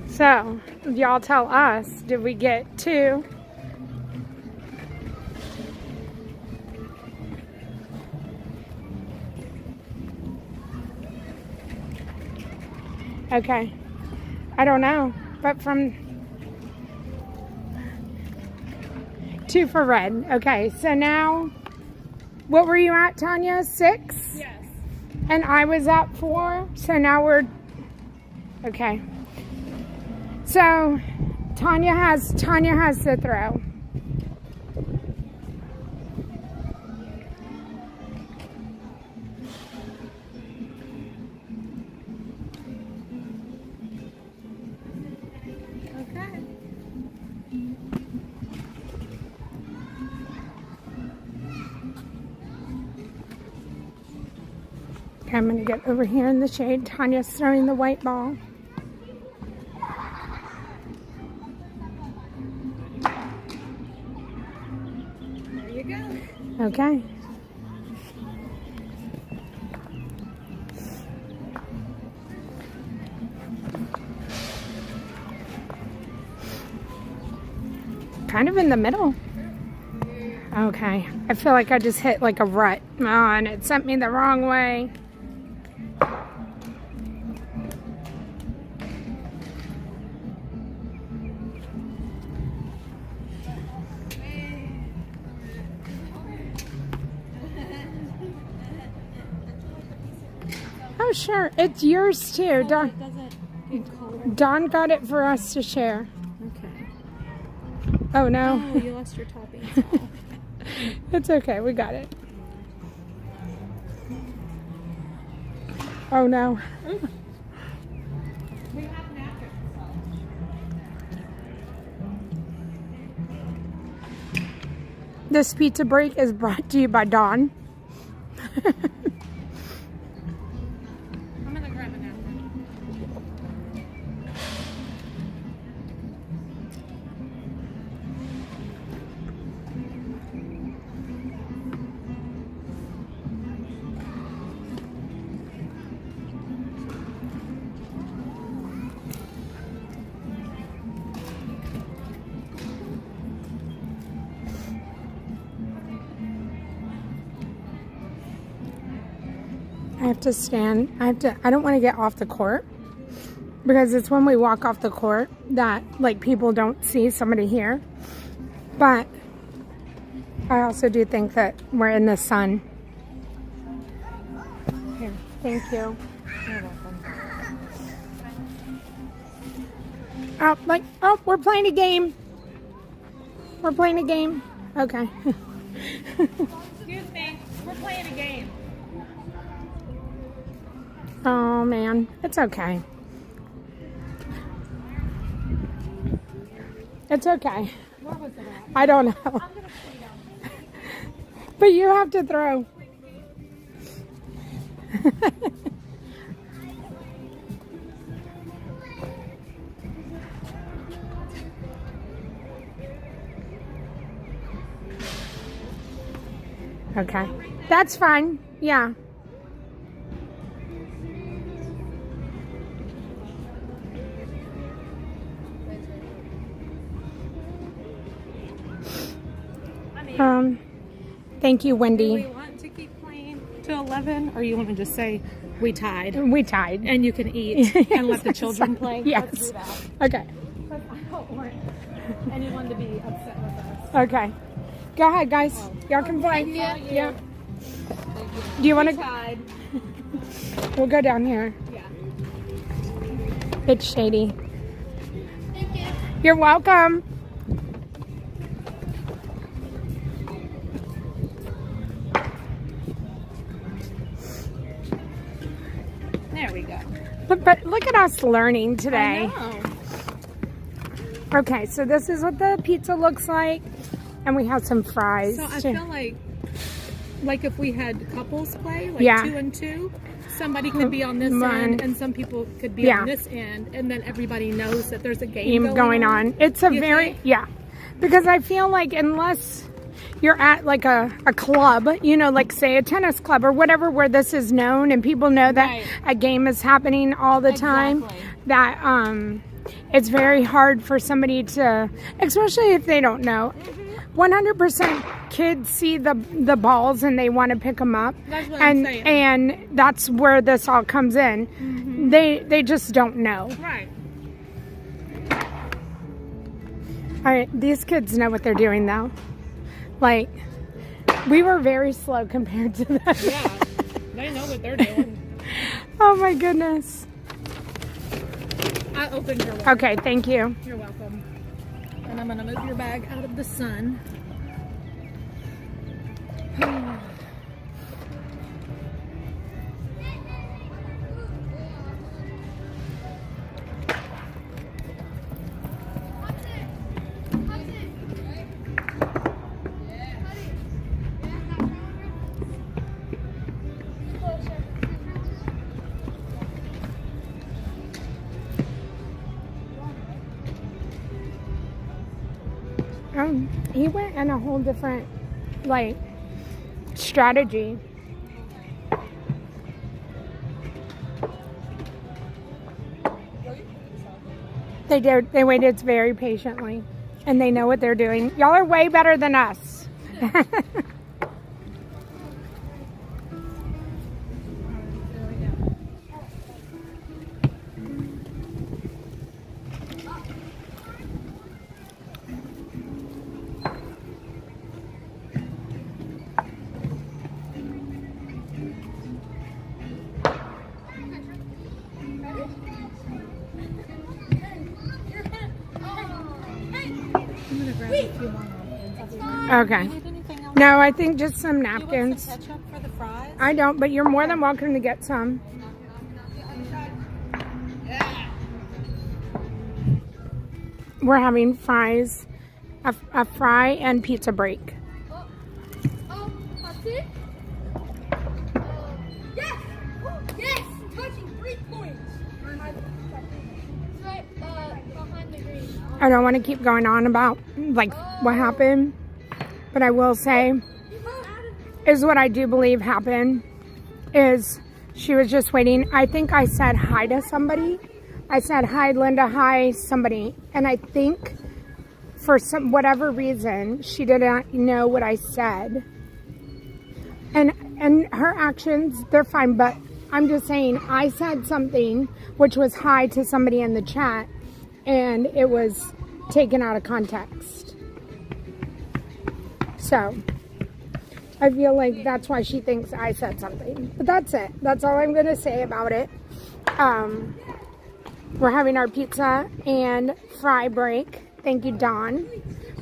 So, y'all tell us, did we get 2? Okay. I don't know. But from 2 for red. Okay. So now, what were you at, Tanya? 6? Yes. And I was at 4. So now we're... Okay. So Tanya has the throw. Okay, I'm going to get over here in the shade. Tanya's throwing the white ball. There you go. Okay. Kind of in the middle. Okay. I feel like I just hit like a rut. Oh, and it sent me the wrong way. Oh, sure. It's yours too. Dawn got it for us to share. Okay. Oh, no. Oh, you lost your toppings. It's okay. We got it. Oh, no. We have napkins. This pizza break is brought to you by Dawn. I'm gonna grab a napkin. I have to stand. I don't want to get off the court because it's when we walk off the court that like people don't see somebody here. But I also do think that we're in the sun. Here, thank you. You're welcome. Oh, we're playing a game. We're playing a game. Okay. Excuse me. We're playing a game. Oh man, it's okay. It's okay. Where was it at? I don't know. But you have to throw. Okay. That's fine. Yeah. Thank you, Wendy. Do we want to keep playing to 11, or you want to just say we tied? We tied. And you can eat and let the children play? Yes. Let's do that. Okay. But I don't want anyone to be upset with us. Okay. Go ahead, guys. Y'all can play. Yeah. Do you want to? Tied. We'll go down here. Yeah. It's shady. Thank you. You're welcome. There we go. But look at us learning today. I know. Okay, so this is what the pizza looks like, and we have some fries. So I feel like if we had couples play, like 2 and 2, somebody could be on this end and some people could be on this end, and then everybody knows that there's a game going on. It's a very, because I feel like unless you're at like a club, you know, like say a tennis club or whatever, where this is known and people know that a game is happening all the time, that it's very hard for somebody to, especially if they don't know. 100% kids see the balls and they want to pick them up. That's what I'm saying. And that's where this all comes in. They just don't know. Right. All right, these kids know what they're doing though. Like, we were very slow compared to them. Yeah, they know what they're doing. Oh my goodness. I opened your wallet. Okay, thank you. You're welcome. And I'm gonna move your bag out of the sun. He went in a whole different, like, strategy. They did. They waited very patiently, and they know what they're doing. Y'all are way better than us. Okay. No, I think just some napkins. Ketchup for the fries? I don't, but you're more than welcome to get some. We're having fries, a fry and pizza break. Yes! Yes! Touching 3 points! It's right behind the green. I don't want to keep going on about, like, what happened, but I will say, is what I do believe happened, is she was just waiting. I think I said hi to somebody. I said, hi, Linda, hi, somebody. And I think for whatever reason, she didn't know what I said. And her actions, they're fine, but I'm just saying, I said something, which was hi to somebody in the chat, and it was taken out of context. So, I feel like that's why she thinks I said something. But that's it. That's all I'm going to say about it. We're having our pizza and fry break. Thank you, Dawn,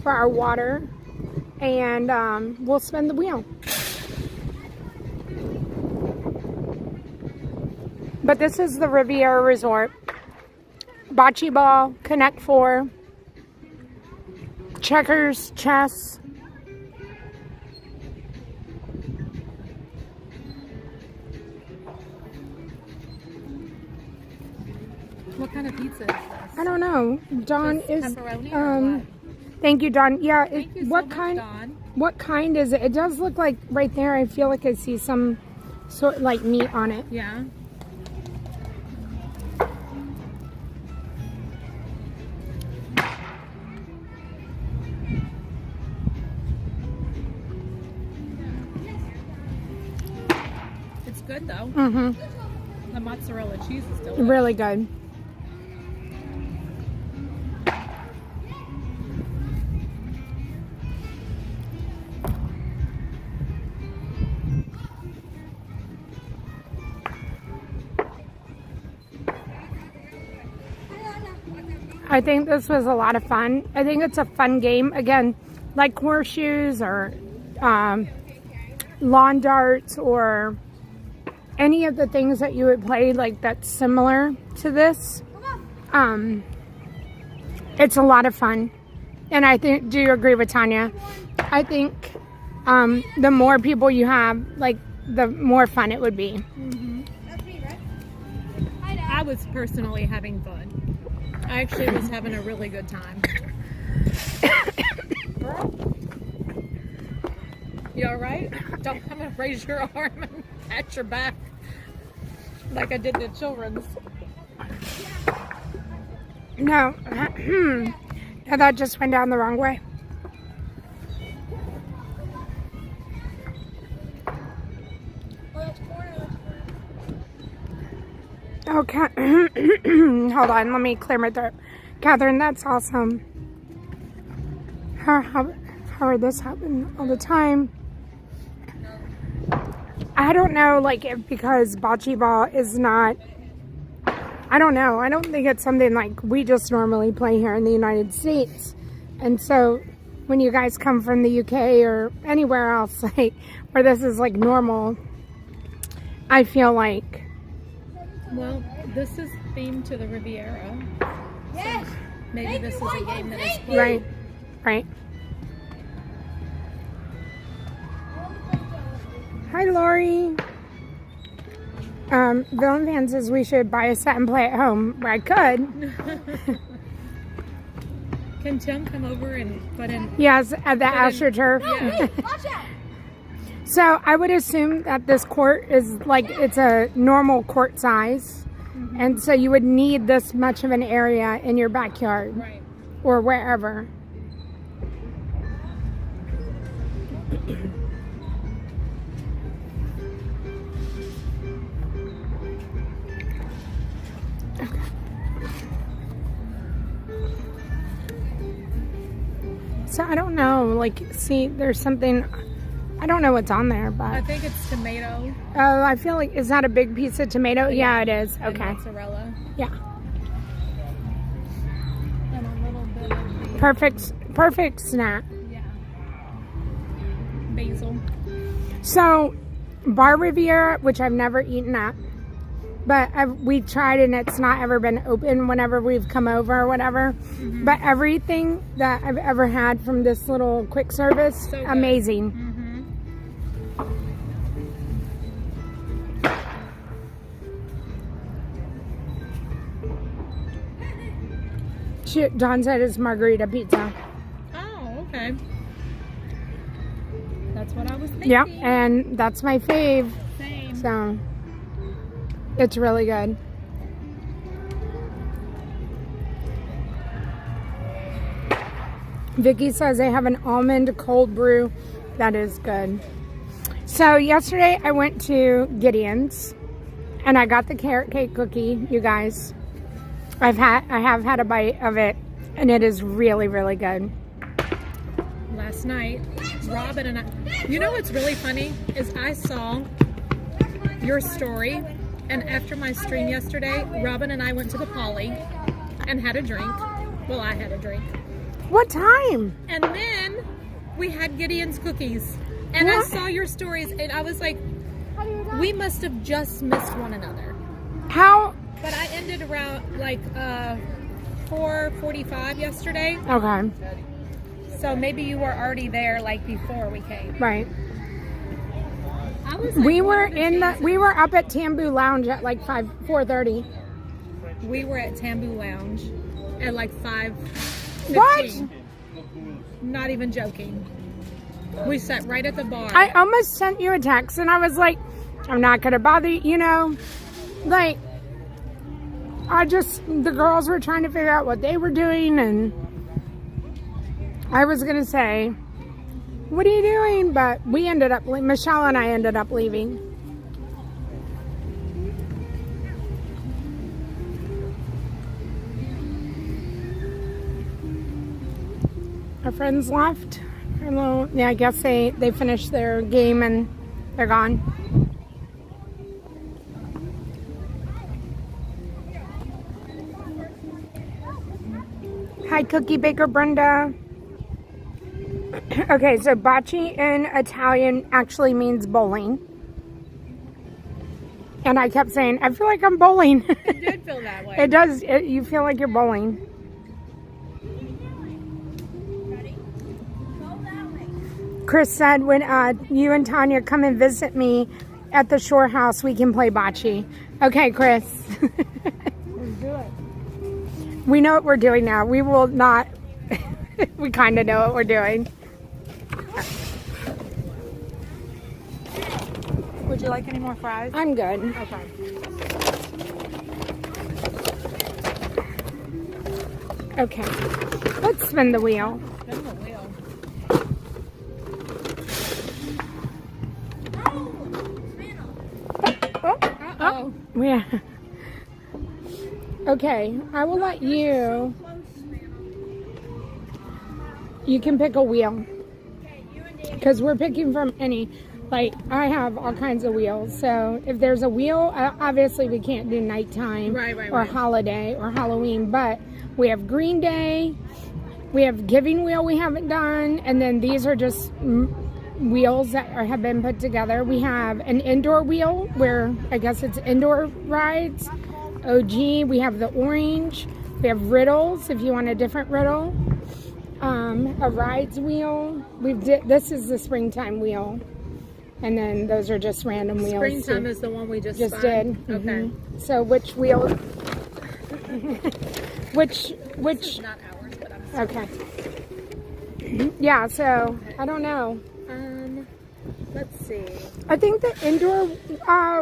for our water. And we'll spin the wheel. But this is the Riviera Resort. Bocce ball, Connect 4, checkers, chess. What kind of pizza is this? I don't know. Dawn Just is pepperoni or what? Thank you, Dawn. Yeah, Thank you so what much, kind Dawn. What kind is it? It does look like right there, I feel like I see some sort like meat on it. Yeah. It's good though. Mm-hmm. The mozzarella cheese is delicious. Really good. I think this was a lot of fun. I think it's a fun game. Again, like horseshoes or lawn darts or any of the things that you would play like that's similar to this. It's a lot of fun. And I do you agree with Tanya? I think the more people you have, like the more fun it would be. I was personally having fun. I actually was having a really good time. Girl? You alright? I'm gonna raise your arm and pat your back like I did the children's. No. Yeah, that just went down the wrong way. Okay. Hold on, let me clear my throat. Catherine, that's awesome. How this happen all the time? I don't know, like, if because bocce ball is not, I don't know. I don't think it's something like we just normally play here in the United States. And so when you guys come from the UK or anywhere else, like, where this is like normal, I feel like. Well, this is themed to the Riviera. Yes. So maybe this is a game that is played. Right. Right. Hi, Lori. Villain Fan says we should buy a set and play at home. I could. Can Tim come over and put in? Yes, at the AstroTurf. Yeah. So I would assume that this court is like, it's a normal court size. Mm-hmm. And so you would need this much of an area in your backyard. Right. Or wherever. So I don't know, like, see, there's something, I don't know what's on there, but. I think it's tomato. Oh, I feel like, is that a big piece of tomato? Yeah, it is. And Okay. mozzarella. Yeah. And a little bit of the Perfect snack. Yeah. Basil. So, Bar Riviera, which I've never eaten at, but we've tried and it's not ever been open whenever we've come over or whatever. Mm-hmm. But everything that I've ever had from this little quick service, so amazing. Mm-hmm. Don said it's margarita pizza. Oh, okay. That's what I was thinking. Yeah, and that's my fave. Same. So. It's really good. Vicky says they have an almond cold brew. That is good. So yesterday I went to Gideon's and I got the carrot cake cookie, you guys. I have had a bite of it and it is really, really good. Last night, Robin and I, you know what's really funny is I saw your story. And after my stream yesterday, Robin and I went to the Poly and had a drink. Well, I had a drink. What time? And then we had Gideon's cookies. And what? I saw your stories and I was like, we must have just missed one another. How? But I ended around like 4:45 yesterday. Okay. So maybe you were already there like before we came. Right. Like, we were up at Tambu Lounge at like 4:30. We were at Tambu Lounge at like 5:15. What? Not even joking. We sat right at the bar. I almost sent you a text and I was like, I'm not gonna bother you, you know, like the girls were trying to figure out what they were doing and I was gonna say, what are you doing? But we ended up, Michelle and I ended up leaving. Our friends left. Yeah, I guess they finished their game and they're gone. Hi, Cookie Baker Brenda. Okay, so bocce in Italian actually means bowling. And I kept saying, I feel like I'm bowling. It did feel that way. It does. You feel like you're bowling. Chris said, when you and Tanya come and visit me at the Shore House, we can play bocce. Okay, Chris. Let's do it. We know what we're doing now. We will not. We kind of know what we're doing. Would you like any more fries? I'm good. Okay. Okay. Let's spin the wheel. Spin the wheel. Oh. Yeah. Okay, I will let you. You can pick a wheel. Because we're picking from any. Like, I have all kinds of wheels. So, if there's a wheel, obviously we can't do nighttime or holiday or Halloween. But we have Green Day. We have Giving Wheel we haven't done. And then these are just wheels that have been put together. We have an indoor wheel where I guess it's indoor rides. OG. We have the orange. We have riddles if you want a different riddle. A rides wheel. This is the springtime wheel. And then those are just random wheels. Springtime is the one we just did. Okay. So which wheel? which? This is not ours, but I'm sorry. Okay. Yeah. So I don't know. Let's see. I think the indoor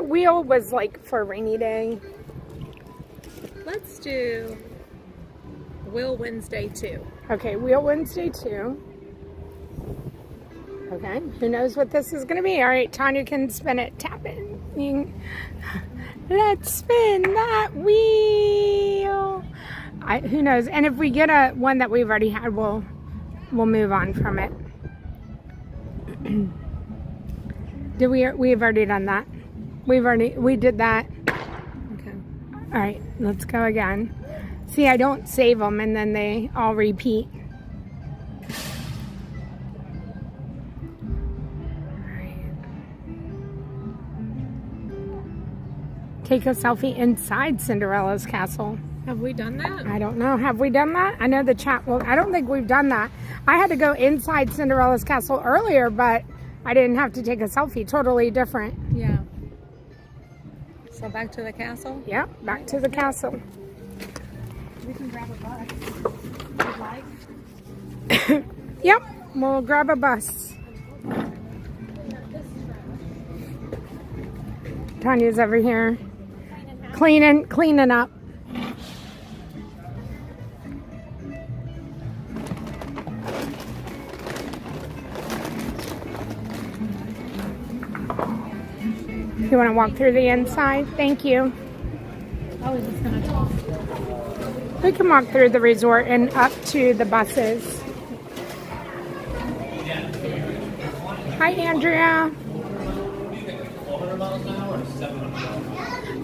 wheel was like for a rainy day. Let's do Wheel Wednesday 2. Okay, Wheel Wednesday 2. Okay, who knows what this is going to be? All right, Tanya can spin it. Tap it. Let's spin that wheel. Who knows? And if we get one that we've already had, we'll move on from it. We've already done that. We did that. Okay. All right, let's go again. See, I don't save them and then they all repeat. Take a selfie inside Cinderella's castle. Have we done that? I don't know. Have we done that? I know the chat. Well, I don't think we've done that. I had to go inside Cinderella's castle earlier, but I didn't have to take a selfie. Totally different. Yeah. So back to the castle? Yep, back to the castle. We can grab a bus if you'd like. Yep, we'll grab a bus. Tanya's over here cleaning up. You want to walk through the inside? Thank you. I was just going to talk. We can walk through the resort and up to the buses. Hi, Andrea.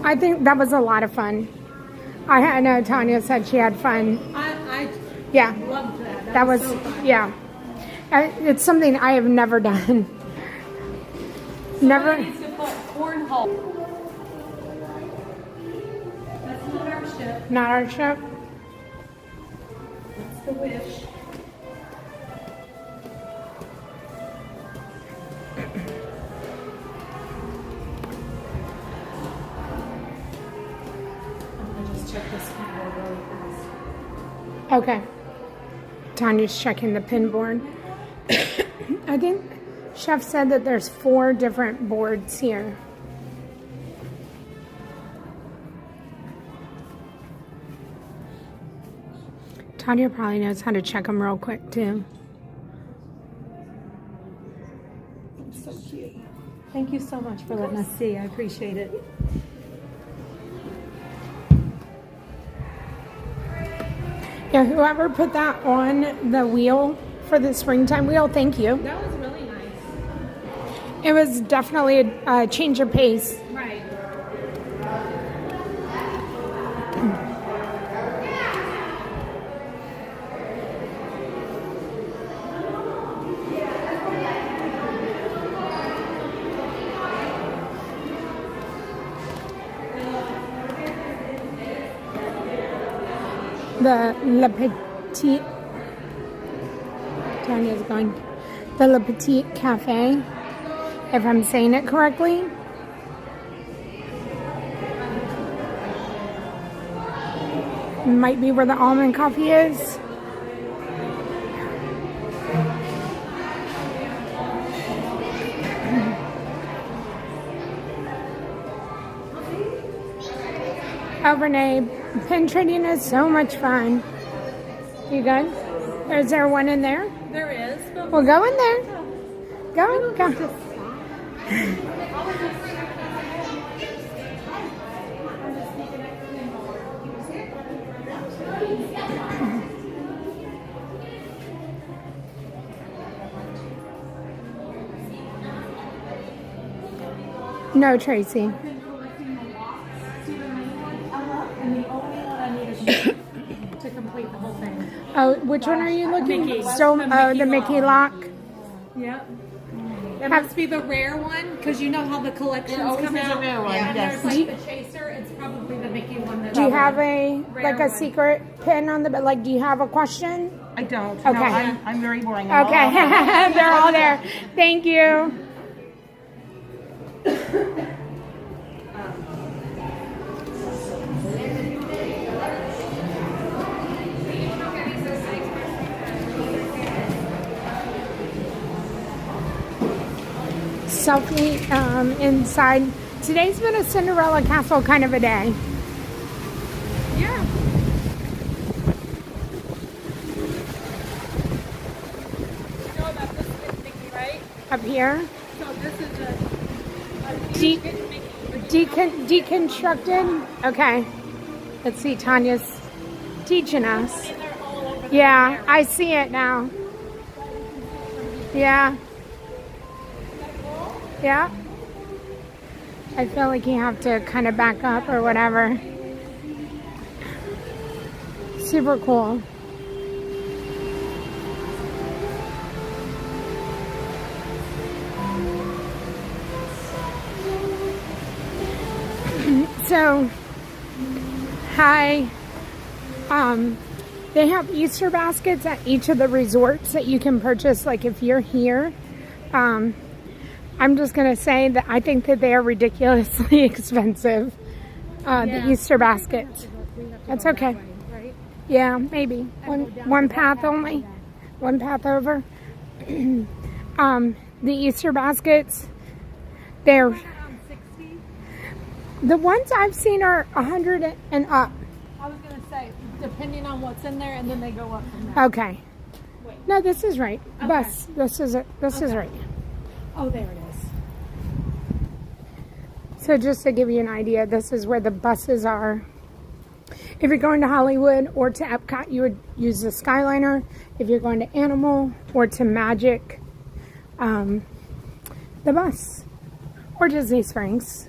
I think that was a lot of fun. I know Tanya said she had fun. I yeah, loved that. That was so fun. Yeah. It's something I have never done. Never. Needs to put cornhole. That's not our ship. Not our ship. That's the Wish. Okay. Tanya's checking the pin board. I think Chef said that there's 4 different boards here. Tanya probably knows how to check them real quick too. That's so cute. Thank you so much for letting us see. I appreciate it. Yeah, whoever put that on the wheel for the springtime wheel, thank you. That was really nice. It was definitely a change of pace. Right. The Le Petit, Tanya's going, the Le Petit Cafe, if I'm saying it correctly. Might be where the almond coffee is. Oh, Renee, pin trading is so much fun. You good? Is there one in there? There is. Well, go in there. Go. No, Tracy. And the only one I need is to complete the whole thing. Oh, which one are you looking Mickey. at? Still, the Mickey lock. Yep. That must be the rare one, because you know how the collections come out. rare one, And yes. there's like the chaser. It's probably the Mickey one. That Do you have a rare one. secret pin on the like? Do you have a question? I don't. Okay. No, I'm very boring. Okay, they're all there. Thank you. Selfie inside. Today's been a Cinderella Castle kind of a day. Yeah. You know about this is Mickey, right? Up here. So this is a Deconstructed. Okay. Let's see. Tanya's teaching us. Yeah, I see it now. Yeah. Yeah. I feel like you have to kind of back up or whatever. Super cool. So, hi. They have Easter baskets at each of the resorts that you can purchase. Like if you're here, I'm just gonna say that I think that they are ridiculously expensive. The Easter baskets. That's okay. Yeah, maybe one path only, one path over. The Easter baskets, they're the ones I've seen are 100 and up. I was gonna say, depending on what's in there, and then they go up from there. Okay. No, this is right. Okay. Bus. This is it. This is right. Oh, there it is. So just to give you an idea, this is where the buses are. If you're going to Hollywood or to Epcot, you would use the Skyliner. If you're going to Animal or to Magic, the bus or Disney Springs.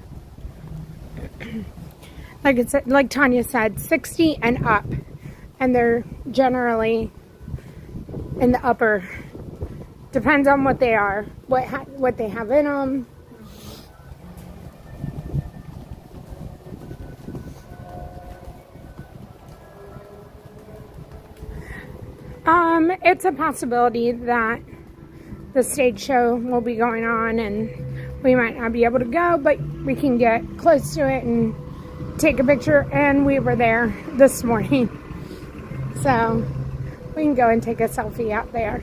Like it's like Tanya said, 60 and up, and they're generally in the upper. Depends on what they are, what they have in them. It's a possibility that the stage show will be going on and we might not be able to go, but we can get close to it and take a picture. And we were there this morning, so we can go and take a selfie out there.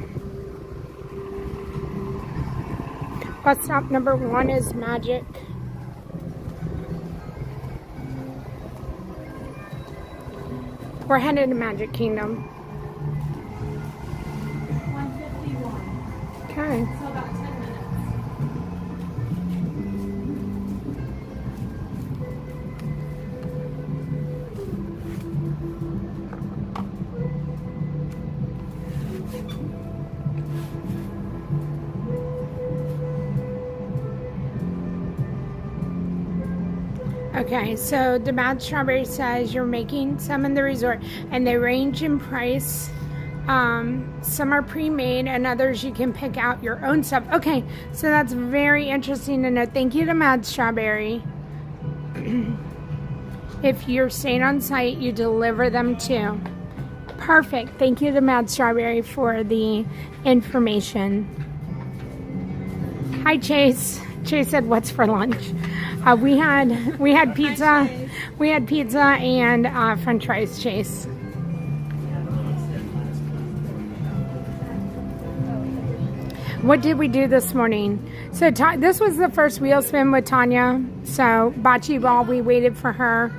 Bus stop number 1 is Magic. We're headed to Magic Kingdom. 151. Okay. So about 10 minutes. Okay, so the Mad Strawberry says you're making some in the resort and they range in price. Some are pre-made and others you can pick out your own stuff. Okay, so that's very interesting to know. Thank you to Mad Strawberry. If you're staying on site, you deliver them too. Perfect. Thank you to Mad Strawberry for the information. Hi, Chase. Chase said, "What's for lunch?" We had pizza. We had pizza and French fries, Chase. What did we do this morning? So this was the first wheel spin with Tanya. So bocce ball, we waited for her.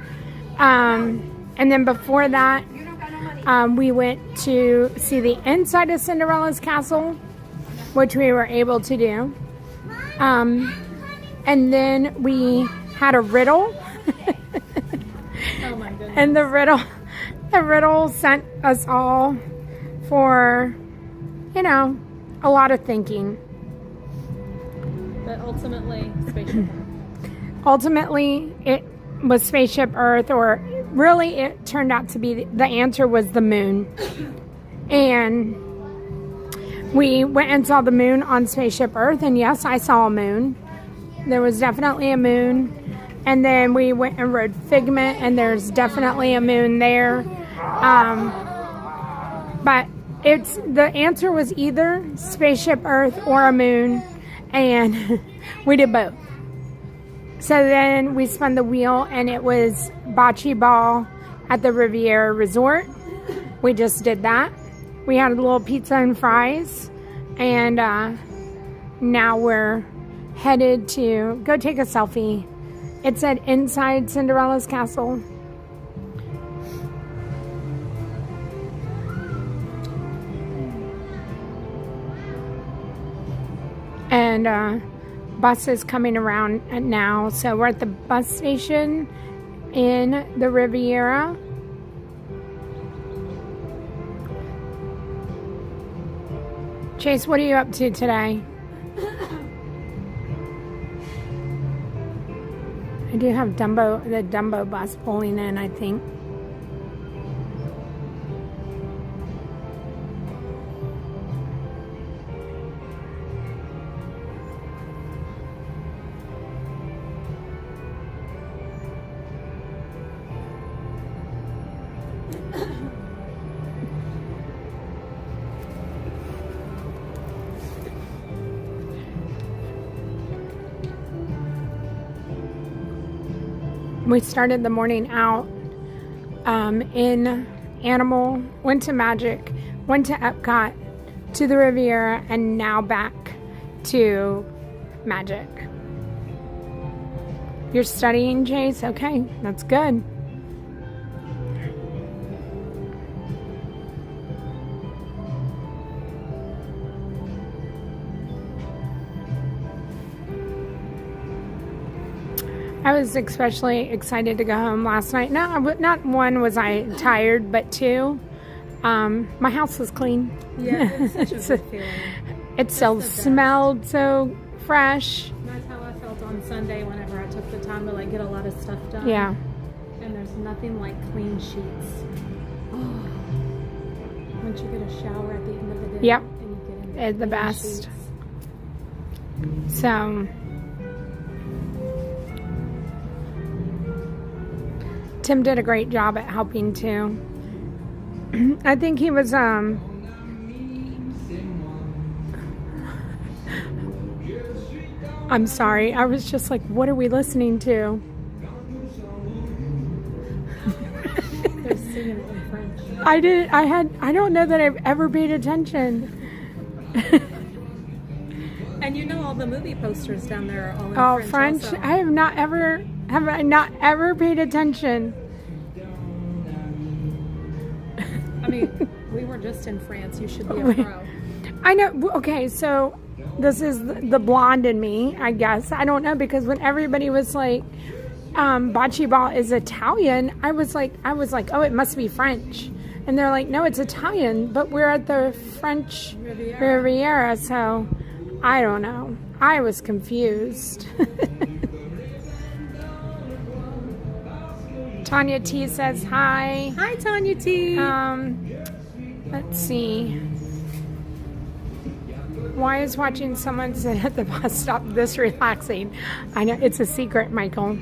And then before that, we went to see the inside of Cinderella's castle, which we were able to do. And then we had a riddle. Oh my goodness. And the riddle sent us all for, a lot of thinking. But ultimately, Spaceship. ultimately it was Spaceship Earth, or really it turned out to be the answer was the moon. And we went and saw the moon on Spaceship Earth, and yes, I saw a moon. There was definitely a moon. And then we went and rode Figment, and there's definitely a moon there. But the answer was either Spaceship Earth or a moon, and we did both. So then we spun the wheel, and it was bocce ball at the Riviera Resort. We just did that. We had a little pizza and fries, and now we're headed to go take a selfie. It said inside Cinderella's castle. And bus is coming around now. So we're at the bus station in the Riviera. Chase, what are you up to today? I do have the Dumbo bus pulling in, I think. We started the morning out in Animal, went to Magic, went to Epcot, to the Riviera, and now back to Magic. You're studying, Chase? Okay, that's good. I was especially excited to go home last night. Not one was I tired, but two, my house was clean. Yeah, it's such a good feeling. It still smelled so fresh. That's how I felt on Sunday whenever I took the time to get a lot of stuff done. Yeah. And there's nothing like clean sheets. Oh. Once you get a shower at the end of the day. Yep. And you get into It's the best. sheets. So Tim did a great job at helping too. I think he was I'm sorry. I was just like, what are we listening to? They're singing it in French. I don't know that I've ever paid attention. And you know all the movie posters down there are all in French. also. I have not ever paid attention. I mean, we were just in France. You should be a pro. I know. Okay, so this is the blonde in me, I guess. I don't know, because when everybody was like, bocce ball is Italian, I was like, oh, it must be French. And they're like, no, it's Italian, but we're at the French Riviera, so I don't know. I was confused. Tanya T says hi. Hi, Tanya T. Let's see. Why is watching someone sit at the bus stop this relaxing? I know, it's a secret, Michael.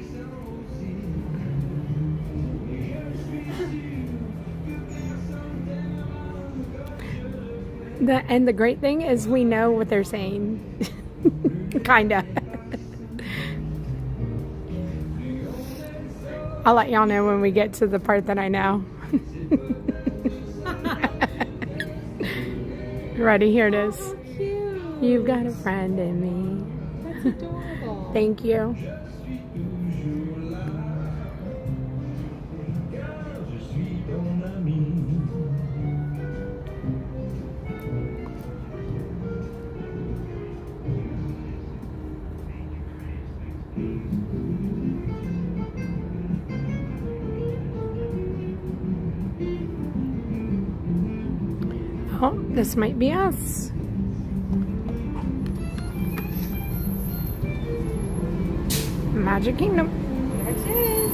The great thing is we know what they're saying. Kinda. I'll let y'all know when we get to the part that I know. Ready? Here it is. Oh, cute. You've got a friend in me. That's adorable. Thank you. Oh, this might be us. Magic Kingdom. There it is.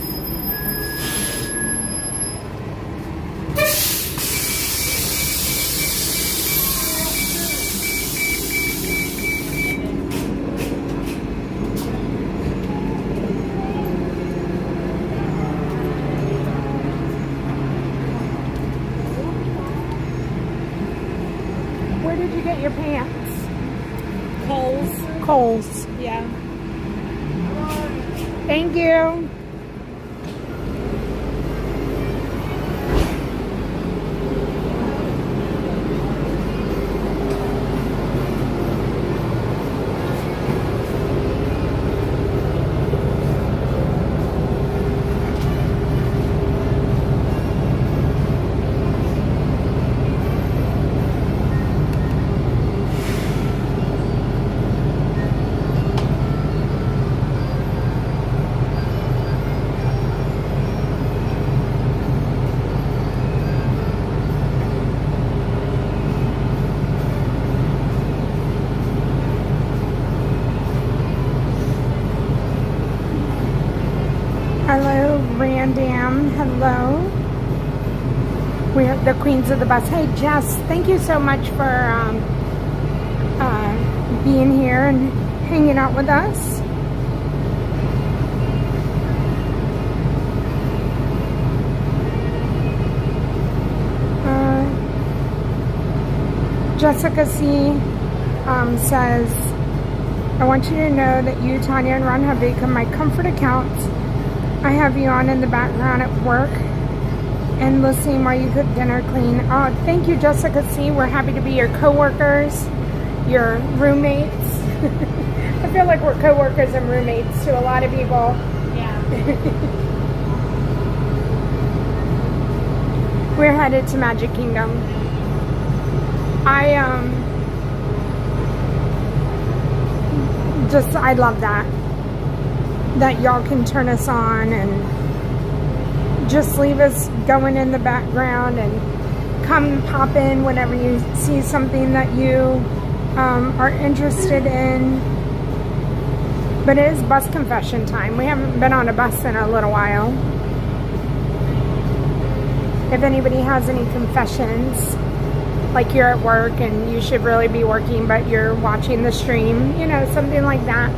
Where did you get your pants? Kohl's. Kohl's. Yeah. Thank you. Hello, Randam. Hello. We're the Queens of the Bus. Hey, Jess, thank you so much for being here and hanging out with us. Jessica C. Says, I want you to know that you, Tanya, and Ron have become my comfort accounts. I have you on in the background at work and listening while you cook dinner, clean. Oh, thank you, Jessica C. We're happy to be your co-workers, your roommates. I feel like we're co-workers and roommates to a lot of people. Yeah. We're headed to Magic Kingdom. I love that y'all can turn us on and just leave us going in the background and come pop in whenever you see something that you are interested in. But it is bus confession time. We haven't been on a bus in a little while. If anybody has any confessions, like you're at work and you should really be working but you're watching the stream, you know, something like that.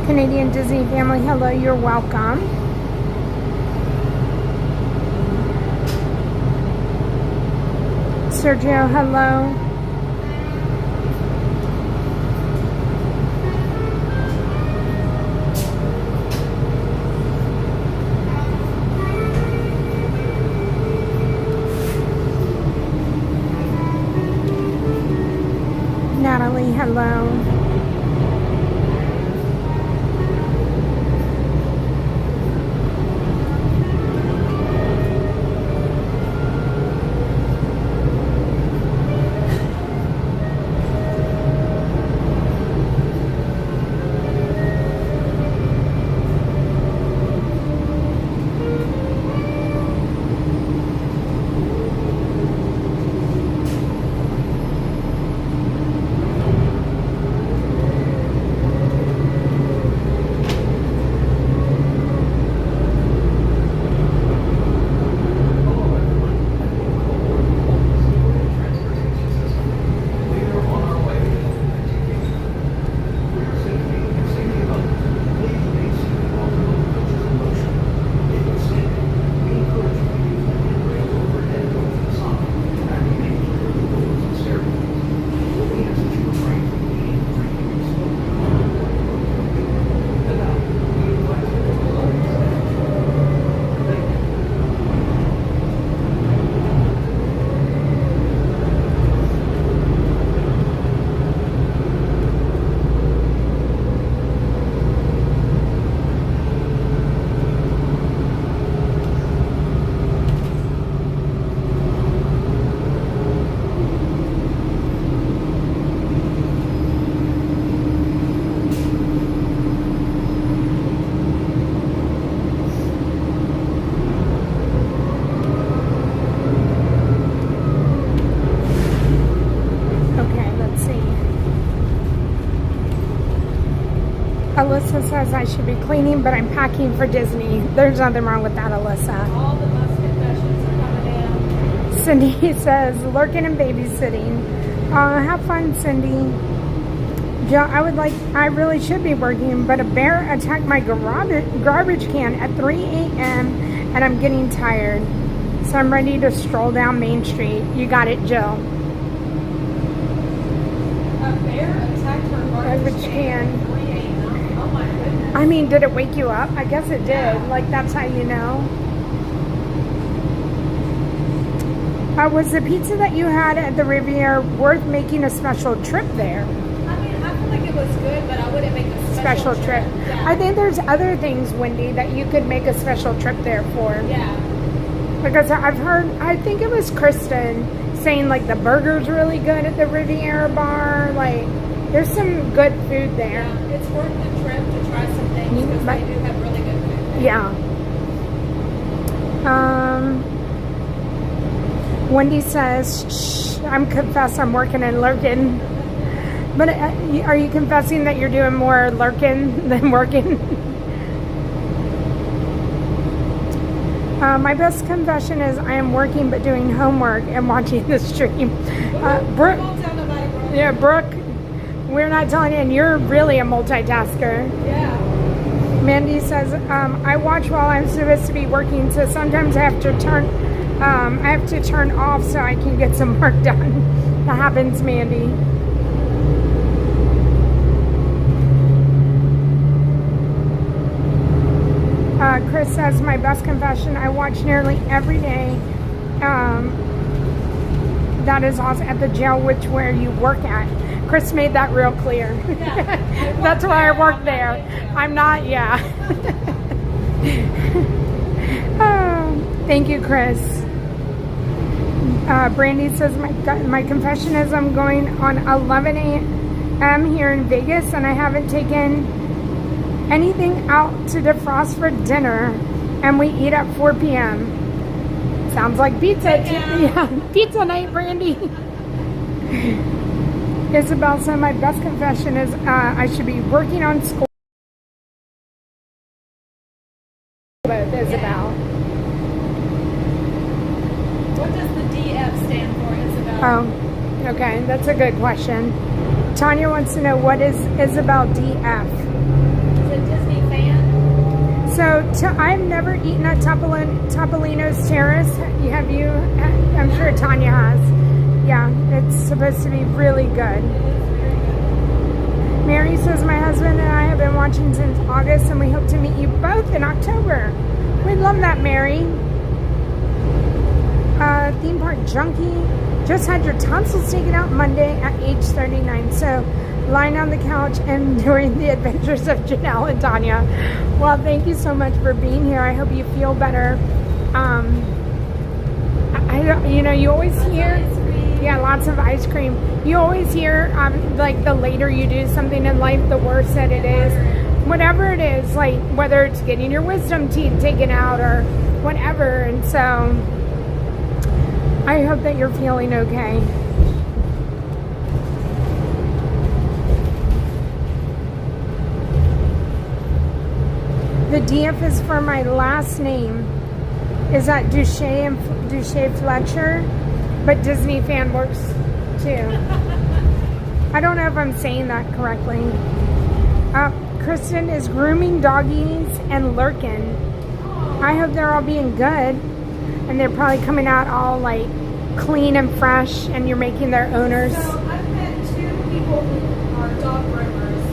Canadian Disney family, hello, you're welcome. Sergio, hello. Natalie, hello. Alyssa says I should be cleaning, but I'm packing for Disney. There's nothing wrong with that, Alyssa. All the bus confessions are coming in. Cindy says, lurking and babysitting. Have fun, Cindy. Joe, I really should be working, but a bear attacked my garbage can at 3 a.m. and I'm getting tired. So I'm ready to stroll down Main Street. You got it, Jill. A bear attacked her garbage can at 3 a.m. Oh my goodness. I mean, did it wake you up? I guess it did. Like, that's how you know. Was the pizza that you had at the Riviera worth making a special trip there? I mean, I feel like it was good, but I wouldn't make a special trip. Yeah. I think there's other things, Wendy, that you could make a special trip there for. Yeah. Because I've heard, I think it was Kristen saying like the burger's really good at the Riviera bar. Like, there's some good food there. Yeah, it's worth the trip to try some things because they do have really good food. Yeah. Wendy says, shh, I'm working and lurking. But are you confessing that you're doing more lurking than working? My best confession is I am working but doing homework and watching the stream. Brooke, yeah, Brooke, we're not telling you, and you're really a multitasker. Yeah. Mandy says, I watch while I'm supposed to be working, so sometimes I have to turn off so I can get some work done. That happens, Mandy. Chris says, my best confession, I watch nearly every day. That is also at the jail where you work at. Chris made that real clear. Yeah, that's why I work there. I'm not, yeah. Thank you, Chris. Brandy says, my confession is I'm going on 11 a.m. here in Vegas, and I haven't taken anything out to defrost for dinner, and we eat at 4 p.m. Sounds like pizza. Yeah, pizza night, Brandy. Isabel said, my best confession is I should be working on school. With Isabel. What does the DF stand for, Isabel? Oh, okay, that's a good question. Tanya wants to know, what is Isabel DF? Disney fan? So I've never eaten at Topolino's Terrace. Have you? I'm sure Tanya has. Yeah, it's supposed to be really good. Mary says, my husband and I have been watching since August, and we hope to meet you both in October. We love that, Mary. Theme park junkie. Just had your tonsils taken out Monday at age 39. So lying on the couch and doing the adventures of Janelle and Tanya. Well, thank you so much for being here. I hope you feel better. You always hear, yeah, lots of ice cream. You always hear, like, the later you do something in life, the worse that it is. Whatever it is, like, whether it's getting your wisdom teeth taken out or whatever. And so I hope that you're feeling okay. The DF is for my last name. Is that Duché Fletcher? But Disney fan works too. I don't know if I'm saying that correctly. Kristen is grooming doggies and lurking. I hope they're all being good. And they're probably coming out all like clean and fresh, and you're making their owners. So I've met 2 people who are dog groomers.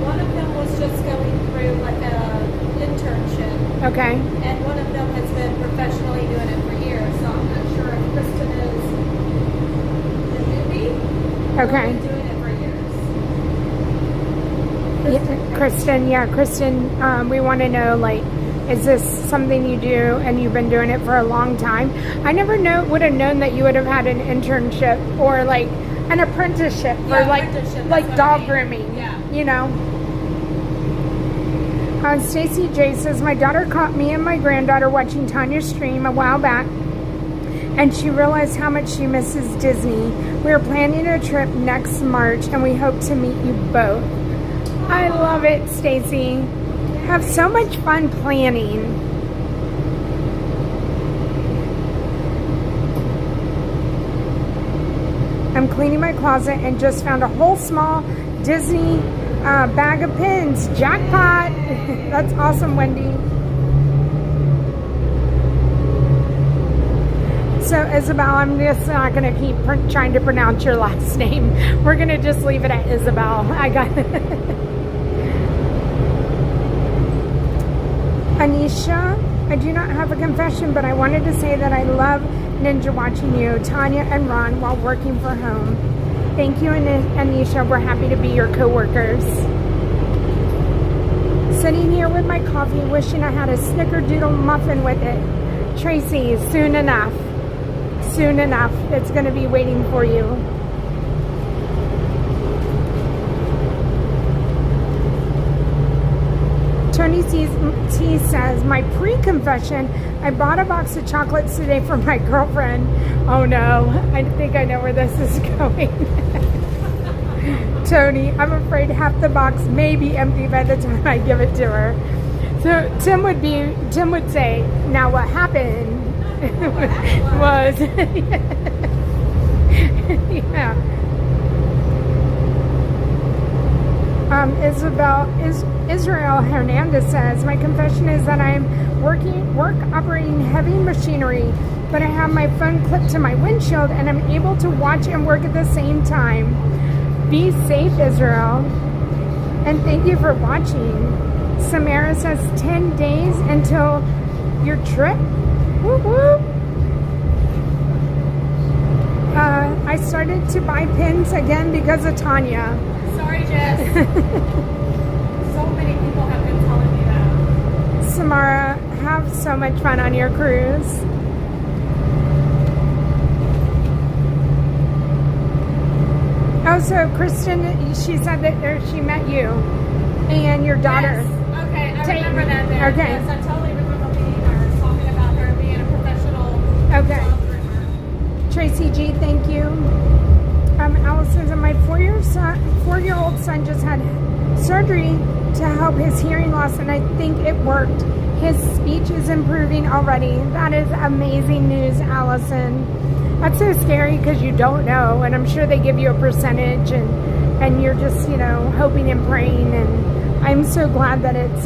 One of them was just going through like a internship. Okay. And one of them has been professionally doing it for years. So I'm not sure if Kristen is the newbie. Okay. Or doing it for years. Kristen, we want to know, like, is this something you do and you've been doing it for a long time? I never would have known that you would have had an internship or like an apprenticeship for like dog grooming. Yeah. You know. Stacy J says, my daughter caught me and my granddaughter watching Tanya's stream a while back, and she realized how much she misses Disney. We are planning a trip next March, and we hope to meet you both. I love it, Stacy. Have so much fun planning. I'm cleaning my closet and just found a whole small Disney bag of pins. Jackpot! That's awesome, Wendy. So, Isabel, I'm just not going to keep trying to pronounce your last name. We're going to just leave it at Isabel. I got it. Anisha, I do not have a confession, but I wanted to say that I love Ninja watching you, Tanya, and Ron while working from home. Thank you, Anisha. We're happy to be your co-workers. Sitting here with my coffee, wishing I had a snickerdoodle muffin with it. Tracy, soon enough. Soon enough. It's going to be waiting for you. Tony T says, my pre-confession, I bought a box of chocolates today for my girlfriend. Oh no, I think I know where this is going. Tony, I'm afraid half the box may be empty by the time I give it to her. So Tim would say, now what happened was, yeah. Israel Hernandez says, my confession is that I'm operating heavy machinery, but I have my phone clipped to my windshield and I'm able to watch and work at the same time. Be safe, Israel. And thank you for watching. Samara says 10 days until your trip. Woo woo. I started to buy pins again because of Tanya. Sorry, Jess. So many people have been telling me that. Samara, have so much fun on your cruise. Oh, so Kristen, she said that she met you and your daughter. Yes. Okay, I remember that there. Okay. Yes, I totally remember meeting her, talking about her being a professional. Okay. Tracy G, thank you. Allison said, my 4-year-old son just had surgery to help his hearing loss, and I think it worked. His speech is improving already. That is amazing news, Allison. That's so scary because you don't know, and I'm sure they give you a percentage, and you're just, hoping and praying, and I'm so glad that it's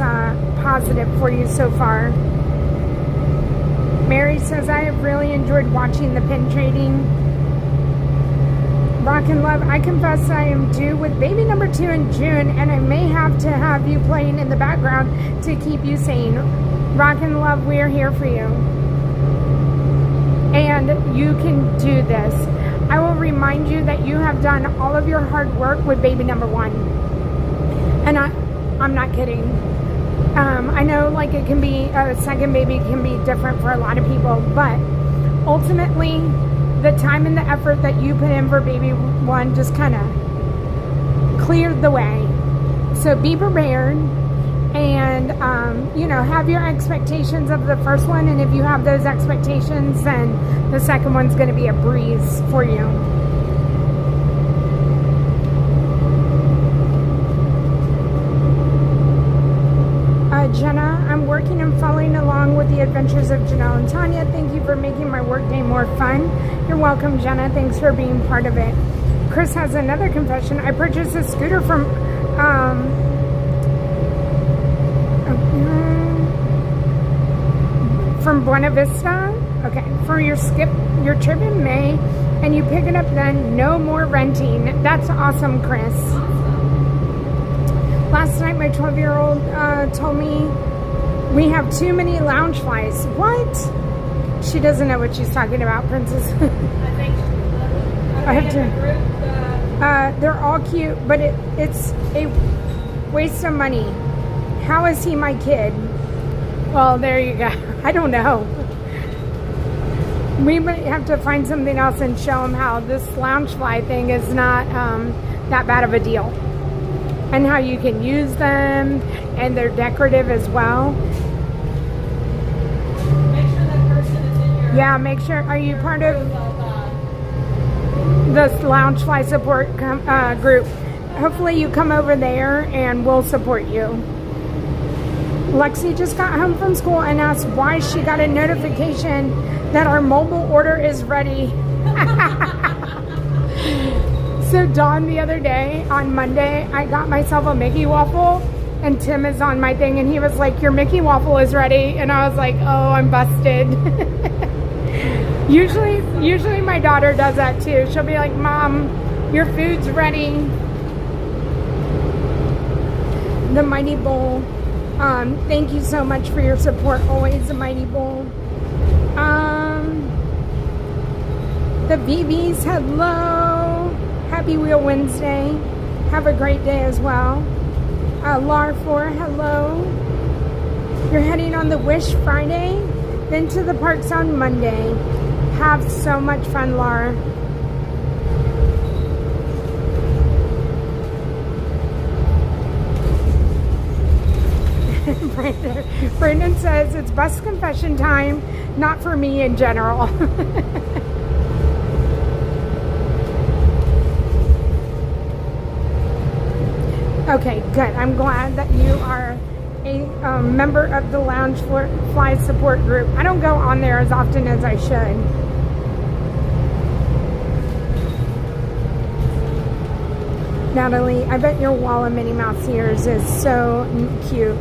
positive for you so far. Mary says, I have really enjoyed watching the pin trading. Rock and Love, I confess I am due with baby number 2 in June, and I may have to have you playing in the background to keep you sane. Rock and Love, we're here for you. And you can do this. I will remind you that you have done all of your hard work with baby number 1. And I'm not kidding. I know like it can be, a second baby can be different for a lot of people, but ultimately, the time and the effort that you put in for baby 1 just kind of cleared the way. So be prepared and, have your expectations of the first one. And if you have those expectations, then the second one's going to be a breeze for you. Jenna, I'm working and following along with the adventures of Janelle and Tanya. Thank you for making my workday more fun. You're welcome, Jenna. Thanks for being part of it. Chris has another confession. I purchased a scooter from Buena Vista. Okay, for your trip in May, and you pick it up then. No more renting. That's awesome, Chris. Last night, my 12-year-old told me we have too many lounge flies. What? She doesn't know what she's talking about, Princess. I think I have to. They're all cute, but it's a waste of money. How is he my kid? Well, there you go. I don't know. We might have to find something else and show him how this lounge fly thing is not that bad of a deal. And how you can use them, and they're decorative as well. Make sure that person is in your... Yeah, make sure. Are you part of the Lounge Fly support group? hopefully you come over there and we'll support you. Lexi just got home from school and asked why she got a notification that our mobile order is ready. So Dawn, the other day on Monday, I got myself a Mickey waffle, and Tim is on my thing and he was like, your Mickey waffle is ready. And I was like, oh, I'm busted. Usually my daughter does that too. She'll be like, Mom, your food's ready. The Mighty Bowl. Thank you so much for your support always, the Mighty Bowl. The BBs, hello. Happy Wheel Wednesday. Have a great day as well. Lar4, hello. You're heading on the Wish Friday, then to the parks on Monday. Have so much fun, Lar. Brandon says it's bus confession time, not for me in general. Okay, good. I'm glad that you are a member of the Lounge Fly support group. I don't go on there as often as I should. Natalie, I bet your wall of Minnie Mouse ears is so cute.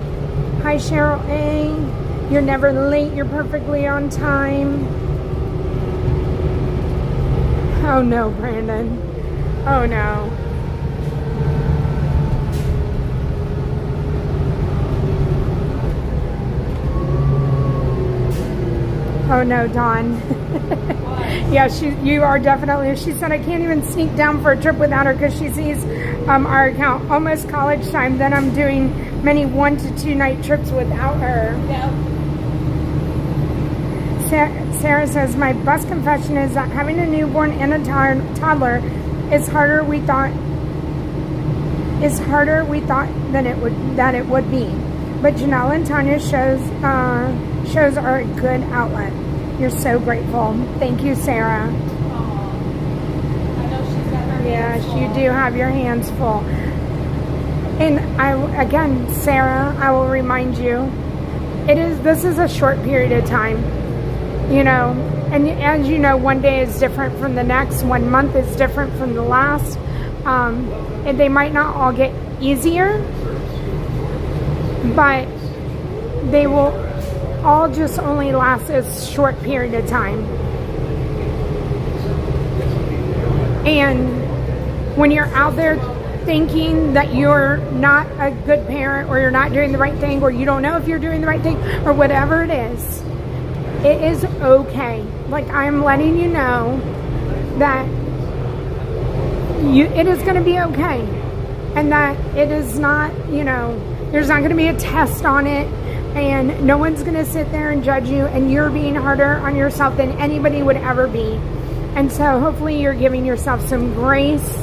Hi, Cheryl A. You're never late. You're perfectly on time. Oh, no, Brandon. Oh, no. Oh no, Dawn. Yeah, you are definitely. She said I can't even sneak down for a trip without her because she sees our account almost college time. Then I'm doing many 1 to 2 night trips without her. Yep. Sarah says my bus confession is that having a newborn and a toddler is harder we thought than it would be. But Janelle and Tanya's shows are a good outlet. You're so grateful. Thank you, Sarah. I know she's got her Yes, hands full. you do have your hands full. And again, Sarah, I will remind you, this is a short period of time, you know, and as you know, one day is different from the next, 1 month is different from the last, and they might not all get easier, but they will all just only last a short period of time. And when you're out there thinking that you're not a good parent or you're not doing the right thing or you don't know if you're doing the right thing or whatever it is okay. Like, I'm letting you know that it is going to be okay, and that it is not, you know, there's not going to be a test on it, and no one's going to sit there and judge you, and you're being harder on yourself than anybody would ever be. And so hopefully you're giving yourself some grace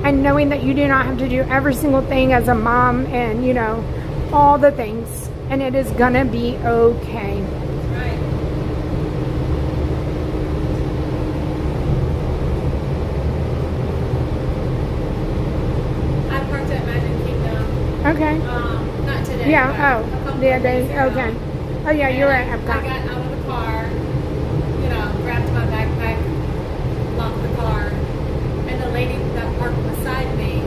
and knowing that you do not have to do every single thing as a mom and, you know, all the things, and it is going to be okay. Okay. Not today. Yeah, the other day. Okay. Oh, yeah, you were at Epcot. I got out of the car, you know, grabbed my backpack, locked the car, and the lady that parked beside me,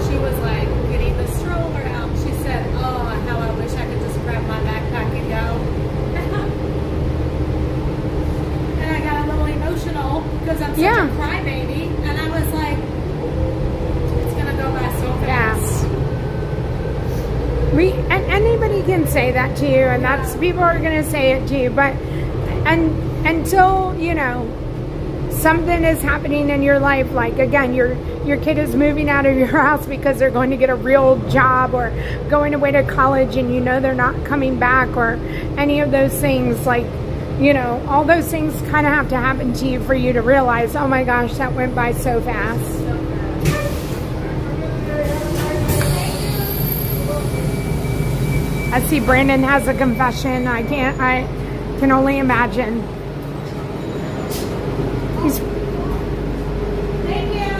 she was like getting the stroller out. She said, oh, how I wish I could just grab my backpack and go. And I got a little emotional because I'm such a crybaby, and I was like, it's going to go by so fast. And anybody can say that to you, and that's, people are going to say it to you, but until, you know, something is happening in your life, like, again, your kid is moving out of your house because they're going to get a real job or going away to college and you know they're not coming back, or any of those things, like, you know, all those things kind of have to happen to you for you to realize, oh my gosh, that went by so fast. I see Brandon has a confession. I can only imagine. Thank you.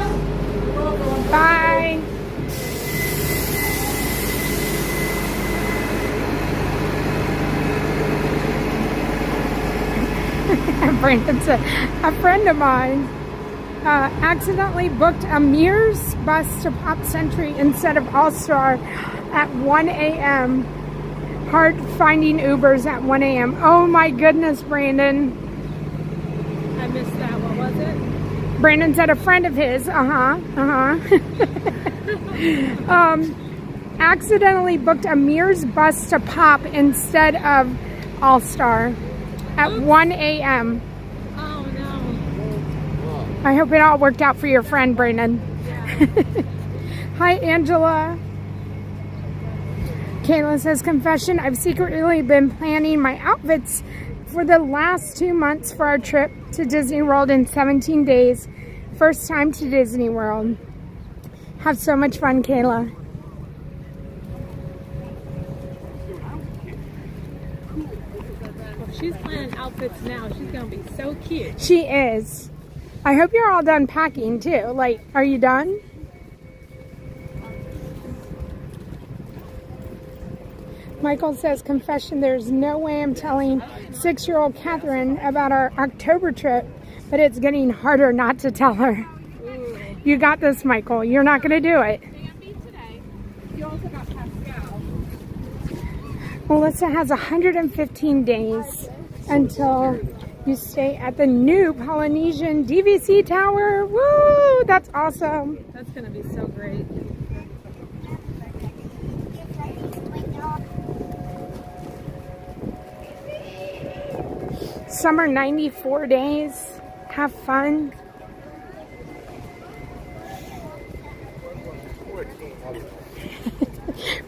Bye. Brandon said, a friend of mine accidentally booked a Mears bus to Pop Century instead of All-Star at 1 a.m. Hard finding Ubers at 1 a.m. Oh my goodness, Brandon. I missed that. What was it? Brandon said a friend of his, accidentally booked a Mears bus to Pop instead of All-Star at 1 a.m. Oh no. I hope it all worked out for your friend, Brandon. Hi, Angela. Kayla says, confession, I've secretly been planning my outfits for the last 2 months for our trip to Disney World in 17 days. First time to Disney World. Have so much fun, Kayla. Well, she's planning outfits now. She's going to be so cute. She is. I hope you're all done packing too. Like, are you done? Michael says, confession, there's no way I'm telling 6-year-old Catherine about our October trip, but it's getting harder not to tell her. Ooh. You got this, Michael. You're not going to do it. You also got Pascal. Melissa has 115 days until you stay at the new Polynesian DVC Tower. Woo! That's awesome. That's going to be so great. Summer 94 days. Have fun.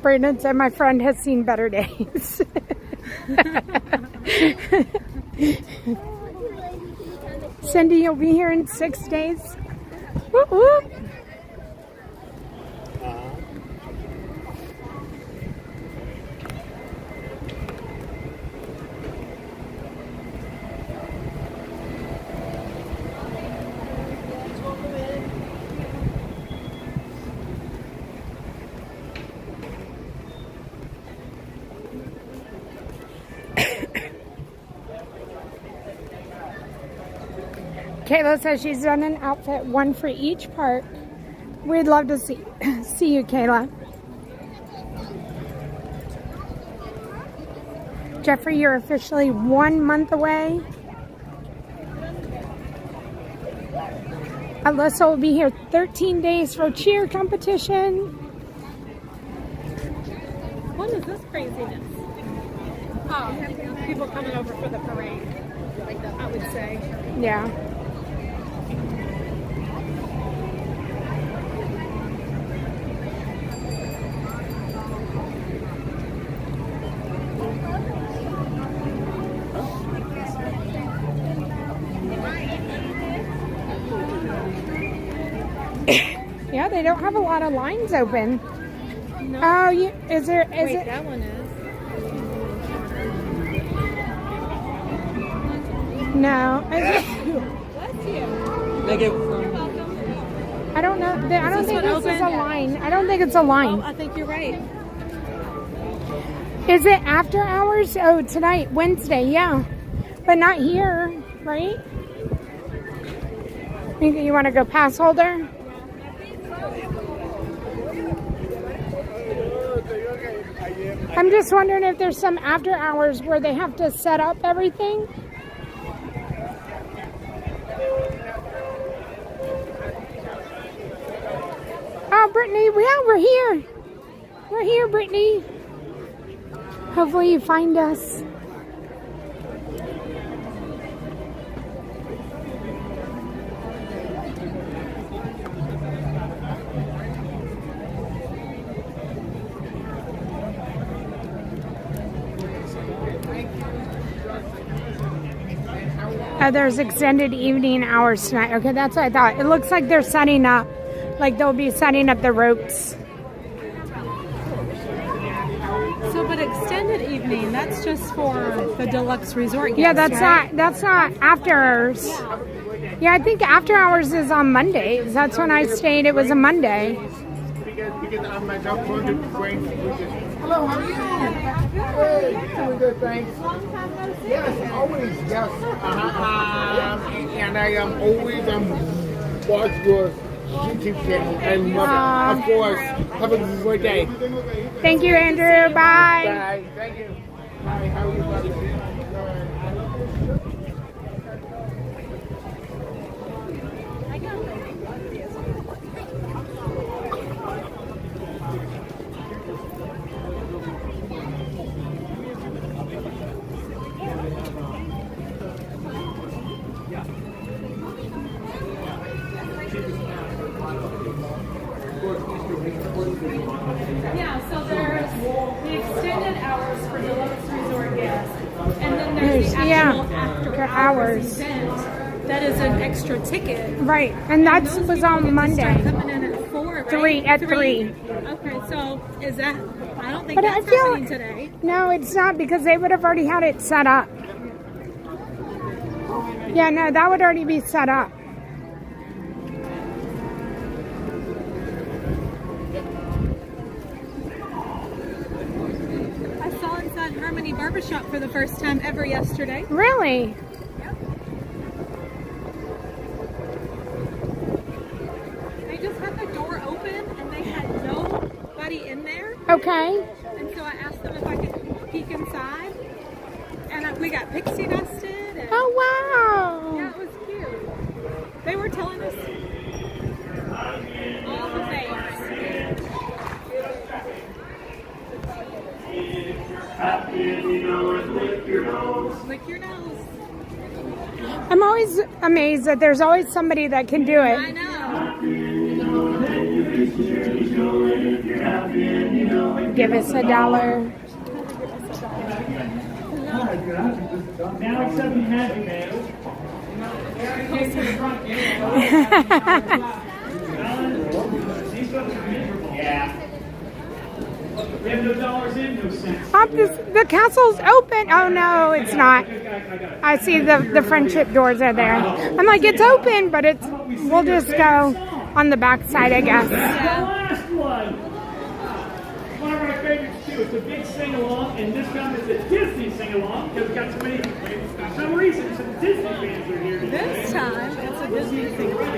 Brandon said my friend has seen better days. Cindy, you'll be here in 6 days. Woo woo. Kayla says she's done an outfit, one for each park. We'd love to see you, Kayla. Jeffrey, you're officially 1 month away. Alyssa will be here 13 days for cheer competition. What is this craziness? Oh, people coming over for the parade, I would say. Yeah. Yeah, they don't have a lot of lines open. No. Oh, is there? Is Wait, it? that one is. No. Is it? Bless you. Thank you. I don't know. I don't think this is a line. I don't think it's a line. Oh, I think you're right. Is it after hours? Oh, tonight, Wednesday, yeah. But not here, right? You want to go pass holder? I'm just wondering if there's some after hours where they have to set up everything. Oh, Brittany, yeah, we're here. We're here, Brittany. Hopefully you find us. There's extended evening hours tonight. Okay, that's what I thought. It looks like they're setting up, like they'll be setting up the ropes. So, but extended evening, that's just for the deluxe resort guests, Yeah, that's right? that's not after hours. Yeah, I think after hours is on Mondays. That's when I stayed. It was a Monday. get on my job for the brain. Hello, how are you? Hey, doing good, thanks. Yes, always, yes. And I am always watch your YouTube channel. I love it. Of course. Have a great day. Thank you, Andrew. Bye. Bye. Thank you. Bye. How are you, buddy? Yeah, so there's the extended hours for deluxe resort guests, and then there's the actual after hours event that is an extra ticket. Right, and that was on Monday. Coming in at 4, right? 3 at 3. Okay, so is that? I don't think But that's I feel happening today. No, it's not because they would have already had it set up. Yeah, no, that would already be set up. I saw inside Harmony Barbershop for the first time ever yesterday. Really? Yep. They just had the door open and they had nobody in there. Okay. And so I asked them if I could peek inside. And we got pixie dusted. And oh, wow. Yeah, it was cute. They were telling us all the things. Lick your nose. I'm always amazed that there's always somebody that can do it. I know. Give us $1. Now accepting Happy Mail. Yeah. We have no dollars in, no cents. The castle's open. Oh no, it's not. I see the friendship doors are there. I'm like, it's open, but we'll just go on the back side, I guess. The last one. One of our favorites too. It's a big sing-along, and this time it's a Disney sing-along because we got so many, for some reason, some Disney fans are here today. This time it's a Disney sing-along.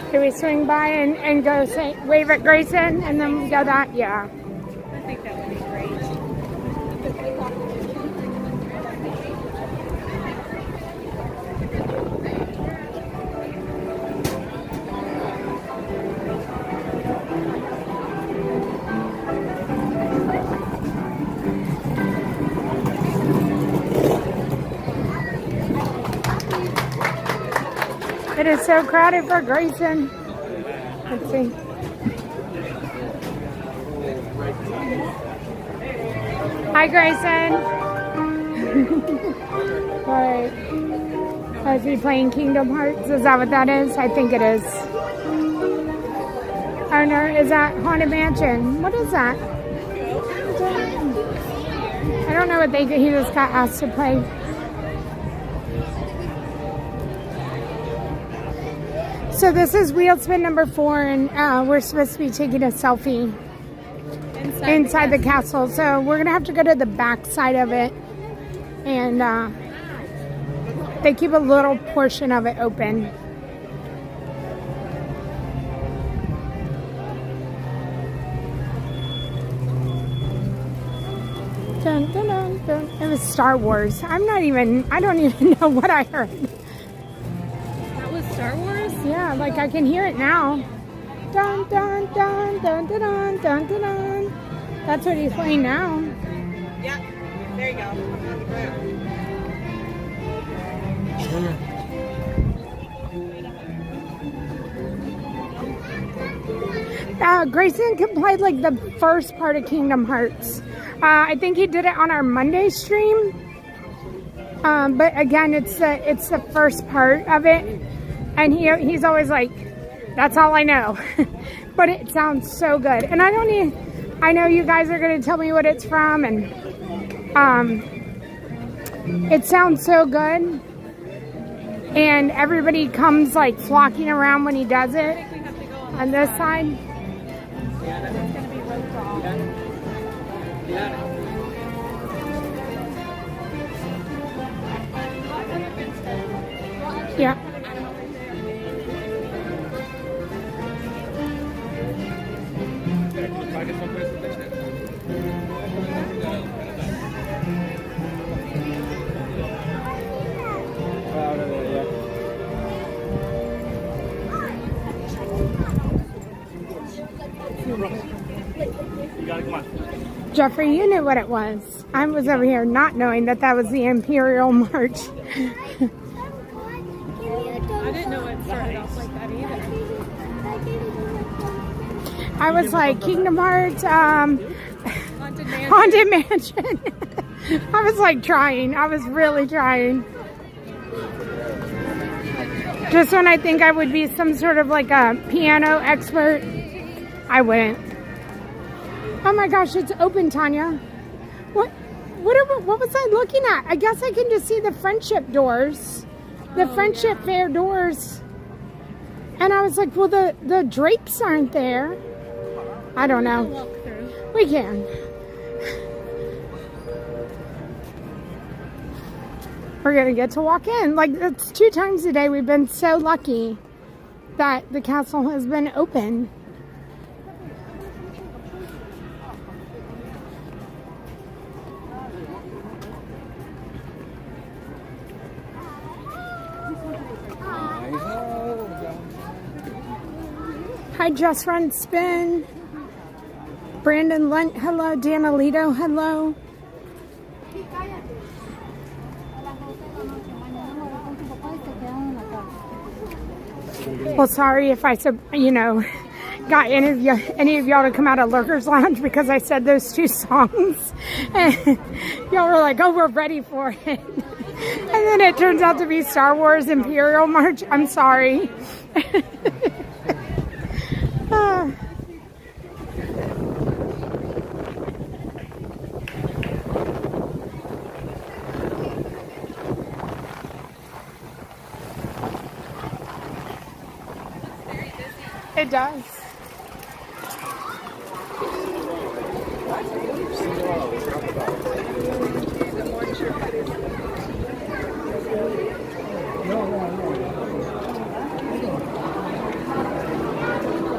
Do we swing by and go say wave at Grayson and then we go that? Yeah. I think that would be great. It is so crowded for Grayson. Let's see. Hi, Grayson. Alright. Is he playing Kingdom Hearts? Is that what that is? I think it is. Oh no, is that Haunted Mansion? What is that? I don't know what he just got asked to play. So this is wheel spin number 4, and we're supposed to be taking a selfie. And inside the castle. So we're gonna have to go to the back side of it, and they keep a little portion of it open. Dun, dun, dun, dun. It was Star Wars. I don't even know what I heard. That was Star Wars? Yeah, like I can hear it now. Dun, dun, dun, dun, dun, dun, dun, dun, dun. That's what he's playing now. Yeah, there you go. Grayson can play like the first part of Kingdom Hearts. I think he did it on our Monday stream. But again, it's the first part of it, and he's always like, "That's all I know," but it sounds so good. And I know you guys are gonna tell me what it's from, and it sounds so good. And everybody comes like flocking around when he does it on this side. Yeah. Jeffrey, you knew what it was. I was over here not knowing that was the Imperial March. I didn't know it started off like that either. I was like, Kingdom Hearts, Haunted Mansion. I was like trying. I was really trying. Just when I think I would be some sort of like a piano expert, I wouldn't. Oh my gosh, it's open, Tanya. What was I looking at? I guess I can just see the friendship doors. The friendship fair doors. And I was like, well, the drapes aren't there. I don't know. We can. We're going to get to walk in. Like, it's 2 times a day we've been so lucky that the castle has been open. Hi, Just Run Spin. Brandon Lunt, hello. Danalito, hello. Well, sorry if I said, got any of y'all to come out of Lurker's Lounge because I said those 2 songs. And y'all were like, oh, we're ready for it. And then it turns out to be Star Wars Imperial March. I'm sorry. It does.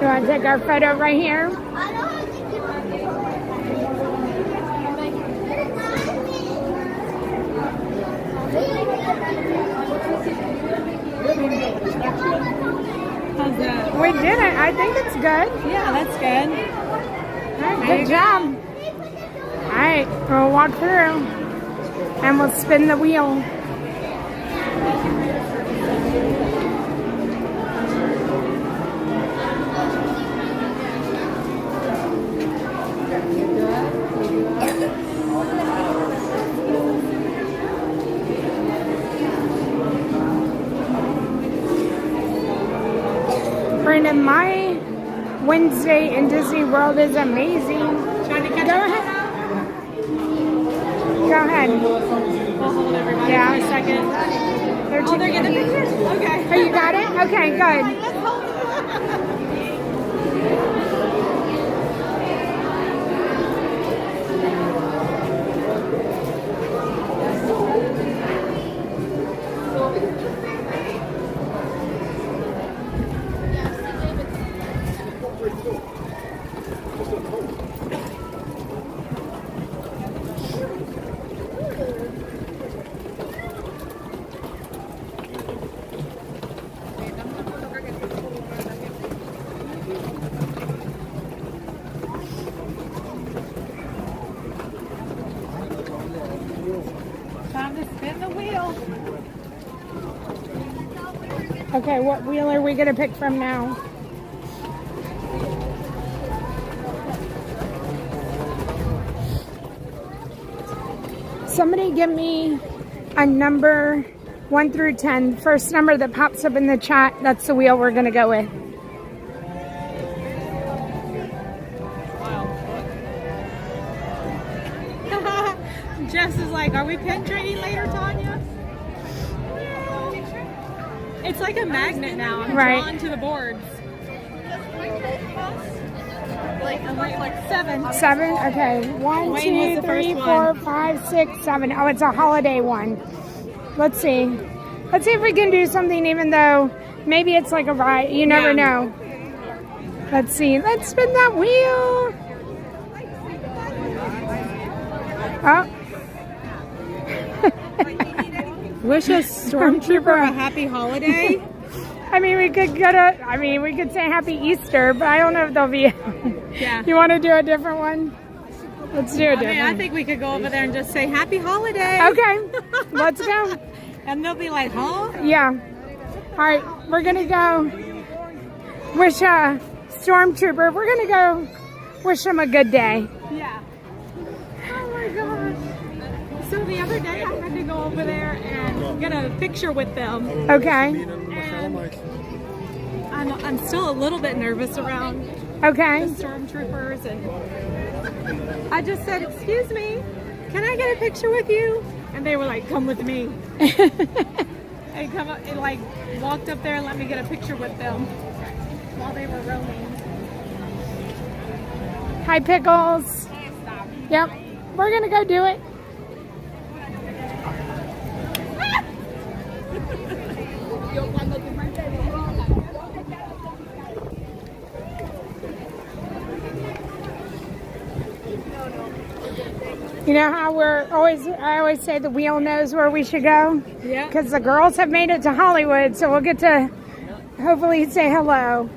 You want to take our photo right here? How's that? We did it. I think it's good. Yeah, that's good. All right, good job. All right, we'll walk through and we'll spin the wheel. Brandon, my Wednesday in Disney World is amazing. Go ahead. Go ahead. We'll hold everybody for a second. They're getting pictures? Okay. Oh, you got it? Okay, good. Okay, what wheel are we going to pick from now? Somebody give me a number 1 through 10. First number that pops up in the chat, that's the wheel we're going to go with. Jess is like, are we pen trading later, Tanya? It's like a magnet now. I'm drawn to the boards. Like 7. 7? Okay. 1, 2, 3, 4, 5, 6, 7. Oh, it's a holiday one. Let's see. Let's see if we can do something even though maybe it's like a ride. You never know. Let's see. Let's spin that wheel. Oh. Wish a stormtrooper a happy holiday. I mean, we could go to, we could say happy Easter, but I don't know if they'll be. Yeah. You want to do a different one? Let's do a different I think we could go over there and just say happy holiday. Okay. Let's go. And they'll be like, huh? Yeah. All right. We're going to go wish a stormtrooper. We're going to go wish them a good day. Yeah. Oh my gosh. So the other day I had to go over there and get a picture with them. Okay. And I'm still a little bit nervous around the stormtroopers, and I just said, excuse me, can I get a picture with you? And they were like, come with me. And come up and like walked up there and let me get a picture with them while they were roaming. Hi, Pickles. Yep. We're going to go do it. You know how I always say the wheel knows where we should go? Yeah. Because the girls have made it to Hollywood, so we'll get to hopefully say hello.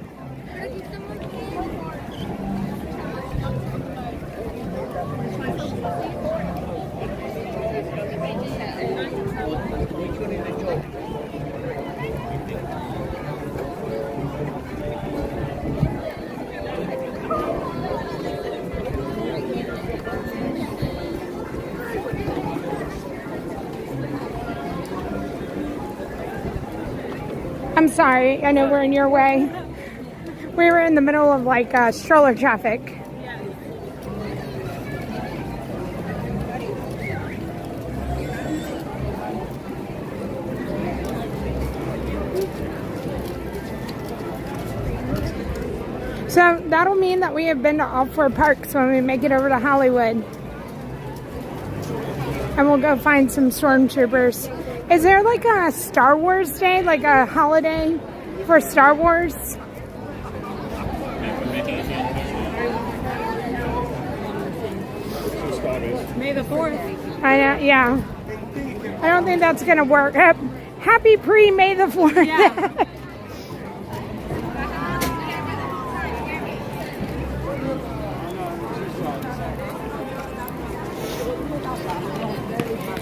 I'm sorry, I know we're in your way. We were in the middle of like stroller traffic. So that'll mean that we have been to all 4 parks when we make it over to Hollywood. And we'll go find some stormtroopers. Is there like a Star Wars day, like a holiday for Star Wars? May the 4th. I know, yeah. I don't think that's going to work. Happy pre-May the 4th. Yeah.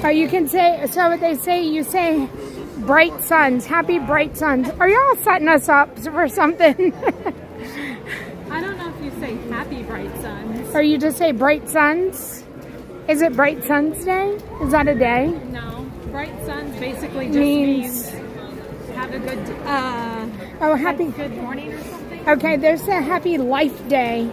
Oh, you can say, so what they say, you say bright suns, happy bright suns. Are y'all setting us up for something? I don't know if you say happy bright suns. Or you just say bright suns? Is it Bright Suns Day? Is that a day? No. Bright suns basically just means have a good, happy good morning or something. Okay, there's a happy life day.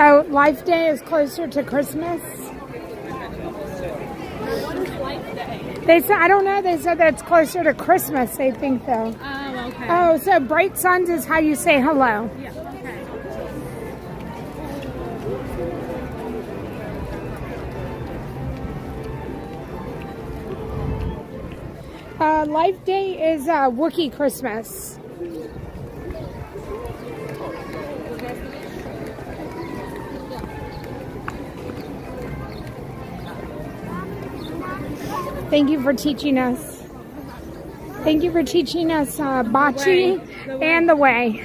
Oh, Life Day is closer to Christmas. What is Life Day? They said, I don't know, they said that it's closer to Christmas, they think though. Oh, okay. Oh, so bright suns is how you say hello. Yeah, okay. Life Day is Wookiee Christmas. Thank you for teaching us. Thank you for teaching us bocce and the way.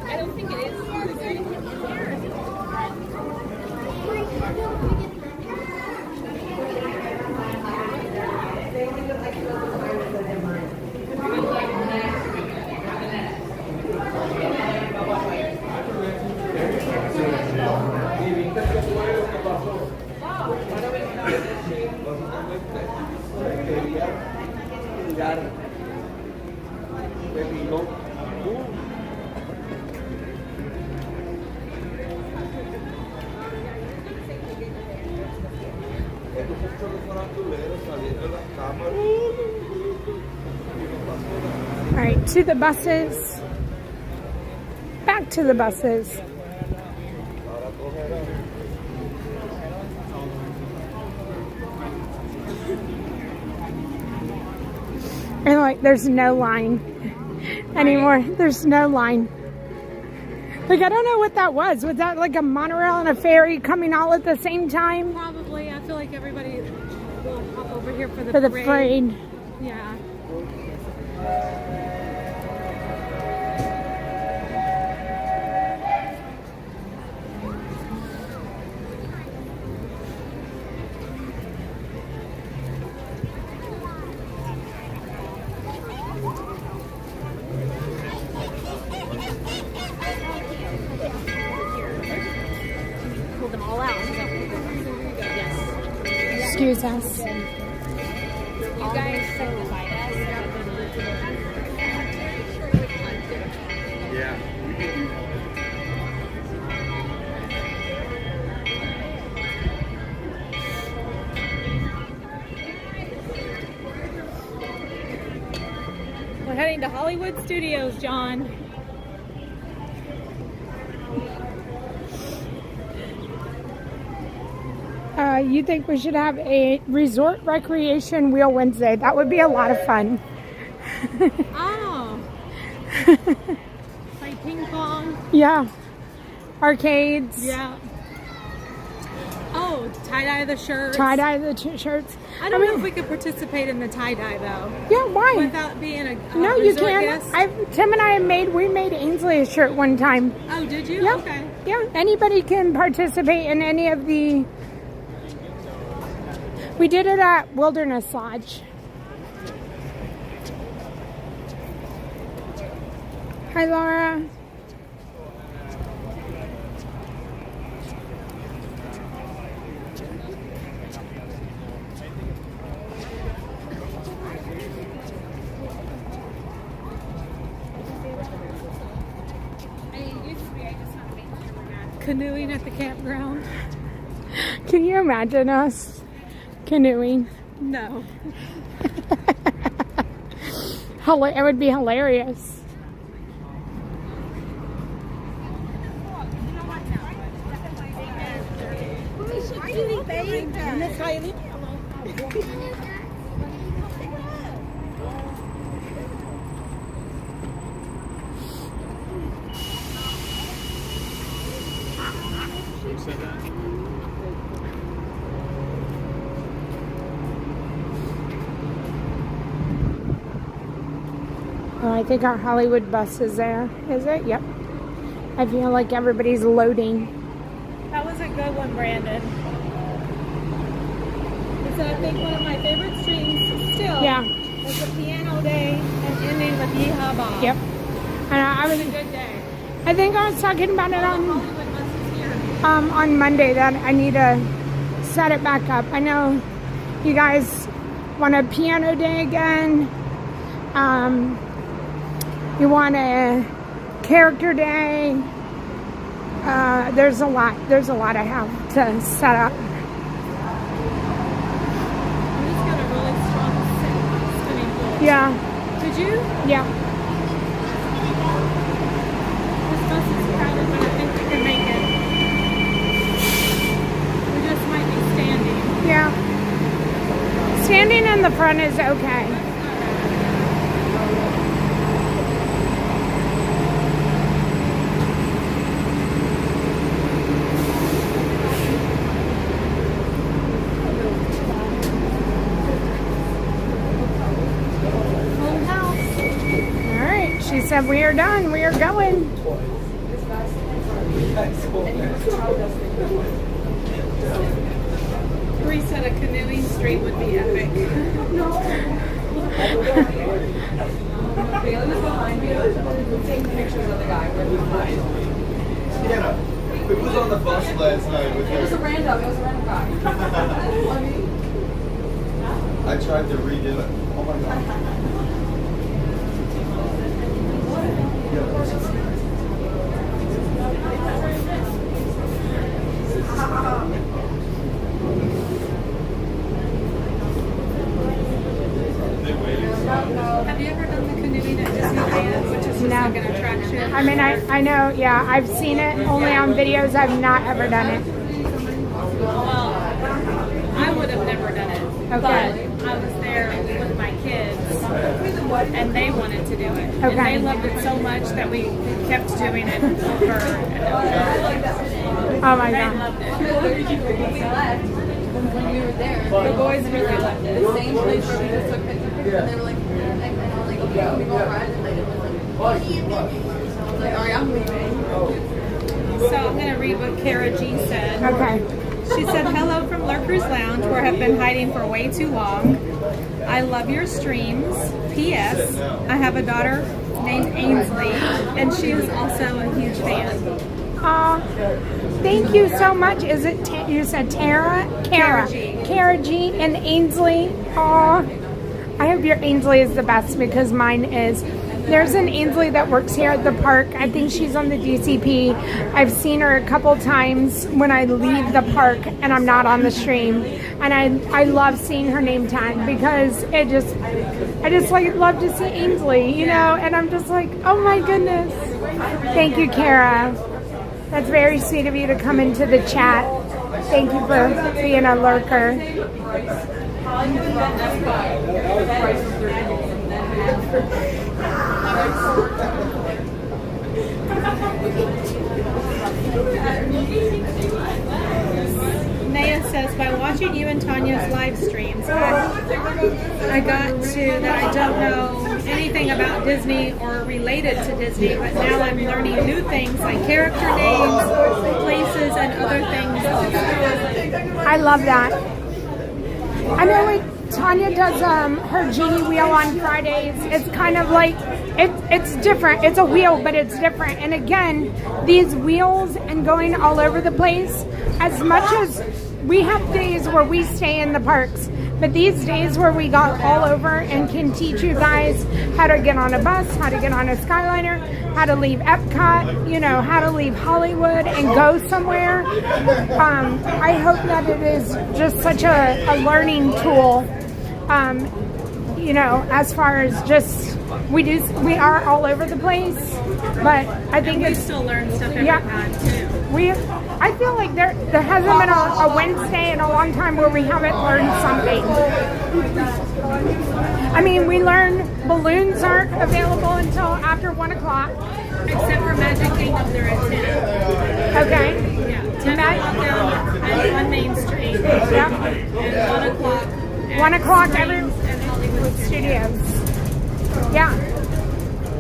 I don't think it is. All right, to the buses. Back to the buses. And like, there's no line anymore. There's no line. Like, I don't know what that was. Was that like a monorail and a ferry coming all at the same time? Probably. I feel like everybody will hop over here for the parade. Yeah. Pull them all out. Yes. Excuse us. You guys signified us. Yeah. We're heading to Hollywood Studios, John. You think we should have a resort recreation wheel Wednesday? That would be a lot of fun. Oh. Like ping pong. Yeah. Arcades. Yeah. Oh, tie-dye the shirts. Tie-dye the shirts. I don't know if we could participate in the tie-dye though. Yeah, why? Without being a no, you resort can. guest? Tim and I we made Ainsley a shirt one time. Oh, did you? Yeah. Okay. Yeah, anybody can participate in any of the... We did it at Wilderness Lodge. Hi, Laura. Canoeing at the campground. Can you imagine us canoeing? No. It would be hilarious. Miss Kylie. Oh, I think our Hollywood bus is there. Is it? Yep. I feel like everybody's loading. That was a good one, Brandon. It's, I think, one of my favorite streams still. Yeah. Was the piano day and ending with Yeehaw Bob. Yep. And It was a good day. I think I was talking about it on Monday that I need to set it back up. I know you guys want a piano day again. You want a character day. There's a lot I have to set up. I just got a really strong spinning bolt. Yeah. Did you? Yeah. This bus is crowded, but I think we can make it. We just might be standing. Yeah. the front is okay. She said, we are done. We are going. Bree said a canoeing stream would be epic. It was on the bus last night with her. It was a random guy. I tried to redo it. Oh my god. Have you ever done the canoeing at Disneyland, which is just like an attraction? I mean, I know, yeah, I've seen it only on videos. I've not ever done it. Well, I would have never done it. Okay. But I was there with my kids, and they wanted to do it. Okay. And they loved it so much that we kept doing it over and over. Oh my They God. loved it. When we left, when we were there, the boys really loved it. The same place where we just took pictures, and they were like, and I was like, okay, we go ride, and they was like, what are you doing? So I was like, all right, I'm leaving. So I'm going to read what Kara G said. Okay. She said, hello from Lurker's Lounge, where I've been hiding for way too long. I love your streams. P.S. I have a daughter named Ainsley, and she is also a huge fan. Thank you so much. Is it, you said Tara? Kara. Kara G and Ainsley. Aw. I hope your Ainsley is the best because mine is. There's an Ainsley that works here at the park. I think she's on the DCP. I've seen her a couple times when I leave the park and I'm not on the stream. And I love seeing her name tag because I just like love to see Ainsley, you know, and I'm just like, oh my goodness. Thank you, Kara. That's very sweet of you to come into the chat. Thank you for being a lurker. Naya says, by watching you and Tanya's live streams, I got to that I don't know anything about Disney or related to Disney, but now I'm learning new things like character names, places, and other things. I love that. I know like Tanya does her Genie wheel on Fridays. It's kind of like, it's different. It's a wheel, but it's different. And again, these wheels and going all over the place, as much as we have days where we stay in the parks, but these days where we go all over and can teach you guys how to get on a bus, how to get on a Skyliner, how to leave Epcot, you know, how to leave Hollywood and go somewhere. I hope that it is just such a learning tool, you know, as far as just, we are all over the place, but I think we still learn stuff every time too. I feel like there hasn't been a Wednesday in a long time where we haven't learned something. I mean, we learn balloons aren't available until after 1 o'clock. Except for Magic Kingdom, they're at 10. Okay. Yeah, 10 o'clock down on Main Street. Yep. And 1 o'clock. 1 o'clock every and Hollywood Studios. Yeah.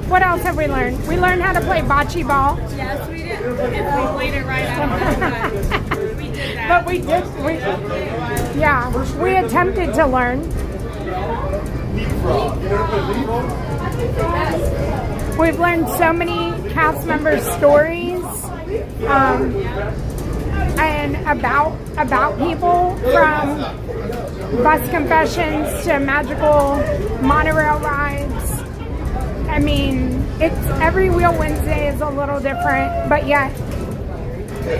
What else have we learned? We learned how to play bocce ball. Yes, we did. If we played it right, I don't know, but we did that. But we did. We attempted to learn. We've learned so many cast member stories and about people, from bus confessions to magical monorail rides. I mean, it's every Wheel Wednesday is a little different, but yet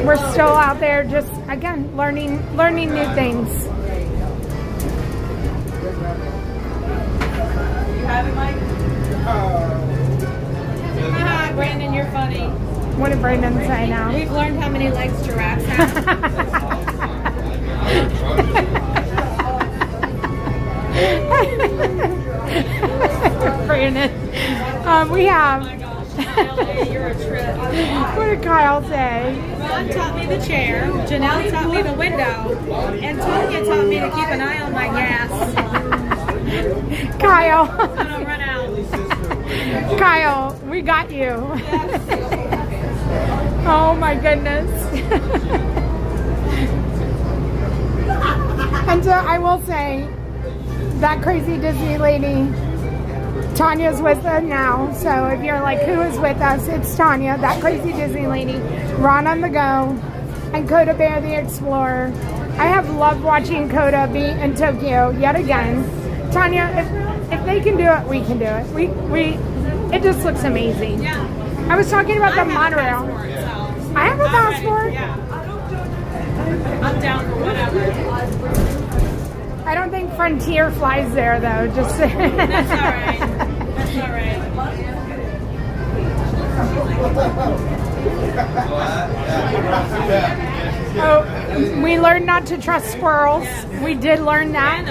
we're still out there just, again, learning new things. You have it, Mike? Brandon, you're funny. What did Brandon say now? We've learned how many legs giraffes have. We have. You're a trip. What did Kyle say? Ron taught me the chair, Janelle taught me the window, and Tonya taught me to keep an eye on my gas. Kyle. I don't run out. Kyle, we got you. Oh my goodness. And so I will say, that crazy Disney lady, Tanya's with us now. So if you're like, who is with us? It's Tanya, that crazy Disney lady, Ron on the Go, and Coda Bear the Explorer. I have loved watching Coda be in Tokyo yet again. Tanya, if they can do it, we can do it. It just looks amazing. Yeah. I was talking about the monorail. I have a passport. Yeah. I'm down for whatever. I don't think Frontier flies there though. Just That's all right. That's all right. Oh, we learned not to trust squirrels. We did learn that.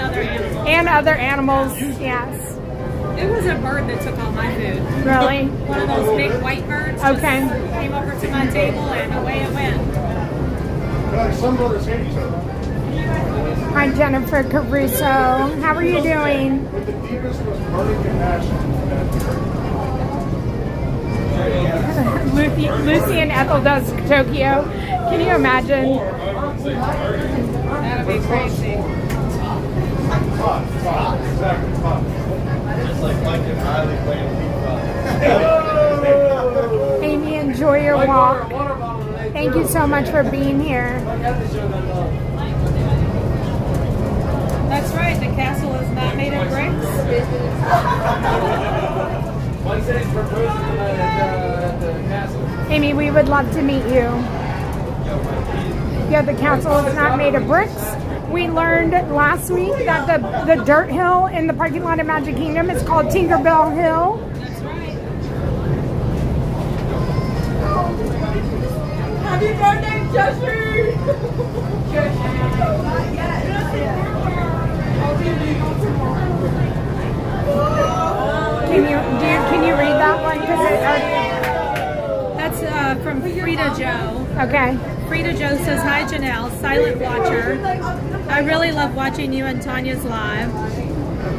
And other animals. Yes. It was a bird that took all my food. Really? One of those big white birds. just Okay. Came over to my table and away it went. Hi, Jennifer Caruso. How are you doing? Lucy and Ethel does Tokyo. Can you imagine? That'd be crazy. Just like Mike and Riley playing FIFA. Amy, enjoy your walk. Thank you so much for being here. That's right, the castle is not made of bricks. Amy, we would love to meet you. Yeah, the castle is not made of bricks. We learned last week that the dirt hill in the parking lot of Magic Kingdom is called Tinkerbell Hill. That's right. Happy birthday, Jeffrey! Can you read that one? That's from Frida Joe. Okay. Frida Joe says, hi Janelle, silent watcher. I really love watching you and Tanya's live.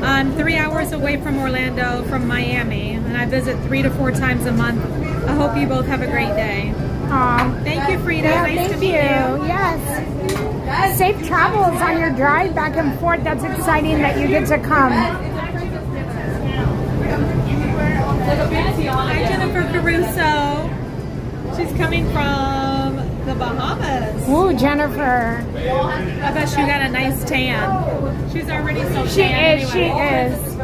I'm 3 hours away from Orlando from Miami, and I visit 3 to 4 times a month. I hope you both have a great day. Aw. Thank you, Frida. Yeah, nice to thank meet you. Yes. Safe travels on your drive back and forth. That's exciting that you get to come. Hi, Jennifer Caruso. She's coming from the Bahamas. Ooh, Jennifer. I bet she got a nice tan. She's already so She tan is, anyway. she is.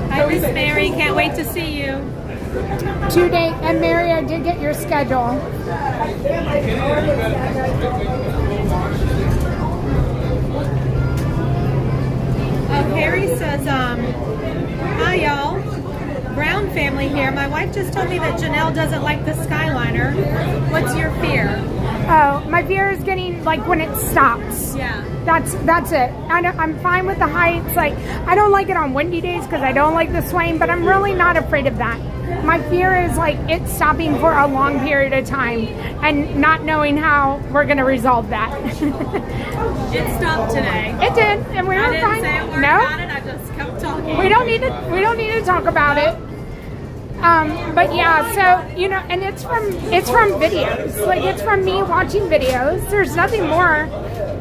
Hi, Miss Mary. Can't wait to see you. 2 days, and Mary, I did get your schedule. Harry says, hi y'all. Brown family here. My wife just told me that Janelle doesn't like the Skyliner. What's your fear? Oh, my fear is getting, like, when it stops. Yeah. That's it. I'm fine with the heights. Like, I don't like it on windy days because I don't like the swaying, but I'm really not afraid of that. My fear is, like, it stopping for a long period of time and not knowing how we're going to resolve that. It stopped today. It did, and we were I didn't fine. say a word No? about it. I just kept talking. We don't need to talk about it. But yeah, so, you know, and it's from videos. Like, it's from me watching videos. There's nothing more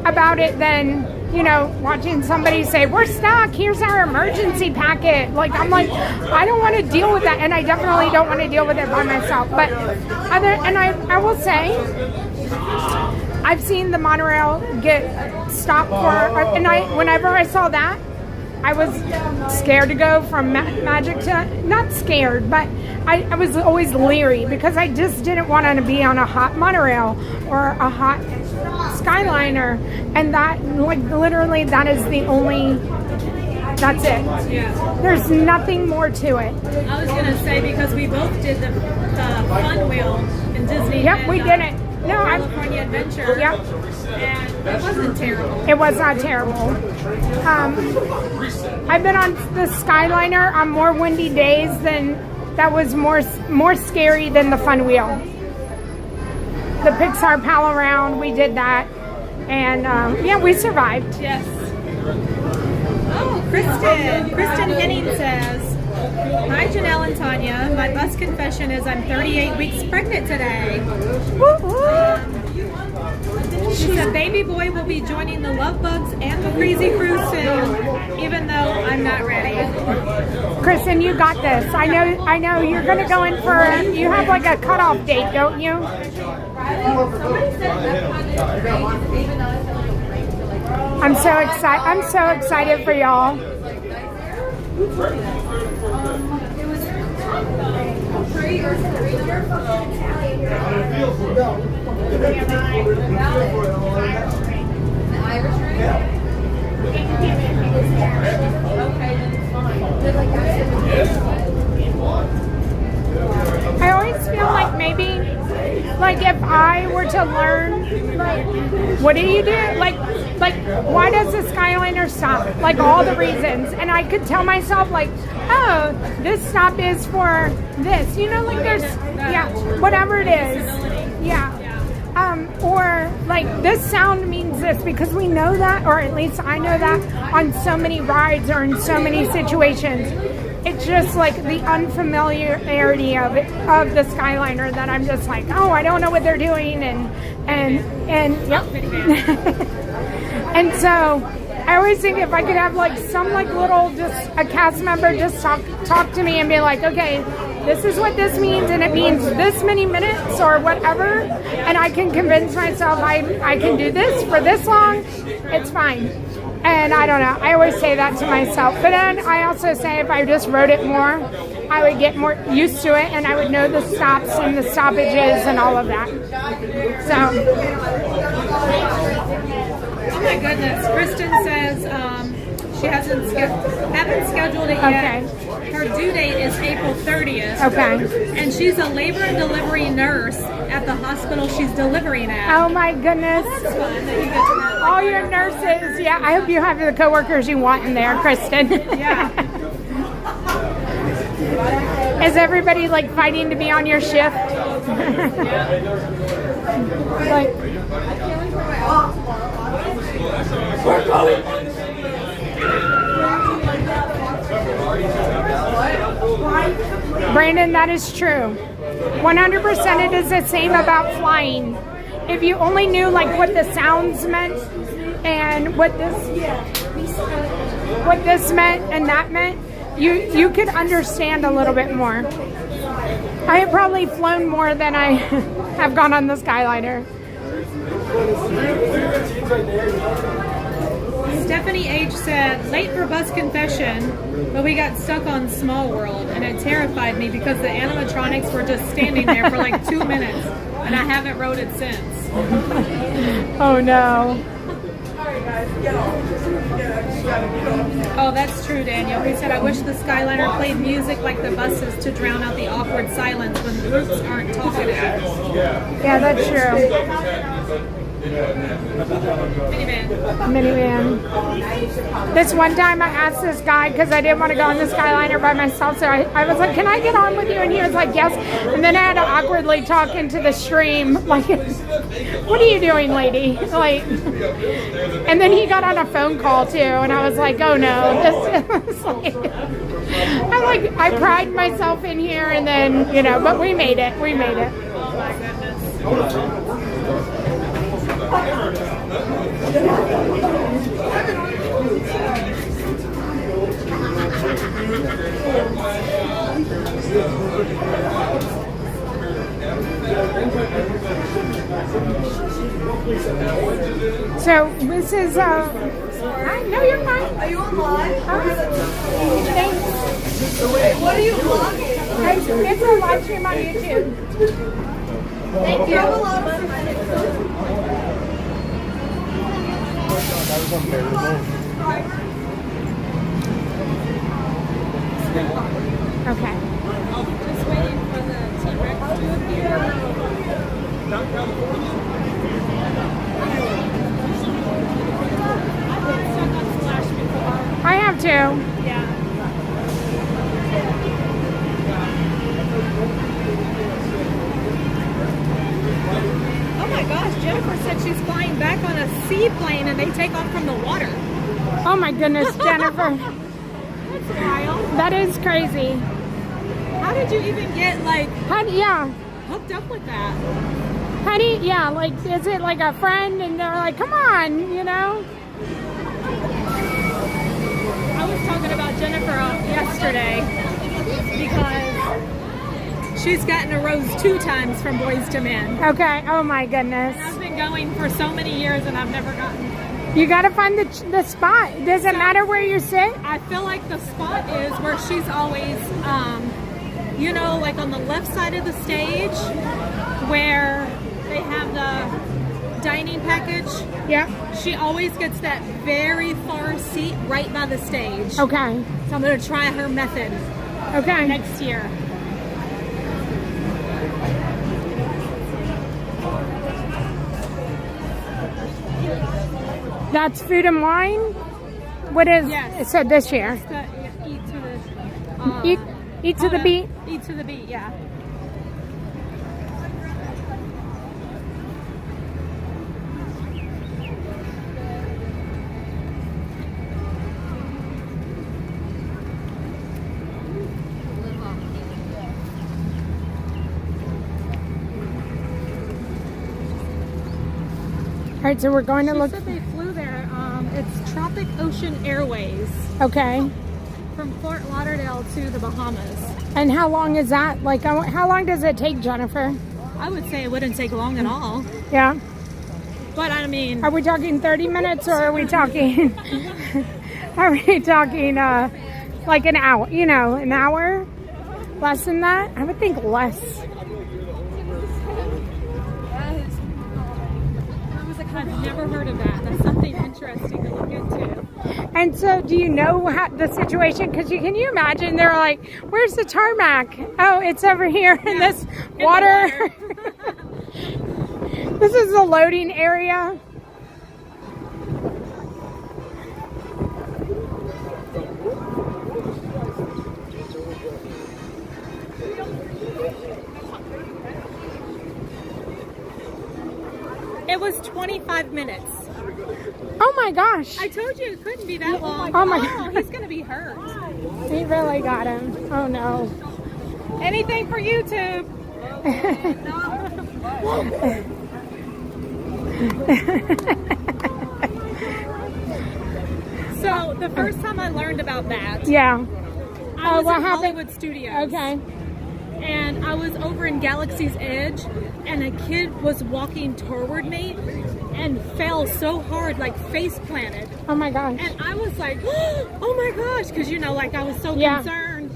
about it than, you know, watching somebody say, we're stuck, here's our emergency packet. Like, I'm like, I don't want to deal with that, and I definitely don't want to deal with it by myself. But I will say, I've seen the monorail get stopped whenever I saw that, I was scared to go from Magic to, not scared, but I was always leery because I just didn't want to be on a hot monorail or a hot Skyliner. And that, like, literally, that is the only That's it. Yeah. There's nothing more to it. I was gonna say because we both did the fun wheel in Disney. Yep, we did it. No, California Adventure. Yep. And it wasn't terrible. It was not terrible. I've been on the Skyliner on more windy days than that was more scary than the fun wheel. The Pixar Pal Around, we did that. And yeah, we survived. Yes. Oh, Kristen Henning says, "Hi Janelle and Tanya. My bus confession is I'm 38 weeks pregnant today." She said baby boy will be joining the Love Bugs and the Crazy Crew soon, even though I'm not ready. Kristen, you got this. I know you're gonna go in for you have like a cutoff date, don't you? I'm so excited for y'all. I always feel like maybe, like if I were to learn, like, what do you do? Like, why does the Skyliner stop? Like all the reasons, and I could tell myself like, oh, this stop is for this. You know, like there's, yeah, whatever it is, yeah. Or like this sound means this because we know that, or at least I know that on so many rides or in so many situations. It's just like the unfamiliarity of the Skyliner that I'm just like, oh, I don't know what they're doing, and yep. And so I always think if I could have like some like little just a cast member just talk to me and be like, okay, this is what this means, and it means this many minutes or whatever, and I can convince myself I can do this for this long, it's fine. And I don't know, I always say that to myself. But then I also say if I just wrote it more, I would get more used to it and I would know the stops and the stoppages and all of that. So. Oh my goodness. Kristen says she haven't scheduled it yet. Okay. Her due date is April 30th. Okay. And she's a labor and delivery nurse at the hospital she's delivering at. Oh my goodness. Well, that's fun that you get to that. All your nurses. Yeah, I hope you have the coworkers you want in there, Kristen. Yeah. Is everybody like fighting to be on your shift? Like, Brandon, that is true. 100% it is the same about flying. If you only knew like what the sounds meant and what this meant and that meant, you could understand a little bit more. I have probably flown more than I have gone on the Skyliner. Stephanie H. said, late for bus confession, but we got stuck on Small World, and it terrified me because the animatronics were just standing there for like 2 minutes, and I haven't rode it since. Oh no. Oh, that's true, Daniel. He said, I wish the Skyliner played music like the buses to drown out the awkward silence when groups aren't talking at us. Yeah, that's true. Minivan. This one time I asked this guy because I didn't want to go on the Skyliner by myself, so I was like, can I get on with you? And he was like, yes. And then I had to awkwardly talk into the stream, like, what are you doing, lady? Like, and then he got on a phone call too, and I was like, oh no. I pride myself in here, and then, you know, but we made it. We made it. Oh my goodness. So this is no, you're fine. Are you on live? Thanks. What are you vlogging? It's a live stream on YouTube. Thank you. Have a lot of fun. Yeah. Oh my gosh, Jennifer said she's flying back on a seaplane and they take off from the water. Oh my goodness, Jennifer. That's wild. That is crazy. How did you even get hooked up with that? How do you, is it like a friend and they're like, come on, you know? I was talking about Jennifer yesterday because she's gotten a rose 2 times from Boys to Men. Okay, oh my goodness. I've been going for so many years and I've never gotten one. You gotta find the spot. Does it matter where you sit? I feel like the spot is where she's always, like on the left side of the stage where they have the dining package. Yeah. She always gets that very far seat right by the stage. Okay. So I'm going to try her method. Okay. Next year. That's food and wine? What is it said this year? It's the, eat to the eat to the beat? Eat to the beat, yeah. All right, so we're going to look. She said they flew there. It's Tropic Ocean Airways. Okay. From Fort Lauderdale to the Bahamas. And how long is that? Like, how long does it take, Jennifer? I would say it wouldn't take long at all. Yeah. But I mean, are we talking 30 minutes or are we talking? Are we talking like an hour? You know, an hour? Less than that? I would think less. I've never heard of that. That's something interesting to look into. And so, do you know the situation? Because can you imagine? They're like, "Where's the tarmac? Oh, it's over here in this water." This is the loading area. It was 25 minutes. Oh my gosh. I told you it couldn't be that long. Oh my God. He's going to be hurt. He really got him. Oh no. Anything for YouTube. So the first time I learned about that. Yeah. I was what in happened? Hollywood Studios. Okay. And I was over in Galaxy's Edge, and a kid was walking toward me and fell so hard, like face planted. Oh my gosh. And I was like, oh my gosh, because like I was so concerned.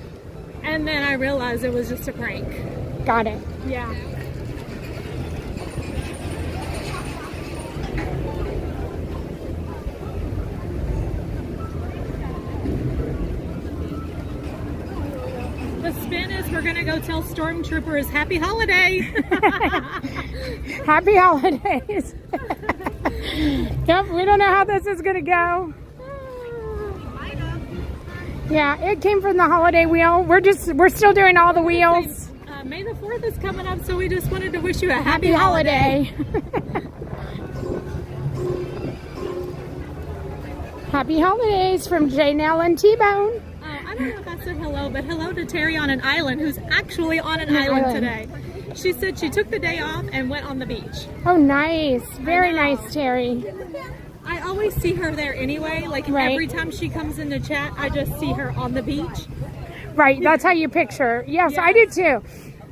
And then I realized it was just a prank. Got it. Yeah. The spin is we're gonna go tell stormtroopers happy holiday. Happy holidays. Yep, we don't know how this is gonna go. Yeah, it came from the holiday wheel. We're still doing all the wheels. May the 4th is coming up, so we just wanted to wish you a happy holiday. Happy holidays from Janel and T-Bone. I don't know if I said hello, but hello to Terry on an island, who's actually on an island today. She said she took the day off and went on the beach. Oh, nice. Very nice, Terry. I always see her there anyway. Like every time she comes in the chat, I just see her on the beach. Right, that's how you picture. Yes, I do too.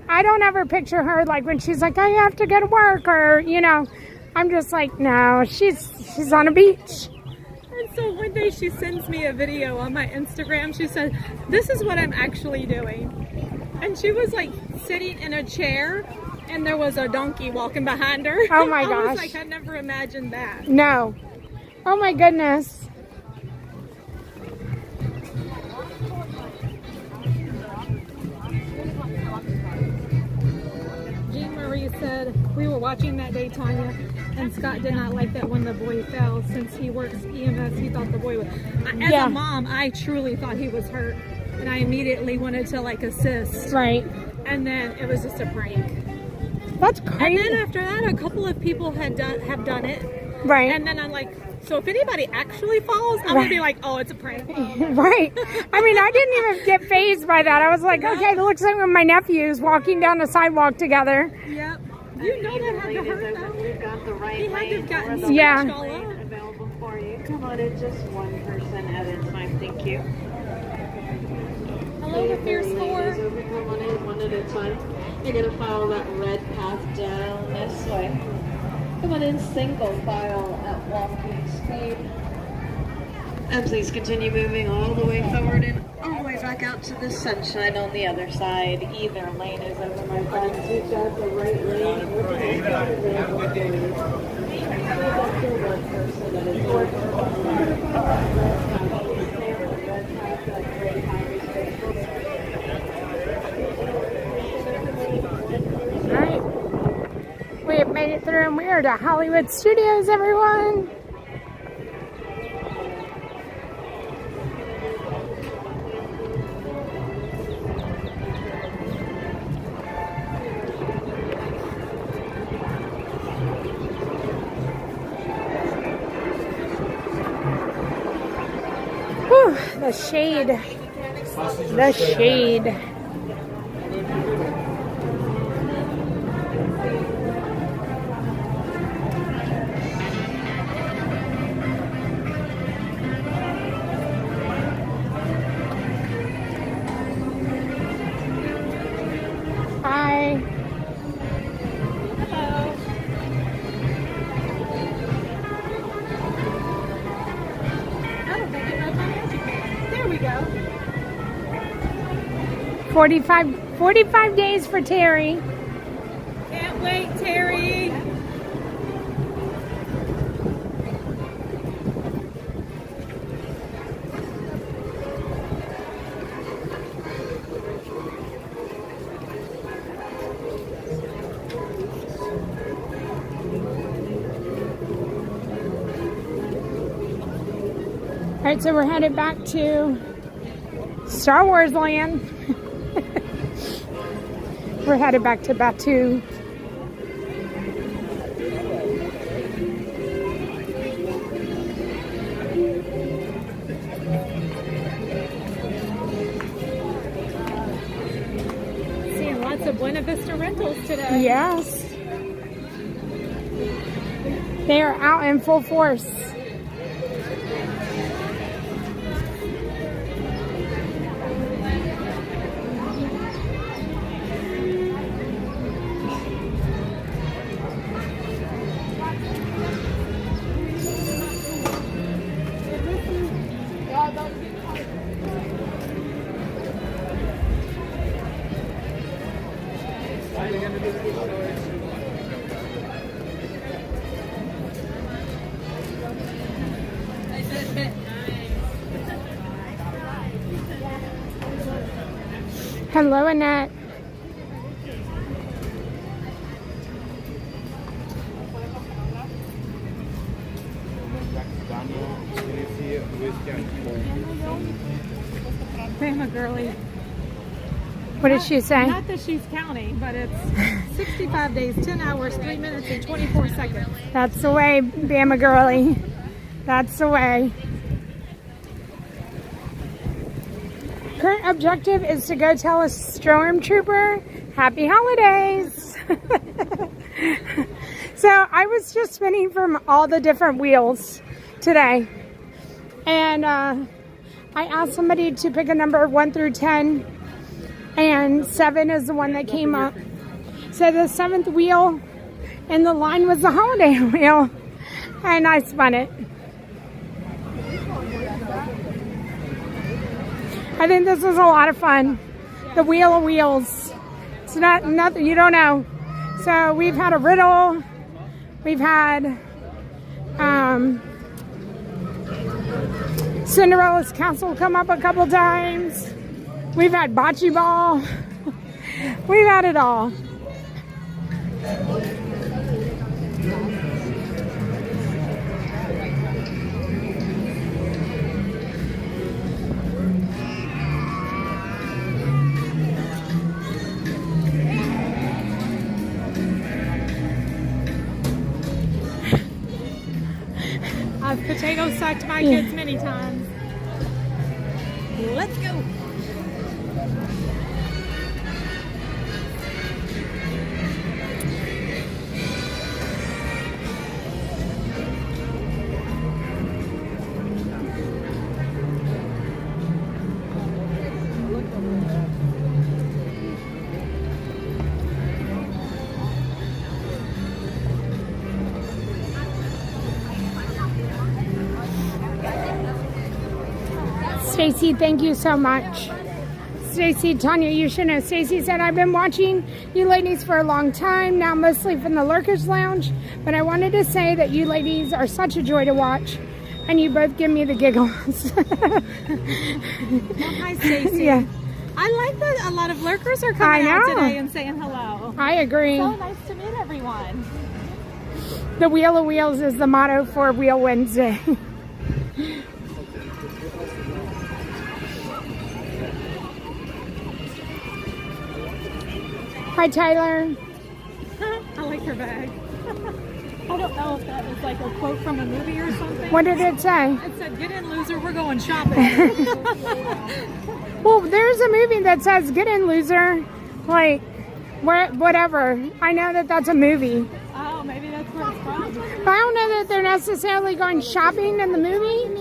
I don't ever picture her like when she's like, I have to go to work, or, you know, I'm just like, no, she's on a beach. And so one day she sends me a video on my Instagram. She said, this is what I'm actually doing. And she was like sitting in a chair and there was a donkey walking behind her. Oh my gosh. I was like, I never imagined that. No. Oh my goodness. Jean Marie said, we were watching that day, Tanya. And Scott did not like that when the boy fell. Since he works EMS, he thought the boy was... As a mom, I truly thought he was hurt. And I immediately wanted to, like, assist. Right. And then it was just a prank. That's crazy. And then after that, a couple of people have done it. Right. And then I'm like, so if anybody actually falls, I'm going to be like, oh, it's a prank. Right. I mean, I didn't even get fazed by that. I was like, okay, it looks like when my nephews walking down the sidewalk together. Yep. You know that had to hurt them. We've got the right He had to have gotten lane Yeah. all up. available for you. Come on in, just one person at a time. Thank you. Hello, the Fierce Four. Come on in, one at a time. You're going to follow that red path down this way. Come on in, single file at walking speed. And please continue moving all the way forward and all the way back out to the sunshine on the other side. Either lane is open, my friends. You've got the right lane. Alright. We have made it through and we are to Hollywood Studios, everyone. Whew, the shade. The shade. Hi. I don't think it knows my magic. There we go. 45 days for Terry. Can't wait, Terry. All right, so we're headed back to Star Wars Land. We're headed back to Batu. Seeing lots of Buena Vista rentals today. Yes. They are out in full force. Hello, Annette. Bama girly. What did she say? Not that she's counting, but it's 65 days, 10 hours, 3 minutes, and 24 seconds. That's the way, Bama girly. That's the way. Current objective is to go tell a stormtrooper happy holidays. So I was just spinning from all the different wheels today. And I asked somebody to pick a number 1 through 10. And 7 is the one that came up. So the 7th wheel in the line was the holiday wheel. And I spun it. I think this was a lot of fun. The wheel of wheels. It's not nothing you don't know. So we've had a riddle. We've had Cinderella's castle come up a couple times. We've had bocce ball. We've had it all. Potato sack to my Yeah. kids many times. Let's go. Stacy, thank you so much. Stacy, Tanya, you should know. Stacy said, I've been watching you ladies for a long time, now mostly from the Lurkers Lounge, but I wanted to say that you ladies are such a joy to watch, and you both give me the giggles. Hi, Stacy. Yeah. I like that a lot of lurkers are coming out today and saying hello. I agree. So nice to meet everyone. The Wheel of Wheels is the motto for Wheel Wednesday. Hi, Tyler. I like her bag. I don't know if that was like a quote from a movie or something. What did it say? It said, "Get in, loser, we're going shopping." Well, there's a movie that says, get in, loser. Like, whatever. I know that that's a movie. Oh, maybe that's where it's from. But I don't know that they're necessarily going shopping in the movie.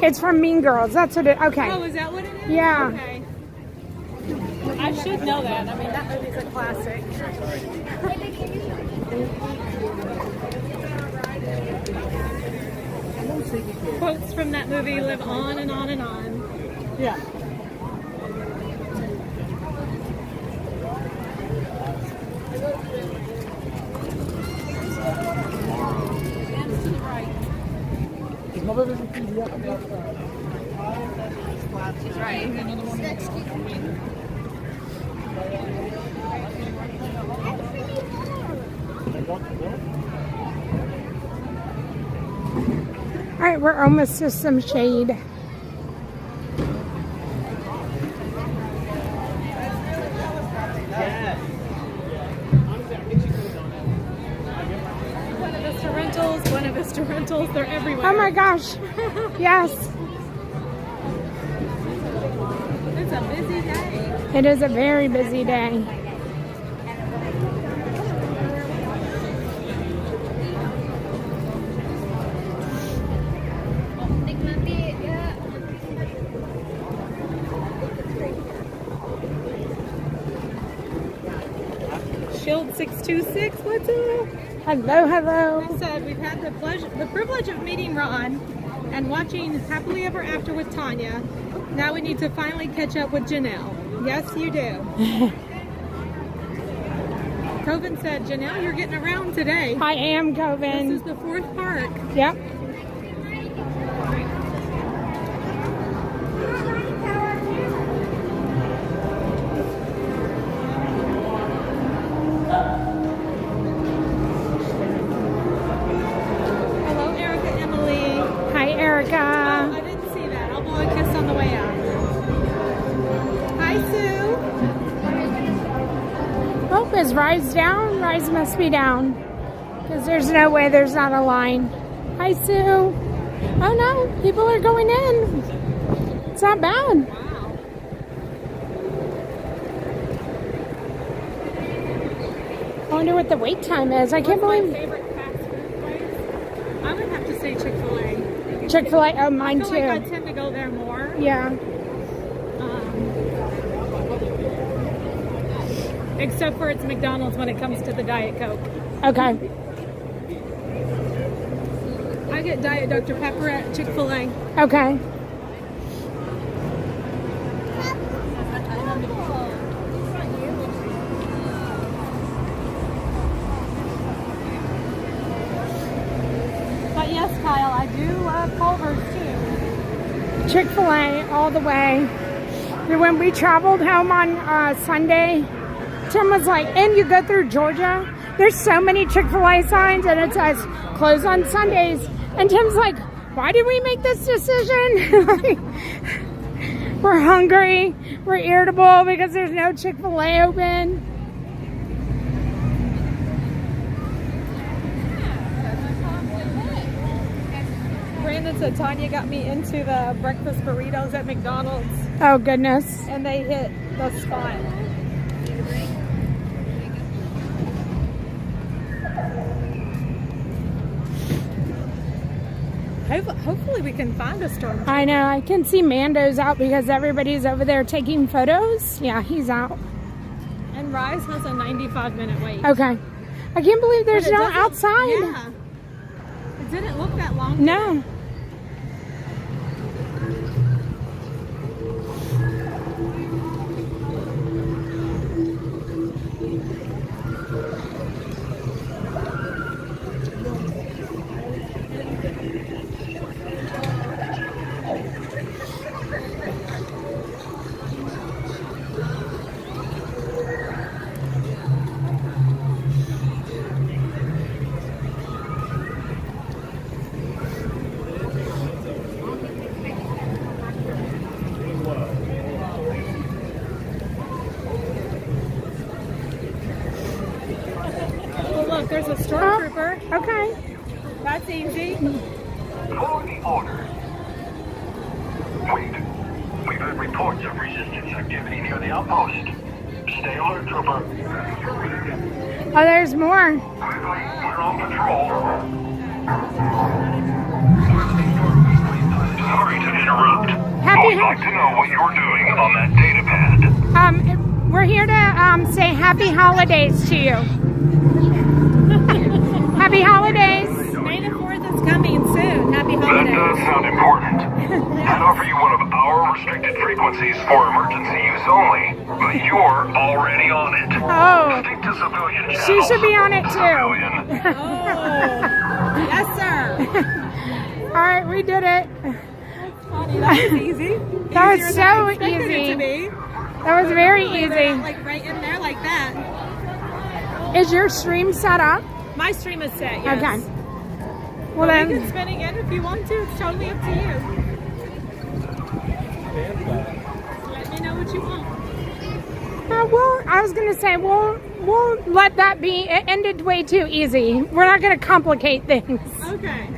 It's from Mean Girls. That's what it. Okay. Oh, is that what it is? Yeah. Okay. I should know that. I mean, that movie's a classic. Quotes from that movie live on and on and on. Yeah. She's right. All right, we're almost to some shade. Buena Vista Rentals, they're everywhere. Oh my gosh. Yes. It's a busy day. It is a very busy day. Shield 626, what's up? Hello, hello. I said we've had the privilege of meeting Ron and watching Happily Ever After with Tanya. Now we need to finally catch up with Janelle. Yes, you do. Coven said, Janelle, you're getting around today. I am, Coven. This is the 4th park. Yep. Hello, Erica, Emily. Hi, Erica. Oh, I didn't see that. I'll blow a kiss on the way out. Hi, Sue. Oh, is Rise down? Rise must be down. Because there's no way there's not a line. Hi, Sue. Oh, no. People are going in. It's not bad. I wonder what the wait time is. I can't What's believe. my favorite fast food place? I would have to say Chick-fil-A. Chick-fil-A. Oh, mine I feel too. like I tend to go there more. Yeah. Except for it's McDonald's when it comes to the Diet Coke. Okay. I get Diet Dr. Pepper at Chick-fil-A. Okay. But yes, Kyle, I do love Culver's too. Chick-fil-A all the way. When we traveled home on Sunday, Tim was like, and you go through Georgia, there's so many Chick-fil-A signs and it says close on Sundays, And Tim's like, why did we make this decision? Like, we're hungry. We're irritable because there's no Chick-fil-A open. Brandon said Tanya got me into the breakfast burritos at McDonald's. Oh, goodness. And they hit the spot. Hopefully we can find a storm. I know. I can see Mando's out because everybody's over there taking photos. Yeah, he's out. And Rise has a 95-minute wait. Okay. I can't believe there's no outside. Yeah. It didn't look that long. No. Look, there's a stormtrooper. Oh, okay. That's easy. For the order. Wait. We've had reports of resistance activity near the outpost. Stay alert, trooper. Oh, there's more. We're on patrol. Sorry to interrupt. I'd like to know what you're doing on that data pad. We're here to say happy holidays to you. Happy holidays. May the 4th is coming soon. Happy holidays. That does sound important. I'd offer you one of our restricted frequencies for emergency use only, but you're already on it. Oh. Stick to civilian channels. She should be on it too. Yes, sir. All right, we did it. Funny. That was easy. That was Easier so than I expected easy. it to be. That was very easy. Like right in there, like that. Is your stream set up? My stream is set. Yes. Okay. Well, then you can spin again if you want to. It's totally up to you. Let me know what you want. Well, I was gonna say we'll let that be. It ended way too easy. We're not gonna complicate things. Okay.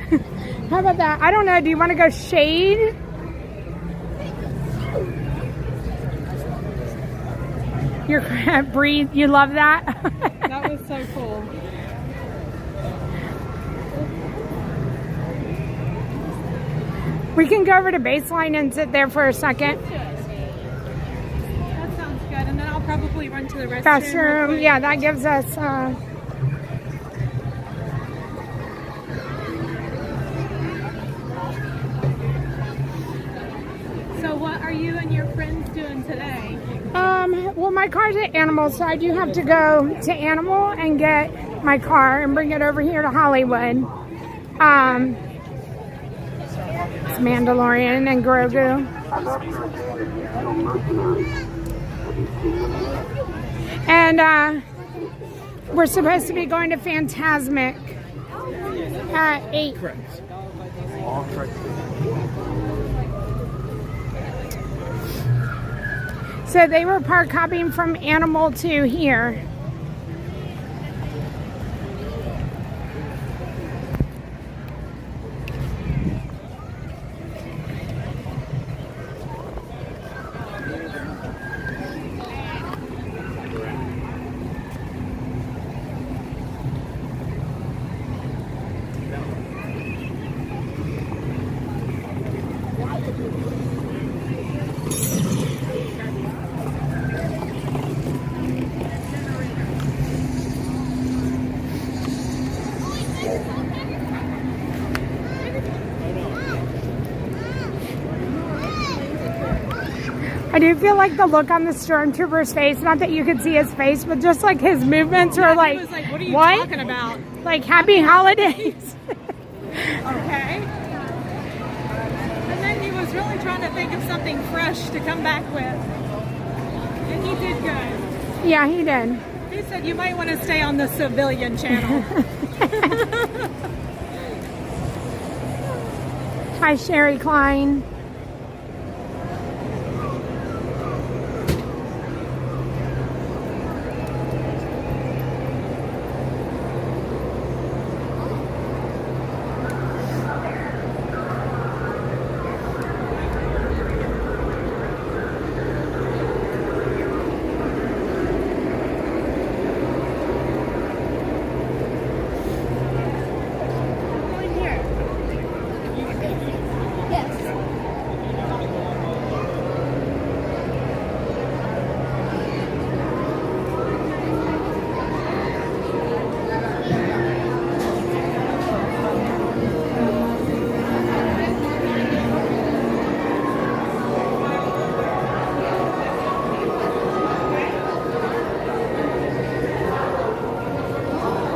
How about that? I don't know. Do you want to go shade? You're breathe. You love that. That was so cool. We can go over to baseline and sit there for a second. That sounds good. And then I'll probably run to the restroom. Restroom. Yeah, that gives us. So what are you and your friends doing today? Well, my car's at Animal, so I do have to go to Animal and get my car and bring it over here to Hollywood. It's Mandalorian and Grogu. And we're supposed to be going to Fantasmic at 8. So they were park hopping from Animal to here. I do feel like the look on the stormtrooper's face, not that you could see his face, but just like his movements were like, he was like, what are you what? talking about? Like, happy holidays. Okay. And then he was really trying to think of something fresh to come back with. And he did good. Yeah, he did. He said you might want to stay on the civilian channel. Hi, Sherry Klein.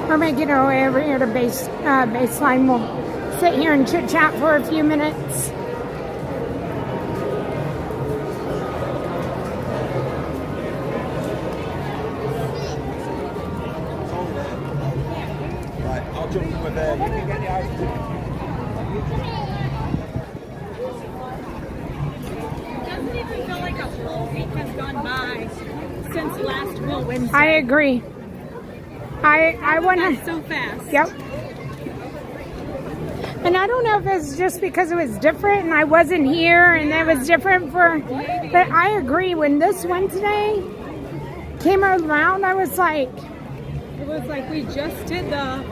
We're making our way over here to baseline. We'll sit here and chit chat for a few minutes. Right, I'll jump in with you can get the ice cream. Doesn't even feel like a whole week has gone by since last Wednesday. I agree. I want to so fast. Yep. And I don't know if it's just because it was different and I wasn't here and it was different for, but I agree. When this Wednesday came around, I was like, it was like we just did the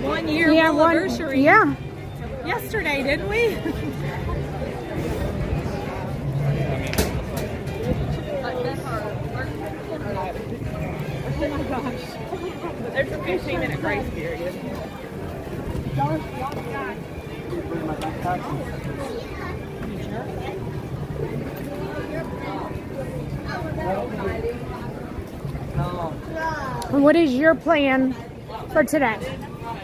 1 year anniversary. Yesterday, didn't we? Oh my gosh. There's a 15-minute grace period. what is your plan for today? I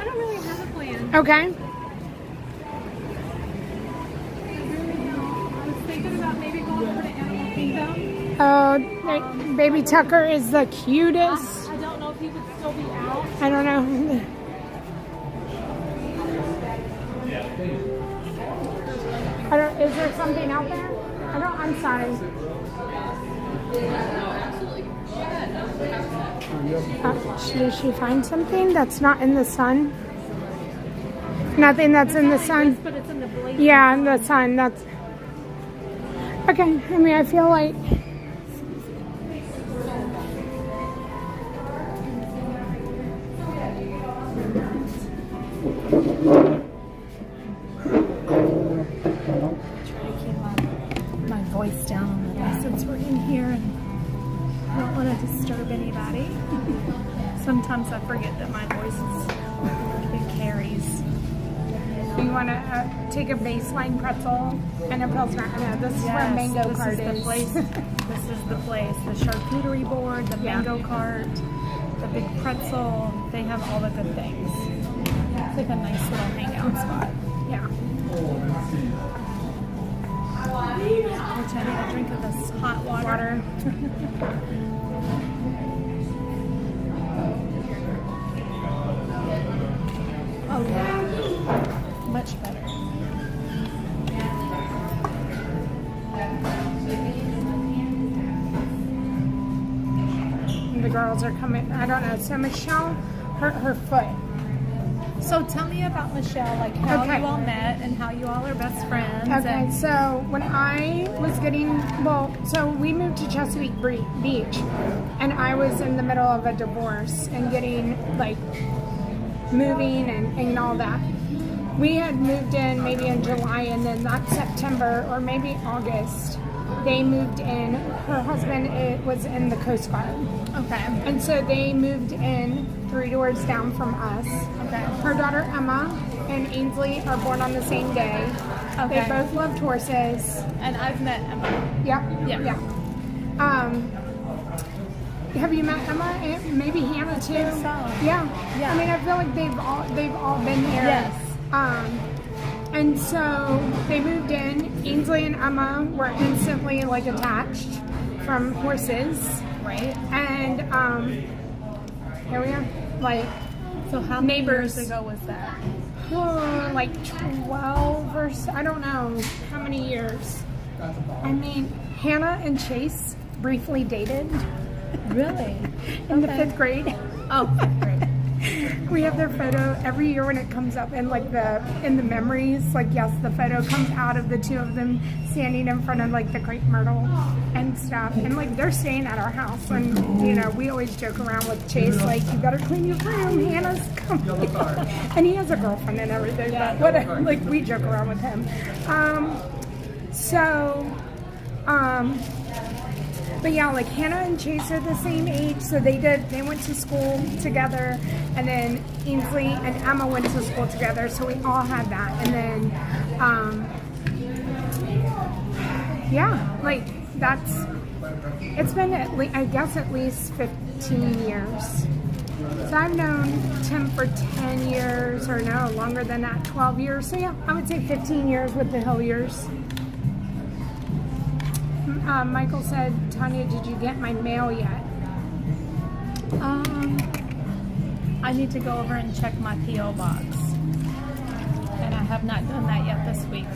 don't really have a plan. Okay. I was thinking about maybe going over to Animal Kingdom. Baby Tucker is the cutest. I don't know if he would still be out. I don't know. Is there something out there? I'm sorry. Did she find something that's not in the sun? Nothing that's in the sun? But it's in the blaze. Yeah, in the sun. That's okay. I mean, I feel like my voice down on the bus since we're in here and I don't want to disturb anybody. Sometimes I forget that my voice it carries. you want to take a baseline pretzel and a Pilsner. No, this is where Mango Cart is. The place. This is the place. The charcuterie board, the mango cart, the big pretzel. They have all the good things. It's like a nice little hangout spot. Yeah. Which I need a drink of this hot water. Oh yeah, much better. The girls are coming. I don't know. So Michelle hurt her foot. So tell me about Michelle, like how you all met and how you all are best friends. Okay, so when I was so we moved to Chesapeake Beach, and I was in the middle of a divorce and getting moving and all that. We had moved in maybe in July, and then that September or maybe August, they moved in. Her husband was in the Coast Guard. Okay. And so they moved in 3 doors down from us. Okay. Her daughter Emma and Ainsley are born on the same day. Okay. They both loved horses. And I've met Emma. Yep. Yeah. Have you met Emma? And maybe Hannah too. I think so. Yeah. I mean, I feel like they've all been here. Yes. And so they moved in. Ainsley and Emma were instantly attached from horses. Right. And here we are. So how many years ago was that? like 12 or so, I don't know how many years. I mean, Hannah and Chase briefly dated. Really? In the 5th grade. Oh, 5th grade. We have their photo every year when it comes up, and like in the memories, like yes, the photo comes out of the two of them standing in front of like the crepe myrtle and stuff, and like they're staying at our house, and you know we always joke around with Chase like you better clean your room, Hannah's coming, and he has a girlfriend and everything, but whatever, like we joke around with him. But yeah, like Hannah and Chase are the same age, so they went to school together, and then Ainsley and Emma went to school together, so we all had that. And then, yeah, like it's been I guess at least 15 years. So I've known Tim for 10 years, or no, longer than that, 12 years. So yeah, I would say 15 years with the Hilliers. Michael said, Tanya, did you get my mail yet? I need to go over and check my P.O Box. And I have not done that yet this week,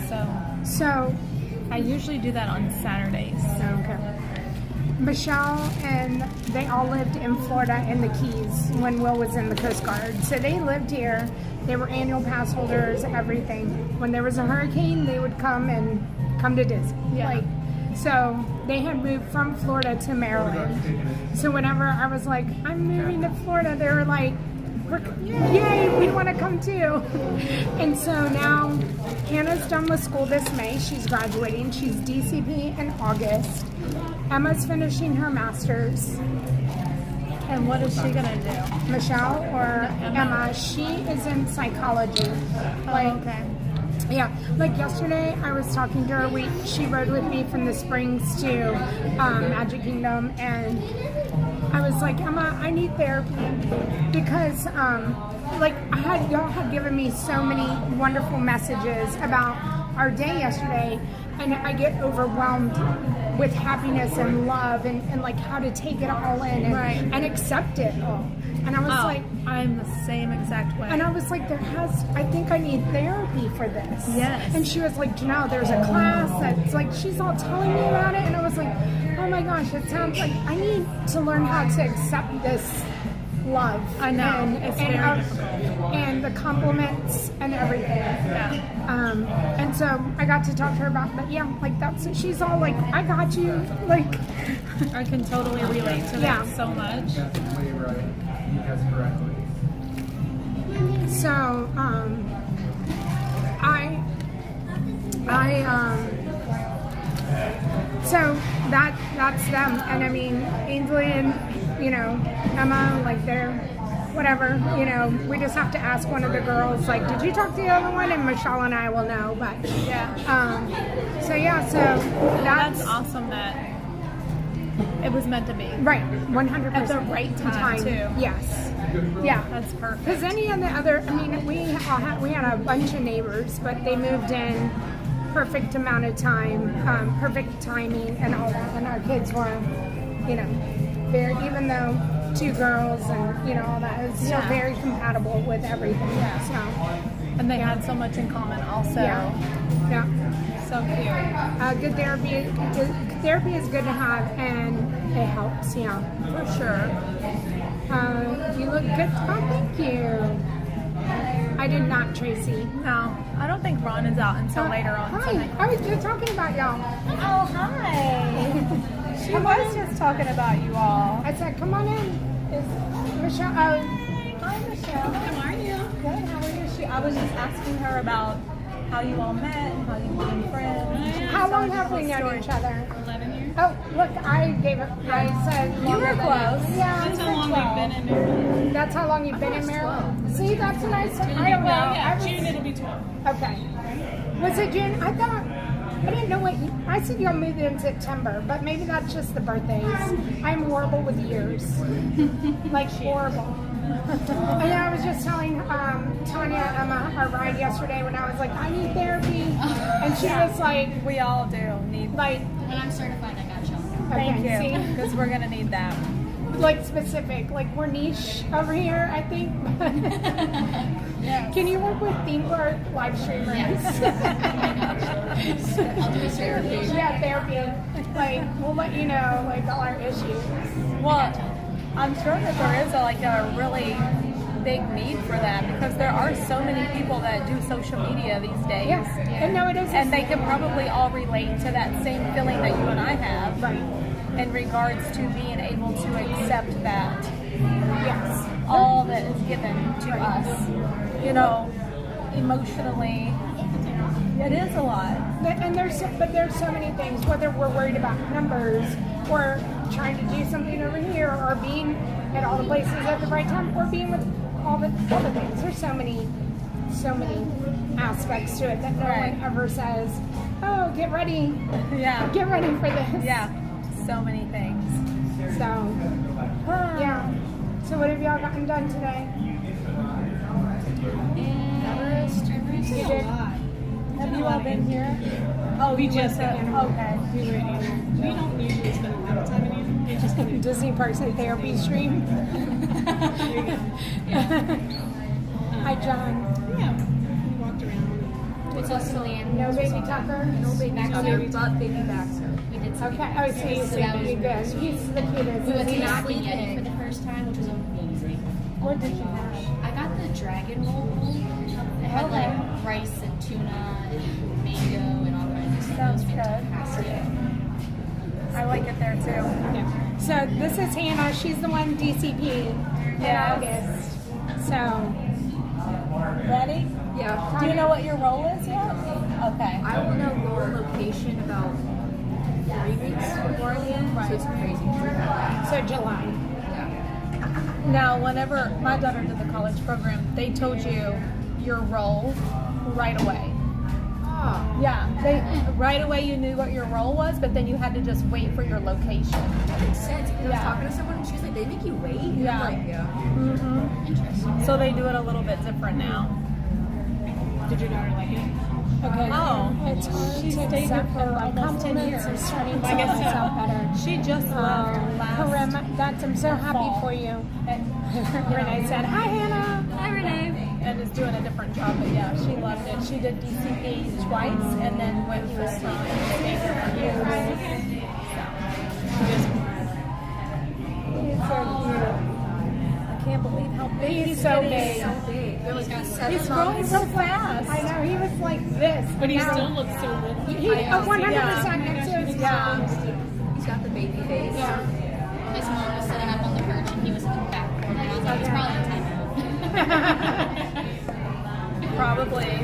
so I usually do that on Saturdays. Okay. Michelle and they all lived in Florida in the Keys when Will was in the Coast Guard. So they lived here. They were annual pass holders, everything. When there was a hurricane, they would come to Disney. Yeah. So they had moved from Florida to Maryland. So whenever I was like, I'm moving to Florida, they were like, yay, we want to come too. And so now Hannah's done with school this May. She's graduating. She's DCP in August. Emma's finishing her master's. And what is she going to do? Michelle or Emma? She is in psychology. Okay. Yeah, like yesterday I was talking to her. She rode with me from the Springs to Magic Kingdom, and I was like, Emma, I need therapy because y'all had given me so many wonderful messages about our day yesterday, and I get overwhelmed with happiness and love and like how to take it all in and accept it all. And I was like, I'm the same exact way. And I was like, I think I need therapy for this. Yes. And she was like, Janelle, there's a class that's like, she's all telling me about it. And I was like, oh my gosh, it sounds like I need to learn how to accept this love. I know. It's very difficult. And the compliments and everything. Yeah. And so I got to talk to her about, but yeah, like she's all like, I got you. Like, I can totally relate to that so much. So, so that's them. And I mean, Ainsley and, Emma, like they're, whatever, we just have to ask one of the girls, like, did you talk to the other one? And Michelle and I will know, but yeah. So that's awesome that it was meant to be. Right, 100%. At the right time, too. Yes. Yeah. That's perfect. Because any of the other, I mean, we had a bunch of neighbors, but they moved in perfect amount of time, perfect timing and all that. And our kids were, very, even though 2 girls and, all that, it was still very compatible with everything. Yeah. So. And they had so much in common also. Yeah. So cute. Good therapy. Therapy is good to have, and it helps. Yeah, for sure. You look good. Oh, thank you. I did not, Tracy. No, I don't think Ron is out until later on. Hi. I was just talking about y'all. Oh, hi. She was just talking about you all. I said, come on in. Is Michelle? Hi, Michelle. How are you? Good. How are you? I was just asking her about how you all met and how you became friends. How long have we known each other? 11 years. Oh, look, I gave it. I said you were close. Yeah, that's how long we've been in Maryland. That's how long you've been in Maryland. See, that's a nice. I don't know. Yeah, June it'll be 12. Okay. Was it June? I didn't know what. I said y'all moved in September, but maybe that's just the birthdays. I'm horrible with years. Like horrible. And then I was just telling Tanya Emma our ride yesterday when I was like, I need therapy, and she was like, we all do need like. When I'm certified, I got you. Thank you, because we're gonna need that. like specific. Like we're niche over here, I think. Can you work with theme park live streamers? I'll do therapy. Yeah, therapy. Like we'll let you know like all our issues. Well, I'm sure that there is a really big need for that because there are so many people that do social media these days. Yes, and no, it is, and they can probably all relate to that same feeling that you and I have, right? In regards to being able to accept that, yes, all that is given to us, you know, emotionally, it is a lot. And there's so many things. Whether we're worried about numbers, or trying to do something over here, or being at all the places at the right time, or being with all the other things. There's so many aspects to it that no one ever says, "Oh, get ready." Yeah. Get ready for this. Yeah. So many things. So, yeah. So what have y'all gotten done today? Everest. You did? Have you all been here? Oh, we just okay. We don't usually spend a lot of time in here. We just Disney Parks and Therapy stream. Hi, John. Yeah. We walked around. What's else in No baby Tucker? No baby Tucker. We bought baby Baxter. We did some okay. Oh, so he's sleeping good. He's the cutest. We went to not sleep eating for the first time, which was amazing. What did you have? I got the dragon roll. It had like rice and tuna and mango and all kinds of stuff. Sounds good. Fantastic. I like it there too. Yeah. So this is Hannah. She's the one DCP in August. So ready? Yeah. Do you know what your role is yet? Okay. I will know role location about 3 weeks beforehand, so it's crazy. So July. Now, whenever my daughter did the college program, they told you your role right away. Oh. Yeah, right away you knew what your role was, but then you had to just wait for your location. That makes sense. I was talking to someone and she was like, they make you wait? And Yeah. I'm like, yeah. Mm-hmm. Interesting. So they do it a little bit different now. Did your daughter like it? Okay. Oh, it's hard to accept her compliments and starting to herself better. She just left last. I'm so happy for you. Renee said, "Hi, Hannah." Hi, Renee. And is doing a different job, but yeah, she loved it. She did DCP twice, and then went full time. Stayed here for years. He's so cute. I can't believe how big He's so big. He's growing so fast. I know, he was like this. But he now, still looks so little. He 100% next to his mom. He's got the baby face. Yeah. His mom was sitting up on the perch and he was in the back corner. I was like, it's probably time out. Probably.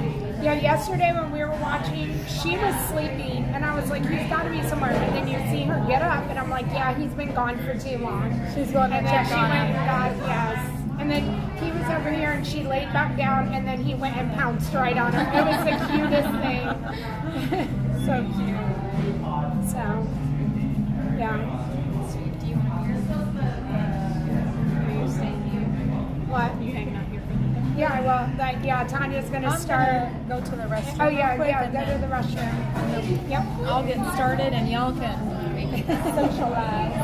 Yeah, yesterday when we were watching, she was sleeping, and I was like, he's got to be somewhere. And then you see her get up, and I'm like, yeah, he's been gone for too long. She's going to check she on went him. and got, yes. And then he was over here, and she laid back down, and then he went and pounced right on her. It was the cutest thing. So cute. So, yeah. Do you want to hear? Are you staying here? What? Are you hanging out here for the day? Yeah, well, Tanya's going to start. Go to the restroom. Oh, yeah, real quick, yeah, and go to then the restroom. Yep. I'll get started, and y'all can socialize.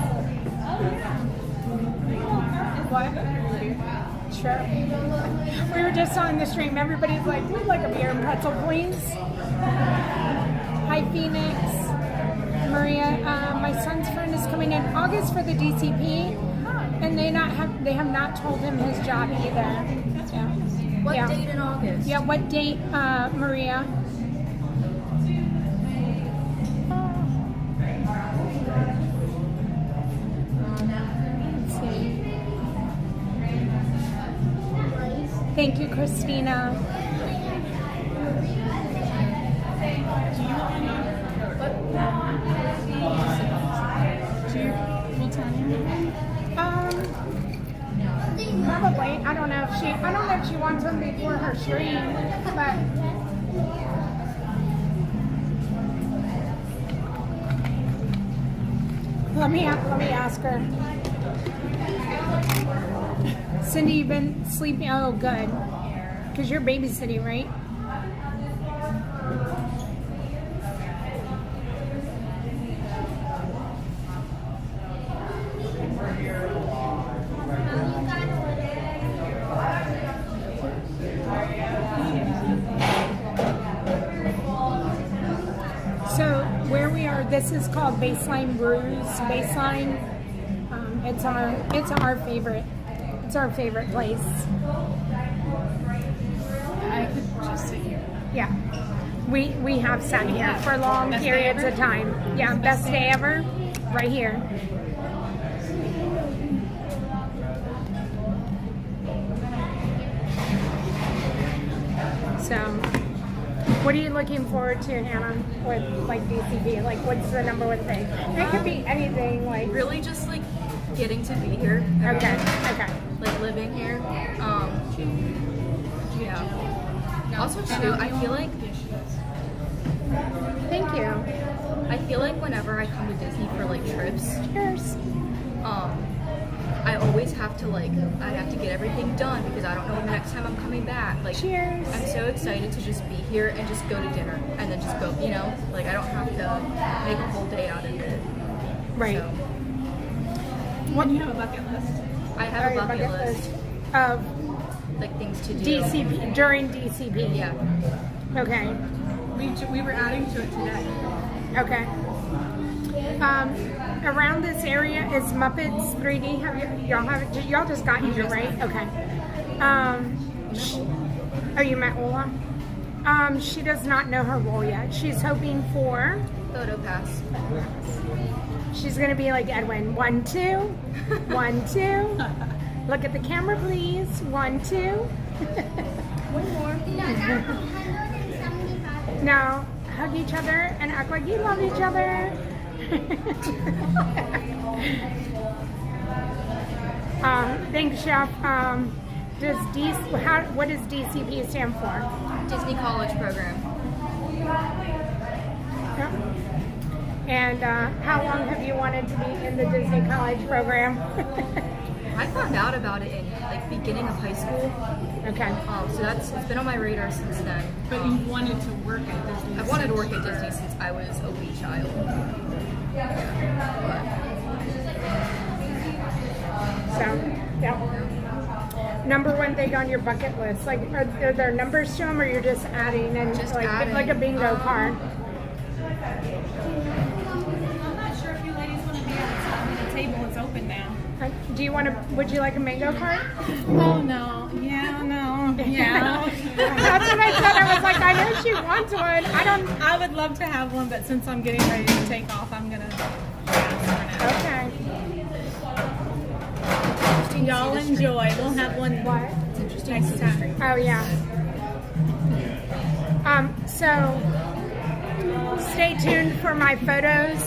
What? Sure. We were just on the stream. Everybody's like, we'd like a beer and pretzel, please. Hi, Phoenix. Maria, my son's friend is coming in August for the DCP, and they have not told him his job either. Yeah. What date in August? Yeah, what date, Maria? Let's see. Thank you, Christina. Probably. I don't know if she wants them before her stream, but let me ask her. Cindy, you've been sleeping? Oh, good. Because you're babysitting, right? this is called Baseline Brews. Baseline. It's our favorite. It's our favorite place. I could just sit here. Yeah. We have sat here for long periods of time. Yeah, best day ever. Right here. So, what are you looking forward to, Hannah, with like DCP? Like, what's the number one thing? It could be anything. Like Really, just like getting to be here. Okay. Like living here. Yeah. Also, too, I feel like. Thank you. I feel like whenever I come to Disney for like trips, cheers. I always have to I have to get everything done because I don't know when the next time I'm coming back. Like, cheers. I'm so excited to just be here and just go to dinner and then just go. You know, like I don't have to make a whole day out of it. Right. So. What do you have a bucket list? I have a bucket list of like things to do. DCP during DCP. Yeah. Okay. We were adding to it today. Okay. Around this area is Muppets 3D. Y'all just got here, right? Okay. Oh, you met Ola? She does not know her role yet. She's hoping for photo pass. She's gonna be like Edwin. 1, 2, 1, 2. Look at the camera, please. 1, 2. One more. Now, hug each other and act like you love each other. Thanks, Chef. What does DCP stand for? Disney College Program. Yeah. And how long have you wanted to be in the Disney College Program? I found out about it in like beginning of high school. Okay. So it's been on my radar since then. But you wanted to work at Disney. I've wanted to work at Disney since I was a wee child. So, yeah. Number one thing on your bucket list, like, are there numbers to them, or you're just adding and Just like adding. like a bingo card? I'm not sure if you ladies want to be at the table. It's open now. Do you want to? Would you like a mango card? Oh no. Yeah, no. Yeah. That's what I said. I was like, I know she wants one. I would love to have one, but since I'm getting ready to take off, I'm gonna. Okay. Y'all enjoy. We'll have one. What? Next time. Oh yeah. So stay tuned for my photos,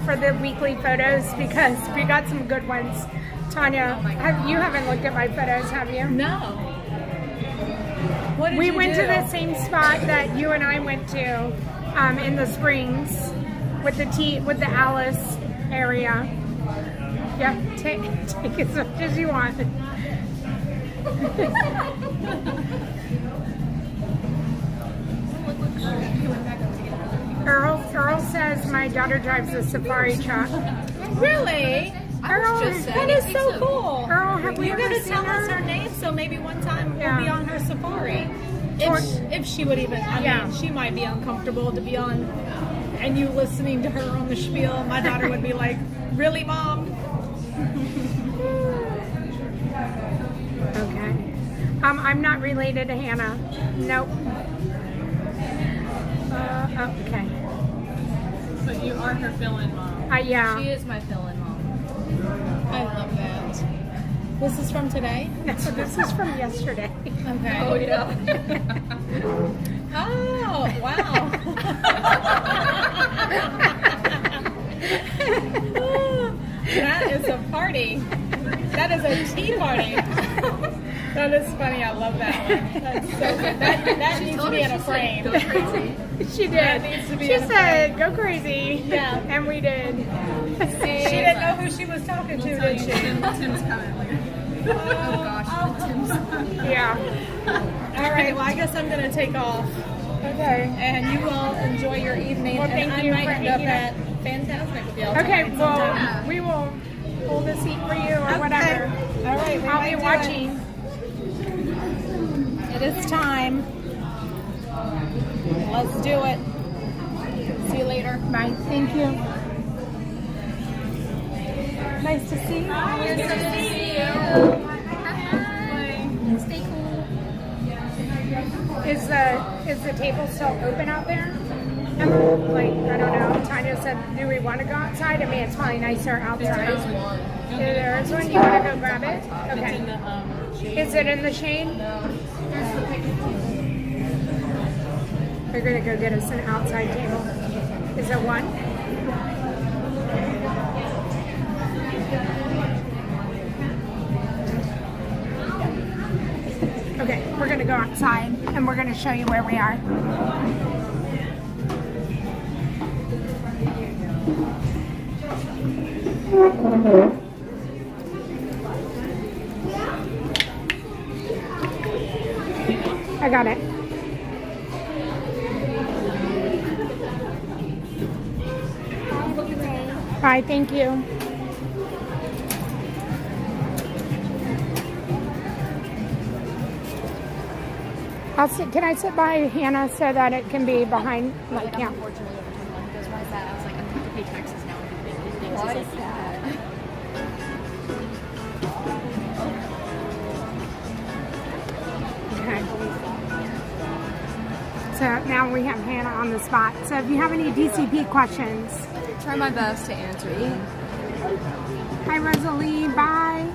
for the weekly photos, because we got some good ones. Tanya, you haven't looked at my photos, have you? No. What did we you went do? to the same spot that you and I went to in the Springs with the Alice area. Yep, take as much as you want. Earl says my daughter drives a safari truck. Really? Earl, That is so cool. Earl, have we You're ever going to seen tell her? us her name, so maybe one time Yeah. we'll be on her safari. Or- If she would even, I mean, she might be uncomfortable to be on, and you listening to her on the spiel. My daughter would be like, really, Mom? Okay. I'm not related to Hannah. Nope. Okay. But you are her fill-in mom. Yeah. She is my fill-in mom. I love that. This is from today? No, this is from yesterday. Okay. Oh, yeah. Oh, wow. That is a party. That is a tea party. That is funny. I love that one. That's so good. That needs to be in a frame. Go crazy. She did. That needs to be She in a said, "Go crazy." Yeah. And we did. She didn't know who she was talking to, did she? Tim's coming later. Oh gosh, Tim's. Yeah. All right. Well, I guess I'm gonna take off. Okay. And you all enjoy your evening. Well, thank and you I might for end up hanging at Fantastic with y'all. Okay. tonight Well, sometime. we will hold a seat for you or whatever. All right. we I'll might be do watching. It is time. Let's do it. See you later. Bye. Thank you. Nice to see you. Nice to see you. Stay cool. Is the table still open out there? And like, I don't know. Tanya said, do we want to go outside? I mean, it's probably nicer outside. There is one. You want to go grab it? Okay. Is it in the shade? We're going to go get us an outside table. Is it one? Okay, we're going to go outside and we're going to show you where we are. I got it. Bye, thank you. Can I sit by Hannah so that it can be behind, like, yeah. Unfortunately, because why is that? I was like, I'm going to pay taxes now. Why is that? Okay. So now we have Hannah on the spot. So if you have any DCP questions, Try my best to answer you. Hi, Rosalie. Bye.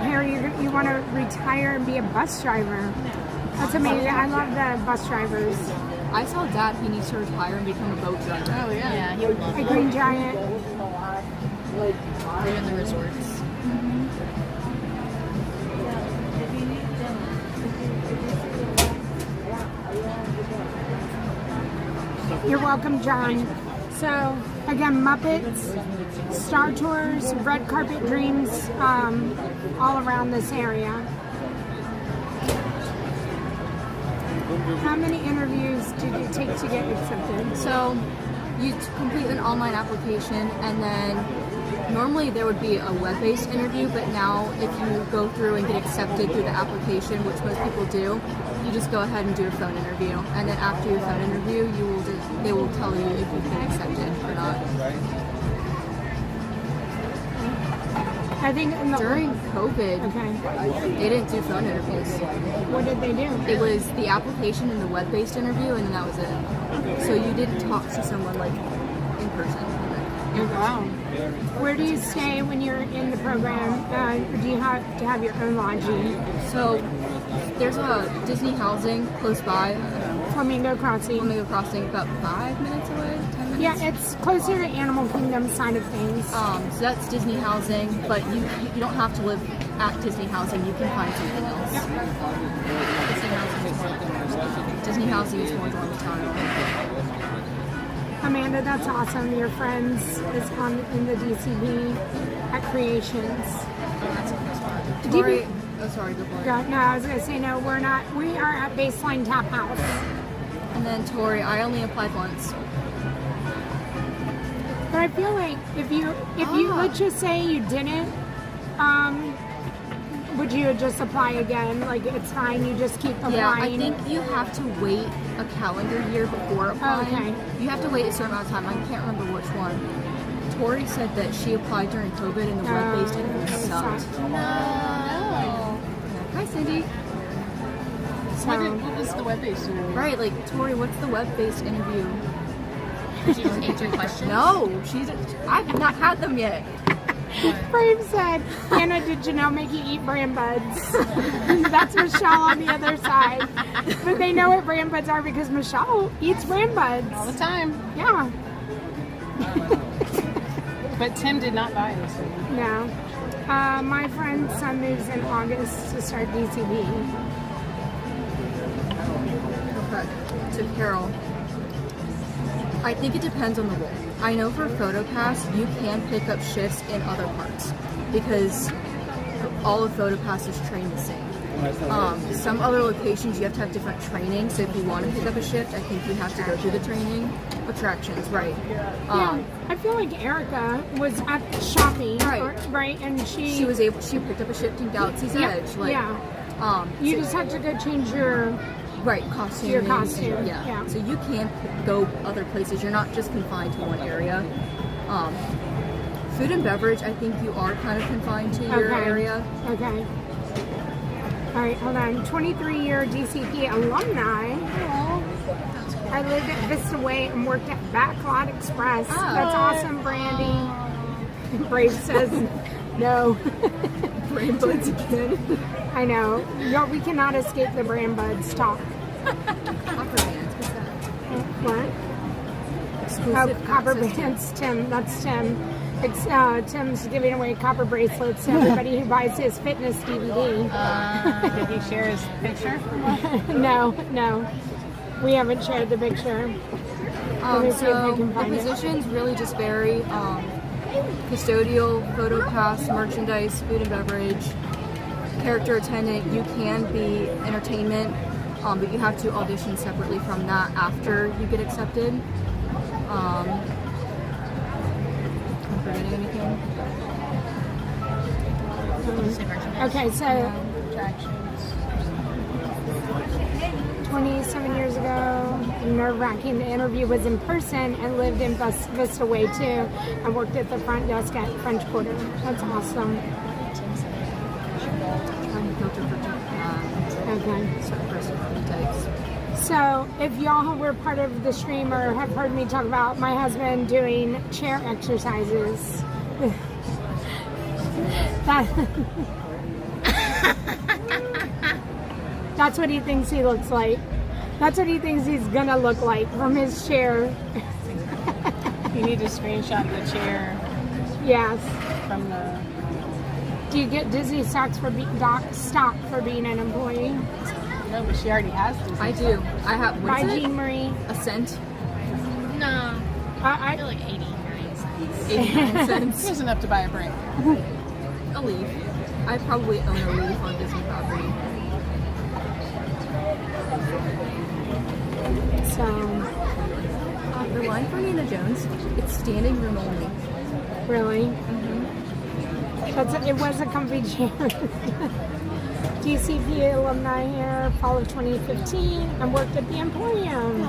Harry, you want to retire and be a bus driver? That's amazing. I love the bus drivers. I saw Dad. He needs to retire and become a boat driver. Oh yeah. Yeah, he would love A Green Giant. Live in the resorts. You're welcome, John. So, again, Muppets, Star Tours, Red Carpet Dreams, all around this area. How many interviews did it take to get accepted? So, you complete an online application, and then normally there would be a web-based interview, but now if you go through and get accepted through the application, which most people do, you just go ahead and do a phone interview, and then after your phone interview, they will tell you if you've been accepted or not. I think during COVID, they didn't do phone interviews. What did they do? It was the application and the web-based interview, and that was it. So you didn't talk to someone like in person. Wow. Where do you stay when you're in the program? Do you have to have your own lodging? So there's a Disney housing close by. Flamingo Crossing. Flamingo Crossing, about 5 minutes away, 10 minutes. Yeah, it's closer to Animal Kingdom side of things. So that's Disney housing, but you don't have to live at Disney housing. You can find something else. Yep. Disney housing is more dormitory. Amanda, that's awesome. Your friends is in the DCB at Creations. Tori, oh, sorry, go for it. No, I was going to say, no, we're not. We are at Baseline Tap House. And then Tori, I only applied once. But I feel like if you let's just say you didn't, would you just apply again? Like, it's fine, you just keep applying? Yeah, I think you have to wait a calendar year before applying. Okay. You have to wait a certain amount of time. I can't remember which one. Tori said that she applied during COVID and the web-based interview sucked. No. Hi, Cindy. What was the web-based interview? Right, like, Tori, what's the web-based interview? Did you answer questions? No, I've not had them yet. Brave said, Anna, did Janelle make you eat brand buds? That's Michelle on the other side. But they know what brand buds are because Michelle eats brand buds. All the time. Yeah. But Tim did not buy this one. No. My friend's son moves in August to start DCB. Okay, so Carol, I think it depends on the role. I know for PhotoPass, you can pick up shifts in other parts because all of PhotoPass is trained the same. Some other locations you have to have different training, so if you want to pick up a shift, I think you have to go through the training. Attractions, right. Yeah, I feel like Erica was at shopping, right? And she picked up a shift in Galaxy's Edge. Like, You just have to go change your costume. Your costume. Yeah. So you can't go other places. You're not just confined to one area. Food and beverage, I think you are kind of confined to your area. Okay. All right, hold on. 23-year DCP alumni. I lived at Vista Way and worked at Backlot Express. That's awesome, Brandy. Brave says no. Brand buds again. I know. Y'all, we cannot escape the brand buds talk. Copper bands, what's that? What? Exclusive Copper bands, Tim. That's Tim. It's Tim's giving away copper bracelets to everybody who buys his fitness DVD. Did he share his picture? No. We haven't shared the picture. Let me see if I can The find it. positions really just vary. Custodial, photo pass, merchandise, food and beverage, character attendant. You can be entertainment, but you have to audition separately from that after you get accepted. I'm forgetting anything. Okay, so 27 years ago, nerve-wracking. The interview was in person and lived in Vista Way too. I worked at the front desk at French Quarter. That's awesome. Okay. So, if y'all were part of the stream or have heard me talk about my husband doing chair exercises, that's what he thinks he looks like. That's what he thinks he's gonna look like from his chair. You need to screenshot the chair. Yes. From the. Do you get Disney stock for being an employee? No, but she already has this. I do. I have. Bye, Jean Marie. A cent. No. I feel like 89 cents. 89 cents. Isn't enough to buy a break. A leaf. I probably own a leaf on Disney property. So, the line for Nina Jones, it's standing room only. Really? It was a comfy chair. DCP alumni here, fall of 2015. I worked at the Emporium.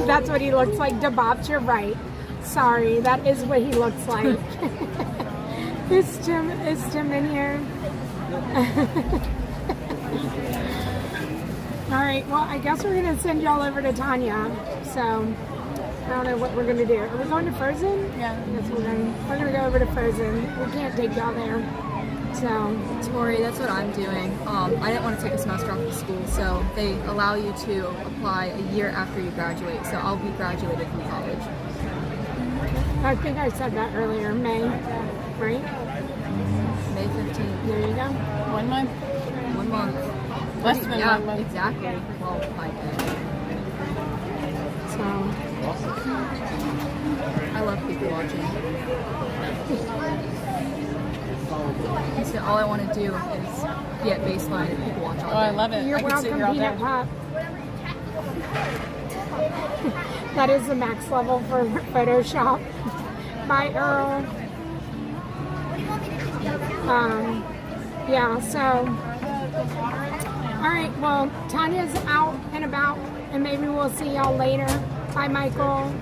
That's what he looks like. DeBops, you're right. Sorry, that is what he looks like. Is Tim in here? All right, well, I guess we're going to send y'all over to Tanya. So, I don't know what we're going to do. Are we going to Frozen? Yeah. I guess we're going to go over to Frozen. We can't take y'all there. So, Tori, that's what I'm doing. I didn't want to take a semester off of school, so they allow you to apply a year after you graduate. So I'll be graduated from college. I think I said that earlier. May, right? May 15th. There you go. 1 month? 1 month. Less than 1 month. Exactly. Well, I did. So, I love people watching. So all I want to do is be at baseline and people watch all day. Oh, I love it. You're I can sit welcome, here all day. Peanut Pop. That is the max level for Photoshop. Bye, Earl. Yeah, so. Alright, well, Tanya's out and about, and maybe we'll see y'all later. Bye, Michael.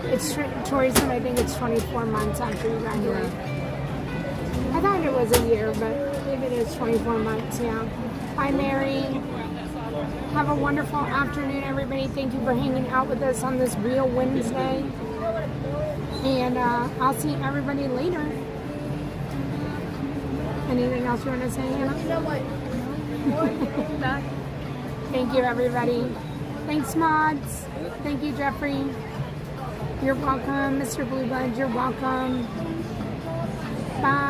It's Tori said I think it's 24 months after you graduate. I thought it was a year, but maybe it is 24 months, yeah. Bye, Mary. Have a wonderful afternoon, everybody. Thank you for hanging out with us on this Real Wednesday. And I'll see everybody later. Anything else you want to say, Hannah? You know what? Thank you, everybody. Thanks, Mods. Thank you, Jeffrey. You're welcome. Mr. Bluebud, you're welcome. Bye.